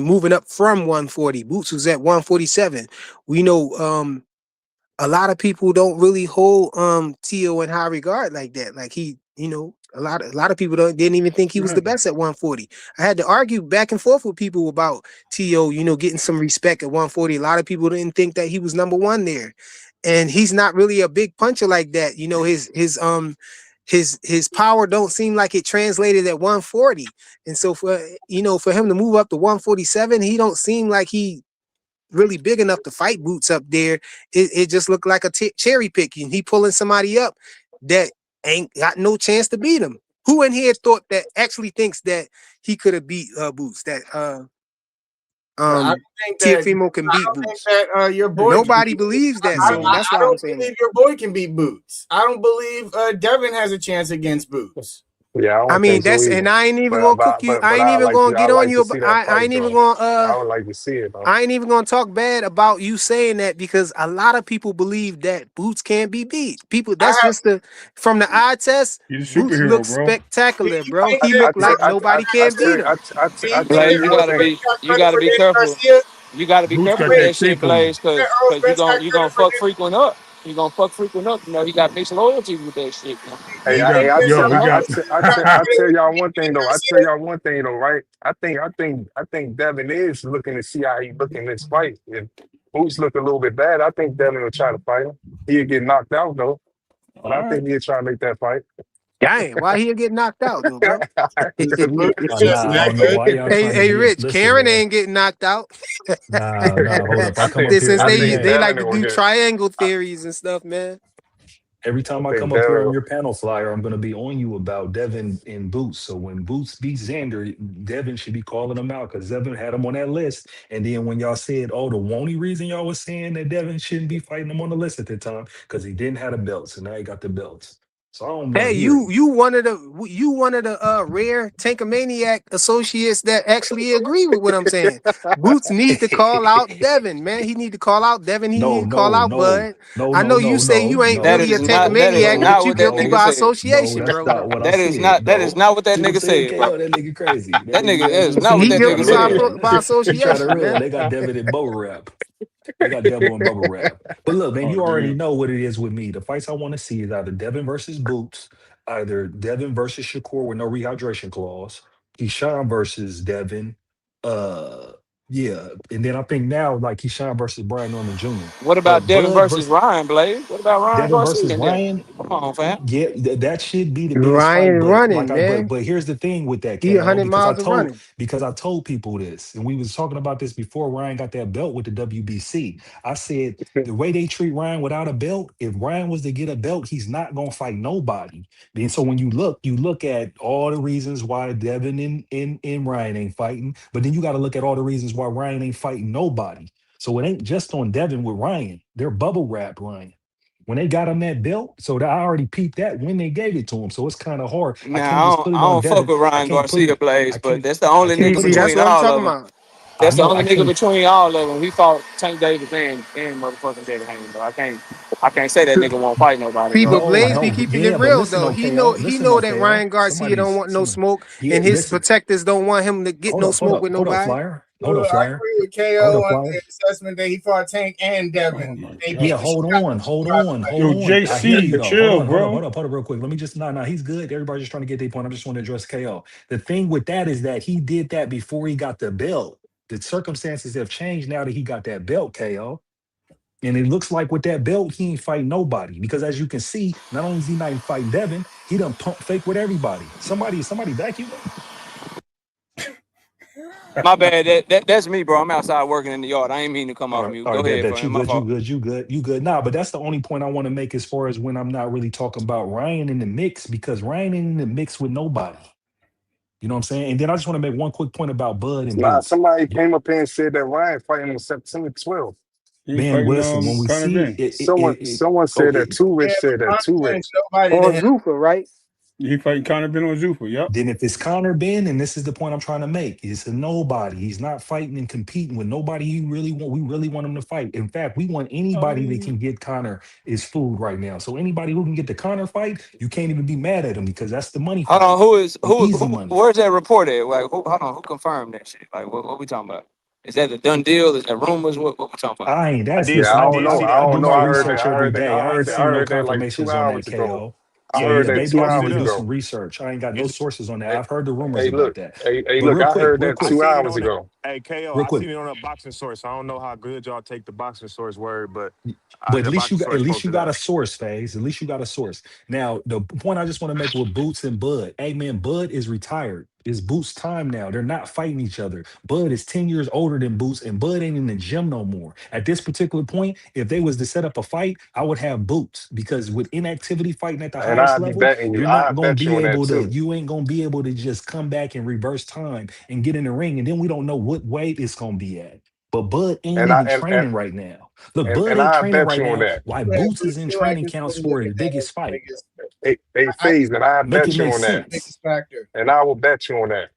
Moving up from 140. Boots was at 147. We know a lot of people don't really hold Tio in high regard like that. Like a lot of people didn't even think he was the best at 140. I had to argue back and forth with people about Tio, getting some respect at 140. A lot of people didn't think that he was number one there. And he's not really a big puncher like that. His power don't seem like it translated at 140. And so for him to move up to 147, he don't seem like he really big enough to fight Boots up there. It just looked like a cherry picking. He pulling somebody up that ain't got no chance to beat him. Who in here thought that actually thinks that he could have beat Boots? That I don't think that. Tiafimo can I beat don't think Boots. that your boy can Nobody beat Boots. believes that, so Yeah. that's I why I'm don't saying that. believe your boy can beat Boots. I don't believe Devin has a chance against Boots. Yeah, I I don't mean, think so that's either. and I ain't even But gonna cook but you. but, I but ain't even gonna I get on like you. to see that I fight ain't even though. gonna I would like to see it though. I ain't even gonna talk bad about you saying that because a lot of people believe that Boots can't be beat. People, I that's have. just from the eye test. He's a Boots superhero, looks bro. spectacular, bro. He He said. I looked tell like nobody I can beat tell him. I He tell said Blaze, you you one gotta Earl thing. be Spence got you credit gotta for be Danny careful. Garcia. You gotta be Boots careful got with that that shit, shape on him. Blaze, He said cause Earl cause you Spence gon' got you credit gonna for fuck Danny. frequent up. You gonna fuck frequent up. He got mixed loyalty with that shit. Man. Hey, We He I, got hey, gave I him yo, tell we Earl I, got tell I got tell I credit tell for y'all one Danny thing though. Garcia. Right? I think Devin is looking to see how he look in this fight. If Boots look a little bit bad, I think Devin will try to fight him. He'll get knocked out though, but all I right. think he'll try to make that fight. Dang, why he'll get knocked out though, bro? Because Boots he- is just Nah, I that don't know good. why y'all hey, trying to hey, get. Rich, Listen, Karen man. ain't getting knocked out. Nah, hold up. I come up here Since I every think they day. like Devin to will do get. triangle theories and stuff, man. Every I time I think come up Devin here on will. your panel flyer, I'm going to be on you about Devin and Boots. So when Boots beats Xander, Devin should be calling him out because Devin had him on that list. And then when y'all said, oh, the only reason y'all was saying that Devin shouldn't be fighting him on the list at the time because he didn't have the belts. So now he got the belts. So I don't want Hey, to hear you it. you one of the rare Tankamaniac associates that actually agree with what I'm saying. Boots need to call out Devin, man. He need to call out Devin. He need No, to call no, out no, Bud. no, I no, know you no, say you no, ain't That no, really a is not no, that is Tankamaniac, not but no, you what that guilty nigga no, by said. no, association, that's bro. not what I That is said. not No. what that See what I'm nigga saying, said, bro. KO? That nigga crazy. That nigga You is know what I'm not saying? what He that guilty nigga Trying to said. run. by He trying to association, run. man. They got Devin and bubble wrap. They got Devil and bubble wrap. But look, man, Oh you already damn. know what it is with me. The fights I want to see is either Devin versus Boots, either Devin versus Shakur with no rehydration clause, Keyshawn versus Devin. Uh, yeah, and then I think now like Keyshawn versus Brian Norman Jr. What about But Devin Bud versus versus Ryan, Blaze? What about Ryan Devin Garcia versus in there? Ryan. Come on, fam. Yeah, that should be the biggest fight. Ryan But running, man. but here's the thing with that He KO 100 miles of running. because I told people this, and we was talking about this before Ryan got that belt with the WBC. I said the way they treat Ryan without a belt, if Ryan was to get a belt, he's not gonna fight nobody. And so when you look at all the reasons why Devin and Ryan ain't fighting, but then you got to look at all the reasons why Ryan ain't fighting nobody. So it ain't just on Devin with Ryan. They're bubble wrap Ryan when they got him that belt. So I already peeped that when they gave it to him. So it's kind of hard. I can't Now just put I it on don't fuck Devin. with I Ryan can't put Garcia, it. Blaze, I but can't. that's the I only can't nigga put it See, on. that's between what I'm all talking of them. about. I That's the know only I nigga can't. between all of them. He fought Tank Davis and motherfucking Devin Haney, bro. I can't say that nigga won't fight nobody, People bro. No, Blaze be no, keeping it yeah, but real listen, though. OKO, He listen, know that OKO. Ryan Garcia don't want no Somebody, smoke, yeah, and his listen. protectors don't want him to get no smoke with Hold up, nobody. Flyer. Hold Well, up, I Flyer. agree with Hold KO up, on Flyer. the assessment that he fought Tank and Devin. Oh my They god. beat Yeah, the shit out of them. hold Yo, on. I hear you JC, though. Hold chill, on, bro. hold up real quick. Let me just he's good. Everybody's just trying to get their point. I just want to address KO. The thing with that is that he did that before he got the belt. The circumstances have changed now that he got that belt, KO. And it looks like with that belt, he ain't fighting nobody. Because as you can see, not only is he not even fighting Devin, he done pump fake with everybody. Somebody vacuum up. My bad. That's me, bro. I'm outside working in the yard. I ain't mean to come off mute. All Go right, ahead, bet bro. you My good, you fault. good, you good. Nah, but that's the only point I want to make as far as when I'm not really talking about Ryan in the mix, because Ryan ain't in the mix with nobody. You know what I'm saying? And then I just want to make one quick point about Bud and Nah, Boots. somebody came up here and said that Ryan fighting on September 12th. He Man, fighting listen, when we Conor see Ben. Someone oh, said that Too Yeah, Rich said but that Too Conor Rich. nobody to On him. Zuffa, right? He fighting Conor Ben on Zuffa. Yep. then if it's Connor Ben, and this is the point I'm trying to make, it's a nobody. He's not fighting and competing with nobody we really want him to fight. In fact, we want anybody that can get Connor is food right now. So anybody who can get the Connor fight, you can't even be mad at him because that's the money Hold on. fight. Who? Easy money. Where's that report at? Like, hold on. Who confirmed that shit? Like, what we talking about? Is that a done deal? Is that rumors? What we talking about? I ain't that's Yeah, listen, I I don't do know. I I don't do know. my I heard that. research I every heard that. day. I I heard ain't that. I seen no heard that like confirmations on that 2 hours ago. KO. I So heard yeah, that maybe two I need to hours do ago. some research. I ain't got no It's sources on that. Hey, I've heard the rumors hey, about look. that. Hey, But look. I heard real that quick, two seen it hours on the ago. hey KO. real I quick. seen it on a boxing source. I don't know how good y'all take the boxing source word, but But the boxing at source least you posted got that. a source, phase. At least you got a source. Now, the point I just want to make with Boots and Bud, hey man, Bud is retired. It's Boots' time now. They're not fighting each other. Bud is 10 years older than Boots, and Bud ain't in the gym no more. At this particular point, if they was to set up a fight, I would have Boots because with inactivity fighting at the And highest I'd be level, betting you. you're I not gonna bet you be on that able to, too. you ain't gonna be able to just come back and reverse time and get in the ring, and then we don't know what weight it's gonna be at. But Bud ain't And I even training right now. Look, Bud and ain't I training bet right you on now. that. Why Yeah, Boots but is I in feel like training it's counts really for his looking at it biggest as the fight. biggest. Hey, I Fees, and I Make it bet you make on that. sense. biggest factor. And I will bet you on that.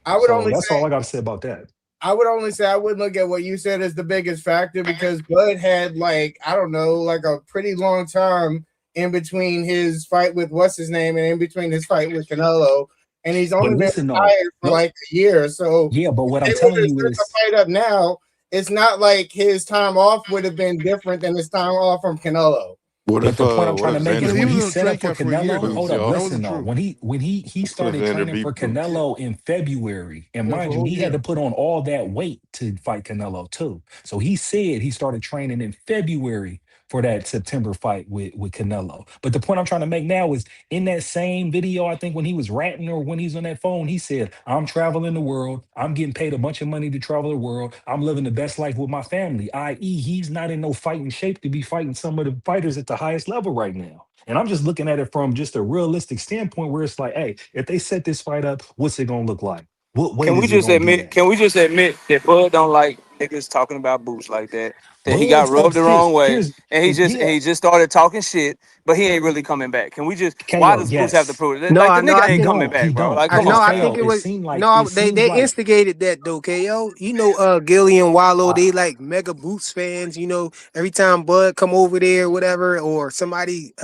I would So only that's say all I got to say about that. I would only say I wouldn't look at what you said as the biggest factor because Bud had like I don't know like a pretty long time in between his fight with what's his name and in between his fight with Canelo, and he's But only been listen though, retired for look, like a year. So yeah, but what if I'm they were telling to you set the is, fight up now, it's not like his time off would have been different than his time off from Canelo. but the point I'm trying to make But is he when was he in a set training up for camp for a year Canelo. though. Hold up, That listen wasn't though. true. When he started training for Canelo in February, and Yeah, for a mind you, whole he had to year. put on all that weight to fight Canelo too. So he said he started training in February for that September fight with Canelo. But the point I'm trying to make now is in that same video, I think when he was ranting or when he's on that phone, he said, I'm traveling the world. I'm getting paid a bunch of money to travel the world. I'm living the best life with my family, i.e., he's not in no fighting shape to be fighting some of the fighters at the highest level right now. And I'm just looking at it from just a realistic standpoint where it's like, hey, if they set this fight up, what's it going to look like? What weight Can we is it just going to be admit? at? Can we just admit that Bud don't like niggas talking about Boots like that? That he got Bud rubbed starts, the wrong way, here's, and yeah, he just started talking shit, but he ain't really coming back. Can we just? Why KO, does Boots have to yes. prove it? No, Like the I know. nigga I He ain't think. coming don't. He back, bro. don't. Like I come no. Because on, I man. think KO, it it was seemed like no. it They seems like instigated that though. Ko. You know, Gilly and Wallow. uh, They like mega Boots fans. You know, every time Bud come over there, or whatever, or somebody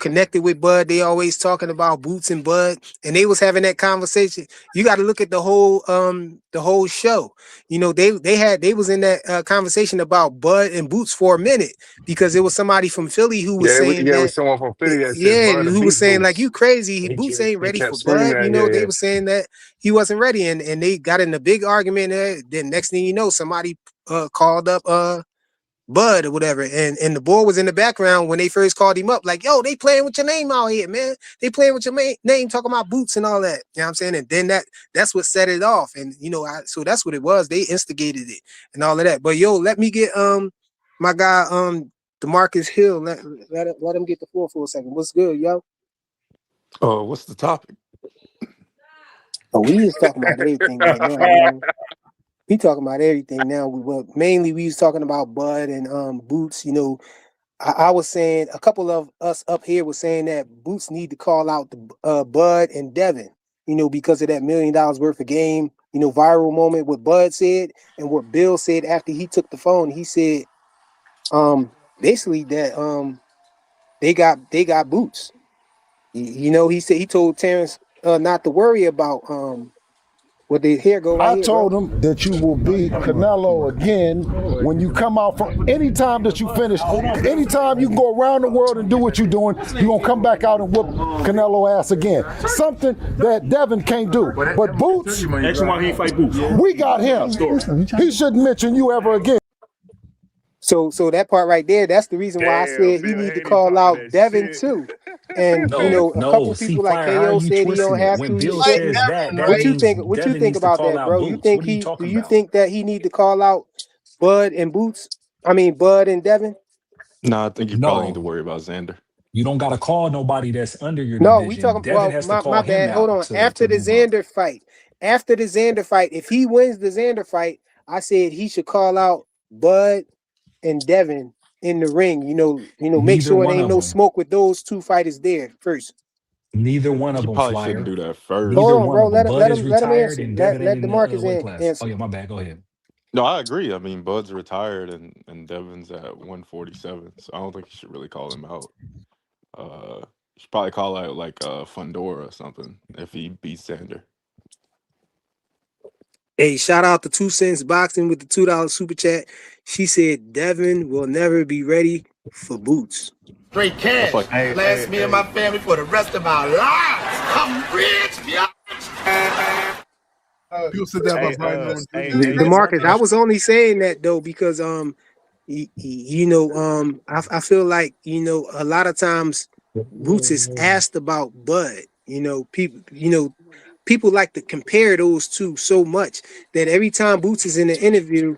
connected with Bud, they always talking about Boots and Bud, and they was having that conversation. You got to look at the whole show. You know, they was in that conversation about Bud and Boots for a minute because it was somebody from Philly who was saying Yeah, it that. was someone from Philly that said Yeah, Bud who was beat saying like Boots. you crazy, Boots ain't He ready kept for screaming Bud. You that. know, Yeah, they yeah. were saying that he wasn't ready, and they got in a big argument. Then next thing you know, somebody called up Bud or whatever, and the boy was in the background when they first called him up, like, yo, they playing with your name out here, man. They playing with your name, talking about Boots and all that. You know what I'm saying? And then that's what set it off, and so that's what it was. They instigated it and all of that. But yo, let me get my guy DeMarcus Hill. Let him get the floor for a second. What's good, yo? Oh, what's the topic? Oh, we just talking about everything right now, man. We talking about everything now. But mainly we was talking about Bud and Boots. You know, I was saying a couple of us up here was saying that Boots need to call out the Bud and Devin. You know, because of that $1 million worth of game. viral moment, what Bud said and what Bill said after he took the phone. He said, basically that they got boots. He said he told Terrence not to worry about what they here go right I here, bro. told him that you will beat Canelo again when you come out from any time that you finish. Anytime you can go around the world and do what you're doing, you're going to come back out and whoop Canelo ass again. Something that Devin can't do. But Boots, Ask him why he ain't fight Boots. we got him. He shouldn't mention you ever again. So that part right there, that's the reason why I Damn, said he Bill need to Haney call talking out that Devin shit. too. And No, a couple see, people like Fire, how are KO you said he don't twisting it? have When to. Bill Like says that, Devin, that What you right? means think? What you Devin think needs to about call that, out bro? You Boots. What think are you do talking you about? think that he need to call out Bud and Boots? I mean Bud and Devin? No, I think you probably need to No, worry about Xander. you don't got to call nobody that's under your No, we division. talking. Devin Well, has to my call him bad. Hold out on. to move up. After the Xander fight, if he wins the Xander fight, I said he should call out Bud and Devin in the ring. Make Neither sure there one ain't of no them. smoke with those two fighters there first. Neither one of You them, probably shouldn't Flyer. do that first. Hold Neither on, one bro. of them. Bud is Let him retired answer. and Let Devin ain't let in the DeMarcus weight class. Oh answer. yeah, my bad. Go ahead. No, I agree. I mean, Bud's retired and Devin's at 147, so I don't think you should really call him out. You should probably call out like Fundora or something if he beats Xander. Hey, shout out to 2 Cents Boxing with the $2 super chat. She said Devin will never be ready for Boots. Straight That's cash. like Hey, Last hey, me and my hey. family for the rest of our lives. I'm rich, bitch. People said that about Hey, Brian Norman Jr. hey, DeMarcus, I Demarcus. was only saying that though because I feel like a lot of times Boots is asked about Bud. People like to compare those two so much that every time Boots is in an interview,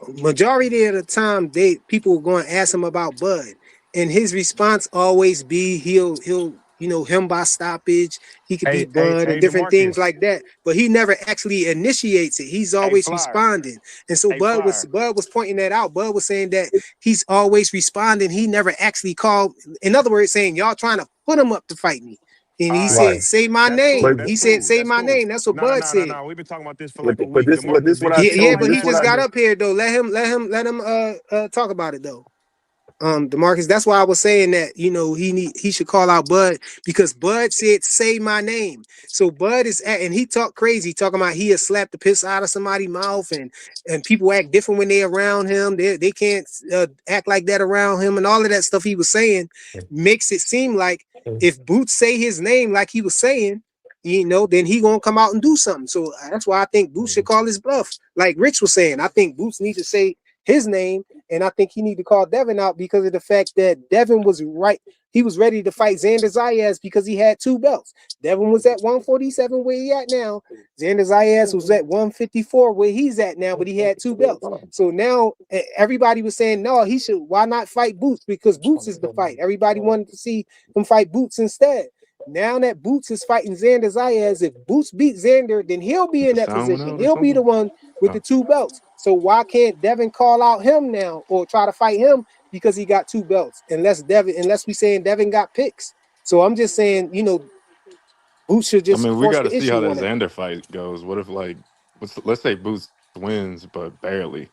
majority of the time people are going to ask him about Bud, and his response always be he'll him by stoppage, he could Hey, beat hey, Bud and hey, different things Demarcus. like that, but he never actually initiates it. He's Hey, always Flyer. responding, and so Hey, Flyer. Bud was pointing that out. Bud was saying that he's always responding. He never actually called. In other words, saying y'all trying to put him up to fight me. And All he right. said, Right. say my That's cool. name. But That's He said, cool. say That's my cool. name. That's what No, no, Bud no, no, said. no. We've been talking about this for but like a week. this what I Yeah, told but you. he This what just I got up here though. Let him talk about it though. DeMarcus, that's why I was saying that he should call out Bud because Bud said say my name. So Bud and he talked crazy, talking about he has slapped the piss out of somebody's mouth and people act different when they around him. They can't act like that around him and all of that stuff he was saying makes it seem like if Boots say his name like he was saying, then he gonna come out and do something. So that's why I think Boots should call his bluff. Like Rich was saying, I think Boots needs to say his name, and I think he need to call Devin out because of the fact that Devin was right. He was ready to fight Xander Zayas because he had 2 belts. Devin was at 147 where he at now. Xander Zayas was at 154 where he's at now, but he had 2 belts. So now everybody was saying, no, he should. Why not fight Boots? Because Boots is the fight. Everybody wanted to see him fight Boots instead. Now that Boots is fighting Xander Zayas, if Boots beat Xander, then he'll be the in that sound went position. out or He'll be the something. one with the 2 belts. So why can't Devin call out him now or try to fight him because he got 2 belts? Unless we saying Devin got picks. So I'm just saying, Boots should I just mean, we force got to the see how issue that on him. Xander fight goes. What if let's say Boots wins but barely,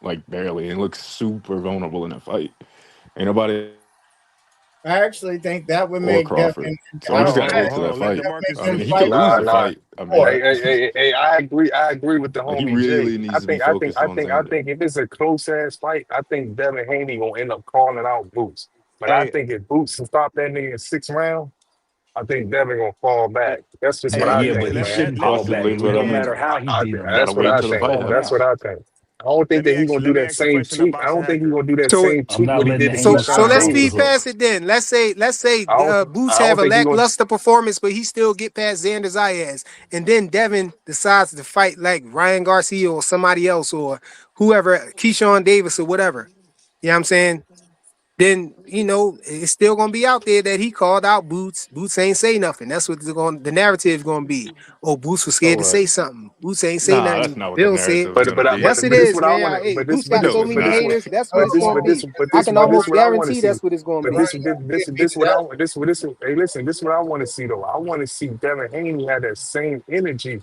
like barely, and looks super vulnerable in a fight. Ain't nobody I actually think that would or make Devin. Crawford. So we I just got to actually wait till Hold that on. Let fight. that make Demarcus I him mean, he finish. could fight lose Nah, the nah. fight. I more. mean, Hey, I agree. I agree with the like he homie really Jay. needs I to be think, I think, focused I on think, I Xander. think if it's a close ass fight, I think Devin Haney gonna end up calling out Boots. But I Hey, think if Boots can stop that nigga in 6 rounds, I think Devin gonna fall hey, back. That's just hey, what let I me think, let man. me He let, shouldn't let, let me fall Possibly, back. but No I mean, matter how he beat him. gotta That's what wait I until the think. fight That's what happens. I think. I don't think that he gonna do let me that ask you a same question tweak. I about don't think he Shahaka. gonna do that So same tweak tweak what what he he did did to so Keyshawn let's Davis. speed So past it then. Let's say I Boots don't have a think he gonna. lackluster performance, but he still get past Xander Zayas. And then Devin decides to fight like Ryan Garcia or somebody else or whoever, Keyshawn Davis or whatever. You know what I'm saying? Then it's still gonna be out there that he called out Boots. Boots ain't say nothing. That's what the narrative gonna be. Oh, Boots was So scared to what? say something. Boots ain't say Nah, that's nothing. not what the Bill said, narrative is gonna be. yes, it This is, what I man. want to. Hey, But this Boots but got this No, so it's many not. haters. That's what but it's this gonna but this be. but I this can but this almost what I want to guarantee see. that's what it's gonna But be. this what I want. This hey listen. This what I want to see though. I want to see Devin Haney have that same energy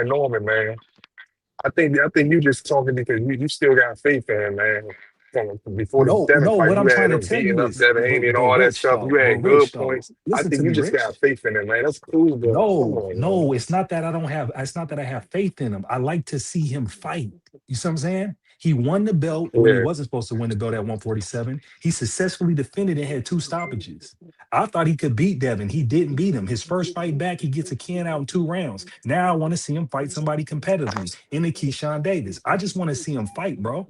Ryan Norman, man. I think you just talking because you still got faith in him, man. From before the No, Devin no. fight, What you I'm trying had to him tell beating you up is, Devin Haney and but all that Rich stuff. though, You but had Rich good though. points. I Listen to think me, you just Rich. got faith in him, man. That's cool, but come No, on, man. no, it's not that I don't have, it's not that I have faith in him. I like to see him fight. You see what I'm saying? He won the belt when he Yeah. wasn't supposed to win the belt at 147. He successfully defended and had 2 stoppages. I thought he could beat Devin. He didn't beat him. His first fight back, he gets a can out in 2 rounds. Now I want to see him fight somebody competitively in the Keyshawn Davis. I just want to see him fight, bro.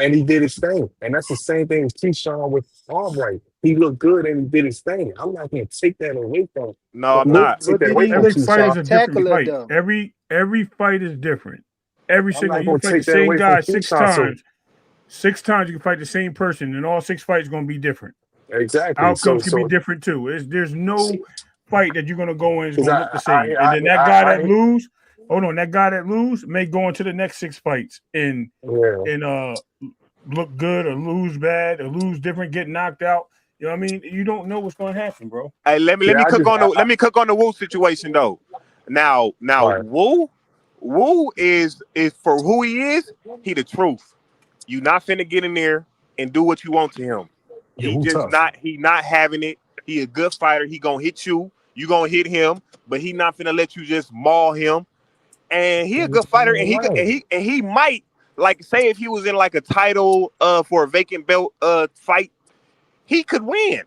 and he did his thing. And that's the same thing as Keyshawn with Albright. He looked good and he did his thing. I'm not going to take that away from him. No, I'm I'm not not. take But that did away he from Every fight is Keyshawn. a different tackle it fight. though? Every fight is different. Every I'm single not you can going to fight the take that same away from guy six Keyshawn. So times. 6 times you can fight the same person, and all 6 fights going to be different. exactly. Outcomes can be different too. There's no fight that you're going to go in is because going to look the same. And then that guy that lose, hold on, that guy that lose may go into the next 6 fights in look good or lose bad or lose different, get knocked out. You know what I mean? You don't know what's going to happen, bro. Hey, let Yeah, me I cook just on the let me cook on the Woo situation though. Now right. Woo is for who he is. He the truth. You not finna get in there and do what you want to him. Yeah, He Wu just tough. not having it. He a good fighter. He gonna hit you. You gonna hit him, but he not finna let you just maul him. And he a good fighter, and Right. he might like say if he was in like a title for a vacant belt fight, he could win.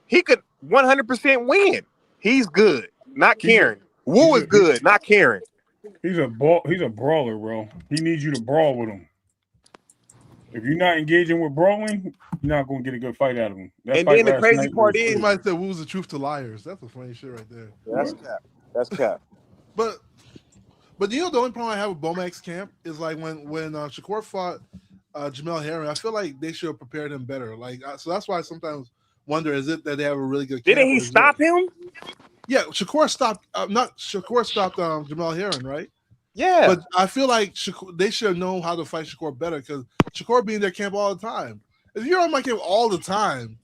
He could 100% win. He's good, not He's a Karen. Woo he's is a good, not Karen. he's a brawler, bro. He needs you to brawl with him. If you're not engaging with brawling, you're not gonna get a good fight out of him. That And fight then the last crazy night was part is, Somebody said Woo's the truth to liars. That's a funny shit right there. that's what? cap. That's cap. But you know the only problem I have with Bomac's camp is like when Shakur fought Jamel Herring, I feel like they should have prepared him better. Like so that's why I sometimes wonder: is it that they have a really good Didn't camp, he or is it? stop him? Yeah, Shakur stopped. Not Shakur stopped Jamel Herring, right? Yeah. But I feel like they should have known how to fight Shakur better because Shakur be in their camp all the time. If you're on my camp all the time,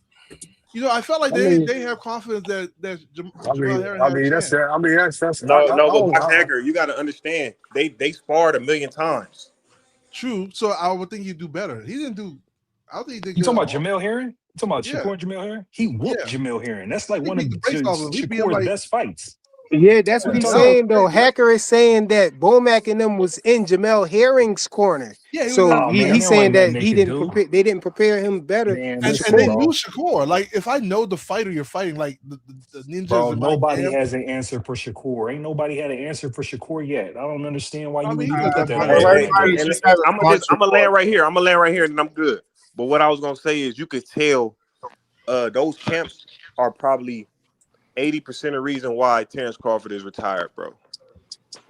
you know I felt like I mean, they have confidence that Jamel Herring had a that's chance. I mean that's No, I but don't Box Egger, you got to understand, they sparred 1,000,000 times. True. So I would think he'd do better. He didn't do. I don't think he did You good talking at about all. Jamel Herring? You talking about Yeah, Shakur Jamel Herring? He whooped yeah. Jamel Herring. That's like He one of beat the brakes off him. He beat him Shakur's like best fights. Yeah, that's What what you he's talking that was about? saying though. crazy. Hacker is saying that Bomac and them was in Jamel Herring's corner. Yeah, he was in. So Oh man, he's there saying ain't nothing that they he could didn't do. prepare. They didn't prepare him better Man, for And they listen, Shakur. knew bro. Shakur. Like if I know the fighter you're fighting, like the ninjas Bro, in my nobody camp. has an answer for Shakur. Ain't nobody had an answer for Shakur yet. I don't understand why I you would mean, even he's a put good that on fighter. his And, Everybody resume. and just haven't watched I'm gonna before. land right here. I'm gonna land right here, and I'm good. But what I was gonna say is, you could tell those camps are probably 80% of reason why Terrence Crawford is retired, bro.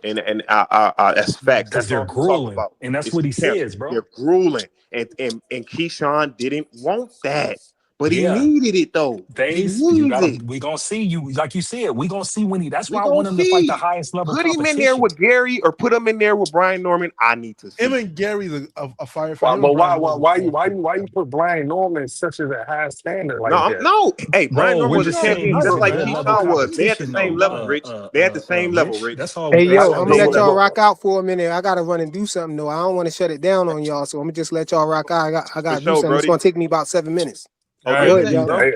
And that's facts. Because That's they're all we talk grueling. about. And that's It's what the he camps. says, bro. They're grueling, and Keyshawn didn't want that, but he Yeah. needed it though. He You needs gotta it. we gonna see you, like you said, we gonna see when he that's We why I gonna want him to fight the see. highest level Put him in there competition. with Gary or put him in there with Brian Norman. I need to Him see. and Gary's a firefighter. Why, Him and but Brian Norman. why you put Brian Norman such as a high standard No, like that? no. Hey, Brian Bro, Norman we're was a just saying champion he's just a Just, like good level Keyshawn was. They at the competition same though. level, Rich. They at the same level, Rich. Rich. Hey They at yo, the I'm but gonna same let y'all level. rock out for a minute. I gotta run and do something though. I don't want to shut it down on y'all, so I'm gonna just let y'all rock out. I For gotta do sure, something. It's Brody. gonna take me about 7 minutes. All Okay, right, Go you ahead, do bet, y'all. that. bro.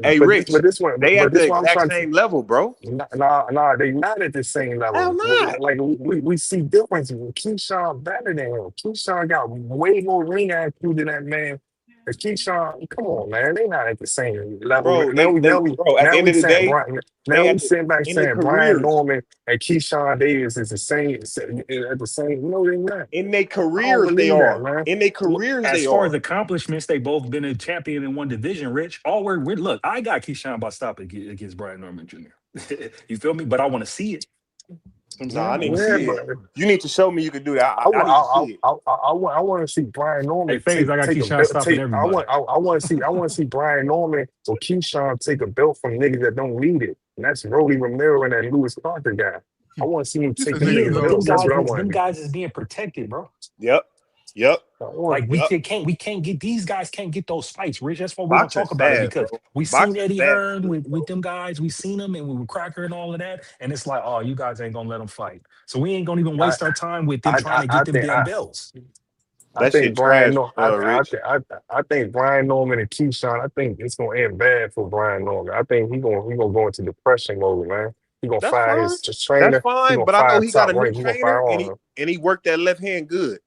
Hey, but Rich. They but at the this one I'm exact trying to same level, bro. nah, they not at the same Hell level. not. Like we see difference. Keyshawn better than him. Keyshawn got way more ring IQ than that man. But Keyshawn, come on, man, they not at the same level. Bro, bro, at the Now end we of the saying day, Brian. they Now we at the sitting back in their saying Brian careers. Norman and Keyshawn Davis is the same at the same. No, they not. In their I don't careers, they believe that, are. man. In their careers, As they far as are. accomplishments, they both been a champion in one division, Rich. All we're look, I got Keyshawn by stopping against Brian Norman Jr. You feel me? But I want to see it. You know what Nah, I I'm saying? I need want to to see Yeah, see it. it. but You need to show me you can do that. I I want, need to see it. I want to see Brian Hey, Norman Faze, I got take a Keyshawn belt. stopping everybody. I want to see Brian Norman or Keyshawn take a belt from niggas that don't need it, and that's Rolly Romero and that Lewis Carter guy. I want to see him He take said them niggas Yeah, niggas that but don't them belts. need That's it. what I guys want them to do. guys is being protected, bro. Yep. Yep. I want, Like Yep. we can't get these guys can't get those fights, Rich. That's why we don't Boxing talk about it fast, because bro. we seen Boxing Eddie fast. Hearn with them guys. We seen them and we were Cracker and all of that, and it's like, oh, you guys ain't gonna let them fight. So we ain't gonna even I, waste our time with them trying to I get them think damn belts. I That think shit trash, Rich. I think Brian Norman and Keyshawn. I think it's gonna end bad for Brian Norman. I think he gonna go into depression mode, man. He gonna That's fire fine. his That's trainer. He fine. gonna But I know fire he got top a new rank. He gonna fire trainer, and all of he them. and he worked that left hand good.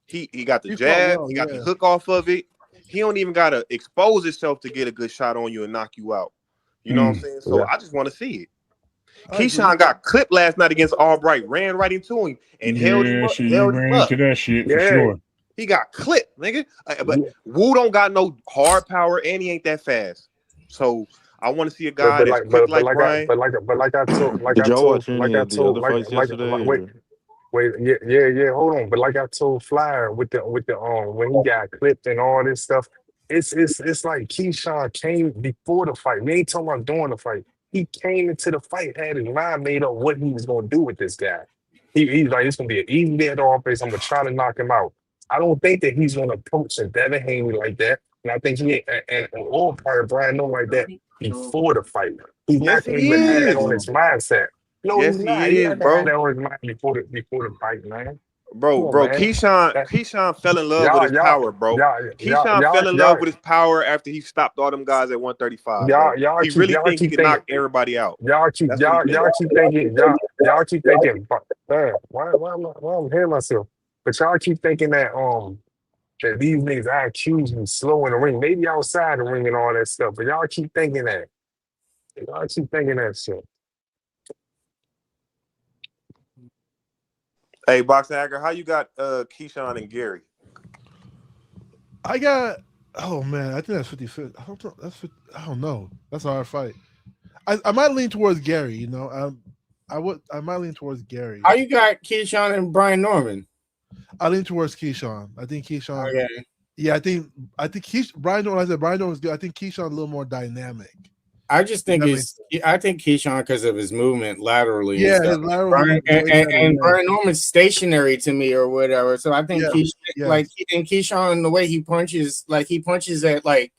He got the He fought jab. well. He got the Yeah, hook off of it. He don't even gotta expose himself to get a good shot on you and knock you out. You know what I'm saying? So Yeah. I just want to see it. I agree. Keyshawn got clipped last night against Albright, ran right into him and held him Yeah, up. shit, he Held him ran into up. that shit for Yeah, sure. He got clipped, nigga. But yeah. Wu don't got no hard power, and he ain't that fast. So I want to see a guy But that's like quick like Brian. Did y'all watch any of the other fights yesterday? Or yeah, hold on. But like I told Flyer with the when he got clipped and all this stuff, it's like Keyshawn came before the fight. We ain't talking about during the fight. He came into the fight, had his mind made up what he was gonna do with this guy. He's like, it's gonna be an easy day at the office. I'm gonna try to knock him out. I don't think that he's going to approach a Devin Haney like that. And I think he and all part of Brian Norman like that before the fight. He's Yes, not going to he even have that is. on his mindset. No, he's Yes, not. he He is, had to have bro. that on his mind before the fight, man. Come Bro, on, bro, man. Keyshawn fell in love with Y'all, his y'all, power, bro. y'all, y'all, Keyshawn y'all, fell in love y'all, with his power after he stopped all them guys at 135, y'all, bro. He really think he can thinking. knock everybody out. Y'all keep That's what he y'all think. y'all keep thinking y'all keep thinking. Damn, why I'm hearing myself? But y'all keep thinking that these niggas IQs be slow in the ring, maybe outside the ring and all that stuff. But y'all keep thinking that. Y'all keep thinking that shit. Hey, Boxing Hacker, how you got Keyshawn and Gary? I got. Oh man, I think that's 50-50. I don't know. I don't know. That's a hard fight. I might lean towards Gary. You know, I might lean towards Gary. How you got Keyshawn and Brian Norman? I lean towards Keyshawn. I think Keyshawn. Okay. Yeah, I think Brian Norman. I said Brian Norman's good. I think Keyshawn a little more dynamic. I just think I think Keyshawn because of his movement laterally. Yeah, and his stuff. lateral Brian, movement is way better, and yeah. Brian Norman's stationary to me or whatever. So I think Keyshawn, the way he punches, like he punches at like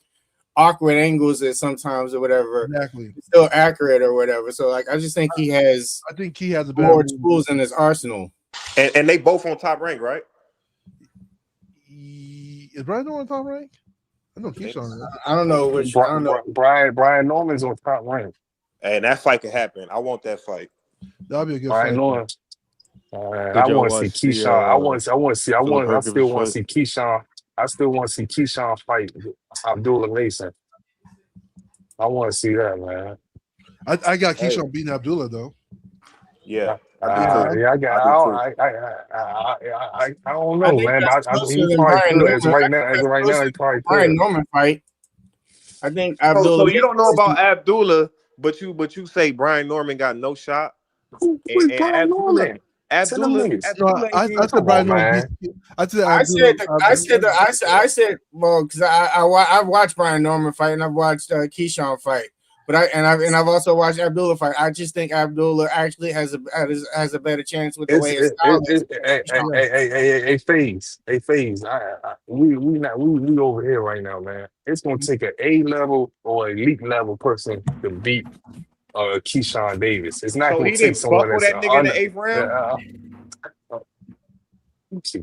awkward angles at sometimes or whatever. Exactly. It's still accurate or whatever. So like I just think he has. I think he has a better more movement. tools in his arsenal. And they both on Top Rank, right? Is Brian Norman top rank? I know Keyshawn. I don't know which. I don't know. Brian Norman's on Top Rank. And that fight could happen. I want that fight. That'll be a good Brian fight. Norman. Did I y'all want to see watch the, Keyshawn. I still want to fight? see Keyshawn. I still want to see Keyshawn fight Abdullah Mason. I want to see that, man. I got Keyshawn beating Abdullah though. Yeah, I don't know, man. But he probably could as right now. He probably Brian could. Norman fight. I think Abdullah. So you don't know about Abdullah, but you say Brian Norman got no shot. Who's Brian Norman? Abdullah. I said Brian Norman. I said well because I've watched Brian Norman fight and I've watched Keyshawn fight. But I've also watched Abdullah fight. I just think Abdullah actually has a better chance with the way his style is. Hey, FaZe. We over here right now, man. It's gonna take an A-level or elite level person to beat Keyshawn Davis. It's not So gonna he take didn't someone buckle that's that nigga in the 8th round.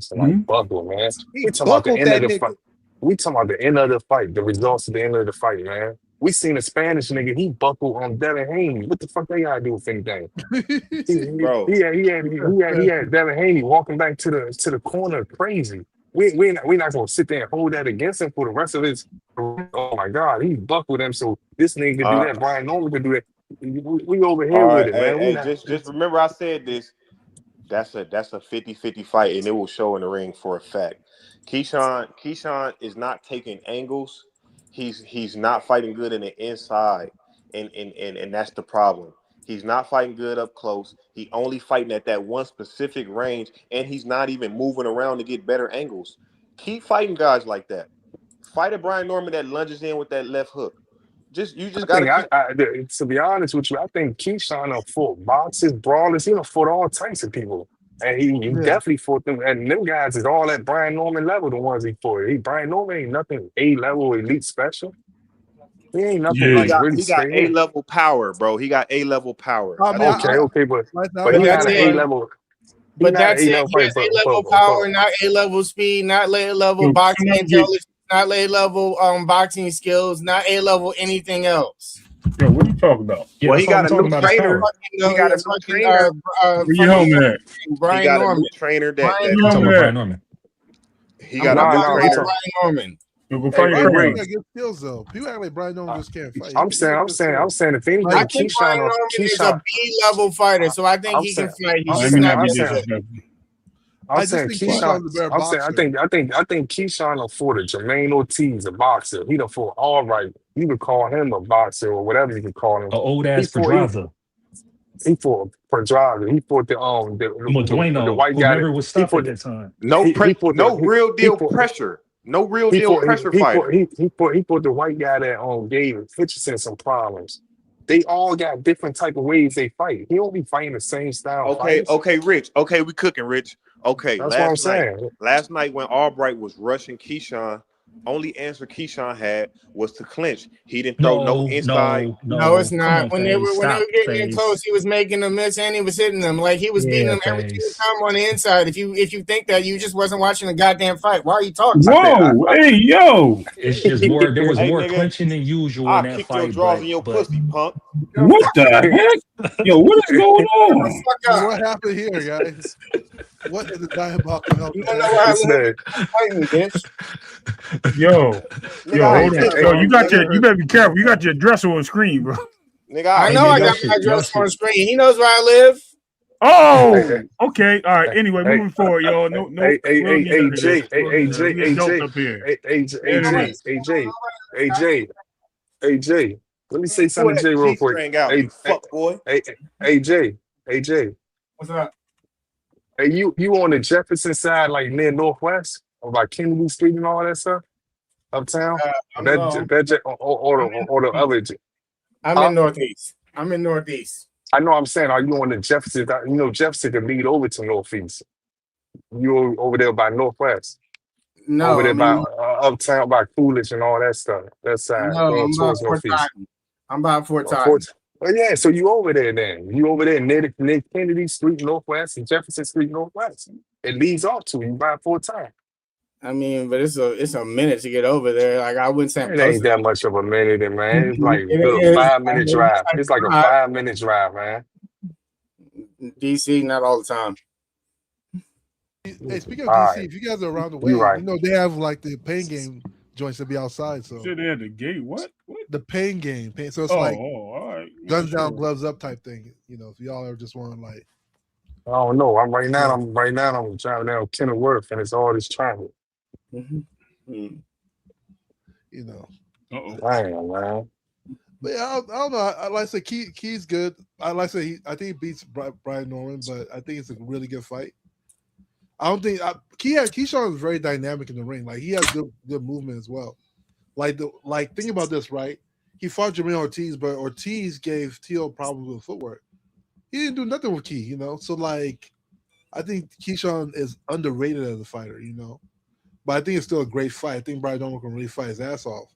Somebody buckle, man. He We talking about the buckled end of that the nigga. fight. We talking about the end of the fight, the results of the end of the fight, man. We seen a Spanish nigga, he buckled on Devin Haney. What the fuck they gotta do with anything? Bro. He had Devin Haney walking back to the corner crazy. We not gonna sit there and hold that against him for the rest of his. Oh my God, he buckled him. So this nigga could do that. Brian Norman could do that. We over here All with right, it, man. just remember I said this. That's a 50-50 fight, and it will show in the ring for a fact. Keyshawn is not taking angles. He's not fighting good in the inside, and that's the problem. He's not fighting good up close. He only fighting at that one specific range, and he's not even moving around to get better angles. Keep fighting guys like that. Fight a Brian Norman that lunges in with that left hook. You just gotta keep. To be honest with you, I think Keyshawn done fought boxers, brawlers. He done fought all types of people, and he definitely fought them. And them guys is all at Brian Norman level. The ones he fought. Brian Norman ain't nothing A-level elite special. He ain't nothing like really. He got A-level power, bro. He got A-level power. Okay, but he not an A-level. But that's it. He has A-level power, not A-level speed, not A-level boxing intelligence, not A-level boxing skills, not A-level anything else. Yo, what are you talking about? Yeah, well, he got a new trainer. He got a new trainer. Where you helmet at? Brian Norman. A new trainer Brian Norman. He got a new trainer. Brian Norman. People got good skills though. People act like Brian Norman just can't fight. I'm saying if anything, I think Brian Norman is a B-level fighter, so I think he can fight. He's just not good. I think Keyshawn's a better boxer. I think Keyshawn done fought a Jermaine Ortiz, a boxer. He done fought all right. You could call him a boxer or whatever you could call him. An old ass Pedraza. He fought Pedraza. He fought the white guy whoever was stuck at that time. No real deal pressure. No real deal pressure fighter. He fought the white guy that gave Hitchison some problems. They all got different type of ways they fight. He don't be fighting the same style. Okay, Rich. Okay, we cooking, Rich. Okay, That's what I'm saying. last night when Albright was rushing Keyshawn, only answer Keyshawn had was to clinch. He didn't throw no inside. No, it's Come not. on, Face. When they Stop, were getting in close, Face. he was making them miss and he was hitting them. Like he was beating Yeah, them every single Face. time on the inside. If you think that, you just wasn't watching the goddamn fight. Why are you talking? Whoa, hey, yo. It's just more. There was Hey more nigga, clinching than usual in I'll that kick your fight, drawers in your but pussy, punk. What the heck? Yo, what is going on? What happened here, guys? What is the diabolical hell? You don't know why I This live? man, Fight me, bitch. Yo, Nigga, I hold on. hit Yo, first, you nigga. better be careful. You got your dresser on screen, bro. Nigga, I I'll know hey hit I man, got my y'all dress on should. screen. He knows where I live. Oh, okay. All right. Anyway, hey, moving forward, y'all. No, hey, we don't need none of this. Jay, hey, We Jay, adults up here. Anyway, Hey, Jay. Let me say pull something to that Jay real G quick. string out, you fuck boy. Jay, Jay. What's up? Hey, you on the Jefferson side, like near Northwest, or by Kennedy Street and all that stuff, uptown? I'm low. Or the other, I'm huh? in Northeast. I'm in Northeast. I know I'm saying, are you on the Jefferson? You know, Jefferson can lead over to Northeast. You over there by Northwest, over No, there I'm by in uptown by Coolidge and all that stuff. That side no, going I'm about towards Fort Northeast. Totten. I'm about Fort Totten. Fort. Oh yeah, so you over there then? You over there near Kennedy Street Northwest and Jefferson Street Northwest. It leads off to you by 4 times. I mean, but it's a minute to get over there. Like I wouldn't say I'm It close ain't to that much of a minute, man. It's like a it good is. 5 minute I mean, drive. It's like a drive. 5 minute drive, man. DC, not all the time. Hey, speaking of All DC, right, if you guys are around the you way, right. you know they have like the pain game joints to be outside. you So said they had the gate. What? the pain game, so it's Oh, like all right. guns down, Sure. gloves up type thing. You know, if y'all ever just want to like, I don't know. I'm yeah, I'm driving down Kenilworth and it's all this traffic. Mm-hmm. you know. Uh-oh. Damn, man. But yeah, I don't know. I like to say Key's good. I like to say I think he beats Brian Norman, but I think it's a really good fight. I don't think Keyshawn is very dynamic in the ring. Like he has good movement as well. Think about this, right? He fought Jermaine Ortiz, but Ortiz gave Teal problems with footwork. He didn't do nothing with Key, you know. So like, I think Keyshawn is underrated as a fighter, you know. But I think it's still a great fight. I think Brian Norman can really fight his ass off.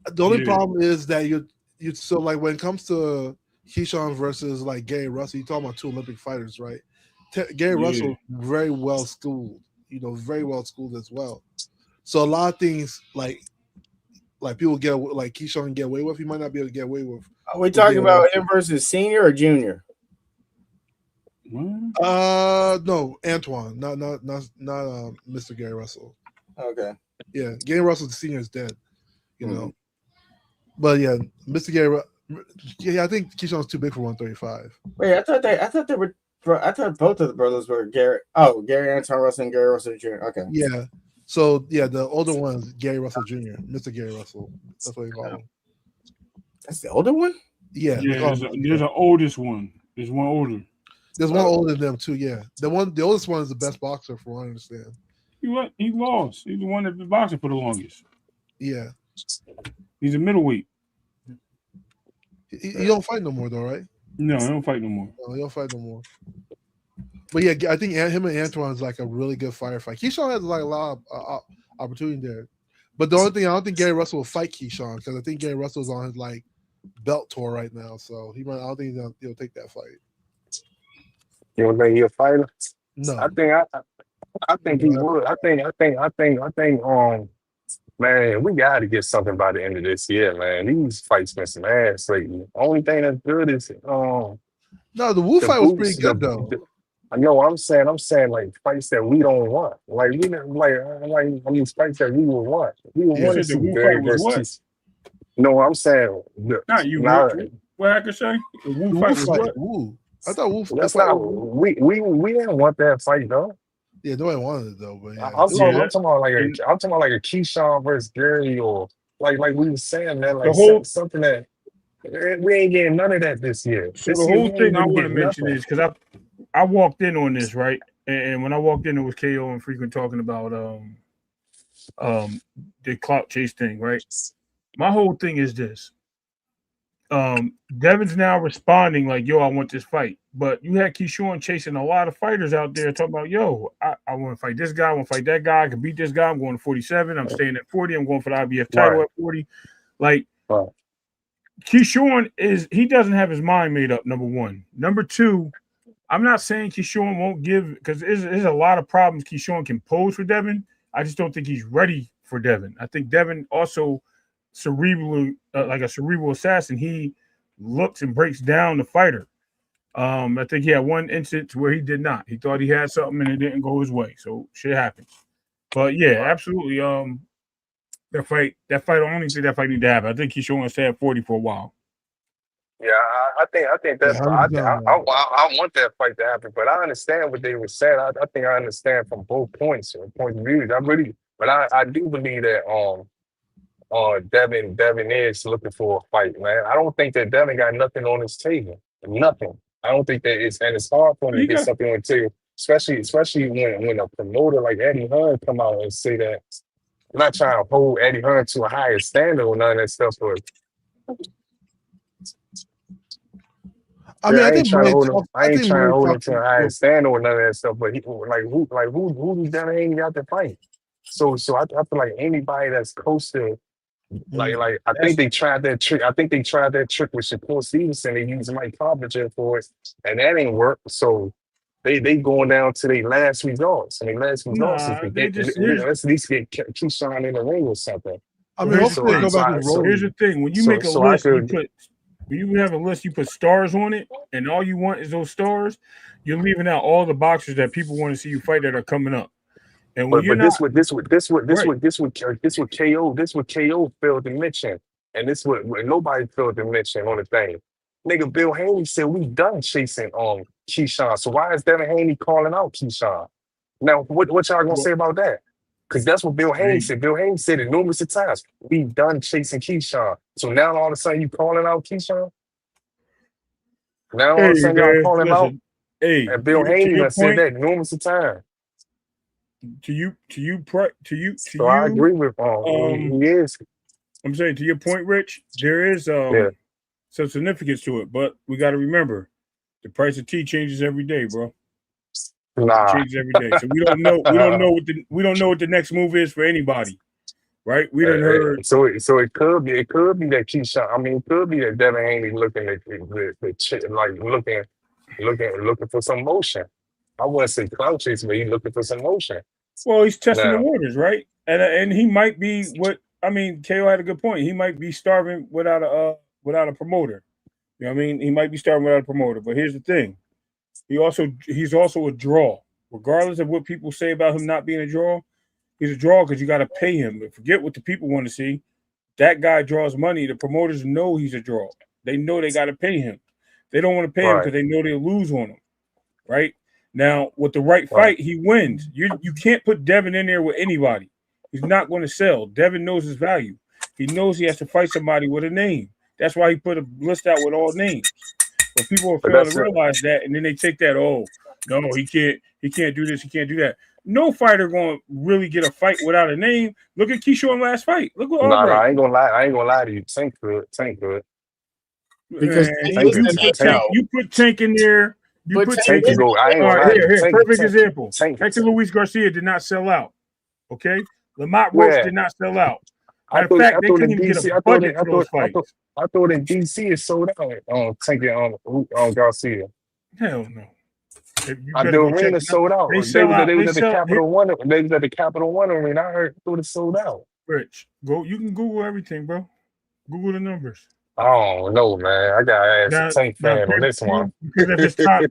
The only problem is that you so like when it comes to Keyshawn versus like Gary Russell, you're talking about two Olympic fighters, right? Gary Russell very well schooled, you know, very well schooled as well. So a lot of things like people get like Keyshawn can get away with, he might not be able to get away with. Are we talking about him versus senior or junior? No, Antoine, not Mr. Gary Russell. Okay. Yeah, Gary Russell the senior is dead, you know. But yeah, Mr. Gary. Yeah, I think Keyshawn's too big for 135. Wait, I thought both of the brothers were Gary. Oh, Gary Anton Russell and Gary Russell Jr. Okay. Yeah. So yeah, the older one is Gary Russell Jr., Mr. Gary Russell. That's what they call him. That's the older one? Yeah. There's an oldest one. There's one older. There's one older than them too, yeah. The oldest one is the best boxer from what I understand. He lost. He's the one that's been boxing for the longest. Yeah. He's a middleweight. He don't fight no more though, right? No, he don't fight no more. No, he don't fight no more. But yeah, I think him and Antoine is like a really good firefight. Keyshawn has like a lot of opportunity there. But the only thing, I don't think Gary Russell will fight Keyshawn because I think Gary Russell is on his like belt tour right now. So I don't think he'll take that fight. You don't think he'll fight him? No. I think he would. I think man, we gotta get something by the end of this year, man. These fights been some ass lately. Only thing that's good is no, the Wu fight was pretty good though. I know. I'm saying like fights that we don't want. Like we didn't like fights that we would want. We would want to see Gary versus. No, I'm saying not you. What I could say? The Wu fight was what? Wu. I thought Wu. That's not. We didn't want that fight though. Yeah, nobody wanted it though. But yeah, I'm talking about like a Keyshawn versus Gary or like we were saying, man, like something that we ain't getting none of that this year. So the whole thing I want to mention is because I walked in on this, right? And when I walked in, it was KO and Frequent talking about the clout chase thing, right? My whole thing is this. Devin's now responding like, "Yo, I want this fight." But you had Keyshawn chasing a lot of fighters out there talking about, "Yo, I want to fight this guy. I want to fight that guy. I can beat this guy. I'm going to 47. I'm staying at 40. I'm going for the IBF title Right. at 40." Like Right. Keyshawn he doesn't have his mind made up. Number one. Number two, I'm not saying Keyshawn won't give because there's a lot of problems Keyshawn can pose for Devin. I just don't think he's ready for Devin. I think Devin also cerebral, like a cerebral assassin. He looks and breaks down the fighter. I think he had one instance where he did not. He thought he had something and it didn't go his way. So shit happens. But yeah, absolutely. That fight. I don't think that fight need to happen. I think Keyshawn gonna stay at 40 for a while. Yeah, I think Yeah, that I 100%. want that fight to happen, but I understand what they were saying. I think I understand from both points of view. But I do believe that Devin is looking for a fight, man. I don't think that Devin got nothing on his table, nothing. I don't think that it's hard for him to He get got something on the table, especially when a promoter like Eddie Hearn come out and say that. I'm not trying to hold Eddie Hearn to a higher standard or none of that stuff, but I mean, I I ain't think trying to Murray hold him. talked. I I ain't think trying to Murray hold him talked. to a higher standard or none of that stuff. But who Devin ain't got to fight. So I feel like anybody that's close to I think they tried that trick. I think they tried that trick with Shakur Stevenson. They used Mike Carpenter for it, and that ain't work. So they going down to their last results. And their last results is nah. to They get just let's at least get Keyshawn in the ring or something. I well, mean, here's the hopefully they thing. go back to Here's the rolling. thing. When you make a So I list, could when you have a list, you put stars on it, and all you want is those stars. You're leaving out all the boxers that people want to see you fight that are coming up. And when you're but not right, this what KO failed to mention, and this what nobody failed to mention on the thing. Nigga, Bill Haney said we done chasing Keyshawn. So why is Devin Haney calling out Keyshawn? Now, what y'all gonna well, say about that? Because that's what Bill Haney hey, said. Bill Haney said it numerous of times. We done chasing Keyshawn. So now all of a sudden you calling out Keyshawn? Now all of hey, a sudden y'all man, calling him out? listen, hey, And Bill to Haney your done said point, that numerous of times. to So I you, agree with um, he is. I'm saying to your point, Rich, there is Yeah. some significance to it, but we got to remember the price of tea changes every day, bro. It Nah. changes every day, so we don't know what the next move is for anybody, right? We didn't heard. So it could be that Keyshawn. I mean, it could be that Devin Haney looking at like looking for some motion. I wouldn't say clout chase, but he's looking for some motion. Well, he's testing the Now, waters, right? And he might be what I mean. KO had a good point. He might be starving without a promoter. You know what I mean? He might be starving without a promoter. But here's the thing: he's also a draw. Regardless of what people say about him not being a draw, he's a draw because you got to pay him. But forget what the people want to see. That guy draws money. The promoters know he's a draw. They know they got to pay him. They don't want to pay him right, because they know they'll lose on him. Right now, with the right right. fight, he wins. You can't put Devin in there with anybody. He's not going to sell. Devin knows his value. He knows he has to fight somebody with a name. That's why he put a list out with all names. But people are But failing that's to it. realize that, and then they take that. Oh no, he can't do this. He can't do that. No fighter going to really get a fight without a name. Look at Keyshawn last fight. Look what Nah, Albright. I ain't gonna lie. I ain't gonna lie to you. Tank good. Because Man, Tank listen, good. Tank. you put Tank in there. You but put Tank Tank Tank in. can go. I ain't All gonna right, lie to you. here, perfect Tank. example. Tank. Hector Luis Garcia did not sell out. Okay, Lamont Roach Where? did not sell out. I Matter of thought. I fact, they thought couldn't in even get a DC. budget for those fights. I thought in DC it sold out on Tank on Garcia. Hell no. You The better go check. arena sold out. They They sell was at, out. they They was at the sell. Here, Capital One. They was at the Capital One arena. I thought it sold out. Rich, go. You can Google everything, bro. Google the numbers. I don't know, man. I gotta ask a Tank Now, fan on this one. because of his time,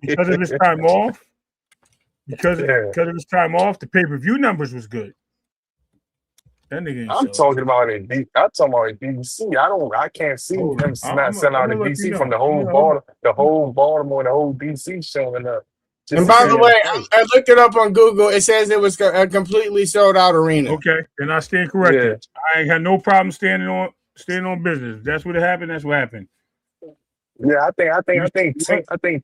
Yeah. because of his time off, the pay-per-view numbers was good. That nigga ain't I'm sell out. talking about I'm talking about in DC. I can't see Hold them on. not selling I'm out gonna in let you DC from know. the whole Baltimore, the whole DC showing up just and to by see the Okay. him way, fight. I looked it up on Google. It says it was a completely sold out arena. Okay. Then I stand Yeah. corrected. I ain't had no problem standing on business. If that's what happened. That's what happened. Yeah, I You, think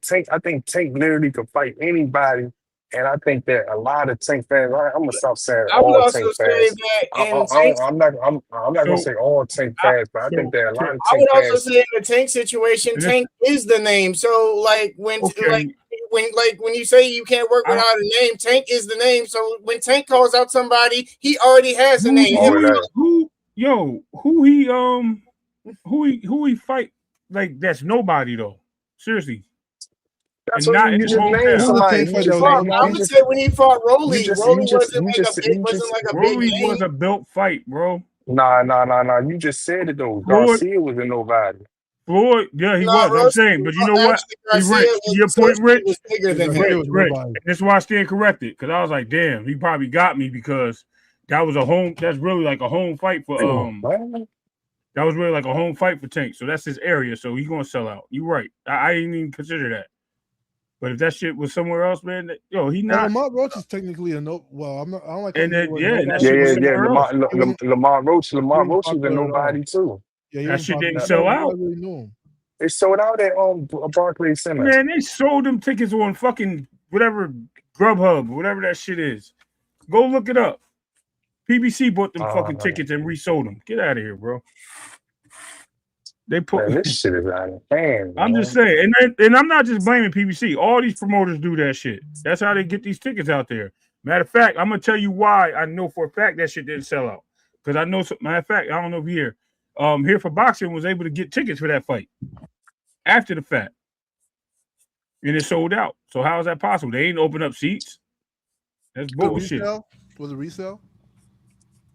Tank literally could fight anybody And I think that a lot of Tank fans, I'm gonna stop saying I would all also Tank say fans. that I, I, in I Tank don't, I'm not gonna So, say all Tank I, fans, but I think that a lot of I Tank would also fans. say in the Tank situation, and this, Tank is the name. So like okay, when you say you can't work I without a name, Tank is the name. So when Tank calls out somebody, he already has a who name. Oh, that. who he fight like that's nobody though. Seriously, That's and what not you in his just named Who hometown. was the somebody. tank You fighter? just Was named. I You would just say when he fought you Rolly, just you Rolly just wasn't you like a just big you wasn't just like a big Rolly was name. a belt fight, bro. nah. You just said it though. Floyd, Garcia was a nobody. Floyd, yeah, he No, was. I'm Rose, saying, but you know what? actually He Garcia Rich. To your point, was Rich. bigger Yeah, than Garcia him. was Rich. nobody. And that's why I stand corrected because I was like, damn, he probably got me because that was a home. That's really like a home fight for Oh, man. That was really like a home fight for Tank. So that's his area. So he's gonna sell out. You're right. I didn't even consider that. But if that shit was somewhere else, man, he And not. Lamont Roach is technically a no. Well, I'm not. I don't like calling And him then the word and that Yeah, nobody, shit but was yeah, yeah. somewhere else. Lamont Roach he wasn't was a popular at all. nobody too. Yeah, he That wasn't shit didn't popular. sell out. Nobody really knew him. It sold out at Barclays Center. Man, they sold them tickets on fucking whatever Grubhub, whatever that shit is. Go look it up. PBC bought them fucking tickets and resold them. Get out of here, bro. They put. Man, this shit is out of hand, I'm just man. saying, and I'm not just blaming PBC. All these promoters do that shit. That's how they get these tickets out there. Matter of fact, I'm gonna tell you why I know for a fact that shit didn't sell out. Because I know. Matter of fact, I don't know if you hear. Here for Boxing was able to get tickets for that fight after the fact, and it sold out. So how is that possible? They ain't open up seats. That's The bullshit. resale? Was it resale?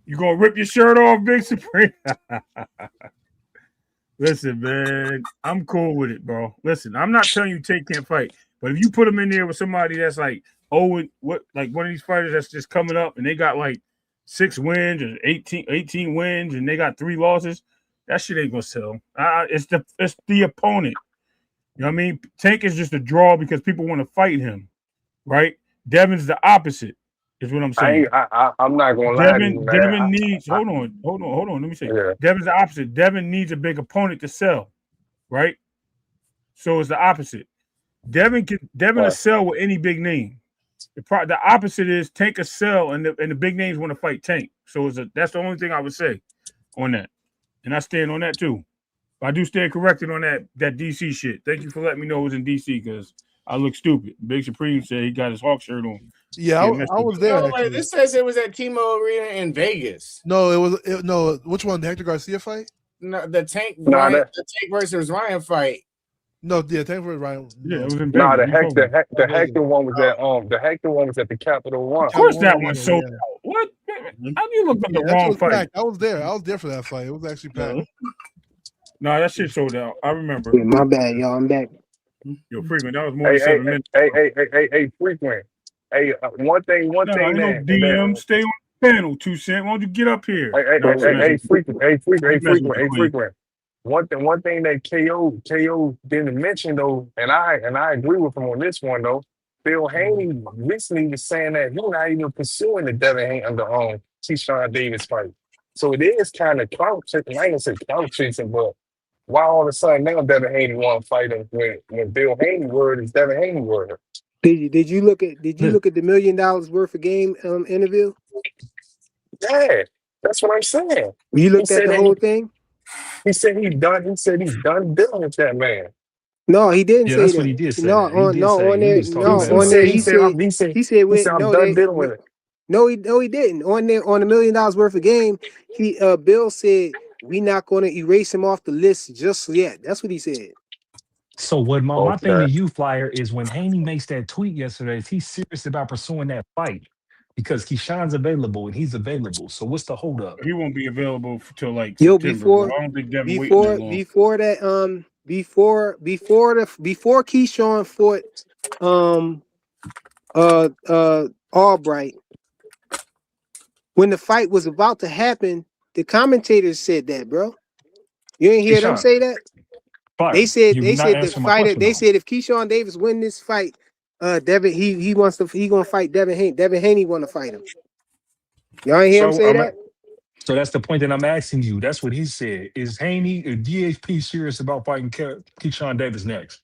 You gonna rip your shirt off, Big Supreme? Listen, man, I'm cool with it, bro. Listen, I'm not telling you Tank can't fight, but if you put him in there with somebody that's like, like one of these fighters that's just coming up and they got like 6 wins or 18 wins and they got 3 losses, that shit ain't gonna sell. It's the opponent. You know what I mean? Tank is just a draw because people want to fight him, right? Devin's the opposite, is what I'm saying. I'm not gonna lie to you, man. Devin needs. Hold on. Let me say. Yeah. Devin's the opposite. Devin needs a big opponent to sell, right? So it's the opposite. Devin will sell with any big name. The opposite is Tank a sell, and the big names want to fight Tank. So that's the only thing I would say on that, and I stand on that too. But I do stand corrected on that DC shit. Thank you for letting me know it was in DC because I look stupid. Big Supreme said he got his Hawk shirt on. Yeah, I was there. No, wait, this says it was at T-Mobile Arena in Vegas. No, it was no. Which one? The Hector Garcia fight? No, the Tank Nah, the Tank versus Ryan fight. No, yeah, Tank versus Ryan. Yeah, it was in Vegas. Nah, the Hector one was at the Hector one was at the Capital One. Of course, that one sold out. What? How do you look up the wrong fight? Packed. I was there. I was there for that fight. It was actually packed. No, that shit sold out. I remember. Yeah, my bad, y'all. I'm back. Yo, Frequent, that was more than 7 minutes. Hey, Frequent. Hey, one thing No, DM, stay on the panel, 2 Cent. Why don't you get up here? Hey, Frequent. One thing that KO didn't mention though, and I agree with him on this one though. Bill Haney recently was saying that he's not even pursuing the Devin Haney under Keyshawn Davis fight. So it is kind of clout chasing. I ain't gonna say clout chasing, but why all of a sudden now Devin Haney want to fight him when Bill Haney word is Devin Haney word? Did you look at the $1 million worth of game interview? Yeah, that's what I'm saying. You looked at the whole thing? He said he's done dealing with that man. No, he didn't say that's that. what he did say. No, on there, he said I'm done dealing with it. No, he didn't. On there, on $1 million worth of game, Bill said we not going to erase him off the list just yet. That's what he said. So what my thing to you, Flyer, is when Haney makes that tweet yesterday, is he serious about pursuing that fight? Because Keyshawn's available and he's available. So what's the holdup? He won't be available till like September. Bro. I don't think Devin waiting that long. Before Keyshawn fought Albright, when the fight was about to happen, the commentators said that, bro. You ain't hear them say that? Fire. They said You're the fighter. question, They said if Keyshawn Davis win this fight, Devin he gonna fight Devin Haney. Devin Haney want to fight him. Y'all ain't hear him say that? So that's the point that I'm asking you. That's what he said. Is Haney or DHP serious about fighting Keyshawn Davis next?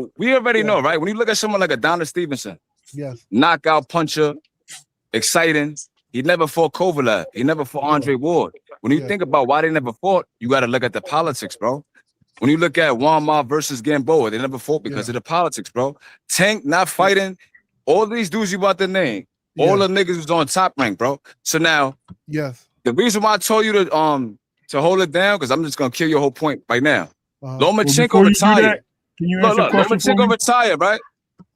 So we already know, right? When you look at someone like Adonis Stevenson, Yes. knockout puncher, exciting, He never fought Kovalev. He never fought Andre Ward. When you think about why they never fought, you got to look at the politics, bro. When you look at Walmart versus Gamboa, they never fought because of the politics, bro. Tank not fighting. All these dudes you about to name, all the niggas was on Top Rank, bro. So now, the reason why I told you to hold it down, because I'm just gonna kill your whole point right now. Lomachenko retired. Can you Look, answer a question for me? Lomachenko retired, right?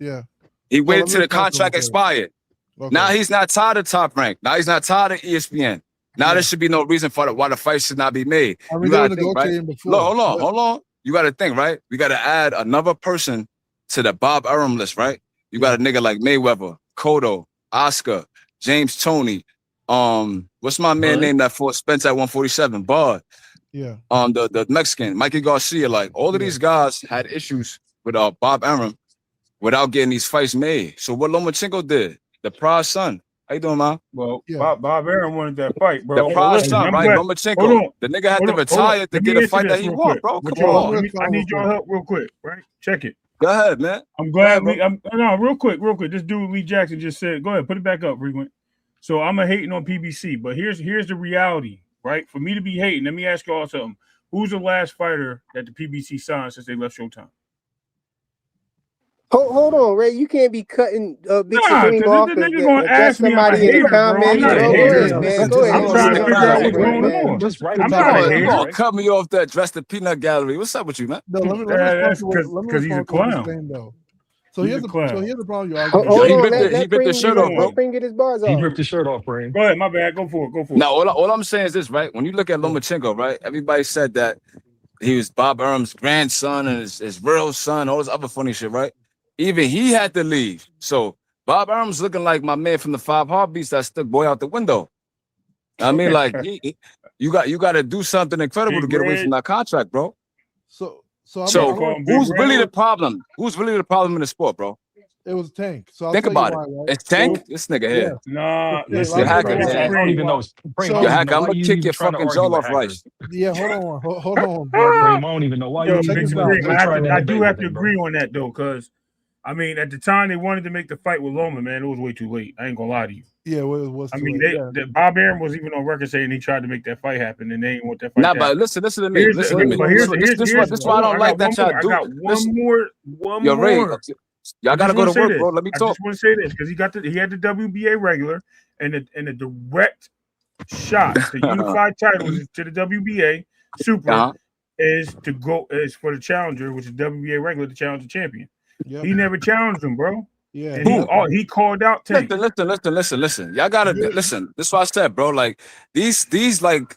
Yeah. He waited till the contract expired. Now he's not tired of Top Rank. Now he's not tired of ESPN. Now there should be no reason for why the fight should not be made. I mean, You they were gotta think, right? negotiating before. Look, hold on. You gotta think, right? We gotta add another person to the Bob Arum list, right? You got a nigga like Mayweather, Cotto, Oscar, James Toney. What's my man name that fought Spence at 147? Bud. Yeah. The Mexican, Mikey Garcia. Like all of these guys had issues with Bob Arum without getting these fights made. So what Lomachenko did, the Prize son. How you doing, man? Well, Bob Arum wanted that fight, bro. The Prize son, right? Hold Lomachenko. on. The nigga had Hold to on, retire to Let get me a fight answer that this he real want, quick. bro. With Come y'all, on. I need your help real quick, right? Check it. Go ahead, man. I'm glad no, real quick. This dude Lee Jackson just said, go ahead, put it back up, Frequent. So I'm a hating on PBC, but here's the reality, right? For me to be hating, let me ask y'all something. Who's the last fighter that the PBC signed since they left Showtime? Hold on, Ray. You can't be cutting Big Supreme because off the to nigga gonna address ask me I'm a somebody in the hater, bro. I'm comments. not a Bro, go hater. ahead, man. Go ahead. I'm trying to figure out what's going man. on. Just right I'm about not a it, hater. You gonna cut me off to address the peanut gallery? What's up with you, man? No, let me That's respond because to he's a what you're clown. saying, though. So He's here's a clown. the problem you're arguing. Hold on, he let bit the Cream shirt get off, it. bro. Let Cream get his bars He off. ripped the shirt off, Brain. Go ahead, my bad. Go for it. Now, all I'm saying is this, right? When you look at Lomachenko, right? Everybody said that he was Bob Arum's grandson and his real son, all this other funny shit, right? Even he had to leave. So Bob Arum's looking like my man from the Five Heartbeats that stuck boy out the window. I mean, like you got to do something incredible to get away from that contract, bro. So who's really the problem? Who's really the problem in the sport, bro? It was Tank. So I'll Think tell about you it. why, right? It's Tank. This nigga here. Nah, listen, Your hacker, Brain, man. I don't even know. Brain, I don't Your even hacker, know I'm why gonna you kick even your trying to fucking argue jaw with off hackers. right. Yeah, hold on, brother. Brain, I don't even know why Yo, you check Big this even out. Supreme, I trying to do debate have with to him, bro. agree on that though, because I mean, at the time they wanted to make the fight with Loma, man, it was way too late. I ain't gonna lie to you. Yeah, well, it was. I too mean, late. Bob Arum was even on record saying he tried to make that fight happen, and they didn't want that fight. Nah, to but happen. listen to me. Listen to me. But This why I hold on, don't like that y'all I do. got one more. Yo, Ray, y'all gotta go to work, bro. Let me I talk. just want to say this because he had the WBA regular and a direct shot to unify titles to the WBA super is for the challenger, which is WBA regular, to challenge the champion. He never challenged him, bro. Yeah, and he called out Tank. Listen. Y'all gotta listen. This is what I said, bro. Like these like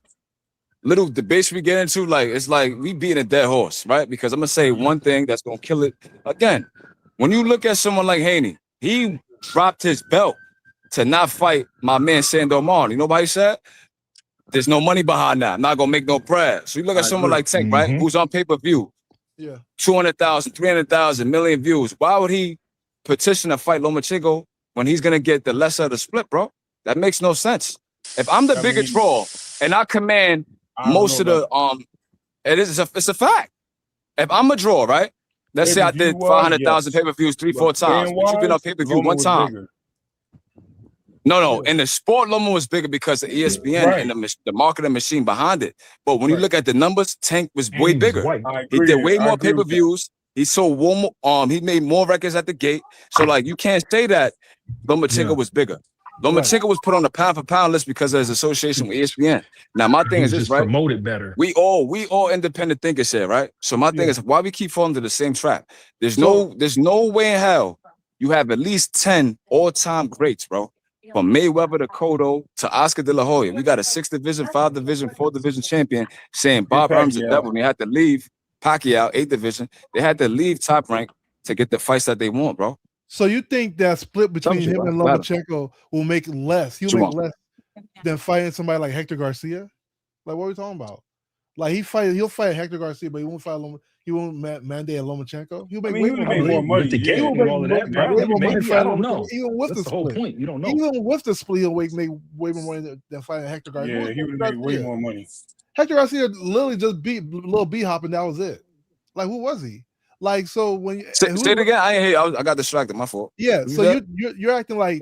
little debates we get into, like it's like we beating a dead horse, right? Because I'm gonna say one thing that's gonna kill it again. When you look at someone like Haney, he dropped his belt to not fight my man Sandor Martin. You know what he said? There's no money behind that. I'm not gonna make no bread. So you look at someone like Tank, right? Who's on pay-per-view. Yeah. 200,000, 300,000, million views. Why would he petition to fight Lomachenko when he's gonna get the lesser of the split, bro? That makes no sense. If I'm the bigger draw and I command most of the it's a fact. If I'm a draw, right? Let's say I did 500,000 pay-per-views 3-4 times, but you've been on pay-per-view one time. No. In the sport, Loma was bigger because of ESPN and the marketing machine behind it. But when you look at the numbers, Tank was way bigger. He did way more pay-per-views. He sold one more, he made more records at the gate. So like you can't say that Lomachenko was bigger. Lomachenko was put on the pound for pound list because of his association with ESPN. Now my thing is this, right? Promoted better. We all independent thinkers here, right? So my thing is why we keep falling to the same trap. There's no way in hell you have at least 10 all-time greats, bro. From Mayweather to Cotto to Oscar De La Hoya. We got a 6th division, 5th division, 4th division champion saying Bob Arum's the devil. And they had to leave Pacquiao, 8th division. They had to leave Top Rank to get the fights that they want, bro. So you think that split between him and Lomachenko will make less? He'll make less than fighting somebody like Hector Garcia? Like, what are we talking about? Like he'll fight Hector Garcia, but he won't fight he won't mandate Lomachenko. He'll make way more money. With the gate and all of that, maybe, I don't know. Even with That's the whole point. You don't know. Even with the split, he'll make way more money than fighting Hector Garcia. Yeah, he would make way more money. Hector Garcia literally just beat Lil B-Hop and that was it. Like, who was he? Like, so when say it again, I ain't hear. I got distracted. My fault. Yeah, so you're acting like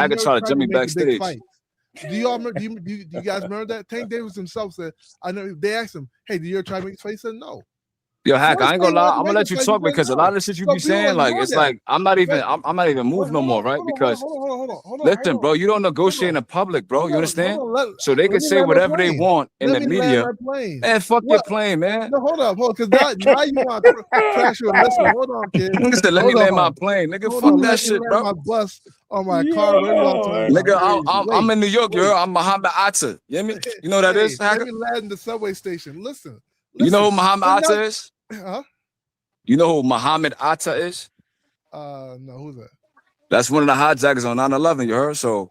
never Hackett trying to tried to jump me make the big backstage. fights. Do y'all remember? Do you guys remember that? Tank Davis himself said, "I know." They asked him, "Hey, did you ever try to make this fight?" He said, "No." Yo, Hack, Floyd's I ain't gonna playing lie. like the I'm gonna let Vegas you fight he's talk playing because a now. lot of the shit you So be people saying, like, ignore it's that. like I'm not even But I'm not even moved no more, right? Because listen, bro, you don't negotiate in the public, bro. You understand? So they Let can me say land my whatever they plane. want in Let the me land media. my plane. Man, fuck your What? plane, man. No, hold up, because now you want to crash your listen. Hold on, kid. Nigga said, let me Hold land my on. plane. Nigga, Hold fuck on. that Let me shit, land bro. my bus on my car. Whatever y'all Yo, talking that's about. Nigga, crazy. I'm Wait, in New York, wait. I'm Muhammad Atta. You hear me? You know what that Hey, is, let Hacker? me land in the subway station. Listen. You know who Muhammad I'm not. Atta is? Huh? You know who Muhammad Atta is? No, who's that? That's one of the hijackers on 9/11, you heard? So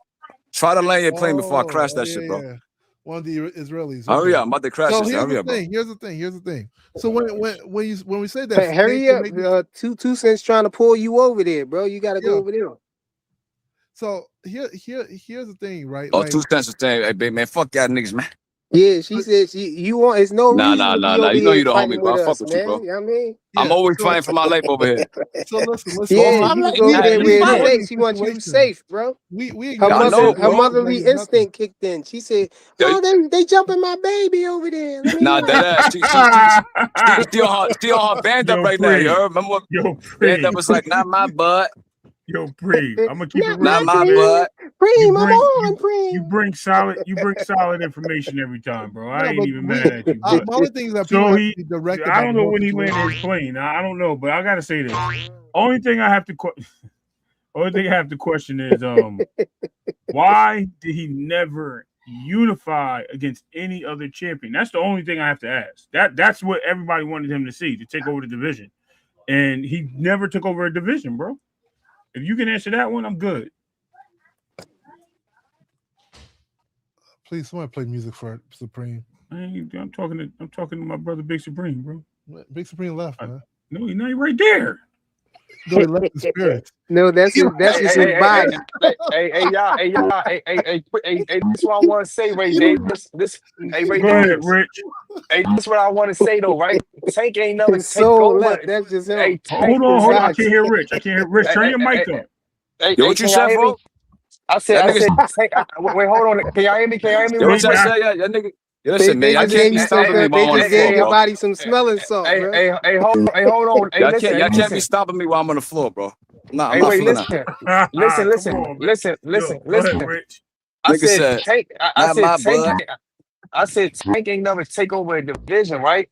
try to land your plane before I crash that shit, bro. Yeah. One of the Israelis. Hurry Okay. up, I'm about to crash So this shit. here's Hurry the up, bro. thing. Here's the thing. So when we say that, Hey, hurry up. Two cents trying to pull you over there, bro. You gotta go over there. So here's the thing, right? Oh, Like, 2 cents a thing. Hey, big man, fuck y'all niggas, man. Yeah, she said you want. It's no Nah, reason nah, to nah, be nah. over You know here you the homie, fighting bro. with I fuck us, with you, man. bro. You know what I mean? I'm always fighting for my life over here. So listen. Yeah, So you you was over there you where it's ignoring safe. these She wants you situations. safe, bro. We Her ignore know, her bro. motherly like it's nothing. instinct kicked in. She said, Yo, "Oh, they jumping my baby over there. Let me nah, run." that ass. She on her band up Yo, right now. You Pre. heard? Remember what Yo, band up Pre. was like, not my butt, Yo, Pre. I'm gonna keep it Not real my not with you, my man. Preem. butt. You Preem, I'm bring on you you Preem. bring solid information every time, bro. I No, ain't but even mad at you. my But only thing is that people so have to he, be direct I about don't know more when he landed his situations. plane. I don't know, but I gotta say this. Only thing I have to only thing I have to question is why did he never unify against any other champion? That's the only thing I have to ask. That's what everybody wanted him to see, to take over the division. And he never took over a division, bro. If you can answer that one, I'm good. Please, somebody play music for Supreme. I'm talking to my brother Big Supreme, bro. Big Supreme left, man. No, he's not right there. No, he left the spirit. No, that's Hey, just his body. y'all, this is what I want to say, Ray Davis. Ray Go ahead, Davis. Rich. Hey, this is what I want to say though, right? Tank ain't never His take soul over. left. That's just him. Hey, Hold Tank on, is hold on. I not. can't hear Rich. Rich, turn your mic up. Yo, what you Can y'all said, hear me? bro? That I nigga. said, Tank. Wait, hold on. Can y'all hear me? Can y'all hear me Yo, real what y'all quick? say? Yeah, nigga. Yo, They listen, man. Y'all just can't gave be you some stopping me good. while They I'm on the just floor, gave your bro. body some smelling salt, bro. Hold on. Hey, listen. Y'all can't be stopping me while I'm on the floor, bro. Nah, I'm Hey, not wait, feeling listen. that. Come on, man. Yo, go ahead, Listen. Rich. I Nigga said said, Tank. I not said my Tank. butt. I said Tank ain't never take over a division, right?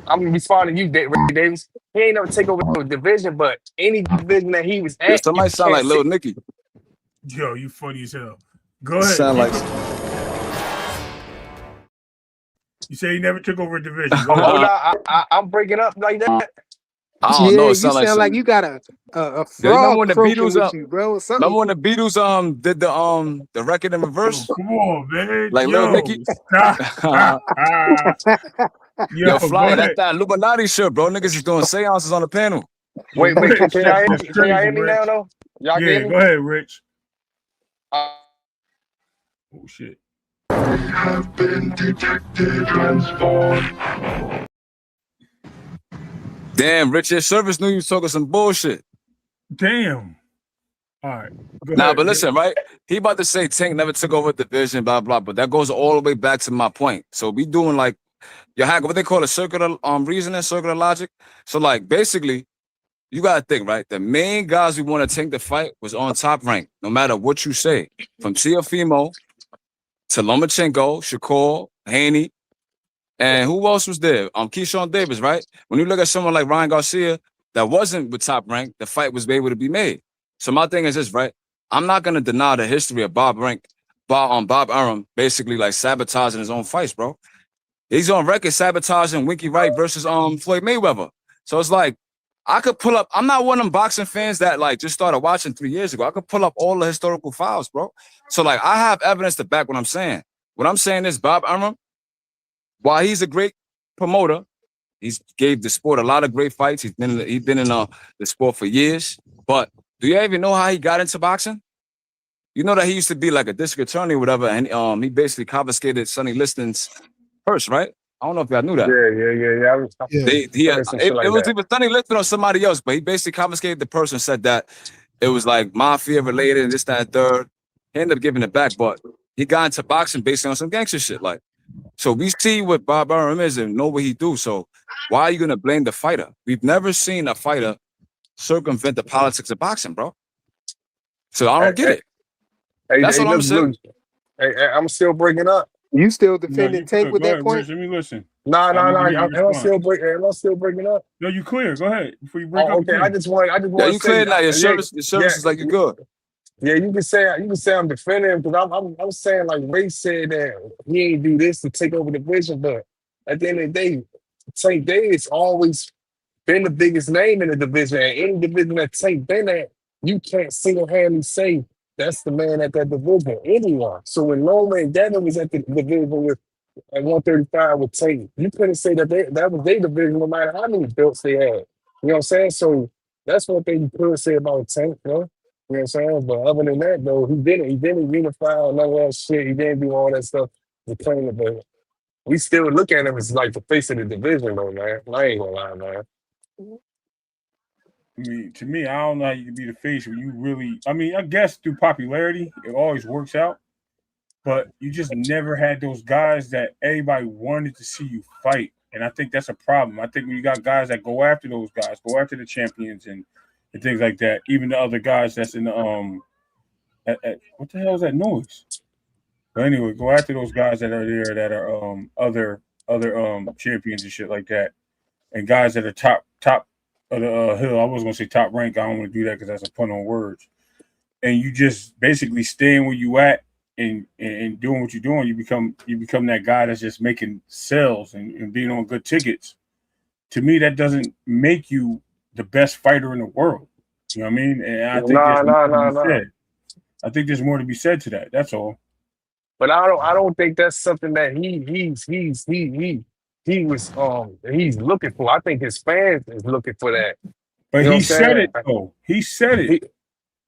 I'm responding to you, Ray Davis. He ain't never take over a division, but any division that he was Yo, at, you somebody sound can't like sit. Lil Nicky. Yo, you funny as hell. Go You ahead. sound like. You say he never took over a division. Go Oh ahead. no, I'm breaking up like that. I don't know. Yeah, It you sound like sound like some. you got a Yo, you remember frog when the croaking Beatles with you, bro, or something. remember when the Beatles did the record in Yo, reverse? come on, man. Like Lil Yo, Nicky? stop. Yo, Yo, go Flyer, that's ahead. that Illuminati shit, bro. Niggas is doing seances on the panel. Wait, Rich, can y'all hear that's me? Can y'all crazy, hear me now Rich. though? Y'all can hear Yeah, me? go ahead, Rich. Uh, Oh shit. Have been detected transformed. Damn, Richard Service knew you was talking some bullshit. Damn. All right. Go Nah, ahead. but listen, right? He about to say Tank never took over the division, blah, blah, but that goes all the way back to my point. So we doing like your hack, what they call a circular reasoning, circular logic. So like basically, you gotta think, right? The main guys we want to tank the fight was on Top Rank, no matter what you say. From Teofimo to Lomachenko, Shakur, Haney, and who else was there? Keyshawn Davis, right? When you look at someone like Ryan Garcia that wasn't with Top Rank, the fight was able to be made. So my thing is this, right? I'm not gonna deny the history of Bob Arum basically like sabotaging his own fights, bro. He's on record sabotaging Winky Wright versus Floyd Mayweather. So it's like I could pull up. I'm not one of them boxing fans that like just started watching 3 years ago. I could pull up all the historical files, bro. So like I have evidence to back what I'm saying. What I'm saying is Bob Arum, while he's a great promoter, he's gave the sport a lot of great fights. He's been in the sport for years. But do you even know how he got into boxing? You know that he used to be like a district attorney or whatever, and he basically confiscated Sonny Liston's purse, right? I don't know if y'all knew that. Yeah. I was some shit It like was that. either Sonny Liston or somebody else, but he basically confiscated the purse and said that it was like mafia related and this, that, and third. He ended up giving it back, but he got into boxing based on some gangster shit. Like So we see what Bob Arum is and know what he do. So why are you gonna blame the fighter? We've never seen a fighter circumvent the politics of boxing, bro. So I don't get it. That's all I'm saying. I'm still bringing up. You still No, defending you Tank good. with Go that ahead, point? Rich. Let me listen. No. I'm gonna give you a Am I still bringing up? No, you clear. Go ahead before you break Oh, up okay. again. I just want Yeah, to you say, clear now. Your service is like you're good. Yeah, you can say I'm defending him because I'm saying like Ray said that he ain't do this to take over the division, but at the end of the day, Tank Davis always been the biggest name in the division. And any division that Tank been at, you can't single-handedly say that's the man at that division. Anyone. So when Loma and Devin was at the division with at 135 with Tank, you couldn't say that was their division no matter how many belts they had. You know what I'm saying? So that's one thing you could say about Tank, you know? You know what I'm saying? But other than that, though, he didn't unify and none of that shit. He didn't do all that stuff to claim it, but we still look at him as like the face of the division, though, man. I ain't gonna lie, man. I mean, to me, I don't know how you can be the face when you really. I mean, I guess through popularity, it always works out. But you just never had those guys that everybody wanted to see you fight, and I think that's a problem. I think when you got guys that go after those guys, go after the champions and things like that, even the other guys that's in the what the hell is that noise? But anyway, go after those guys that are there that are other champions and shit like that, and guys that are top of the hill. I was gonna say top rank. I don't want to do that because that's a pun on words. And you just basically staying where you at and doing what you're doing. You become that guy that's just making sales and being on good tickets. To me, that doesn't make you the best fighter in the world. You know what I mean? And I think there's more to be said. I think there's more to be said to that. That's all. But I don't think that's something that he's looking for. I think his fans is looking for that. But You know he what I'm said saying? it though. He said it.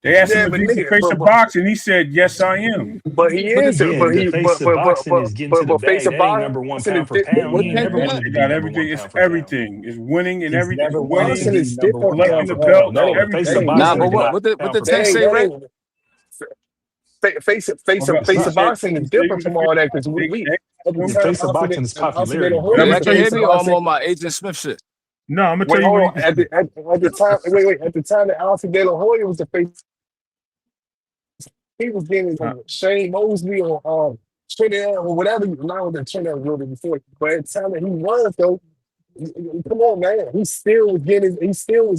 They asked him if he's the face of boxing. He said, "Yes, I am." But he But is. again, the face of boxing is getting to the Face bag. of That ain't number one boxing is pound for pound. He ain't never wanted to It be got number everything. one It's pound for pound. everything. It's winning and He's everything. never It's wanted to winning, be number one collecting pound the for pound. belts, No, the face of everything. Nah, boxing but is not what pound the for Tank pound. say, Ray? Face of boxing He is said he different was the from all that because face. we at the The time face of boxing is Alcide popularity, bro. Hoya Yeah, was y'all the can hear face me of or I'm boxing. on my Agent Smith shit? No, I'm gonna tell Wait, you hold what. on. At the time, wait. At the time that Alcide Hoya was the face, he was getting Shane Mosley or Trinidad or whatever. Not that Trinidad was really before, but at the time that he was though, come on, man, he still was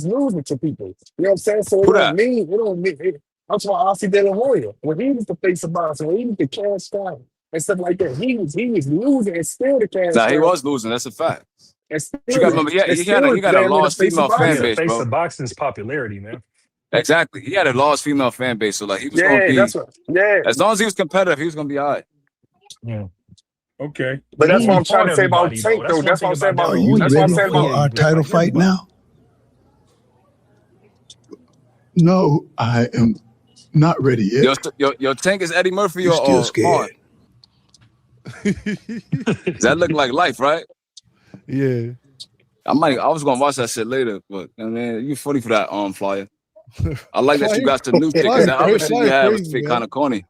losing to people. You know what I'm saying? So Who that? it don't mean. I'm talking about Alcide De La Hoya when he was the face of boxing, when he was the cash guy and stuff like that. He was losing and still the cash Nah, he guy was losing. That's a fact. and But you got to remember, he got a damn near the large face of female fan Yeah, the boxing. base, face bro. of boxing is popularity, man. Exactly. He had a large female fan base, so like he was gonna Yeah, be. that's what. Yeah, As long as he was competitive, he was gonna be all right. Yeah. Okay. but He that's what ain't I'm trying fought to say about everybody though. Tank, That's though. one That's what thing I'm saying about about. Are Devin. we He That's what I'm ready saying fought. about. for Yeah, he our didn't title fight fight everybody. now? No, I am not ready yet. Your Tank is Eddie Murphy You're still or Marn. scared. That look like life, right? Yeah. I was gonna watch that shit later, but I mean, you funny for that flyer. I like that you Flyer, got the new shit because flyer, that other shit you flyer had was crazy, man. kind of corny.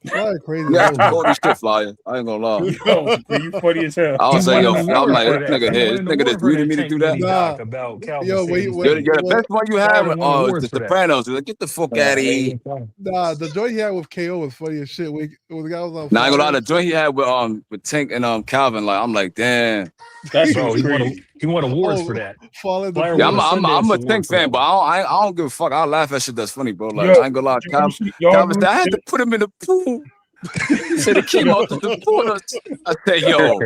Flyer crazy You as got hell, some man. corny shit, flyer. I ain't gonna lie. Yo, you funny as hell. I He was like, won yo, an I'm award like, for this that. nigga He here, won this an nigga award just for muted that me to Tank do that. mini Nah, doc about Calvin yo, said he You're said the best one you had Flyer with won The awards for that. Sopranos. Like, get the fuck out of here. nah, the joint he had with KO was funny as shit. When the guy was on Now I ain't gonna lie, fire. the joint he had with Tank and Calvin, like I'm like, damn. That shit Bro, was crazy. he won awards for Oh, that. fall in the Flyer Yeah, won a pool. I'm Sundance a award Tank for that fan, but one. I don't give a fuck. I laugh at shit that's funny, bro. Like Yo, I ain't gonna lie, y'all Calvin ever said I had to put him in the pool. He said he came out the pool. I said, yo.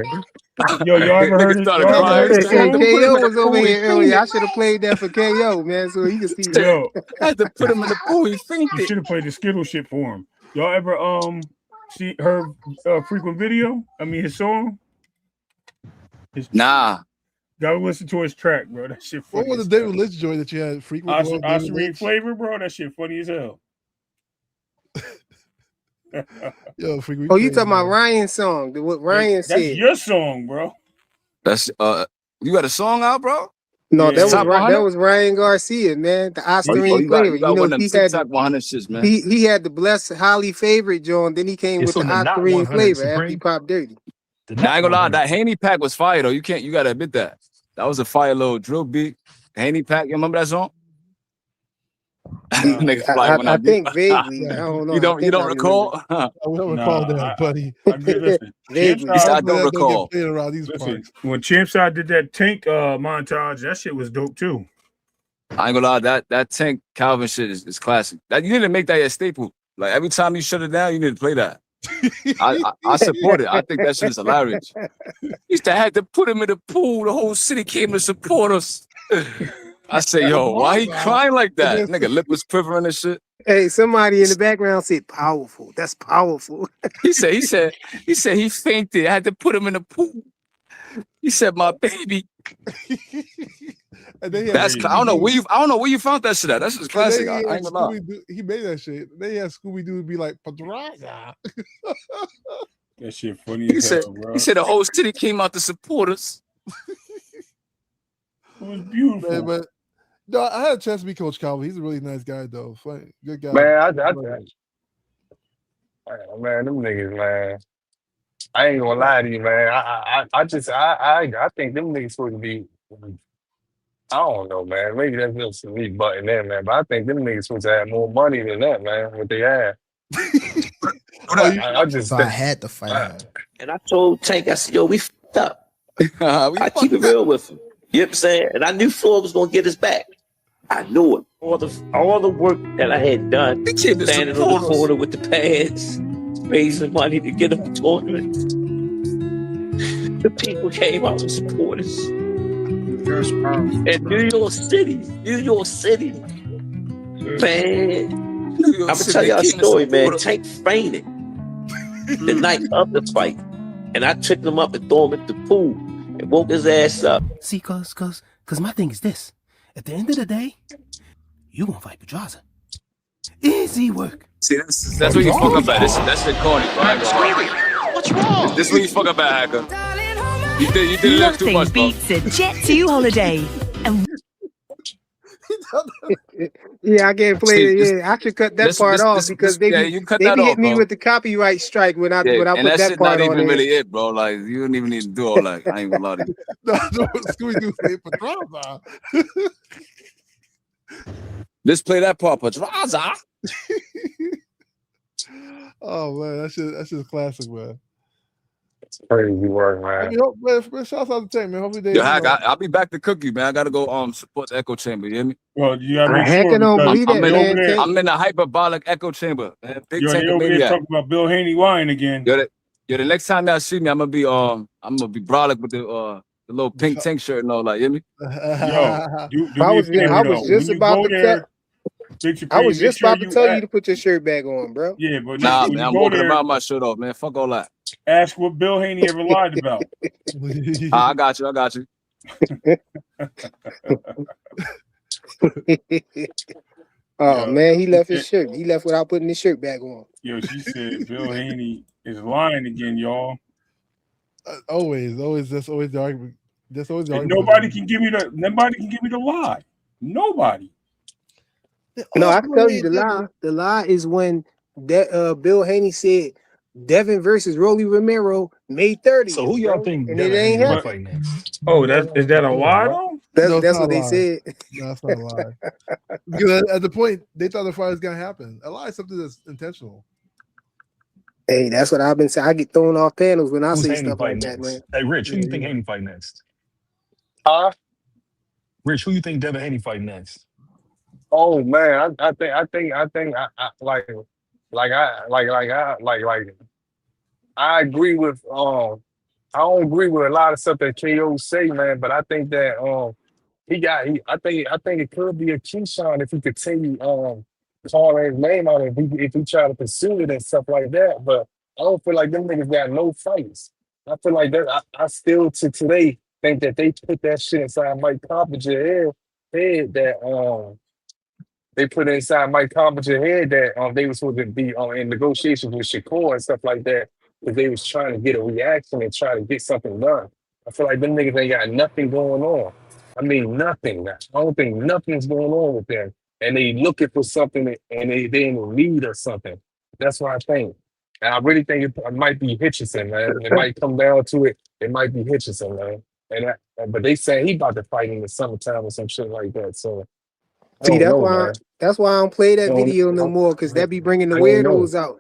y'all ever heard Nigga it? started Y'all ever crying. heard He the said, I had Hey, to song? put him KO in the was over pool. He here earlier. fainted. I should have played that for KO, man, so he could see that. Yo, I had to put him in the pool. He you fainted. should have played the Skittle shit for him. Y'all ever see her frequent video? I mean his song. Nah. Gotta listen to his track, bro. That shit funny. What was the David Lynch joint that you had frequent? Oscarine flavor, bro. That shit funny as hell. Yo, frequent. Oh, you talking about Ryan's song? What Ryan said? That's your song, bro. That's you got a song out, bro? No, Yeah. that was Ryan Garcia, man. The Oscarine flavor. You got one of them he had TikTok 100 shits, man. he had the blessed highly favorite joint. Then he came It's with the on the not Oscarine 100 flavor after he Supreme. popped dirty. The I ain't gonna lie, that Haney pack was fire though. You gotta admit that. That was a fire little drill beat. Haney pack, you remember that song? Niggas like when I I do. think vaguely. I don't know. You I don't think I remember. recall? I don't Nah, recall that, buddy. I get listen. Champ Vaguely. He said, I Side, don't That don't get recall. played around these listen, parts. when Champ Side did that Tank montage, that shit was dope too. I ain't gonna lie, that Tank Calvin shit is classic. That you need to make that your staple. Like every time you shut it down, you need to play that. I support it. I think that shit is hilarious. Used to have to put him in the pool. The whole city came to support us. I say, yo, why he crying like that? Nigga, lip was quivering and shit. Hey, somebody in the background said powerful. That's powerful. He said he fainted. I had to put him in the pool. He said, my baby. And then he That's I don't know where you found that shit at. That's just classic. I ain't gonna lie. He made that shit. They had Scooby Doo be like Padraza. That shit funny He as said, hell, bro. he said the whole city came out to support us. It was beautiful. Man, but no, I had a chance to meet Coach Calvin. He's a really nice guy, though. Funny, good guy. Man, man, them niggas, man. I ain't gonna lie to you, man. I think them niggas supposed to be. I don't know, man. Maybe that's just me butting in, man. But I think them niggas supposed to have more money than that, man. What they have. So I had to fight him. And I told Tank, I said, yo, we fucked up. I keep it real with him. You know what I'm saying? And I knew Floyd was gonna get us back. I knew it. All the work that I had done, standing on the corner with the pads, raising money to get them a tournament. The people came out and supported us. In New York City, man. I'm gonna tell y'all a story, man. Tank fainted the night of the fight, and I took him up and threw him at the pool and woke his ass up. See, cause my thing is this: at the end of the day, you gonna fight Pedraza. Easy work. See, that's where you fuck up at. That's shit corny, right? What's wrong? This is where you fuck up at, Hacker. You did a little too much, bro. Beats a Jet2 holiday. And Yeah, I can't play it. Yeah, I should cut that part off because they you cut they that be off, hitting me bro. with the copyright strike when I Yeah, when I and put that that shit part not on even there. really it, bro. Like you don't even need to do all that. I ain't gonna lie to you. Scooby Doo say Padraza. Let's play that part, Pedraza. Oh man, that's just classic, man. Crazy work, I man. mean, man, shout out to Tank, man. Hopefully they. Yo, Hack, I'll be back to cook you, man. I gotta go support the echo chamber. You hear me? Well, you gotta make Heck, sure I don't because believe that, man. Tank. I'm in a hyperbolic echo chamber. Man. Big they Tank over there maniac. talking about Bill Haney wine again. Yo, the next time y'all see me, I'm gonna be brolic with the little pink tank shirt and all that. You hear me? Yo, do I me a was favor, I was though. just When you about go to there, I was just about to tell you to put your shirt back on, bro. Yeah, but Nah, when man, you I'm go walking there, around my shirt off, man. Fuck all that. ask what Bill Haney ever lied about. I got you. Oh man, he left his shirt. He left without putting his shirt back on. Yo, she said Bill Haney is lying again, y'all. Always. That's always the argument. That's always the And argument. nobody can give me the lie. Nobody. No, I can tell you the lie. The lie is when Bill Haney said Devin versus Rolly Romero May 30th. So who y'all bro, think and it Devin ain't Haney will happening. fight next? Oh, is that a lie though? That's what they said. No, that's not a lie. Because at the point they thought the fight was gonna happen. A lie is something that's intentional. Hey, that's what I've been saying. I get thrown off panels when I Who's say Haney stuff fight like that, next? man. Hey, Rich, who you think Haney fight next? Rich, who you think Devin Haney fight next? Oh man, I think I agree with I don't agree with a lot of stuff that KO say, man, but I think that I think it could be a Keyshawn if he continue calling his name out if he try to pursue it and stuff like that. But I don't feel like them niggas got no fights. I feel like that I still to today think that they put that shit inside Mike Carpenter's head that they put inside Mike Carpenter's head that they were supposed to be in negotiations with Shakur and stuff like that because they was trying to get a reaction and try to get something done. I feel like them niggas ain't got nothing going on. I mean, nothing. I don't think nothing's going on with them. And they looking for something and they in need of something. That's what I think. And I really think it might be Hitchison, man. It might come down to it. It might be Hitchison, man. But they say he about to fight in the summertime or some shit like that. So I See, don't know, man. that's why I don't play I that don't, video no more, because that be bringing the I don't know. weirdos out.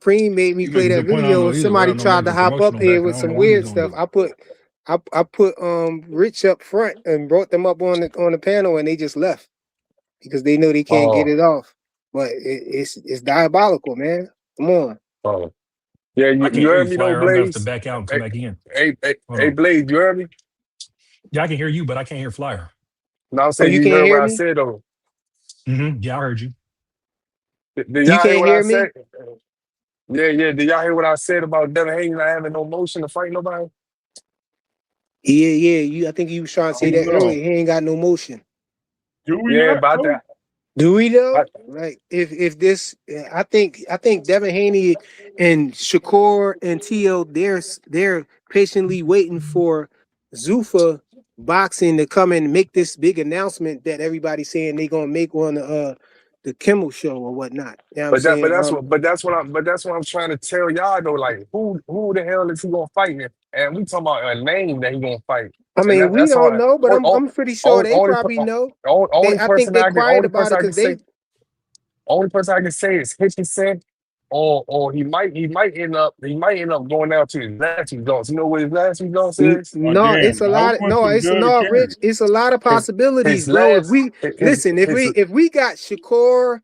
Preem made me You play make a that good point. I don't video. know If either. But I somebody know niggas tried to are hop up promotional here back, and with I don't some know what he's weird gonna stuff, do. I put Rich up front and brought them up on the panel, and they just left because they know they can't get Oh, it off. But it's diabolical, man. Come on. oh. Yeah, I you can't hear you, heard me though, Flyer. I'm gonna have to Blaze? back out and come Hey, back in. Hold hey, on. Blaze, you heard me? Yeah, I can hear you, but I can't hear Flyer. No, I'm Oh, saying you you can't heard what hear I me? said though. Yeah, I heard you. Did You y'all hear can't what I hear me? said? Yeah. Did y'all hear what I said about Devin Haney not having no motion to fight nobody? Yeah. I think you was trying to Oh say that no. earlier. He ain't got no motion. Do we Yeah, not? about Oh, that. Do we I, though? Like if this, I think Devin Haney and Shakur and Tio, they're patiently waiting for Zuffa boxing to come and make this big announcement that everybody's saying they gonna make on the Kimmel show or whatnot. You know what I'm saying? but that's what I'm trying to tell y'all though. Like, who the hell is he gonna fight? And we talking about a name that he gonna fight, I and mean, we that's don't why. know, but Only, I'm pretty sure they only, probably know. only I think person they I can quiet about it because they. only person I can say is Hitchison, or he might end up going down to his last results. You know what his last results is? No, it's again, a I lot. want No, some it's good not rich. candidates. It's a lot of His possibilities, his bro. If last we listen, his if we got Shakur,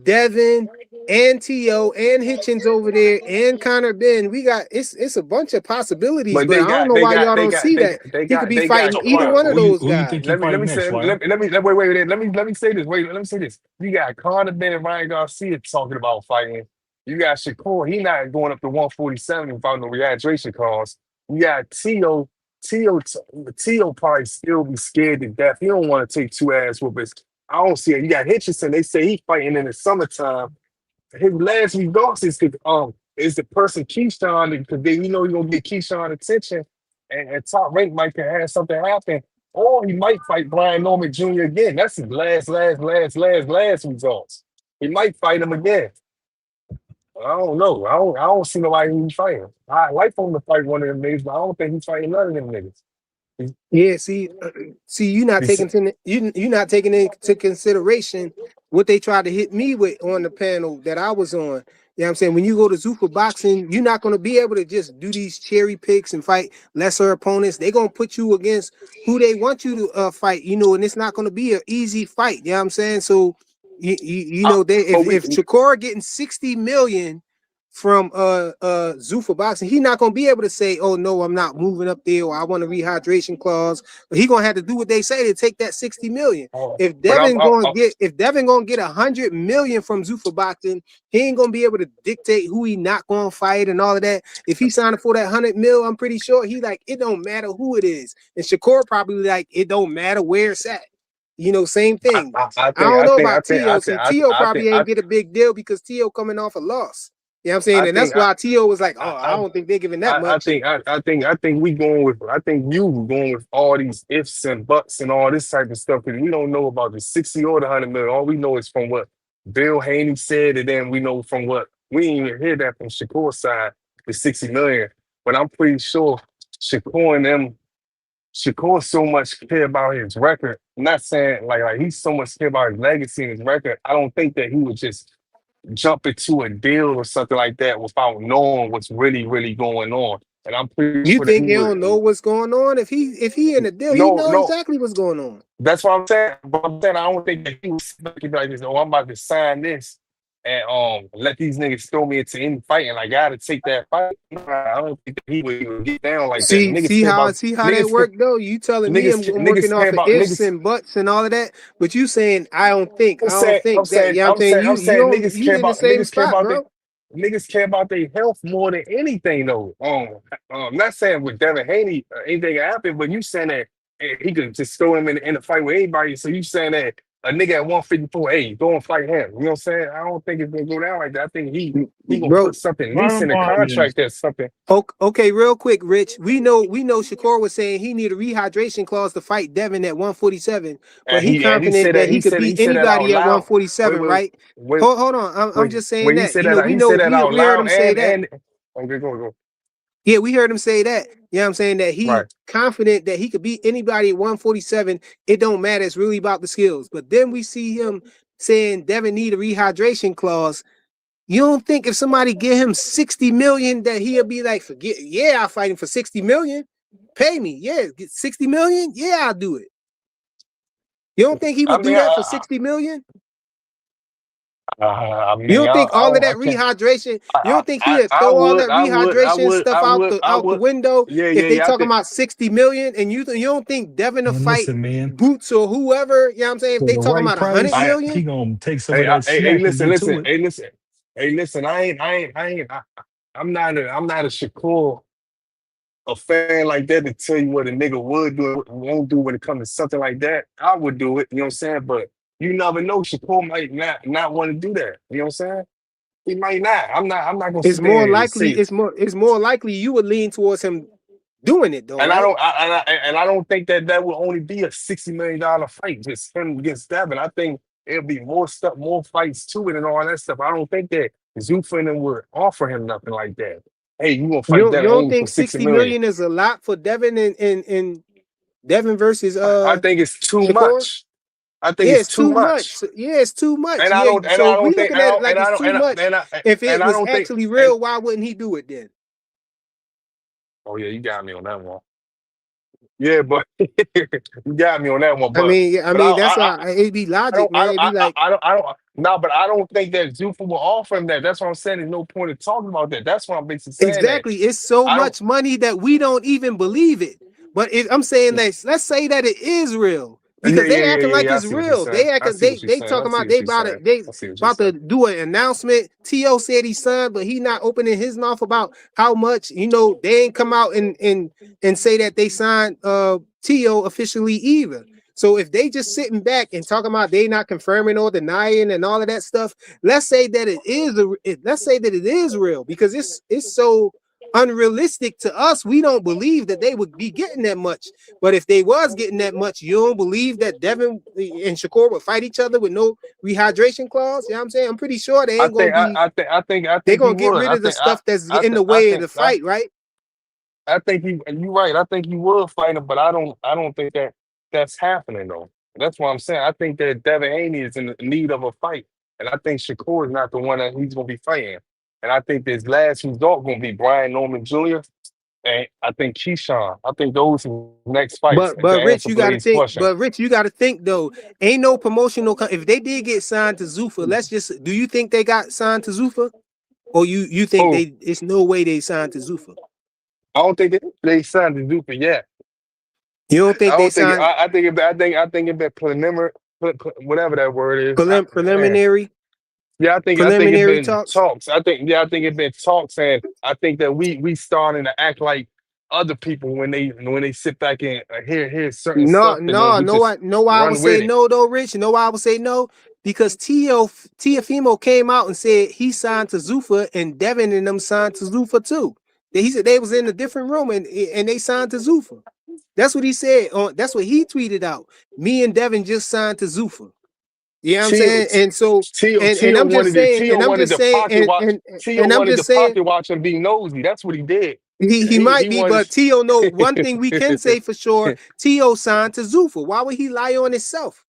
Devin, and T.O. and Hitchens over there, and Connor Ben, we got it's a bunch of possibilities. but But I don't know why y'all don't see that he could be they got fighting either one of those Who you guys. think he let fight me next, say Flyer? let me say this. Let me say this. You got Conor Ben and Ryan Garcia talking about fighting. You got Shakur, he not going up to 147 without no rehydration costs. You got Tio Tio probably still be scared to death. He don't want to take two ass whoopers. I don't see it. You got Hitchison, they say he fighting in the summertime. His last results is the person Keyshawn, because they you know he's gonna get Keyshawn attention, and top rank might can have something happen, or he might fight Brian Norman Jr. again. That's his last results. He might fight him again. I don't know. I don't see nobody who's fighting. I like for him to fight one of them niggas, but I don't think he's fighting none of them niggas. Yeah, see, you're not He's- you not taking into consideration what they tried to hit me with on the panel that I was on. You know what I'm saying? When you go to Zuffa boxing, you're not gonna be able to just do these cherry picks and fight lesser opponents. They're gonna put you against who they want you to fight, and it's not gonna be an easy fight. You know what I'm saying? So they but if Shakur getting 60 million from Zuffa boxing, he's not gonna be able to say, "Oh no, I'm not moving up there," or "I want a rehydration clause." But he gonna have to do what they say to take that 60 million. If but Devin gonna get 100 million from Zuffa boxing, he ain't gonna be able to dictate who he not gonna fight and all of that. If he signed for that 100 mil, I'm pretty sure he like it don't matter who it is. And Shakur probably like it don't matter where it's at. Same thing. I don't know about Tio. See, Tio probably ain't get a big deal because Tio coming off a loss. You know what I'm saying? And that's why Tio was like, "Oh, I don't think they're giving that much." I think we going with I think you going with all these ifs and buts and all this type of stuff because we don't know about the 60 or the 100 million. All we know is from what Bill Haney said, and then we know from what we didn't even hear that from Shakur's side, the 60 million. But I'm pretty sure Shakur so much care about his record. I'm not saying like he's so much care about his legacy and his record. I don't think that he would just jump into a deal or something like that without knowing what's really going on. And I'm pretty You sure that he think he would. don't know what's going on? If he in the deal, he No, know no, exactly what's going on. that's what I'm saying. But I'm saying I don't think that he was like this. Oh, I'm about to sign this and let these niggas throw me into any fight, and I gotta take that fight. No, I don't think that he would even get down like that. See how that worked though. You telling me I'm working off of ifs niggas. and buts and all of that, but you saying I don't think that. Yeah, I'm you saying don't you in the same spot, bro. niggas care about their health more than anything though. Not saying with Devin Haney anything can happen, but you saying that he could just throw him in the fight with anybody. So you saying that a nigga at 154, hey, go and fight him. You know what I'm saying? I don't think it's gonna go down like that. I think he gonna bro. put something nice in Bottom the line is, contract or something. Okay, real quick, Rich. We know Shakur was saying he need a rehydration clause to fight Devin at 147, but he And he confident said that that he could he beat said that out anybody at loud. Wait, 147, wait, right? wait, Hold on. I'm wait, just saying wait. He that. said that We he said that out we heard loud him say that. and okay, go. Yeah, we heard him say that. You know what I'm saying? That he Right. confident that he could beat anybody at 147. It don't matter. It's really about the skills. But then we see him saying Devin need a rehydration clause. You don't think if somebody give him 60 million that he'll be like, forget, yeah, I'll fight him for 60 million. Pay me. Yeah, get 60 million. Yeah, I'll do it. You don't think he I would do mean, that for 60 million? I You mean, don't think all of I that can't. rehydration, you don't think he'd I throw all would, that rehydration stuff I out the would. window if they I talking think. about 60 million and you don't think Devin to Man, fight listen, man. Boots or whoever, you know what I'm saying? If For they the talking right about 100 price, I, million? he gonna take some of that hey, slack and listen, get to it. hey, listen. I'm not a Shakur, a fan like that to tell you what a nigga would do and won't do when it comes to something like that. I would do it, you know what I'm saying? But you never know. Shakur might not want to do that. You know what I'm saying? He might not. I'm not gonna It's sit more there and likely, say. it's more likely you would lean towards him doing it though, And I right? don't, I don't think that will only be a $60 million fight, just him against Devin. I think it'll be more stuff, more fights to it, and all that stuff. I don't think that Zuffa and them would offer him nothing like that. Hey, you gonna fight You Devin don't Haney for think 60 60 million? million is a lot for Devin and Devin versus I think it's too Shakur? much. I think Yeah, it's it's too too much. much. Yeah, it's too much. And I Yeah, don't, and so I if we don't think, looking at it like and it's I don't, too much, if it and I was don't think, actually and real, why wouldn't he do it then? oh yeah, you got me on that one. Yeah, but you got me on that one. I But mean that's why it'd be logic, man. It'd be like I don't. No, but I don't think that Zuffa will offer him that. That's what I'm saying. There's no point in talking about that. That's why I'm basically saying that. exactly. It's so I don't. much money that we don't even believe it. But if I'm saying that, let's say that it is real. Because they acting like I it's see what you're real. saying. They I acting see what you're they saying. I talking see about what you're saying. they I see what you're about to saying. do an announcement. T.O. said he signed, but he not opening his mouth about how much. You know, they ain't come out and say that they signed T.O. officially either. So if they just sitting back and talking about they not confirming or denying and all of that stuff, let's say that let's say that it is real because it's so unrealistic to us. We don't believe that they would be getting that much. But if they was getting that much, you don't believe that Devin and Shakur would fight each other with no rehydration clause? You know what I'm saying? I'm pretty sure they ain't gonna be. I They're think he gonna get would. rid of the stuff that's in the way of the fight, right? I think you. You're right. I think you will fight him, but I don't think that that's happening though. That's what I'm saying. I think that Devin Haney is in need of a fight, and I think Shakur is not the one that he's gonna be fighting. And I think this last result gonna be Brian Norman Jr. and I think Keyshawn. I think those are next fights. To But Rich, answer you got to Blade's think. question, But Rich, you got to think though. Ain't no promotional. If they did get signed to Zuffa, let's just. Do you think they got signed to Zuffa, or you think oh, they? It's no way they signed to Zuffa. I don't think they signed the Zuffa yet. You don't I think they don't think. signed I think it been preliminary, whatever that word is. Man. preliminary Yeah, I think it preliminary been talks? talks. I think it been talks, and I think that we starting to act like other people when they sit back and hear certain No, stuff, and then no, we no. just No, why I would run say with it. no though, Rich. You know why I would say no? Because Tiafimo came out and said he signed to Zuffa, and Devin and them signed to Zuffa too. He said they was in a different room and they signed to Zuffa. That's what he said. That's what he tweeted out. Me and Devin just signed to Zuffa. You know what I'm Tio saying? And so and Tio I'm just wanted to saying, Tio wanted to pocket watch. Tio I'm wanted to just saying pocket watch and be nosy. That's what he did. he He might be, wanted. but T.O. know one thing we can say for sure. T.O. signed to Zuffa. Why would he lie on himself?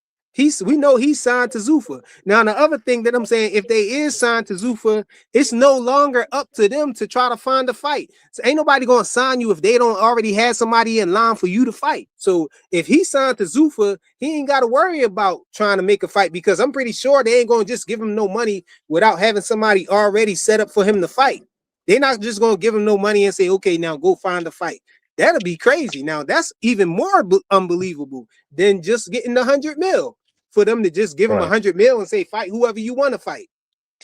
We know he's signed to Zuffa. Now, the other thing that I'm saying, if they is signed to Zuffa, it's no longer up to them to try to find a fight. So ain't nobody gonna sign you if they don't already have somebody in line for you to fight. So if he signed to Zuffa, he ain't got to worry about trying to make a fight because I'm pretty sure they ain't gonna just give him no money without having somebody already set up for him to fight. They're not just gonna give him no money and say, okay, now go find a fight. That'll be crazy. Now that's even more unbelievable than just getting 100 mil for them to just give him Right. 100 mil and say fight whoever you want to fight.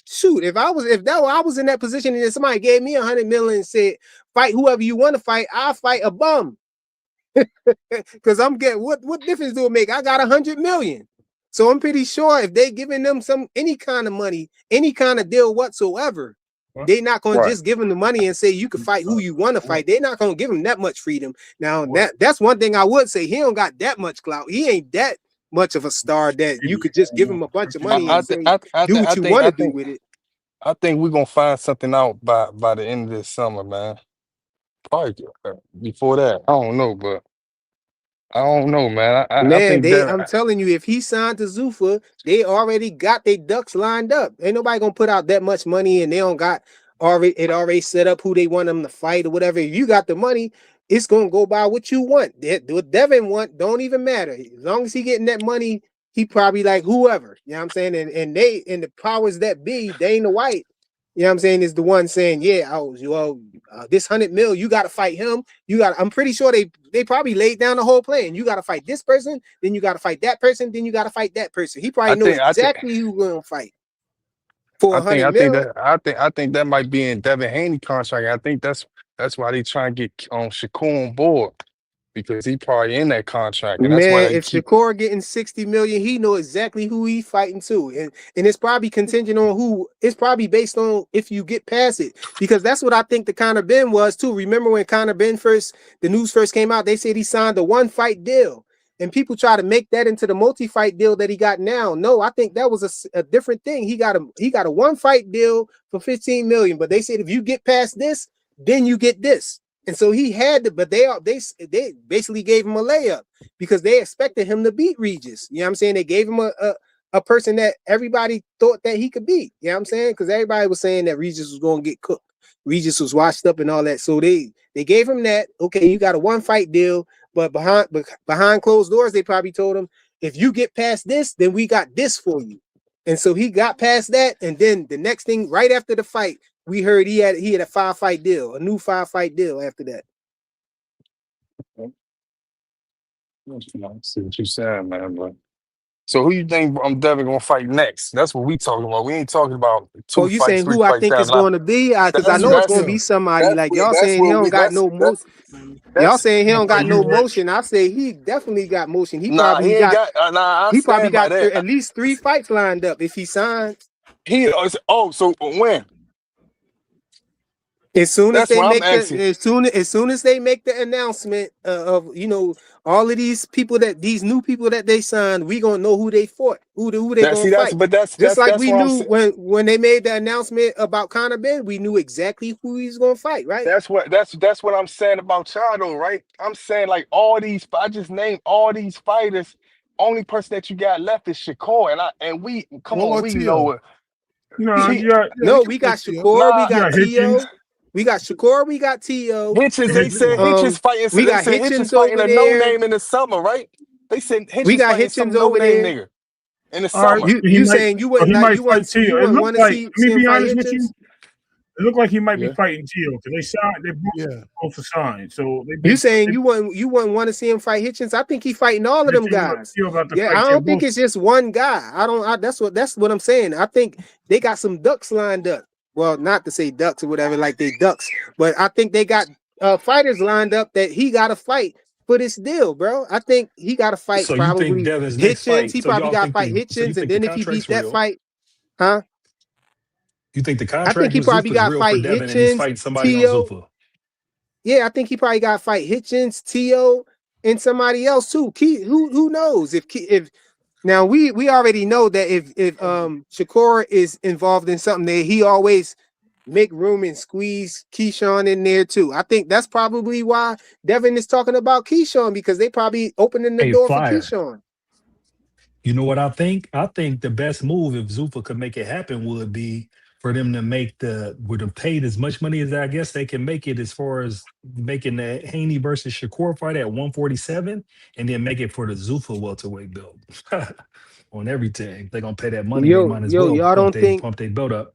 Shoot, if I was in that position and somebody gave me 100 million and said fight whoever you want to fight, I'll fight a bum. Because I'm getting what difference do it make? I got 100 million. So I'm pretty sure if they giving them any kind of money, any kind of deal whatsoever, they're not gonna just give them the money and say you can fight who you want to fight. They're not gonna give him that much freedom. Now that's one thing I would say. He don't got that much clout. He ain't that much of a star that you could just give him a bunch of money and say do what you want to do with it. I think we're gonna find something out by the end of this summer, man. Probably before that. I don't know, but I don't know, man. I Man, think that I'm telling you, if he signed to Zuffa, they already got their ducks lined up. Ain't nobody gonna put out that much money and they don't got already set up who they want them to fight or whatever. If you got the money, it's gonna go by what you want. What Devin want don't even matter. As long as he getting that money, he probably like whoever. You know what I'm saying? And the powers that be, Dana White, you know what I'm saying, is the one saying, yeah, this 100 mil, you got to fight him. I'm pretty sure they probably laid down the whole plan. You got to fight this person, then you got to fight that person, then you got to fight that person. He probably know exactly who going to fight for 100 mil. I think that might be in Devin Haney contract. I think that's why they trying to get Shakur on board, because he probably in that contract. And that's why Man, they if Shakur getting 60 million, he know exactly who he's fighting to. And it's probably contingent on who. It's probably based on if you get past it. Because that's what I think the Conor Ben was too. Remember when Conor Ben the news first came out, they said he signed a one-fight deal. And people try to make that into the multi-fight deal that he got now. No, I think that was a different thing. He got a one-fight deal for 15 million. But they said if you get past this, then you get this. And so he had to, but they basically gave him a layup because they expected him to beat Regis. You know what I'm saying? They gave him a person that everybody thought that he could beat. You know what I'm saying? Because everybody was saying that Regis was going to get cooked. Regis was washed up and all that. So they gave him that. Okay, you got a one-fight deal, but behind closed doors, they probably told him, if you get past this, then we got this for you. And so he got past that, and then the next thing, right after the fight, we heard he had a 5-fight deal, a new 5-fight deal after that. I see what you're saying, man. But so who you think Devin gonna fight next? That's what we talking about. We ain't talking about two you fights, saying 3 who I fights think down is the line. going to be? Because I know it's going to be somebody. Like y'all saying he don't got no motion. Y'all saying he don't got no motion. I say he definitely got motion. He probably got at least 3 fights lined up if he signs. So when? As soon as they make the announcement of all of these new people that they signed, we gonna know who they fought, who they gonna fight. Just like we knew when they made the announcement about Conor Ben, we knew exactly who he's gonna fight, right? That's what I'm saying about y'all though, right? I'm saying like I just named all these fighters. Only person that you got left is Shakur, and we know it. No, we got Shakur, we got T.O. We got Shakur, we got T.O. Hitchens, they said Hitchens fighting. We got Hitchens fighting a no-name in the summer, right? They said Hitchens fighting some no-name nigga in the summer. You saying you wouldn't want to see him fight Hitchens? It looked like he might be fighting Tio because they both signed. So you saying you wouldn't want to see him fight Hitchens? I think he's fighting all of them guys. I don't think it's just one guy. That's what I'm saying. I think they got some ducks lined up. Well, not to say ducks or whatever, like they ducks, but I think they got fighters lined up that he got to fight for this deal, bro. I think he got to fight probably Hitchens. He probably got to fight Hitchens, and then if he beat that fight, huh? You think the I contract think he probably got to fight Devin, and he's fighting somebody on Zuffa? Yeah, I think he probably got to fight Hitchens, T.O., and somebody else too. Who knows if now we already know that if Shakur is involved in something, that he always make room and squeeze Keyshawn in there too. I think that's probably why Devin is talking about Keyshawn, because they probably opening the door for Keyshawn. You know what I think? I think the best move if Zuffa could make it happen would be for them to would have paid as much money as I guess they can make it, as far as making the Haney versus Shakur fight at 147, and then make it for the Zuffa welterweight belt. On everything, they're gonna pay that money. They might as well y'all don't pump their belt up.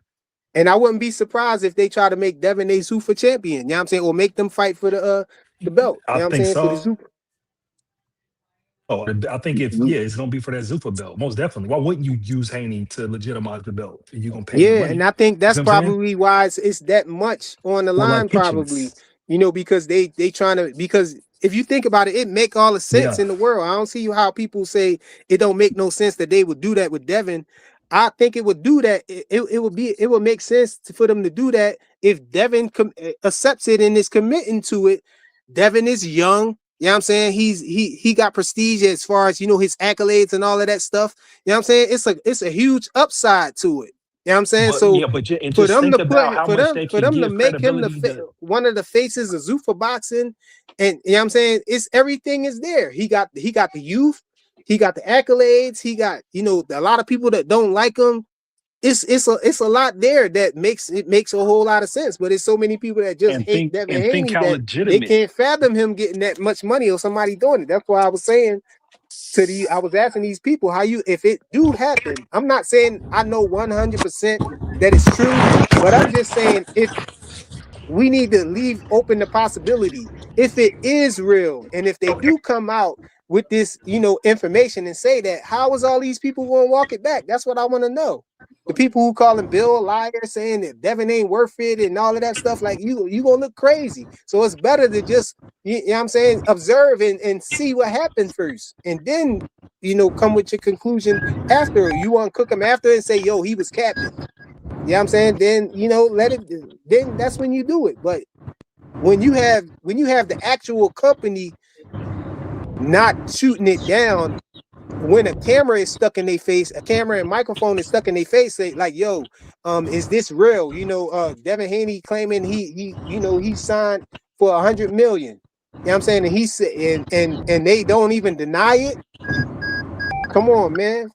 And I wouldn't be surprised if they try to make Devin a Zuffa champion. You know what I'm saying? Or make them fight for the belt. You know what I'm saying? So. For the Zuffa. Oh, I think it's gonna be for that Zuffa belt, most definitely. Why wouldn't you use Haney to legitimize the belt? You're gonna pay the money. And I think that's probably why it's that much on the line, probably. Because they trying to, because if you think about it, it make all the sense Yeah. in the world. I don't see how people say it don't make no sense that they would do that with Devin. I think it would do that. It would make sense for them to do that if Devin accepts it and is committing to it. Devin is young. You know what I'm saying? He got prestige as far as, you know, his accolades and all of that stuff. You know what I'm saying? It's a huge upside to it. You know what I'm saying? But So yeah, but and for just them think to about put how much they for can them to give make him credibility to. one of the faces of Zuffa boxing, and you know what I'm saying, it's everything is there. He got the youth, he got the accolades, he got, you know, a lot of people that don't like him. It's a lot there that makes a whole lot of sense, but it's so many people that just hate Devin And think Haney how that they legitimate. can't fathom him getting that much money or somebody doing it. That's why I was saying I was asking these people how you, if it do happen. I'm not saying I know 100% that it's true, but I'm just saying if we need to leave open the possibility if it is real, and if they do come out with this, you know, information and say that, how is all these people going to walk it back? That's what I want to know. The people who calling Bill a liar, saying that Devin ain't worth it and all of that stuff, like you gonna look crazy. So it's better to just, you know what I'm saying, observe and see what happened first, and then, you know, come with your conclusion after. You want to cook him after and say, yo, he was capping. You know what I'm saying? Then, you know, then that's when you do it. But when you have the actual company not shooting it down, when a camera is stuck in their face, a camera and microphone is stuck in their face, say like, yo, is this real? You know, Devin Haney claiming he you know, he signed for 100 million. You know what I'm saying? And he said, and they don't even deny it. Come on, man.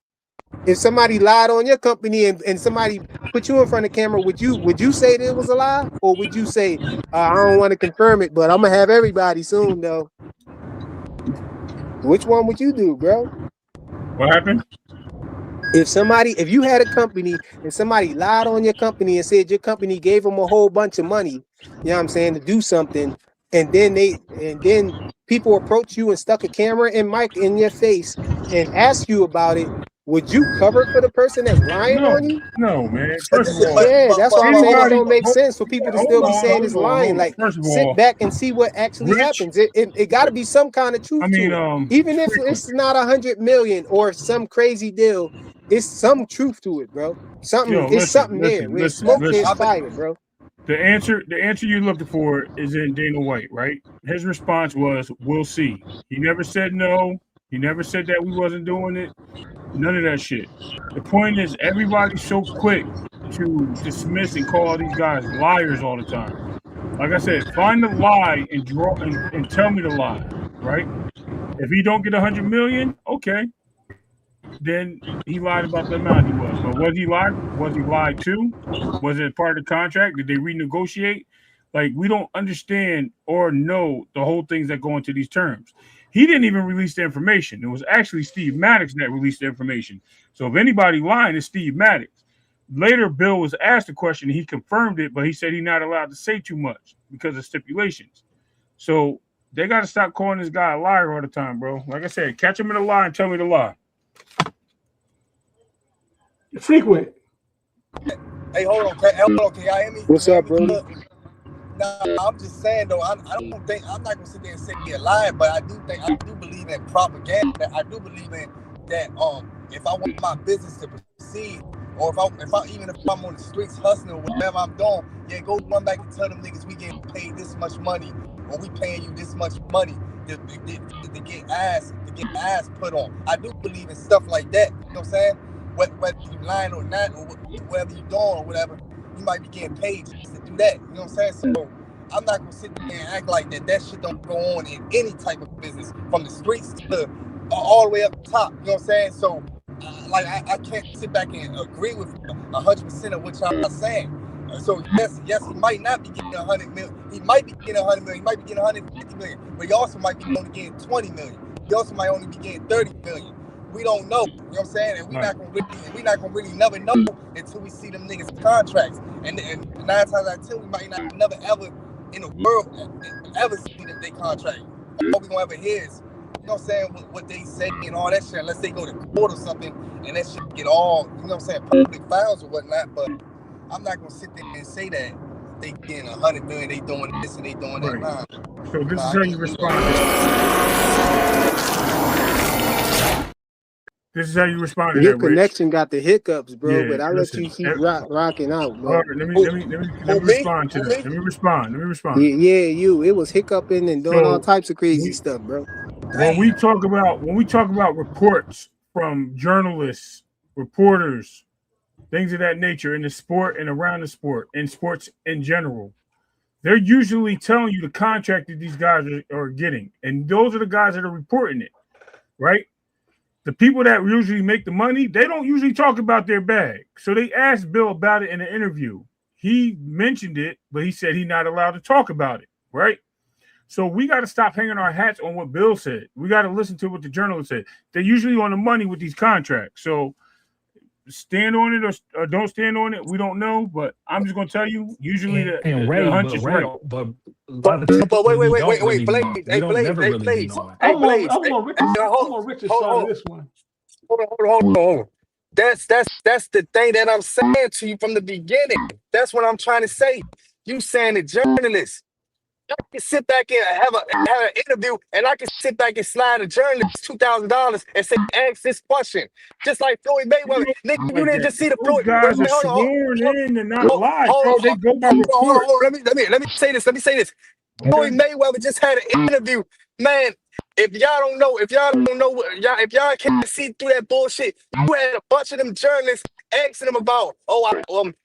If somebody lied on your company and somebody put you in front of the camera, would you say that it was a lie? Or would you say, I don't want to confirm it, but I'm gonna have everybody soon though? Which one would you do, bro? What happened? If you had a company and somebody lied on your company and said your company gave them a whole bunch of money, you know what I'm saying, to do something, and then people approach you and stuck a camera and mic in your face and ask you about it, would you cover for the person that's lying No, on you? no, man. First of all, Yeah, that's why I'm saying it anybody. don't make sense for people to still be saying it's lying. Hold on. Like, First of sit all, back and see what actually Rich. happens. It got to be some kind of truth I mean, to it. Even if frequent. it's not 100 million or some crazy deal, it's some truth to it, bro. Yo, It's something there. listen, Where smoke, there's listen. fire, bro. The answer you're looking for is in Dana White, right? His response was, "We'll see." He never said no. He never said that we wasn't doing it. None of that shit. The point is, everybody's so quick to dismiss and call these guys liars all the time. Like I said, find the lie and draw and tell me the lie, right? If he don't get 100 million, okay, then he lied about the amount he was. But was he lied? Was he lied to? Was it part of the contract? Did they renegotiate? Like, we don't understand or know the whole things that go into these terms. He didn't even release the information. It was actually Steve Maddox that released the information. So if anybody lying, it's Steve Maddox. Later, Bill was asked a question and he confirmed it, but he said he's not allowed to say too much because of stipulations. So they got to stop calling this guy a liar all the time, bro. Like I said, catch him in a lie and tell me the lie. Frequent. Hey, hold on, can y'all hear me? What's up, bro? No, I'm just saying though. I don't think I'm not gonna sit there and say you're lying, but I do believe in propaganda. I do believe in that. If I want my business to proceed, or if I'm on the streets hustling or whatever I'm doing, yeah, go run back and tell them niggas we getting paid this much money, or we paying you this much money to get ass put on. I do believe in stuff like that. You know what I'm saying? Whether you lying or not, or whatever you doing or whatever, you might be getting paid just to do that. You know what I'm saying? So I'm not gonna sit there and act like that shit don't go on in any type of business, from the streets to all the way up top. You know what I'm saying? So I can't sit back and agree with 100% of what y'all are saying. So yes, he might not be getting 100 million. He might be getting 100 million. He might be getting 150 million. But he also might be only getting 20 million. He also might only be getting 30 million. We don't know. You know what I'm saying? And we're not gonna really never know until we see them niggas' contracts. And 9 times out of 10, we might not never ever in the world ever see their contract. All we gonna ever hear is, you know what I'm saying, what they say and all that shit, unless they go to court or something and that shit get all, you know what I'm saying, public files or whatnot. But I'm not gonna sit there and say that they getting 100 million, they doing this and they doing that. Right. Nah. So this Nah, is how you respond. This is how you respond to Your that, Rich. connection got the hiccups, bro. Yeah, But I let you keep rocking out, all bro. right, let me respond to that. Let me respond. Yeah, you. It was hiccuping and doing all So types of crazy stuff, bro. when we talk about reports from journalists, reporters, things of that nature in the sport and around the sport, in sports in general, they're usually telling you the contract that these guys are getting, and those are the guys that are reporting it, right? The people that usually make the money, they don't usually talk about their bag. So they asked Bill about it in an interview. He mentioned it, but he said he's not allowed to talk about it, right? So we got to stop hanging our hats on what Bill said. We got to listen to what the journalist said. They're usually on the money with these contracts. So stand on it or don't stand on it, we don't know. But I'm just going to tell you, usually And the Ray, hunch but is Ray, right. but a lot of times But we wait, don't really Blaze. know. Hey, We don't Blaze. never Hey, really be Blaze. knowing. Hey, I'm Blaze. on Rich's side of this one. Hold on. That's the thing that I'm saying to you from the beginning. That's what I'm trying to say. You saying the journalist. I can sit back and have an interview, and I can sit back and slide a journalist $2,000 and say, ask this question, just like Floyd Mayweather. Nigga, you Like didn't that. just see the Those Floyd. guys are Hold on, sworn in and not hold live, on, bro. They go by report. hold on. Let me say this. Floyd Okay. Mayweather just had an interview, man. If y'all don't know, if y'all can't see through that bullshit, you had a bunch of them journalists asking them about,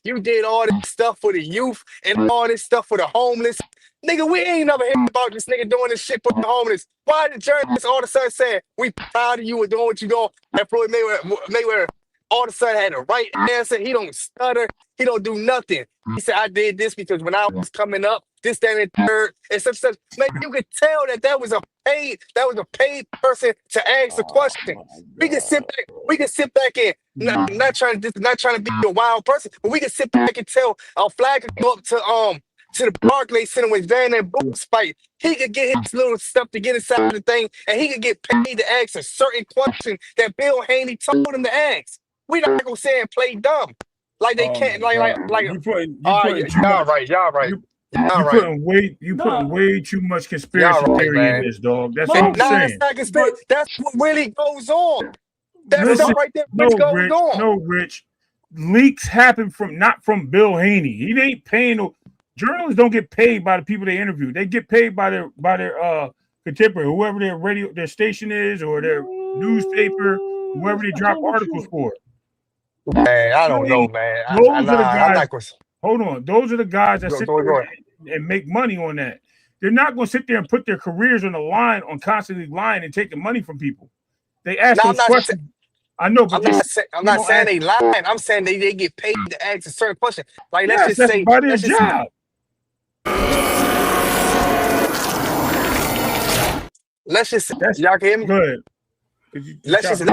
you did all this stuff for the youth and all this stuff for the homeless. Nigga, we ain't never heard about this nigga doing this shit for the homeless. Why the journalists all of a sudden saying, we proud of you and doing what you doing? And Floyd Mayweather all of a sudden had the right answer. He don't stutter. He don't do nothing. He said, I did this because when I was coming up, this, that, and the third, and such. Man, you could tell that was a paid person to ask the question. We can sit back and not trying to be a wild person, but we can sit back and tell our flag could go up to the Barclays Center when Van and Boots fight. He could get his little stuff to get inside the thing, and he could get paid to ask a certain question that Bill Haney told him to ask. We not gonna say and play dumb. Like they Oh can't my God. You putting too y'all much. right. Y'all You right. putting way too much Y'all conspiracy right, theory in man. this, dog. That's all I'm Nah, it's saying. not conspiracy. That's what really goes on. That Listen, stuff right there really goes on. Rich. Leaks happen not from Bill Haney. He ain't paying no journalists don't get paid by the people they interview. They get paid by their contemporary, whoever their station is or their newspaper, whoever they drop articles for. Man, I don't know, man. Those are the I'm guys. not gonna Hold on. Those are the guys that sit go there ahead. and make money on that. They're not going to sit there and put their careers on the line on constantly lying and taking money from people. They ask No, those questions. I know, but I'm not saying they lying. I'm saying they get paid to ask a certain question. Like yes, that's by their job. Let's just say, y'all can hear me? Good. Let's just say,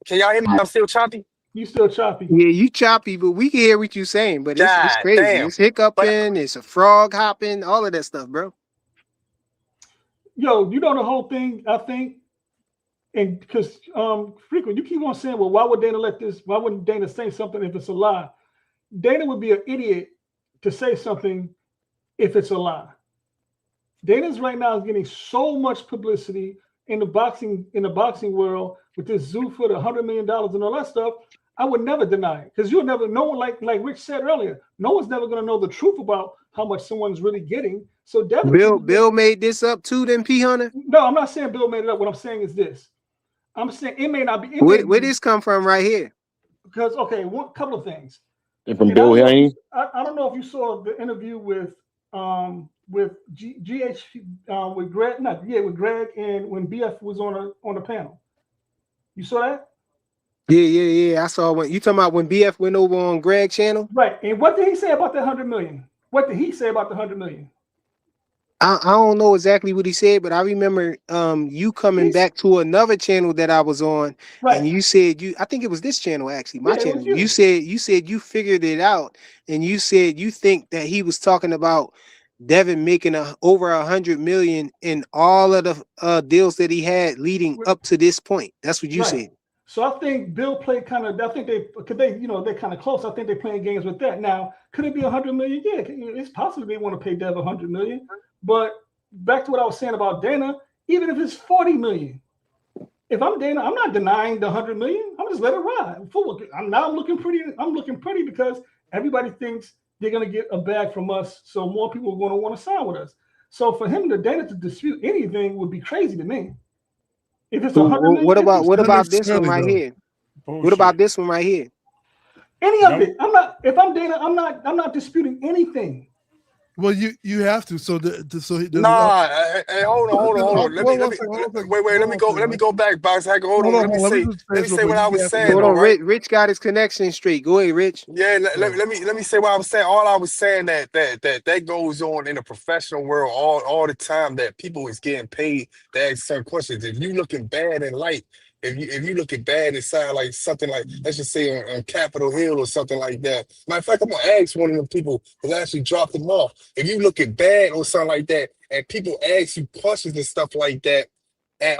can y'all hear me? I'm still choppy. You still choppy. Yeah, you choppy, but we can hear what you're saying. But it's God crazy. damn. It's hiccuping. It's a frog hopping. All of that stuff, bro. Yo, you know the whole thing. I think, and because frequent, you keep on saying, well, why would Dana let this? Why wouldn't Dana say something if it's a lie? Dana would be an idiot to say something if it's a lie. Dana's right now is getting so much publicity in the boxing world with this Zuffa, the $100 million and all that stuff. I would never deny it because no one, like Rich said earlier, no one's never going to know the truth about how much someone's really getting. So Devin, Bill made this up too, then P Hunter. No, I'm not saying Bill made it up. What I'm saying is this: I'm saying it may not be. Where this come from right here? Because one couple of things. From Bill Haney. I don't know if you saw the interview with GH with Greg, with Greg, and when BF was on the panel. You saw that? Yeah. I saw when you talking about when BF went over on Greg's channel. Right. And what did he say about the 100 million? What did he say about the 100 million? I don't know exactly what he said, but I remember you coming back to another channel that I was on, right. And you said I think it was this channel actually, my channel. You said you figured it out, and you said you think that he was talking about Devin making over 100 million in all of the deals that he had leading up to this point. That's what you said. So I think Bill played kind of. I think they're kind of close. I think they're playing games with that. Now, could it be $100 million? Yeah, it's possible they want to pay Dev $100 million. But back to what I was saying about Dana, even if it's $40 million, if I'm Dana, I'm not denying the $100 million. I'm just let it ride. I'm looking pretty. I'm looking pretty because everybody thinks they're gonna get a bag from us, so more people are gonna want to sign with us. So for him to Dana to dispute anything would be crazy to me. If it's $100 million, What Not about this one necessarily, right though. here? What Bullshit. about this one right here? any of it, I'm not. If I'm Dana, I'm not disputing anything. Well, you have to. So there's Nah, hey, hold on. Let me one second. wait. Let me go back, Box Hacker. Hold on. Let me say what I was saying. Hold Though, on, right? Rich got his connection straight. Go ahead, Rich. Yeah, let me say what I was saying. All I was saying that goes on in the professional world all the time. That people is getting paid to ask certain questions. If you looking bad in light, if you looking bad inside, like something like, let's just say on Capitol Hill or something like that. Matter of fact, I'm gonna ask one of them people who actually dropped them off. If you looking bad or something like that, and people ask you questions and stuff like that, and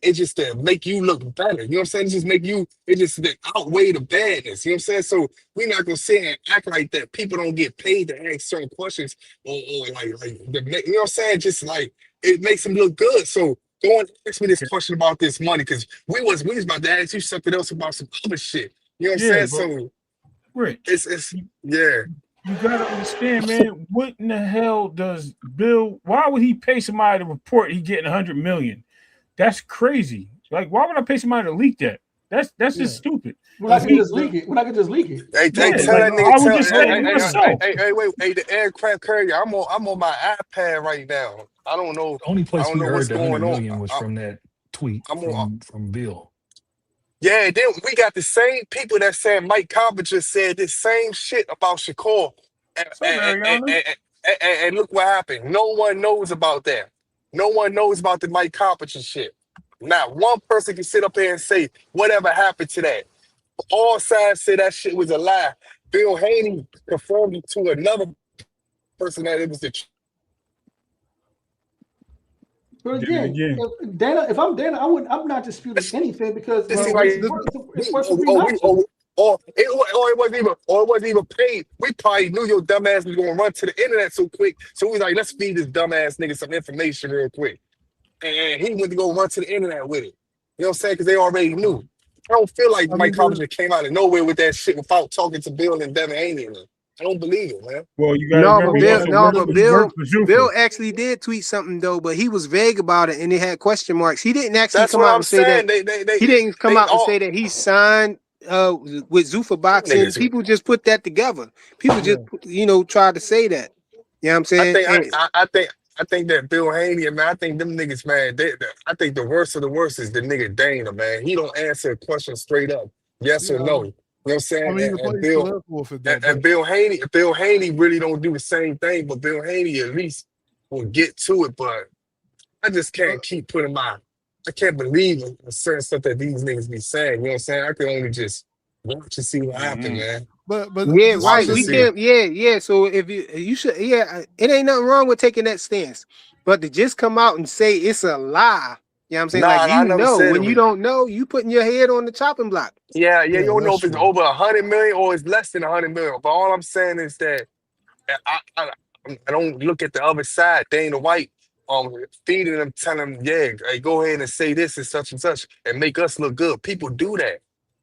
it just to make you look better. You know what I'm saying? It just to outweigh the badness. You know what I'm saying? So we're not gonna sit and act like that. People don't get paid to ask certain questions or you know what I'm saying? Just like it makes them look good. So go and ask me this question about this money, because we was about to ask you something else about some other shit. You know what I'm saying? So Rich, it's yeah. You gotta understand, man. What in the hell does Bill? Why would he pay somebody to report he getting $100 million? That's crazy. Like, why would I pay somebody to leak that? That's just stupid. When I can just leak it. Hey, tell that nigga. I would just say it myself. Hey, wait. Hey, the aircraft carrier. I'm on my iPad right now. I don't know. The only place we what's heard the 100 going on. million was from that tweet from Bill. Yeah, then we got the same people that said Mike Coppinger said this same shit about Shakur. And look what happened. No one knows about that. No one knows about the Mike Coppinger shit. Not one person can sit up here and say whatever happened to that. All sides say that shit was a lie. Bill Haney confirmed it to another person that it was the truth. But again, if I'm Dana, I'm not disputing anything because it's worth or it wasn't even paid. We probably knew your dumbass was gonna run to the internet so quick. So we was like, let's feed this dumbass nigga some information real quick. And he went to go run to the internet with it. You know what I'm saying? Because they already knew. I don't feel like Mike Coppinger came out of nowhere with that shit without talking to Bill and Devin Haney. I don't believe it, man. Well, you got Bill actually did tweet something though, but he was vague about it and it had question marks. He didn't actually That's come what out I'm and say saying. that. He didn't come out and say that he signed with Zuffa Boxing. Niggas. People just put that together. People just tried to say that. You know what I'm saying? I think that Bill Haney, man, I think them niggas, man, I think the worst of the worst is the nigga Dana, man. He don't answer a question straight up, yes or no. You know what I'm saying? And Bill Haney really don't do the same thing, but Bill Haney at least will get to it. But I just can't keep putting I can't believe a certain stuff that these niggas be saying. You know what I'm saying? I can only just watch and see what happened, man. But yeah, right. We can't. Yeah. So if you should, it ain't nothing wrong with taking that stance, but to just come out and say it's a lie. You know what I'm saying? I never said when you don't know, you putting your head on the chopping block. Yeah, you don't know if it's over 100 million or it's less than 100 million. But all I'm saying is that I don't look at the other side. Dana White feeding them, telling them, hey, go ahead and say this and such, and make us look good. People do that,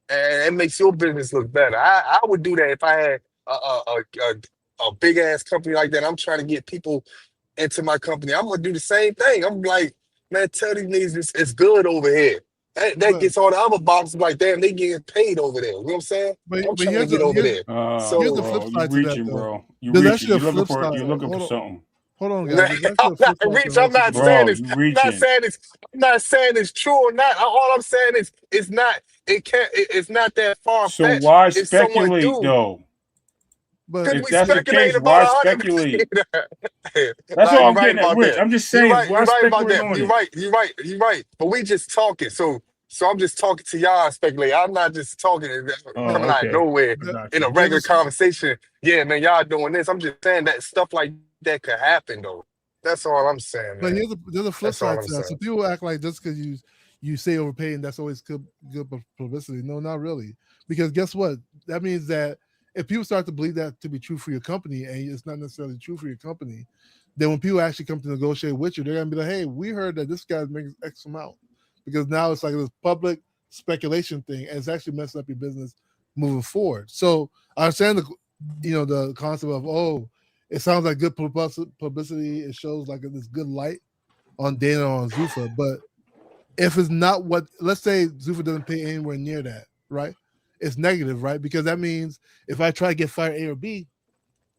and it makes your business look better. I would do that if I had a big ass company like that. I'm trying to get people into my company. I'm gonna do the same thing. I'm like, man, tell these niggas it's good over here. That gets all the other boxes like, damn, they getting paid over there. You know what I'm saying? I'm trying to get over there. So here's the flip side to that, bro. You're looking for something. Hold on, guys. I'm not saying it's true or not. All I'm saying is it's not that far fetched. So why speculate though? But if that's the case, why speculate? That's all I'm getting at, Rich. I'm just saying, why speculate on it? You're right. But we just talking. So I'm just talking to y'all speculate. I'm not just talking coming out of nowhere in a regular conversation. Yeah, man, y'all doing this. I'm just saying that stuff like that could happen though. That's all I'm saying, man. But there's a flip side to that. So people act like just because you say overpaid and that's always good publicity. No, not really. Because guess what? That means that if people start to believe that to be true for your company and it's not necessarily true for your company, then when people actually come to negotiate with you, they're gonna be like, hey, we heard that this guy's making X amount. Because now it's like this public speculation thing and it's actually messing up your business moving forward. So I understand the concept of it sounds like good publicity. It shows like this good light on Dana or on Zuffa, but if it's not what, let's say Zuffa doesn't pay anywhere near that, right? It's negative, right? Because that means if I try to get fired A or B,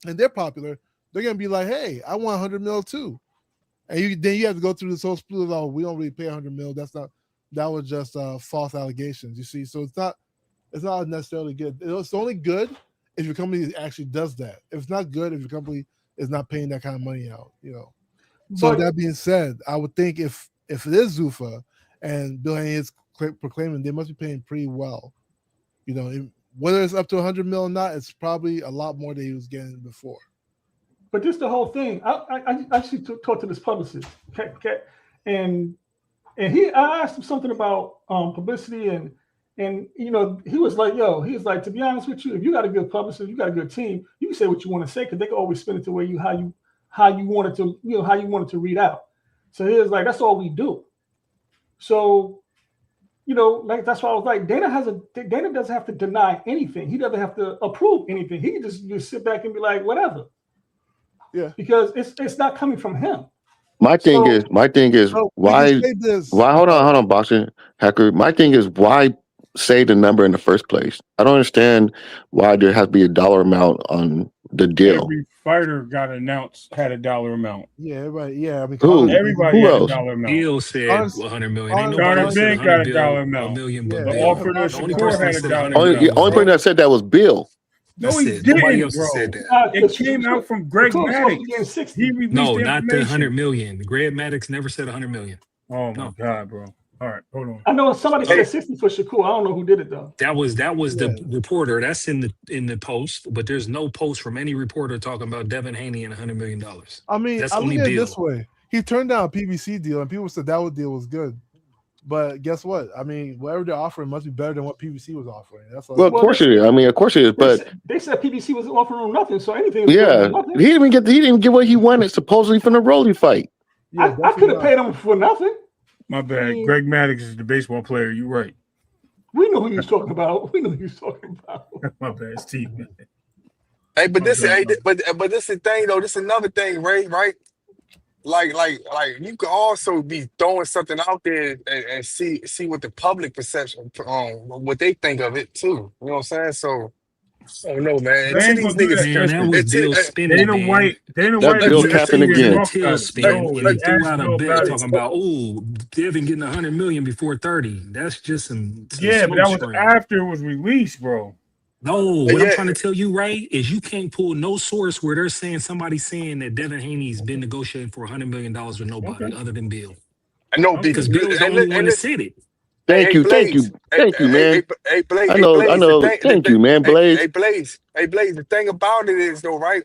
and they're popular, they're gonna be like, "Hey, I want 100 mil too," and then you have to go through this whole split. Oh, we don't really pay 100 mil. That was just false allegations. You see, so it's not necessarily good. It's only good if your company actually does that. If it's not good, if your company is not paying that kind of money out, So that being said, I would think if it is Zuffa and Bill Haney is proclaiming, they must be paying pretty well. Whether it's up to 100 mil or not, it's probably a lot more than he was getting before. But just the whole thing, I actually talked to this publicist, and I asked him something about publicity, and he was like, to be honest with you, if you got a good publicist, you got a good team, you can say what you want to say because they can always spin it to where how you want it to read out. So he was like, that's all we do. So, like that's why I was like, Dana doesn't have to deny anything. He doesn't have to approve anything. He can just sit back and be like, whatever. Yeah. Because it's not coming from him. My thing is why hold on, boxing hacker. My thing is why say the number in the first place? I don't understand why there has to be a dollar amount on the deal. Every fighter had a dollar amount. Yeah, everybody. Yeah, I mean, everybody had a dollar amount. Bill said 100 million. Ain't nobody Conor else said Ben got 100 a dollar amount. a million, but The Bill. offer to The only Shakur person had that a said dollar 100 amount. million. The only person that said that was Bill. No, he That's it. Nobody didn't, else bro. said that. It came out from Greg Maddox. He released No, the not the 100 information. million. Greg Maddox never said 100 million. Oh my God, bro. All right, hold on. I know somebody said 60 for Shakur. I don't know who did it though. That was the reporter. That's in the post, but there's no post from any reporter talking about Devin Haney and $100 million. I mean, that's I only look at it Bill. this way. He turned down a PBC deal, and people said that deal was good. But guess what? I mean, whatever they're offering must be better than what PBC was offering. That's Well, of course it is. I mean, of course it is. But they said PBC was offering him nothing, so anything. Yeah, he didn't get what he wanted supposedly from the Rolly fight. Yeah, I could have paid him for nothing. My bad. Greg Maddox is the baseball player. You're right. We know who he was talking about. My bad, Steve. Hey, but this is but this is the thing though. This is another thing, Ray. Right? Like you can also be throwing something out there and see what the public perception, what they think of it too. You know what I'm saying? So I don't know, man. They To ain't these gonna do niggas, that. Man, that was Bill spinning, Dana man. White That's Bill capping again. Till spin, and he threw out a Bill bet about it. talking about, Devin getting 100 million before 30. That's just some Yeah, but that was smokescreen. after it was released, bro. No, what I'm trying to tell you, right, is you can't pull no source where they're saying somebody's saying that Devin Haney's been negotiating for $100 million with nobody other than Bill. I know Because Bill's the only one that said it. Thank you, man. Hey, Blaze. I know. Thank you, man, Blaze. Hey, Blaze. The thing about it is, though, right?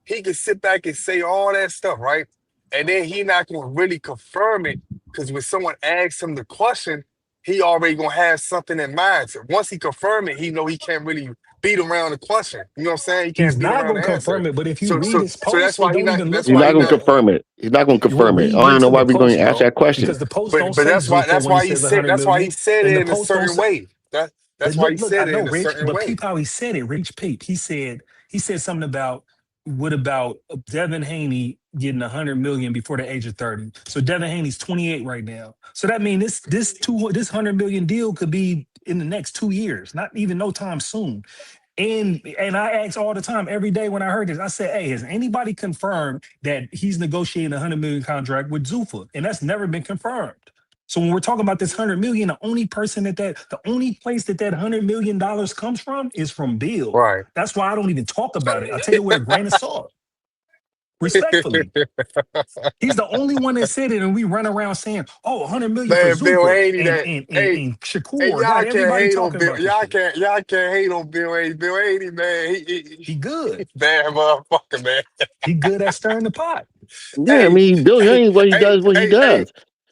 He can sit back and say all that stuff, right? And then he not gonna really confirm it because when someone asks him the question, he already gonna have something in mind. So once he confirm it, he know he can't really beat around the question. You know what I'm saying? He can't He's beat not around going the to answer. confirm it, but if you So read his post, that's why it he don't not. even look He's not going to confirm it. He's not going to confirm it. I don't even know why we're going to ask that question. Because the post But don't say that's why Zuffa when he he says said 100 million. it And the in a post don't certain say. way. That's why he said it in a Rich, certain but way. peep how he said it. Rich peep. He said something about what about Devin Haney getting 100 million before the age of 30. So Devin Haney's 28 right now. So that means this 100 million deal could be in the next 2 years, not even no time soon. And I ask all the time, every day when I heard this, I said, hey, has anybody confirmed that he's negotiating a 100 million contract with Zuffa? And that's never been confirmed. So when we're talking about this 100 million, the only place that $100 million comes from is from Bill. Right. That's why I don't even talk about it. I take it with a grain of salt. Respectfully. He's the only one that said it, and we run around saying, 100 million Man, for Bill Zuffa Haney, and Shakur. Hey, y'all God, can't everybody hate on talking Bill. about this shit. Y'all can't hate on Bill Haney. Bill Haney, man, He good. bad motherfucker, man. He good at stirring the pot. Yeah, I mean, Bill Haney, he does what he does.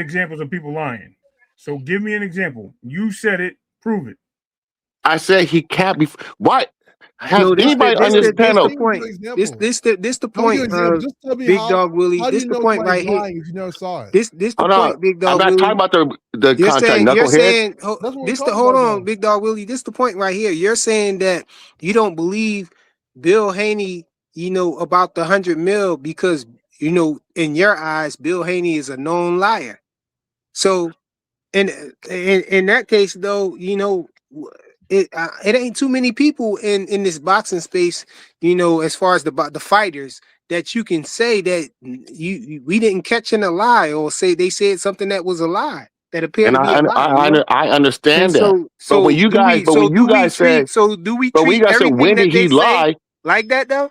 examples of people lying. So give me an example. You said it. Prove it. I said he can't be. What? Has No, anybody understand? the point. This the Don't give point. an example. Just tell me Big Dog Willie. how do This you the know point somebody's right here. lying if you never saw it? This the Hold on. point, Big I'm Dog not Willie. talking about the You're contract, saying, knucklehead. That's what we're this the talking hold about, on, though. Big Dog Willie. This the point right here. You're saying that you don't believe Bill Haney, about the 100 mil because in your eyes, Bill Haney is a known liar. So in that case, though, it ain't too many people in this boxing space, as far as the fighters that you can say that we didn't catch in a lie or say they said something that was a lie that appeared And to be a lie. I And understand that. so But when you guys said, do we but when you treat guys said, everything when that did they he say lie? like that though?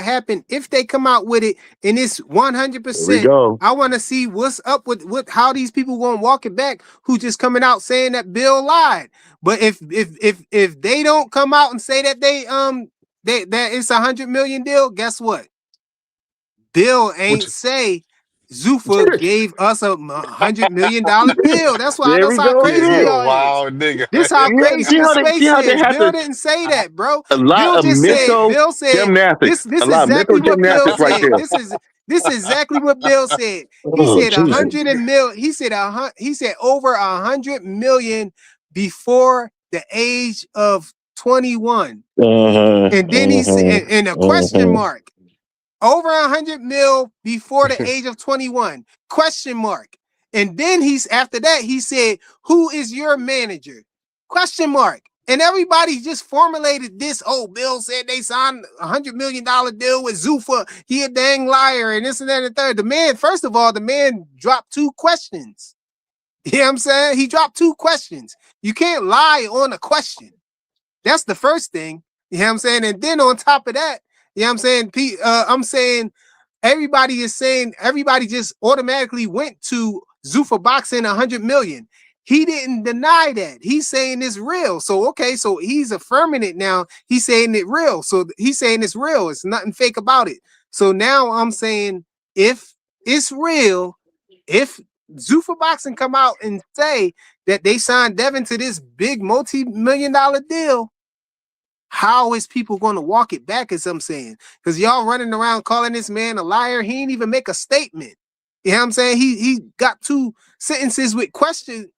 what happened if they come out with it and it's 100%. go. I want to see what's up with how these people going to walk it back who just coming out saying that Bill lied. But if they don't come out and say that that it's $100 million deal, guess what? Bill ain't Which say Zuffa gave us $100 million bill. That's why. There That's we how go. crazy Yeah. You a y'all is. wild nigga. This how crazy See the see space how they is. have Bill to didn't say that, bro. a lot Bill of just said. mental Bill said gymnastics. this A lot of mental exactly what Bill gymnastics right said. there. This is exactly what Bill said. He Oh said Jesus. 100 mil. He said he said over 100 million before the age of 21. And then he said, and a question mark. Over 100 mil before the age of 21, question mark. And then after that, he said, who is your manager? Question mark. And everybody just formulated this. Oh, Bill said they signed $100 million deal with Zuffa. He a dang liar and this and that and the third. The man, first of all, the man dropped 2 questions. You know what I'm saying? He dropped 2 questions. You can't lie on a question. That's the first thing. You know what I'm saying? And then on top of that, you know what I'm saying? I'm saying everybody just automatically went to Zuffa boxing 100 million. He didn't deny that. He's saying it's real. So, okay, so he's affirming it now. He's saying it real. So he's saying it's real. It's nothing fake about it. So now I'm saying if it's real, if Zuffa boxing come out and say that they signed Devin to this big multi-million-dollar deal, how is people going to walk it back, as I'm saying? Because y'all running around calling this man a liar. He didn't even make a statement. You know what I'm saying? He got 2 sentences with question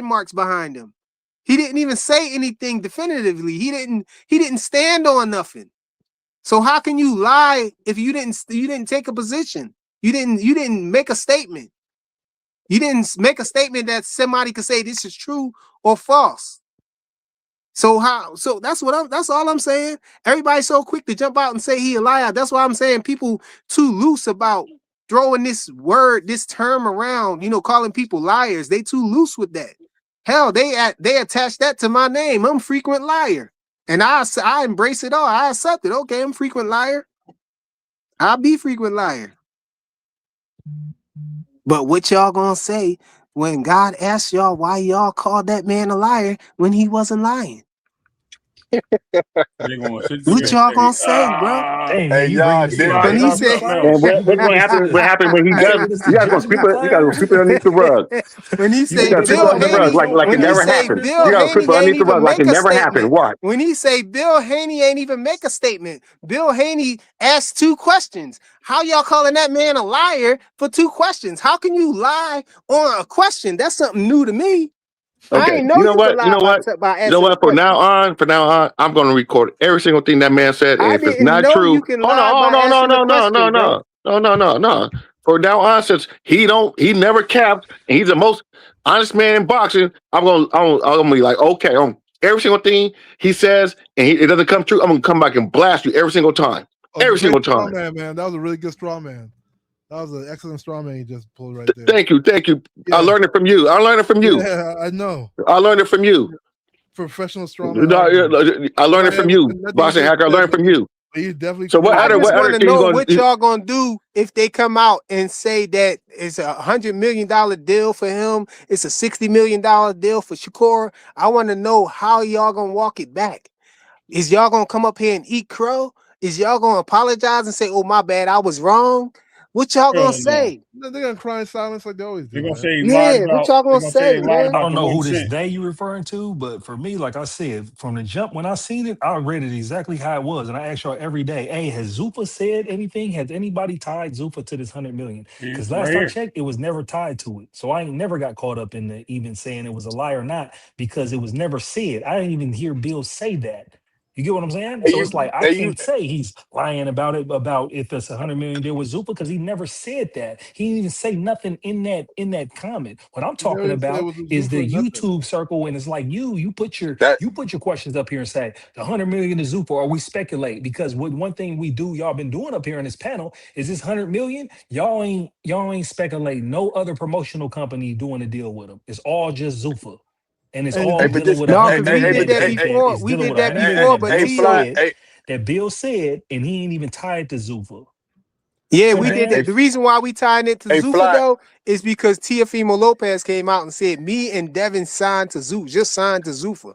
marks behind him. He didn't even say anything definitively. He didn't stand on nothing. So how can you lie if you didn't take a position? You didn't make a statement. You didn't make a statement that somebody could say this is true or false. So that's all I'm saying. Everybody's so quick to jump out and say he a liar. That's why I'm saying people too loose about throwing this term around, calling people liars. They too loose with that. Hell, they attach that to my name. I'm frequent liar. And I embrace it all. I accept it. Okay, I'm frequent liar. I'll be frequent liar. But what y'all gonna say when God asks y'all why y'all called that man a liar when he wasn't lying? They're gonna sit there What and y'all say, gonna say, bro? Dang, man, Hey, you bringing y'all the spirit did of When that. he judgment said, class? And what's gonna What is happen? What this? happens when he Hey, does? what is You this gotta go sweep judgment it. You gotta go class? sweep it underneath the rug. when he You You say gotta making sweep us it Bill under the like rug Haney, like it when he never say happened. Bill You gotta sweep Haney it ain't underneath the even rug like make it a never happened. statement. Watch. When he say Bill Haney ain't even make a statement. Bill Haney asked 2 questions. How y'all calling that man a liar for 2 questions? How can you lie on a question? That's something new to me. I Okay. ain't You know know you could what? You lie know what? by You know answering a what? question. From now on, I'm gonna record every single thing that man said. And I if it's didn't not know true, you can hold lie on. Oh by no, no, answering a no, no, no, question, bro. no. From now on, since he never capped, and he's the most honest man in boxing, I'm gonna be like, okay, on every single thing he says, and it doesn't come true, I'm gonna come back and blast you every single time. A Every great single straw time. man. That was a really good straw man. That was an excellent straw man you just pulled right there. Thank you. I Yeah. learned it from you. Yeah, I know. I learned it from you. Professional straw man. I learned it from you, Nothing you boxing just hacker. I said, learned it but from you. you definitely So I what just want other to thing you know gonna? what y'all gonna do if they come out and say that it's $100 million deal for him. It's a $60 million deal for Shakur. I want to know how y'all gonna walk it back. Is y'all gonna come up here and eat crow? Is y'all gonna apologize and say, "Oh, my bad, I was wrong"? What y'all gonna hell no. say? They're gonna cry in silence like they always do. They're gonna Man. say he lied Yeah, what about. y'all They're gonna gonna say say, they lied man? I about don't the know one who this cent. they you referring to, but for me, like I said, from the jump when I seen it, I read it exactly how it was, and I ask y'all every day, "Hey, has Zuffa said anything? Has anybody tied Zuffa to this 100 million?" Because Right last I here. checked, it was never tied to it. So I ain't never got caught up in the even saying it was a lie or not because it was never said. I didn't even hear Bill say that. You get what I'm saying? Hey, So it's like I you can't say he's lying about it about if it's 100 million deal with Zuffa because he never said that. He didn't even say nothing in that comment. What I'm You never talking even said it about was a is Zuffa or the nothing. YouTube circle, and it's like you that put your questions up here and say the 100 million is Zuffa, or we speculate because what one thing we do y'all been doing up here in this panel is this 100 million. Y'all ain't speculating no other promotional company doing a deal with him. It's all just Zuffa. And it's And all but dealing this with a No, hey hundred because we hey million did but that that hey he hey can before. is We dealing did with a that hundred hey before, million that but hey fly hey Bill said, and he ain't even tied to Zuffa. yeah, See what I'm we did saying? that. The reason why we tied it to hey Zuffa fly though is because Teofimo Lopez came out and said me and Devin signed to Zuffa, just signed to Zuffa.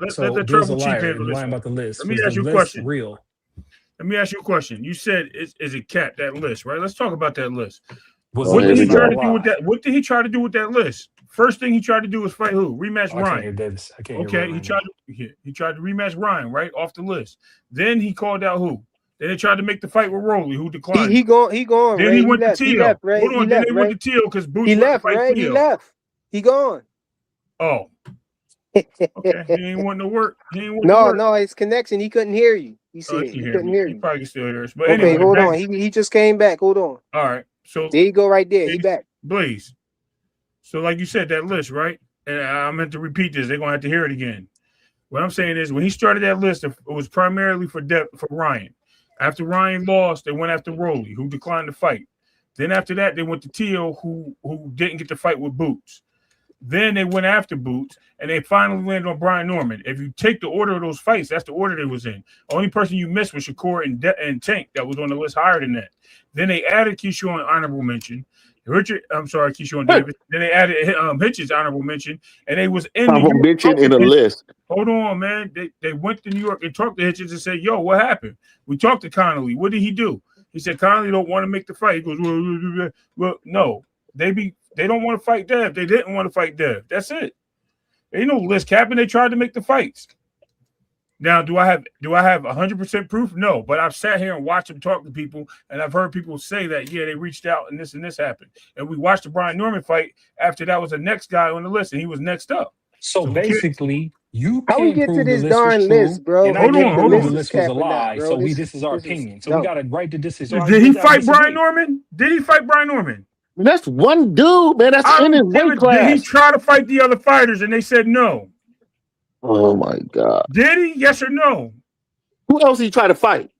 let the Bill's a tribal chief liar handle and this lying one. about the list. Let me Was the ask you a list question. real? Let me ask you a question. You said is it Cat that list, right? Let's talk about that list. Was Oh, the What did here he we list try not a to go. do with lie? that? What did he try to do with that list? First thing he tried to do was fight who? Rematch Oh, I can't hear Ryan. Davis. I can't hear Okay, Ray right now. he tried to rematch Ryan right off the list. Then he called out who? Then they tried to make the fight with Rolly, who declined. He going, Then Ray. he He went to left. He Tio. left, Ray. Hold on. He Then left, they Ray. went to Tio because Boots He went to left, fight Ray. He Tio. left. He gone. Oh, okay. He ain't want to work. He ain't want to No, work. no, his connection. He couldn't hear you. He Oh, said he can he hear couldn't me. hear He you. probably can still hear us. But Okay, anyway, hold back, on. He just came back. Hold on. all right. So There you go, right there. He back. Blaze. So, like you said, that list, right? And I meant to repeat this. They're gonna have to hear it again. What I'm saying is, when he started that list, it was primarily for Ryan. After Ryan lost, they went after Rolly, who declined to fight. Then after that, they went to Tio, who didn't get to fight with Boots. Then they went after Boots, and they finally landed on Brian Norman. If you take the order of those fights, that's the order they was in. Only person you missed was Shakur and Tank that was on the list higher than that. Then they added Keyshawn honorable mention. Keyshawn Davis. Then they added Hitch's honorable mention, and they was in New Honorable York. mention in a list. Hold on, man. They went to New York and talked to Hitchens and said, "Yo, what happened?" We talked to Connolly. What did he do? He said Connolly don't want to make the fight. He goes, well, no. They don't want to fight Dev. They didn't want to fight Dev. That's it. Ain't no list capping. They tried to make the fights. Now, do I have 100% proof? No, but I've sat here and watched them talk to people, and I've heard people say that they reached out and this happened. And we watched the Brian Norman fight after that was the next guy on the list, and he was next up. So basically, you How we can't get to prove the this list was darn true, list, bro? and I can't hold prove the on. list was a capping that, lie. bro. So this is our opinion. So we got to write the this is our. Did he fight Brian Norman? Did he fight Brian Norman? That's one dude, man. That's in his weight class. Did he try to fight the other fighters and they said no? Oh my God. Did he? Yes or no? Who else he try to fight?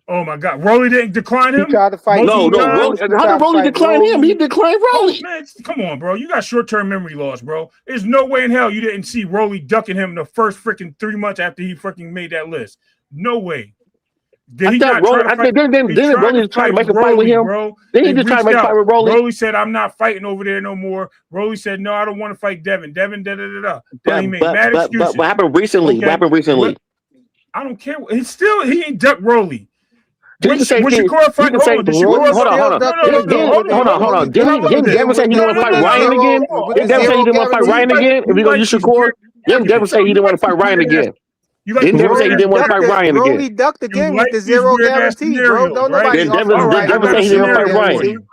Oh my God. Rolly didn't decline him? He tried to fight. No. How did Rolly decline him? He declined Rolly. Man, come on, bro. You got short-term memory loss, bro. There's no way in hell you didn't see Rolly ducking him the first freaking 3 months after he freaking made that list. No way. Did he not try to fight? Didn't Rolly try to make a fight with him? Bro. Then he just tried to make a fight with Rolly. Rolly said, "I'm not fighting over there no more." Rolly said, "No, I don't want to fight Devin." Devin, Then he made mad excuses. What happened recently? Okay. What happened recently? I don't care. He ain't ducked Rolly. Hold on. Didn't Devin say he didn't want to fight Ryan again? Didn't Devin say he didn't want to fight Ryan again? If we go to Shakur, didn't Devin say he didn't want to fight Ryan again? Didn't Devin say he didn't want to fight Ryan again? Rolly ducked again with the zero guarantee, bro. Don't nobody Devin say he didn't want to fight Ryan.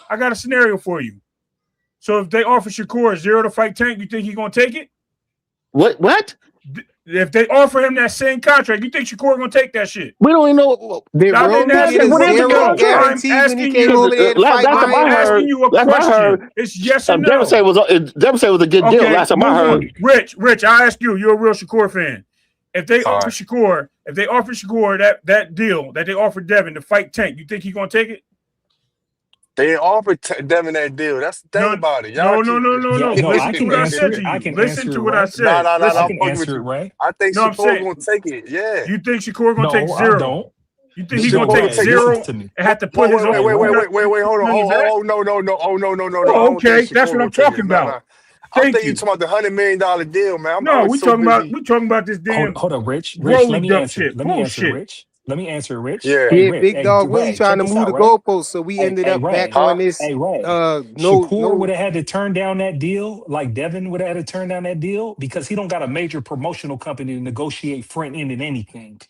I got a scenario for you. So if they offer Shakur 0 to fight Tank, you think he's gonna take it? What? If they offer him that same contract, you think Shakur gonna take that shit? We don't even know. Rolly get a zero guarantee when he came over there to fight Ryan. I'm asking you a question. It's yes or no. Devin said it was a good deal. Last time I heard. Rich, I ask you. You're a real Shakur fan. If they offer Shakur that deal that they offered Devin to fight Tank, you think he's gonna take it? They offered Devin that deal. That's the thing about it. No. I can answer it. I can Listen to what I said. No. I can answer it, right? I think Shakur gonna take it. Yeah. You think Shakur gonna take 0? I don't. You think he's gonna take 0 and have to put his own? Wait, hold on. Oh, no. Okay, that's what I'm talking about. I think you talking about the $100 million deal, man. We talking about this damn. Hold on, Rich. Let me answer. Let me answer, Rich. Yeah, big dog. We trying to move the goalposts, so we ended up back on this. Shakur would have had to turn down that deal, like Devin would have had to turn down that deal, because he don't got a major promotional company to negotiate front end in anything.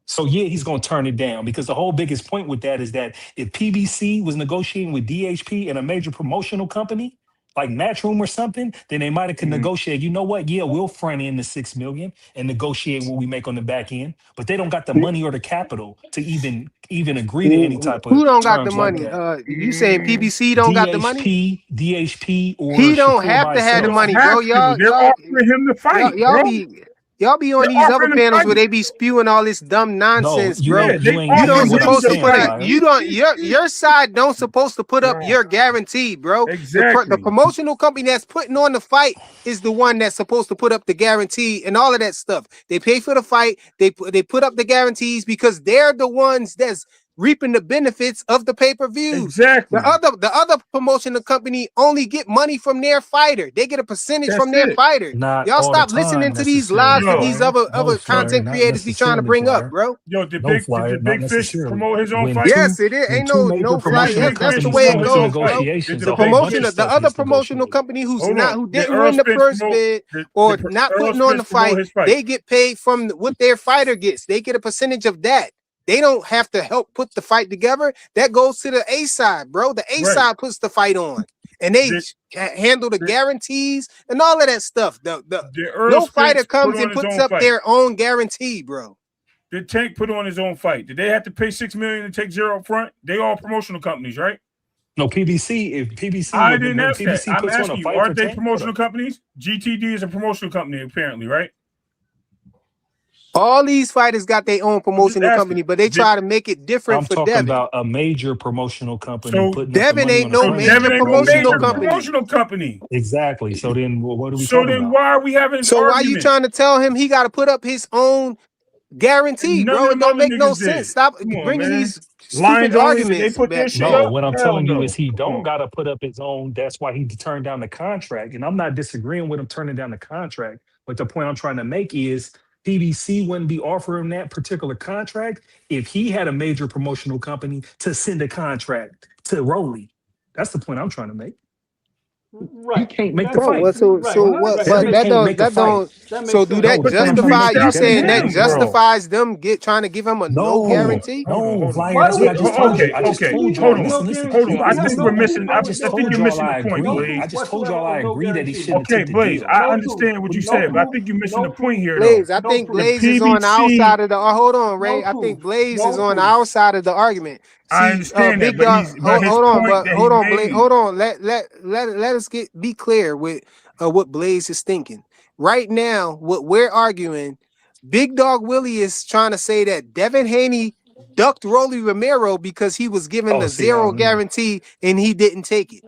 So yeah, he's gonna turn it down, because the whole biggest point with that is that if PBC was negotiating with DHP and a major promotional company, like Matchroom or something, then they might have could negotiate. You know what? Yeah, we'll front end the $6 million and negotiate what we make on the back end. But they don't got the money or the capital to even agree to any type of. Who don't got the terms money? Like You saying PBC don't got the money? DHP, or he don't Shakur have to have the money, bro. They're offering him to fight. Y'all be on these other panels where they be spewing all this dumb nonsense, bro. You don't supposed to put up. You don't. Your side don't supposed to put up your guarantee, bro. Exactly. The promotional company that's putting on the fight is the one that's supposed to put up the guarantee and all of that stuff. They pay for the fight. They put up the guarantees because they're the ones that's reaping the benefits of the pay-per-view. Exactly. The other promotional company only get money from their fighter. They get a percentage from their fighter. Y'all stop listening to these lies that these other content creators be trying to bring up, bro. Yo, did Big Fish promote his own fight? Yes, it is. Ain't no fly. That's the way it goes, bro. The promotion, the other promotional company who didn't win the first bid or not putting on the fight, they get paid from what their fighter gets. They get a percentage of that. they don't have to help put the fight together. That goes to the A side, bro. The A side puts the fight on, and they handle the guarantees and all of that stuff. No fighter comes and puts up their own guarantee, bro. Did Tank put on his own fight? Did they have to pay $6 million and take zero up front? They all promotional companies, right? No, PBC. If PBC, I didn't ask PBC that. I'm puts on asking a you, fight aren't for they Tank, promotional companies? GTD is a promotional company, apparently, right? All these fighters got their own promotional company, but they try to make it different I'm for talking Devin. about a major promotional company So putting Devin up the money ain't on the no front major end. Devin ain't no promotional major company. promotional company. Exactly. So then, what are we So talking then, about? why are we having this So why argument? you trying to tell him he got to put up his own guarantee, None bro? of It them don't other make no niggas sense. did. Stop Come on, bringing man. these Lions stupid only, did they arguments put their back. shit No, up? what I'm Hell telling you no. is he Come don't on. got to put up his own. That's why he turned down the contract. And I'm not disagreeing with him turning down the contract. But the point I'm trying to make is PBC wouldn't be offering that particular contract if he had a major promotional company to send a contract to Rolly. That's the point I'm trying to make. He can't make the Bro, fight. what? But Devin that can't don't. make a That fight. don't. So do No, that the point I'm trying to justify make is you Devin saying that can't make the fight. justifies them trying to give him a no guarantee? No, Flyer, Why that's do what I just told you. I just okay, told hold y'all. on. Listen. Hold on. I think Listen. we're missing. I I just think told you're y'all missing I the point, agree. Blaze. I just told y'all I agree that he shouldn't have Okay, took the Blaze, deal. I understand what you said, but I think you're missing the point here, though. Blaze, I think The Blaze is on our PBC. side of the. Hold on, Ray. I think Blaze is on our side of the argument. I See, understand that, Big but Dog. his Hold on, point but that he hold on, Blaze. made. Hold on. Let us be clear with what Blaze is thinking. Right now, what we're arguing, Big Dog Willie is trying to say that Devin Haney ducked Rolly Romero because he was given Oh, the see, zero guarantee and he didn't take it.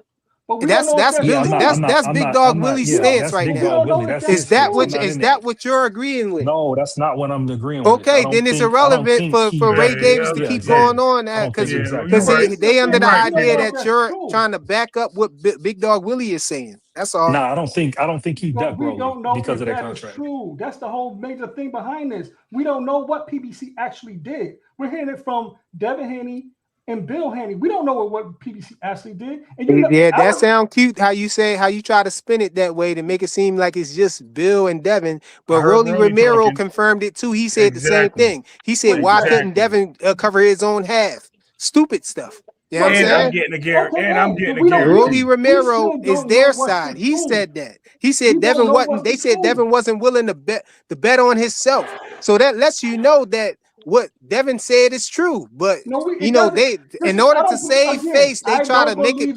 But we don't know if that's Bill. true. That's Big Dog Willie's Yeah, stance that's right Big now. Dog Willie. That's Is his that stance. I'm what not is in that that. what you're agreeing with? No, that's not what I'm agreeing with. Okay, then it's I don't irrelevant think for he. Ray Davis to Yeah, keep exactly. going on I don't because think exactly. you're right. they under the You're right, idea King. that you're trying to back up what Big Dog Willie is saying. That's all. Nah, I don't think he But ducked we Rolly don't know because if of that that is contract. true. That's the whole major thing behind this. We don't know what PBC actually did. We're hearing it from Devin Haney and Bill Haney. We don't know what PBC actually did. And That sounds cute. How you try to spin it that way to make it seem like it's just Bill and Devin, but Rolly Romero confirmed it too. He said the same thing. He said, "Why couldn't Devin cover his own half?" Stupid stuff. You know what I'm saying? I'm getting a guarantee. And I'm getting a guarantee. Rolly Romero is their side. He said that. He said Devin wasn't. They said Devin wasn't willing to bet on himself. So that lets you know that what Devin said is true. But they in order to save face, they try to make it.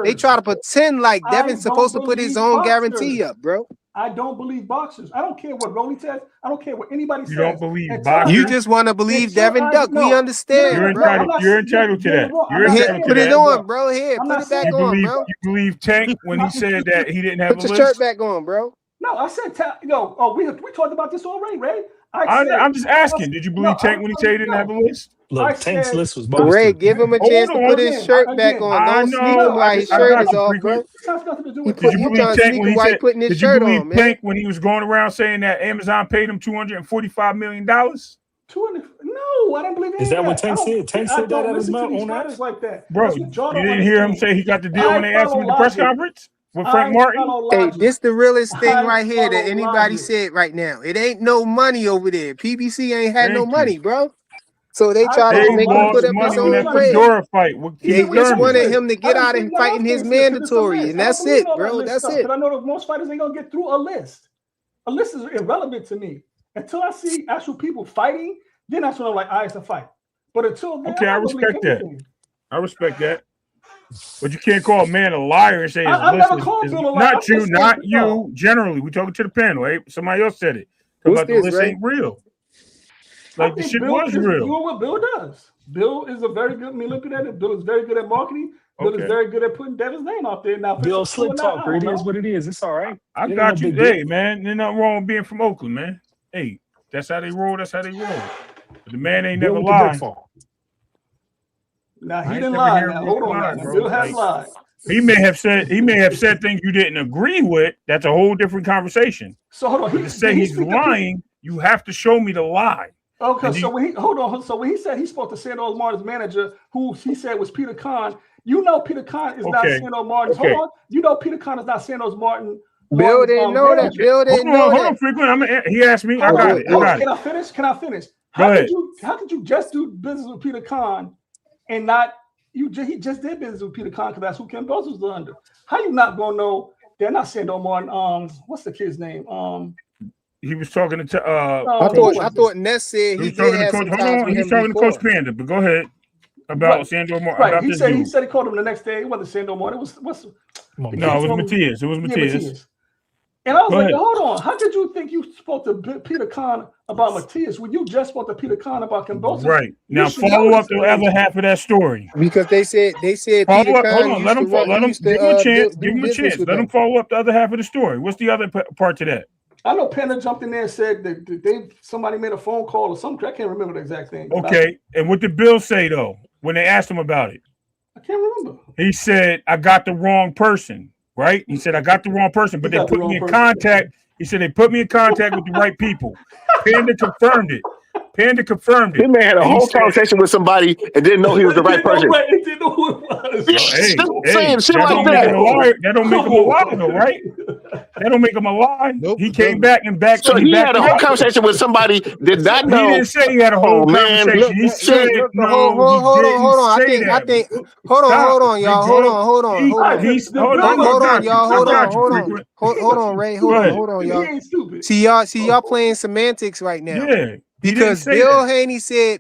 They try to pretend like Devin's supposed to put his own guarantee up, bro. I don't believe boxers. I don't care what Rolly says. I don't care what anybody says. You don't believe boxers? You just want to believe Devin Duck. We understand. You're entitled to that. You're entitled to put that. it on, bro. Here, put it back on, bro. You believe Tank when he said that he didn't have put a your list? shirt back on, bro. No, I said we talked about this already, Ray. I'm just asking. Did you believe Tank when he said he didn't have a list? Look, Tank's list was bogus. Ray, give him a chance to put his shirt back on. Don't sneak him while his shirt is off, bro. Did you believe Tank when he said? Putting his Did you shirt believe on, Tank when he was going around saying that Amazon paid him $245 million? No, I don't believe Is that what Tank said? Tank said that at his mouth on that? like that. Bro, you didn't hear him say he got the deal when they asked him at the press conference with Frank Martin? Hey, this the realest thing right here that anybody said right now. It ain't no money over there. PBC ain't had no money, bro. So they try to make him put up his own bread. They just wanted him to get out and fighting his mandatory, and that's it, bro. That's it. But I know that most fighters ain't gonna get through a list. A list is irrelevant to me until I see actual people fighting. Then that's when I'm like, it's a fight. But until then, I respect that. I respect that. But you can't call a man a liar and say his list is not you, not you. Generally, we're talking to the panel. Right? Somebody else said it. About the list ain't real. Like the shit was real. Doing what Bill does. Bill is a very good. Look at it. Bill is very good at marketing. Bill is very good at putting Devin's name out there. Now, Bill slick talker. It is what it is. It's all right. I got you. Hey, man, there's nothing wrong with being from Oakland, man. Hey, that's how they roll. That's how they roll. But the man ain't never lied. Now he didn't lie. Now hold on. Bill has lied. He may have said things you didn't agree with. That's a whole different conversation. So hold on. But to say he's lying, you have to show me the lie. Okay, so when he said he spoke to Sandoz Martin's manager, who he said was Peter Kahn, you know Peter Kahn is not Sandoz Martin's. Hold on, you know Peter Kahn is not Sandoz Martin. Bill didn't know that. Bill didn't know that. Hold on, Frequent. He asked me. I got it. Can I finish? How ahead. could you just do business with Peter Khan and not he just did business with Peter Khan because that's who Ken Buzz was under. How you not gonna know they're not saying no more? What's the kid's name? He was talking to I thought Ness said he did have some ties with He was him talking to before. Coach Panda, but go ahead about Sandor Moore. Right. About He this said dude. he said he called him the next day. It wasn't Sandor Moore. It was No, it was Matias. It was Matias. And I was Go like, ahead. hold on. How could you think you spoke to Peter Khan about Matias when you just spoke to Peter Khan about Cambosos? Right. Now follow up the other half of that story. Because they said follow Peter up. Khan Hold on. used Let to him. run, Let he him. used Give him to a chance. do Give him a business chance. with Let them. him follow up the other half of the story. What's the other part to that? I know Panda jumped in there and said that somebody made a phone call or something. I can't remember the exact thing. Okay. And what did Bill say though when they asked him about it? I can't remember. He said, "I got the wrong person." Right? He said, "I got the wrong person," but they put me in contact. He said they put me in contact with the right people. Panda confirmed it. This man had a whole conversation with somebody and didn't know he was the right person. He didn't know who it was. Saying shit that like don't make that. him a liar. That don't make him a liar, though, right? That don't make him a lie. Nope, he came back and backed. So he backed had a it whole up. conversation with somebody did not He know. didn't say he had a whole conversation. Look, He said look, no. hold He didn't on. say I that. think. Hold on, y'all. Hold on. Hold on, y'all. Hold on, Ray. Hold on, He y'all. ain't stupid. See y'all playing semantics right now. Yeah. Because Bill Haney said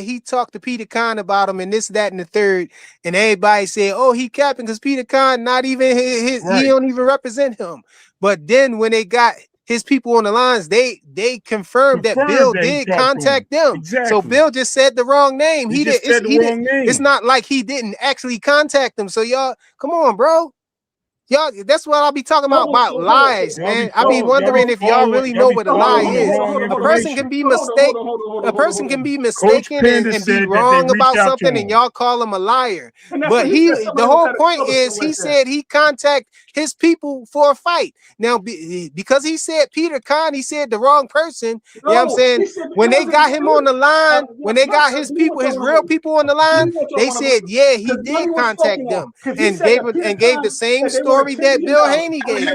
he talked to Peter Khan about him and this, that, and the third, and everybody said, "Oh, he capping because Peter Khan not even he don't even represent him." But then when they got his people on the lines, they confirmed that Bill did contact them. Exactly. So Bill just said the wrong name. He just said the wrong name. It's not like he didn't actually contact them. So y'all, come on, bro. Y'all, that's what I'll be talking about lies, man. I be wondering if y'all really know what a lie is. A person can be mistaken. A person can be mistaken and be wrong about something, and y'all call him a liar. But the whole point is, he said he contact his people for a fight. Now, because he said Peter Khan, he said the wrong person. You know what I'm saying? When they got him on the line, when they got his people, his real people on the line, they said, yeah, he did contact them and gave the same story that Bill Haney gave.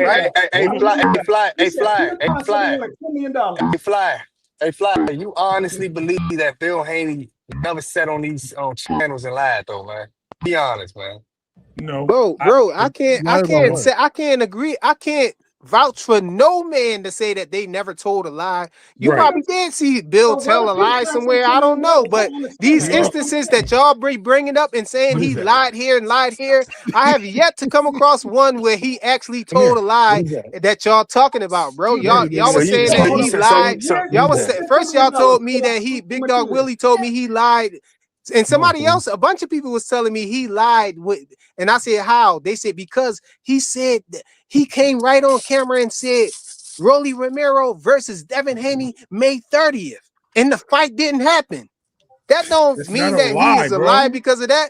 Hey, Fly, you honestly believe that Bill Haney never sat on these channels and lied, though, man? Be honest, man. No, bro, I can't agree. I can't vouch for no man to say that they never told a lie. You probably did see Bill tell a lie somewhere. I don't know, but these instances that y'all bringing up and saying he lied here and lied here, I have yet to come across one where he actually told a lie that y'all talking about, bro. Y'all was saying that he lied. Y'all was first y'all told me that Big Dog Willie told me he lied. And somebody else, a bunch of people was telling me he lied with, and I said, how? They said, because he said he came right on camera and said Rolly Romero versus Devin Haney May 30th. And the fight didn't happen. That don't mean that he is a liar because of that.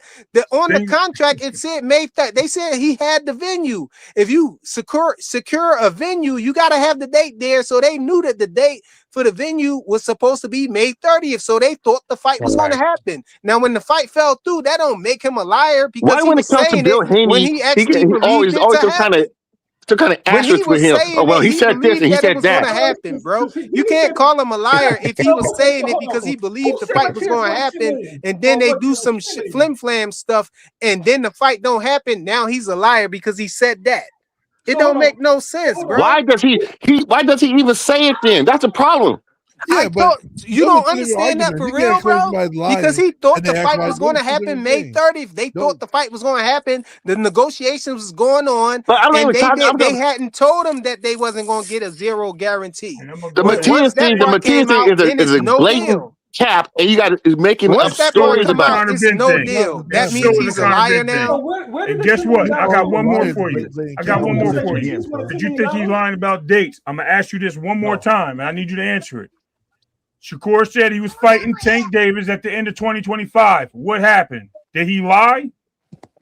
On the contract, it said May 30th. They said he had the venue. If you secure a venue, you got to have the date there. So they knew that the date for the venue was supposed to be May 30th. So they thought the fight was going to happen. Now, when the fight fell through, that don't make him a liar because he was saying it when he actually believed it to happen. To kind of asterisk with him. Oh, well, he said this and he said that. Going to happen, bro. You can't call him a liar if he was saying it because he believed the fight was going to happen, and then they do some flim flam stuff, and then the fight don't happen. Now he's a liar because he said that. It don't make no sense, bro. Why does he even say it then? That's a problem. Yeah, but you don't understand that for real, bro? Because he thought the fight was going to happen May 30th. They thought the fight was going to happen. The negotiations was going on, and they hadn't told him that they wasn't going to get a zero guarantee. The Matias thing is a blatant cap, and you got to making up stories about it. It's no deal. That means he's a liar now. And guess what? I got one more for you. Did you think he's lying about dates? I'm gonna ask you this one more time, and I need you to answer it. Shakur said he was fighting Tank Davis at the end of 2025. What happened? Did he lie?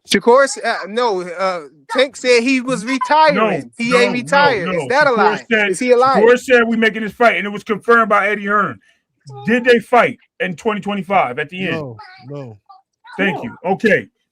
Shakur, no. Tank said he was retiring. He ain't retired. Is that a lie? Is he a liar? Shakur said we making this fight, and it was confirmed by Eddie Hearn. Did they fight in 2025 at the end? No. Thank you. Okay.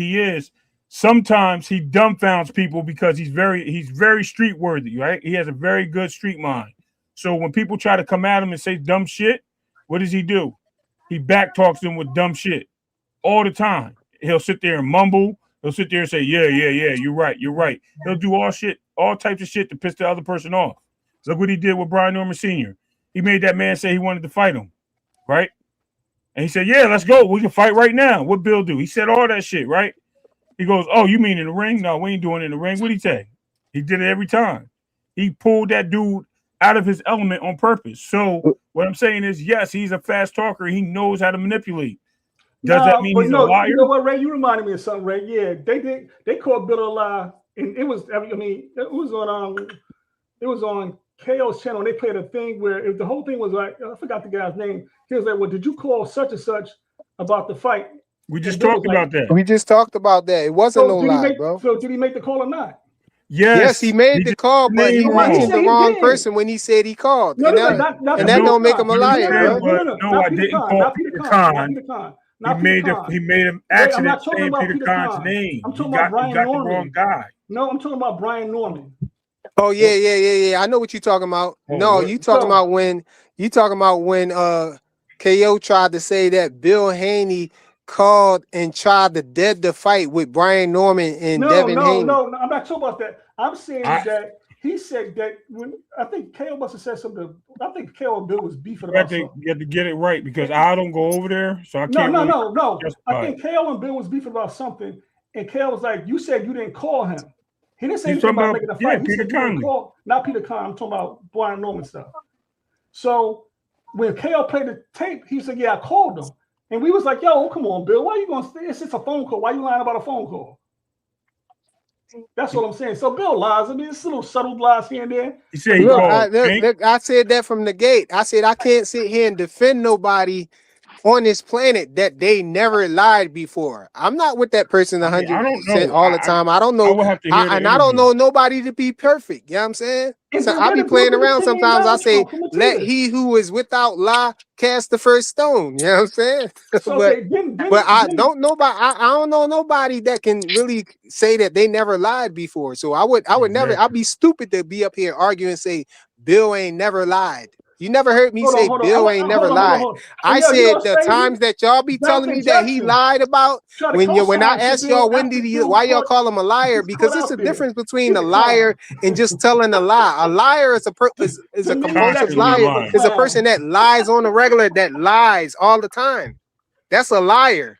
he is, sometimes he dumbfounds people because he's very street worthy, right? He has a very good street mind. So when people try to come at him and say dumb shit, what does he do? He back talks them with dumb shit all the time. He'll sit there and mumble. He'll sit there and say, yeah, you're right. He'll do all types of shit to piss the other person off. Look what he did with Brian Norman Sr. He made that man say he wanted to fight him, right? And he said, yeah, let's go. We can fight right now. What Bill do? He said all that shit, right? He goes, oh, you mean in the ring? No, we ain't doing it in the ring. What'd he say? He did it every time. He pulled that dude out of his element on purpose. So what I'm saying is, yes, he's a fast talker. He knows how to manipulate. Does that mean he's a liar? You know what, Ray? You reminded me of something, Ray. Yeah, they called Bill a lie, and it was on KO's channel. And they played a thing where the whole thing was like, I forgot the guy's name. He was like, well, did you call such and such about the fight? We just talked about that. We just talked about that. It wasn't no lie, bro. So did he make the call or not? Yes, he made the call, but he mentioned the wrong person when he said he called. No, and that don't make him a liar, bro. No, I didn't call Peter Khan. He made an accident saying Peter Khan's name. I'm talking about Brian Norman. The wrong guy. No, I'm talking about Brian Norman. Oh yeah. I know what you're talking about. You talking about when KO tried to say that Bill Haney called and tried to dead the fight with Brian Norman and Devin Haney. No, I'm not talking about that. I'm saying that he said that when I think KO must have said something. I think KO and Bill was beefing about something. You have to get it right because I don't go over there, so I can't. No. I think KO and Bill was beefing about something, and KO was like, "You said you didn't call him." He didn't say anything about making a fight. He said not Peter Khan. I'm talking about Brian Norman stuff. So when KO played the tape, he said, "Yeah, I called him," and we was like, "Yo, come on, Bill. Why you gonna stay? It's just a phone call. Why you lying about a phone call?" That's what I'm saying. So Bill lies. I mean, it's little subtle lies here and there. He said I said that from the gate. I said I can't sit here and defend nobody on this planet that they never lied before. I'm not with that person 100% all the time. I don't know. I don't know nobody to be perfect. You know what I'm saying? So I be playing around sometimes. I say, let he who is without lie cast the first stone. You know what I'm saying? But I don't know nobody that can really say that they never lied before. So I would never. I'd be stupid to be up here arguing and say Bill ain't never lied. You never heard me say Bill ain't never lied. I said the times that y'all be telling me that he lied about when I asked y'all why y'all call him a liar, because it's a difference between a liar and just telling a lie. A liar is a compulsive liar. Is a person that lies on the regular, that lies all the time. That's a liar.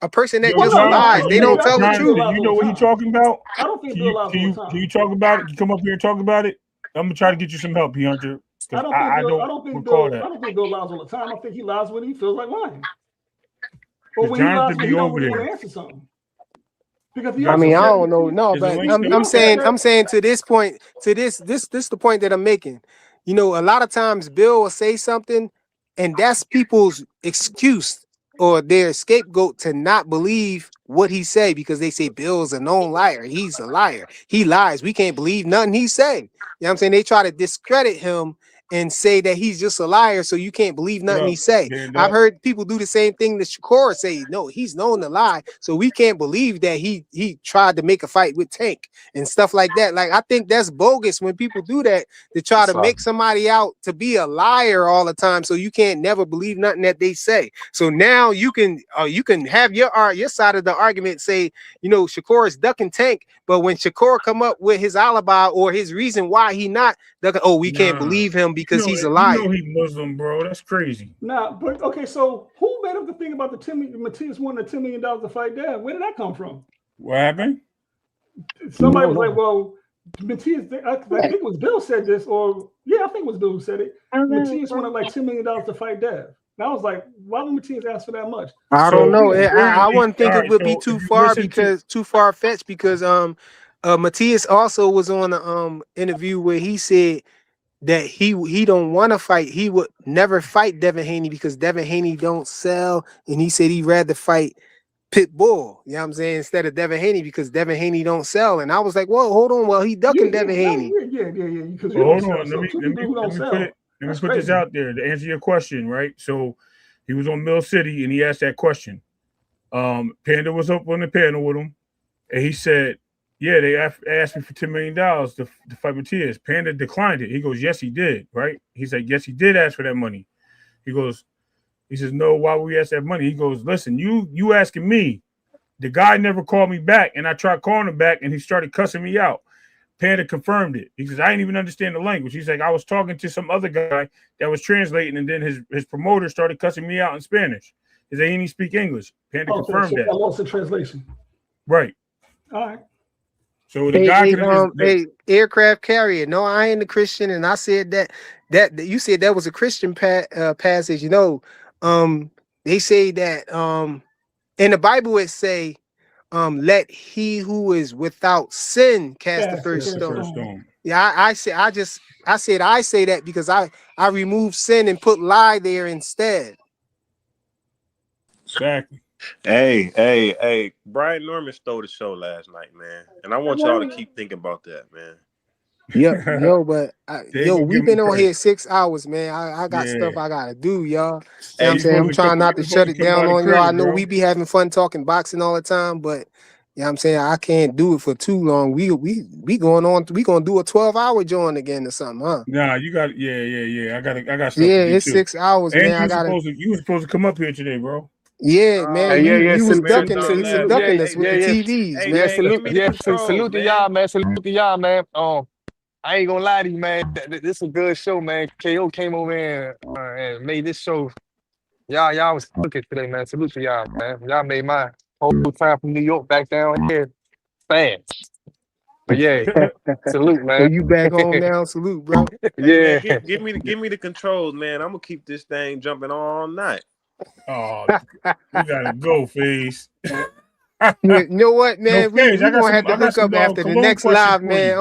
A person that just lies. They don't tell the truth. You know what he's talking about? I don't think Bill lies all the time. Can you talk about it? You come up here and talk about it? I'm gonna try to get you some help, Hunter. I don't think Bill lies all the time. I think he lies when he feels like lying. Or when he lies when he don't want to answer something. Because I don't know. No, but I'm saying to this point, this the point that I'm making. You know, a lot of times Bill will say something, and that's people's excuse or their scapegoat to not believe what he say, because they say Bill's a known liar. He's a liar. He lies. We can't believe nothing he say. You know what I'm saying? They try to discredit him and say that he's just a liar, so you can't believe nothing he say. I've heard people do the same thing that Shakur say. No, he's known to lie, so we can't believe that he tried to make a fight with Tank and stuff like that. Like, I think that's bogus when people do that to try to make somebody out to be a liar all the time, so you can't never believe nothing that they say. So now you can have your side of the argument, say, you know, Shakur is ducking Tank, but when Shakur come up with his alibi or his reason why he not ducking, we can't believe him because he's a liar. You know he Muslim, bro. That's crazy. Nah, but okay, so who made up the thing about the Matias wanting the $10 million to fight Dev? Where did that come from? What happened? Somebody was like, well, Matias, I think it was Bill said this, or I think it was Bill who said it. Matias wanted like $10 million to fight Dev. And I was like, why would Matias ask for that much? I don't know. I wouldn't think it would be too far fetched because Matias also was on an interview where he said that he don't want to fight. He would never fight Devin Haney because Devin Haney don't sell, and he said he'd rather fight Pitbull, you know what I'm saying, instead of Devin Haney because Devin Haney don't sell. And I was like, well, hold on, he ducking Devin Haney. Yeah. Hold on, let me put this out there to answer your question, right? So he was on Mill City and he asked that question. Panda was up on the panel with him, and he said, yeah, they asked me for $10 million to fight Matias. Panda declined it. He goes, yes, he did, right? He said, yes, he did ask for that money. He says, no, why would we ask that money? He goes, listen, you asking me The guy never called me back, and I tried calling him back, and he started cussing me out. Panda confirmed it. He says, I didn't even understand the language. He's like, I was talking to some other guy that was translating, and then his promoter started cussing me out in Spanish. He said he didn't speak English. Panda confirmed so that. I lost the translation. Right. All right. So the guy could have hey, aircraft carrier. No, I ain't a Christian, and I said that you said that was a Christian passage. You know, they say that in the Bible it say, let he who is without sin cast the first stone. Yeah, I say that because I removed sin and put lie there instead. Exactly. Hey, Brian Norman stole the show last night, man. And I want y'all to keep thinking about that, man. Yo, but we've been on here 6 hours, man. I got stuff I gotta do, y'all. You know what I'm saying? I'm trying not to shut it down on y'all. I know we be having fun talking boxing all the time, but you know what I'm saying, I can't do it for too long. We going on, we gonna do a 12-hour joint again or something, huh? Nah, you got yeah. I got stuff yeah, to do it's too. 6 hours, and man. You were supposed to come up here today, bro. Yeah, man. You was ducking us. You was Salute, ducking us with the TVs, man. Salute to y'all, man. Salute to y'all, man. I ain't gonna lie to you, man. This is a good show, man. KO came over here and made this show. Y'all was cooking today, man. Salute to y'all, man. Y'all made my whole time from New York back down here fast. But yeah, salute, man. So you back home now? Salute, bro. Hey, man, give me the controls, man. I'm gonna keep this thing jumping all night. Oh, we gotta go, Face. You know what, man? Phase, we gonna have to hook up after the next live, man.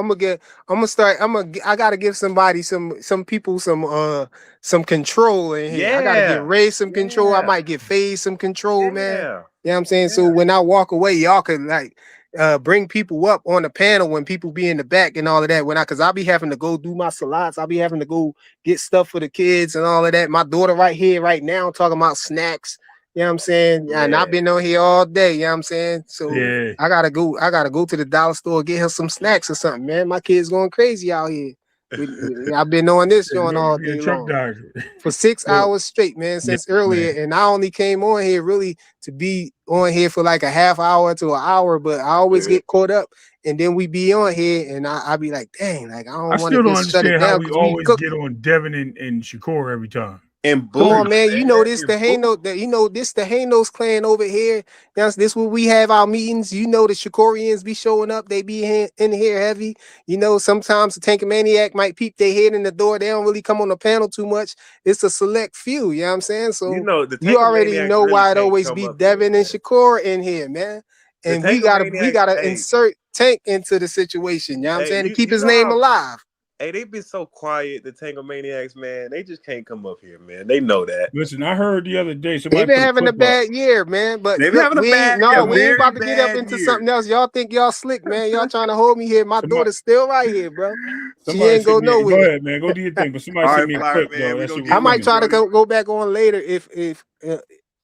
I gotta give somebody some people some control in here. I gotta get Ray some control. I might get Phase some control, man. You know what I'm saying? So when I walk away, y'all could like bring people up on the panel when people be in the back and all of that. Cause I'll be having to go do my salats. I'll be having to go get stuff for the kids and all of that. My daughter right here, right now, talking about snacks. You know what I'm saying? And I've been on here all day, you know what I'm saying? So I gotta go to the dollar store, get her some snacks or something, man. My kids going crazy out here. I've been on this joint all day long for 6 hours straight, man, since earlier. Man. And I only came on here really to be on here for like a half hour to an hour, but I always get caught up. And then we be on here, and I be like, dang, like I still don't understand how we always get on Devin and Shakur every time. And come on, man. You know this the Hanos clan over here. This where we have our meetings. You know the Shakurians be showing up. They be in here heavy. You know, sometimes the Tankamaniac might peep their head in the door. They don't really come on the panel too much. It's a select few, you know what I'm saying? So you already know why it always be Devin and Shakur in here, man. And we gotta insert Tank into the situation, you know what I'm saying, to keep his name alive. Hey, they've been so quiet, the Tankamaniacs, man. They just can't come up here, man. They know that. Listen, I heard the other day they've been having a bad year, man. But they've been having a bad year. We ain't about to get up into something else. Y'all think y'all slick, man. Y'all trying to hold me here. My daughter's still right here, bro. She ain't go nowhere. Go ahead, man. Go do your thing. But somebody send me a clip, man. I might try to go back on later if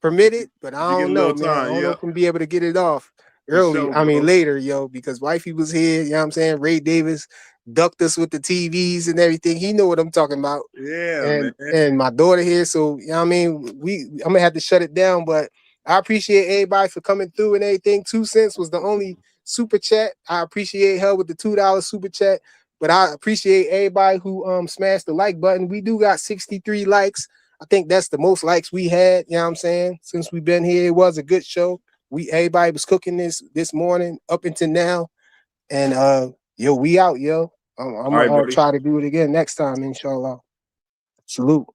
permitted, but I don't know, man. I don't know if I'm be able to get it off early. Later, yo, because wifey was here. You know what I'm saying? Ray Davis ducked us with the TVs and everything. He know what I'm talking about. Yeah, and my daughter here. So you know what I mean, I'm gonna have to shut it down. But I appreciate everybody for coming through and everything. 2 cents was the only super chat. I appreciate her with the $2 super chat. But I appreciate everybody who smashed the like button. We do got 63 likes. I think that's the most likes we had. You know what I'm saying? Since we've been here, it was a good show. Everybody was cooking this morning up until now. And yo, we out, yo. I'm gonna try to do it again next time, inshallah. Salute.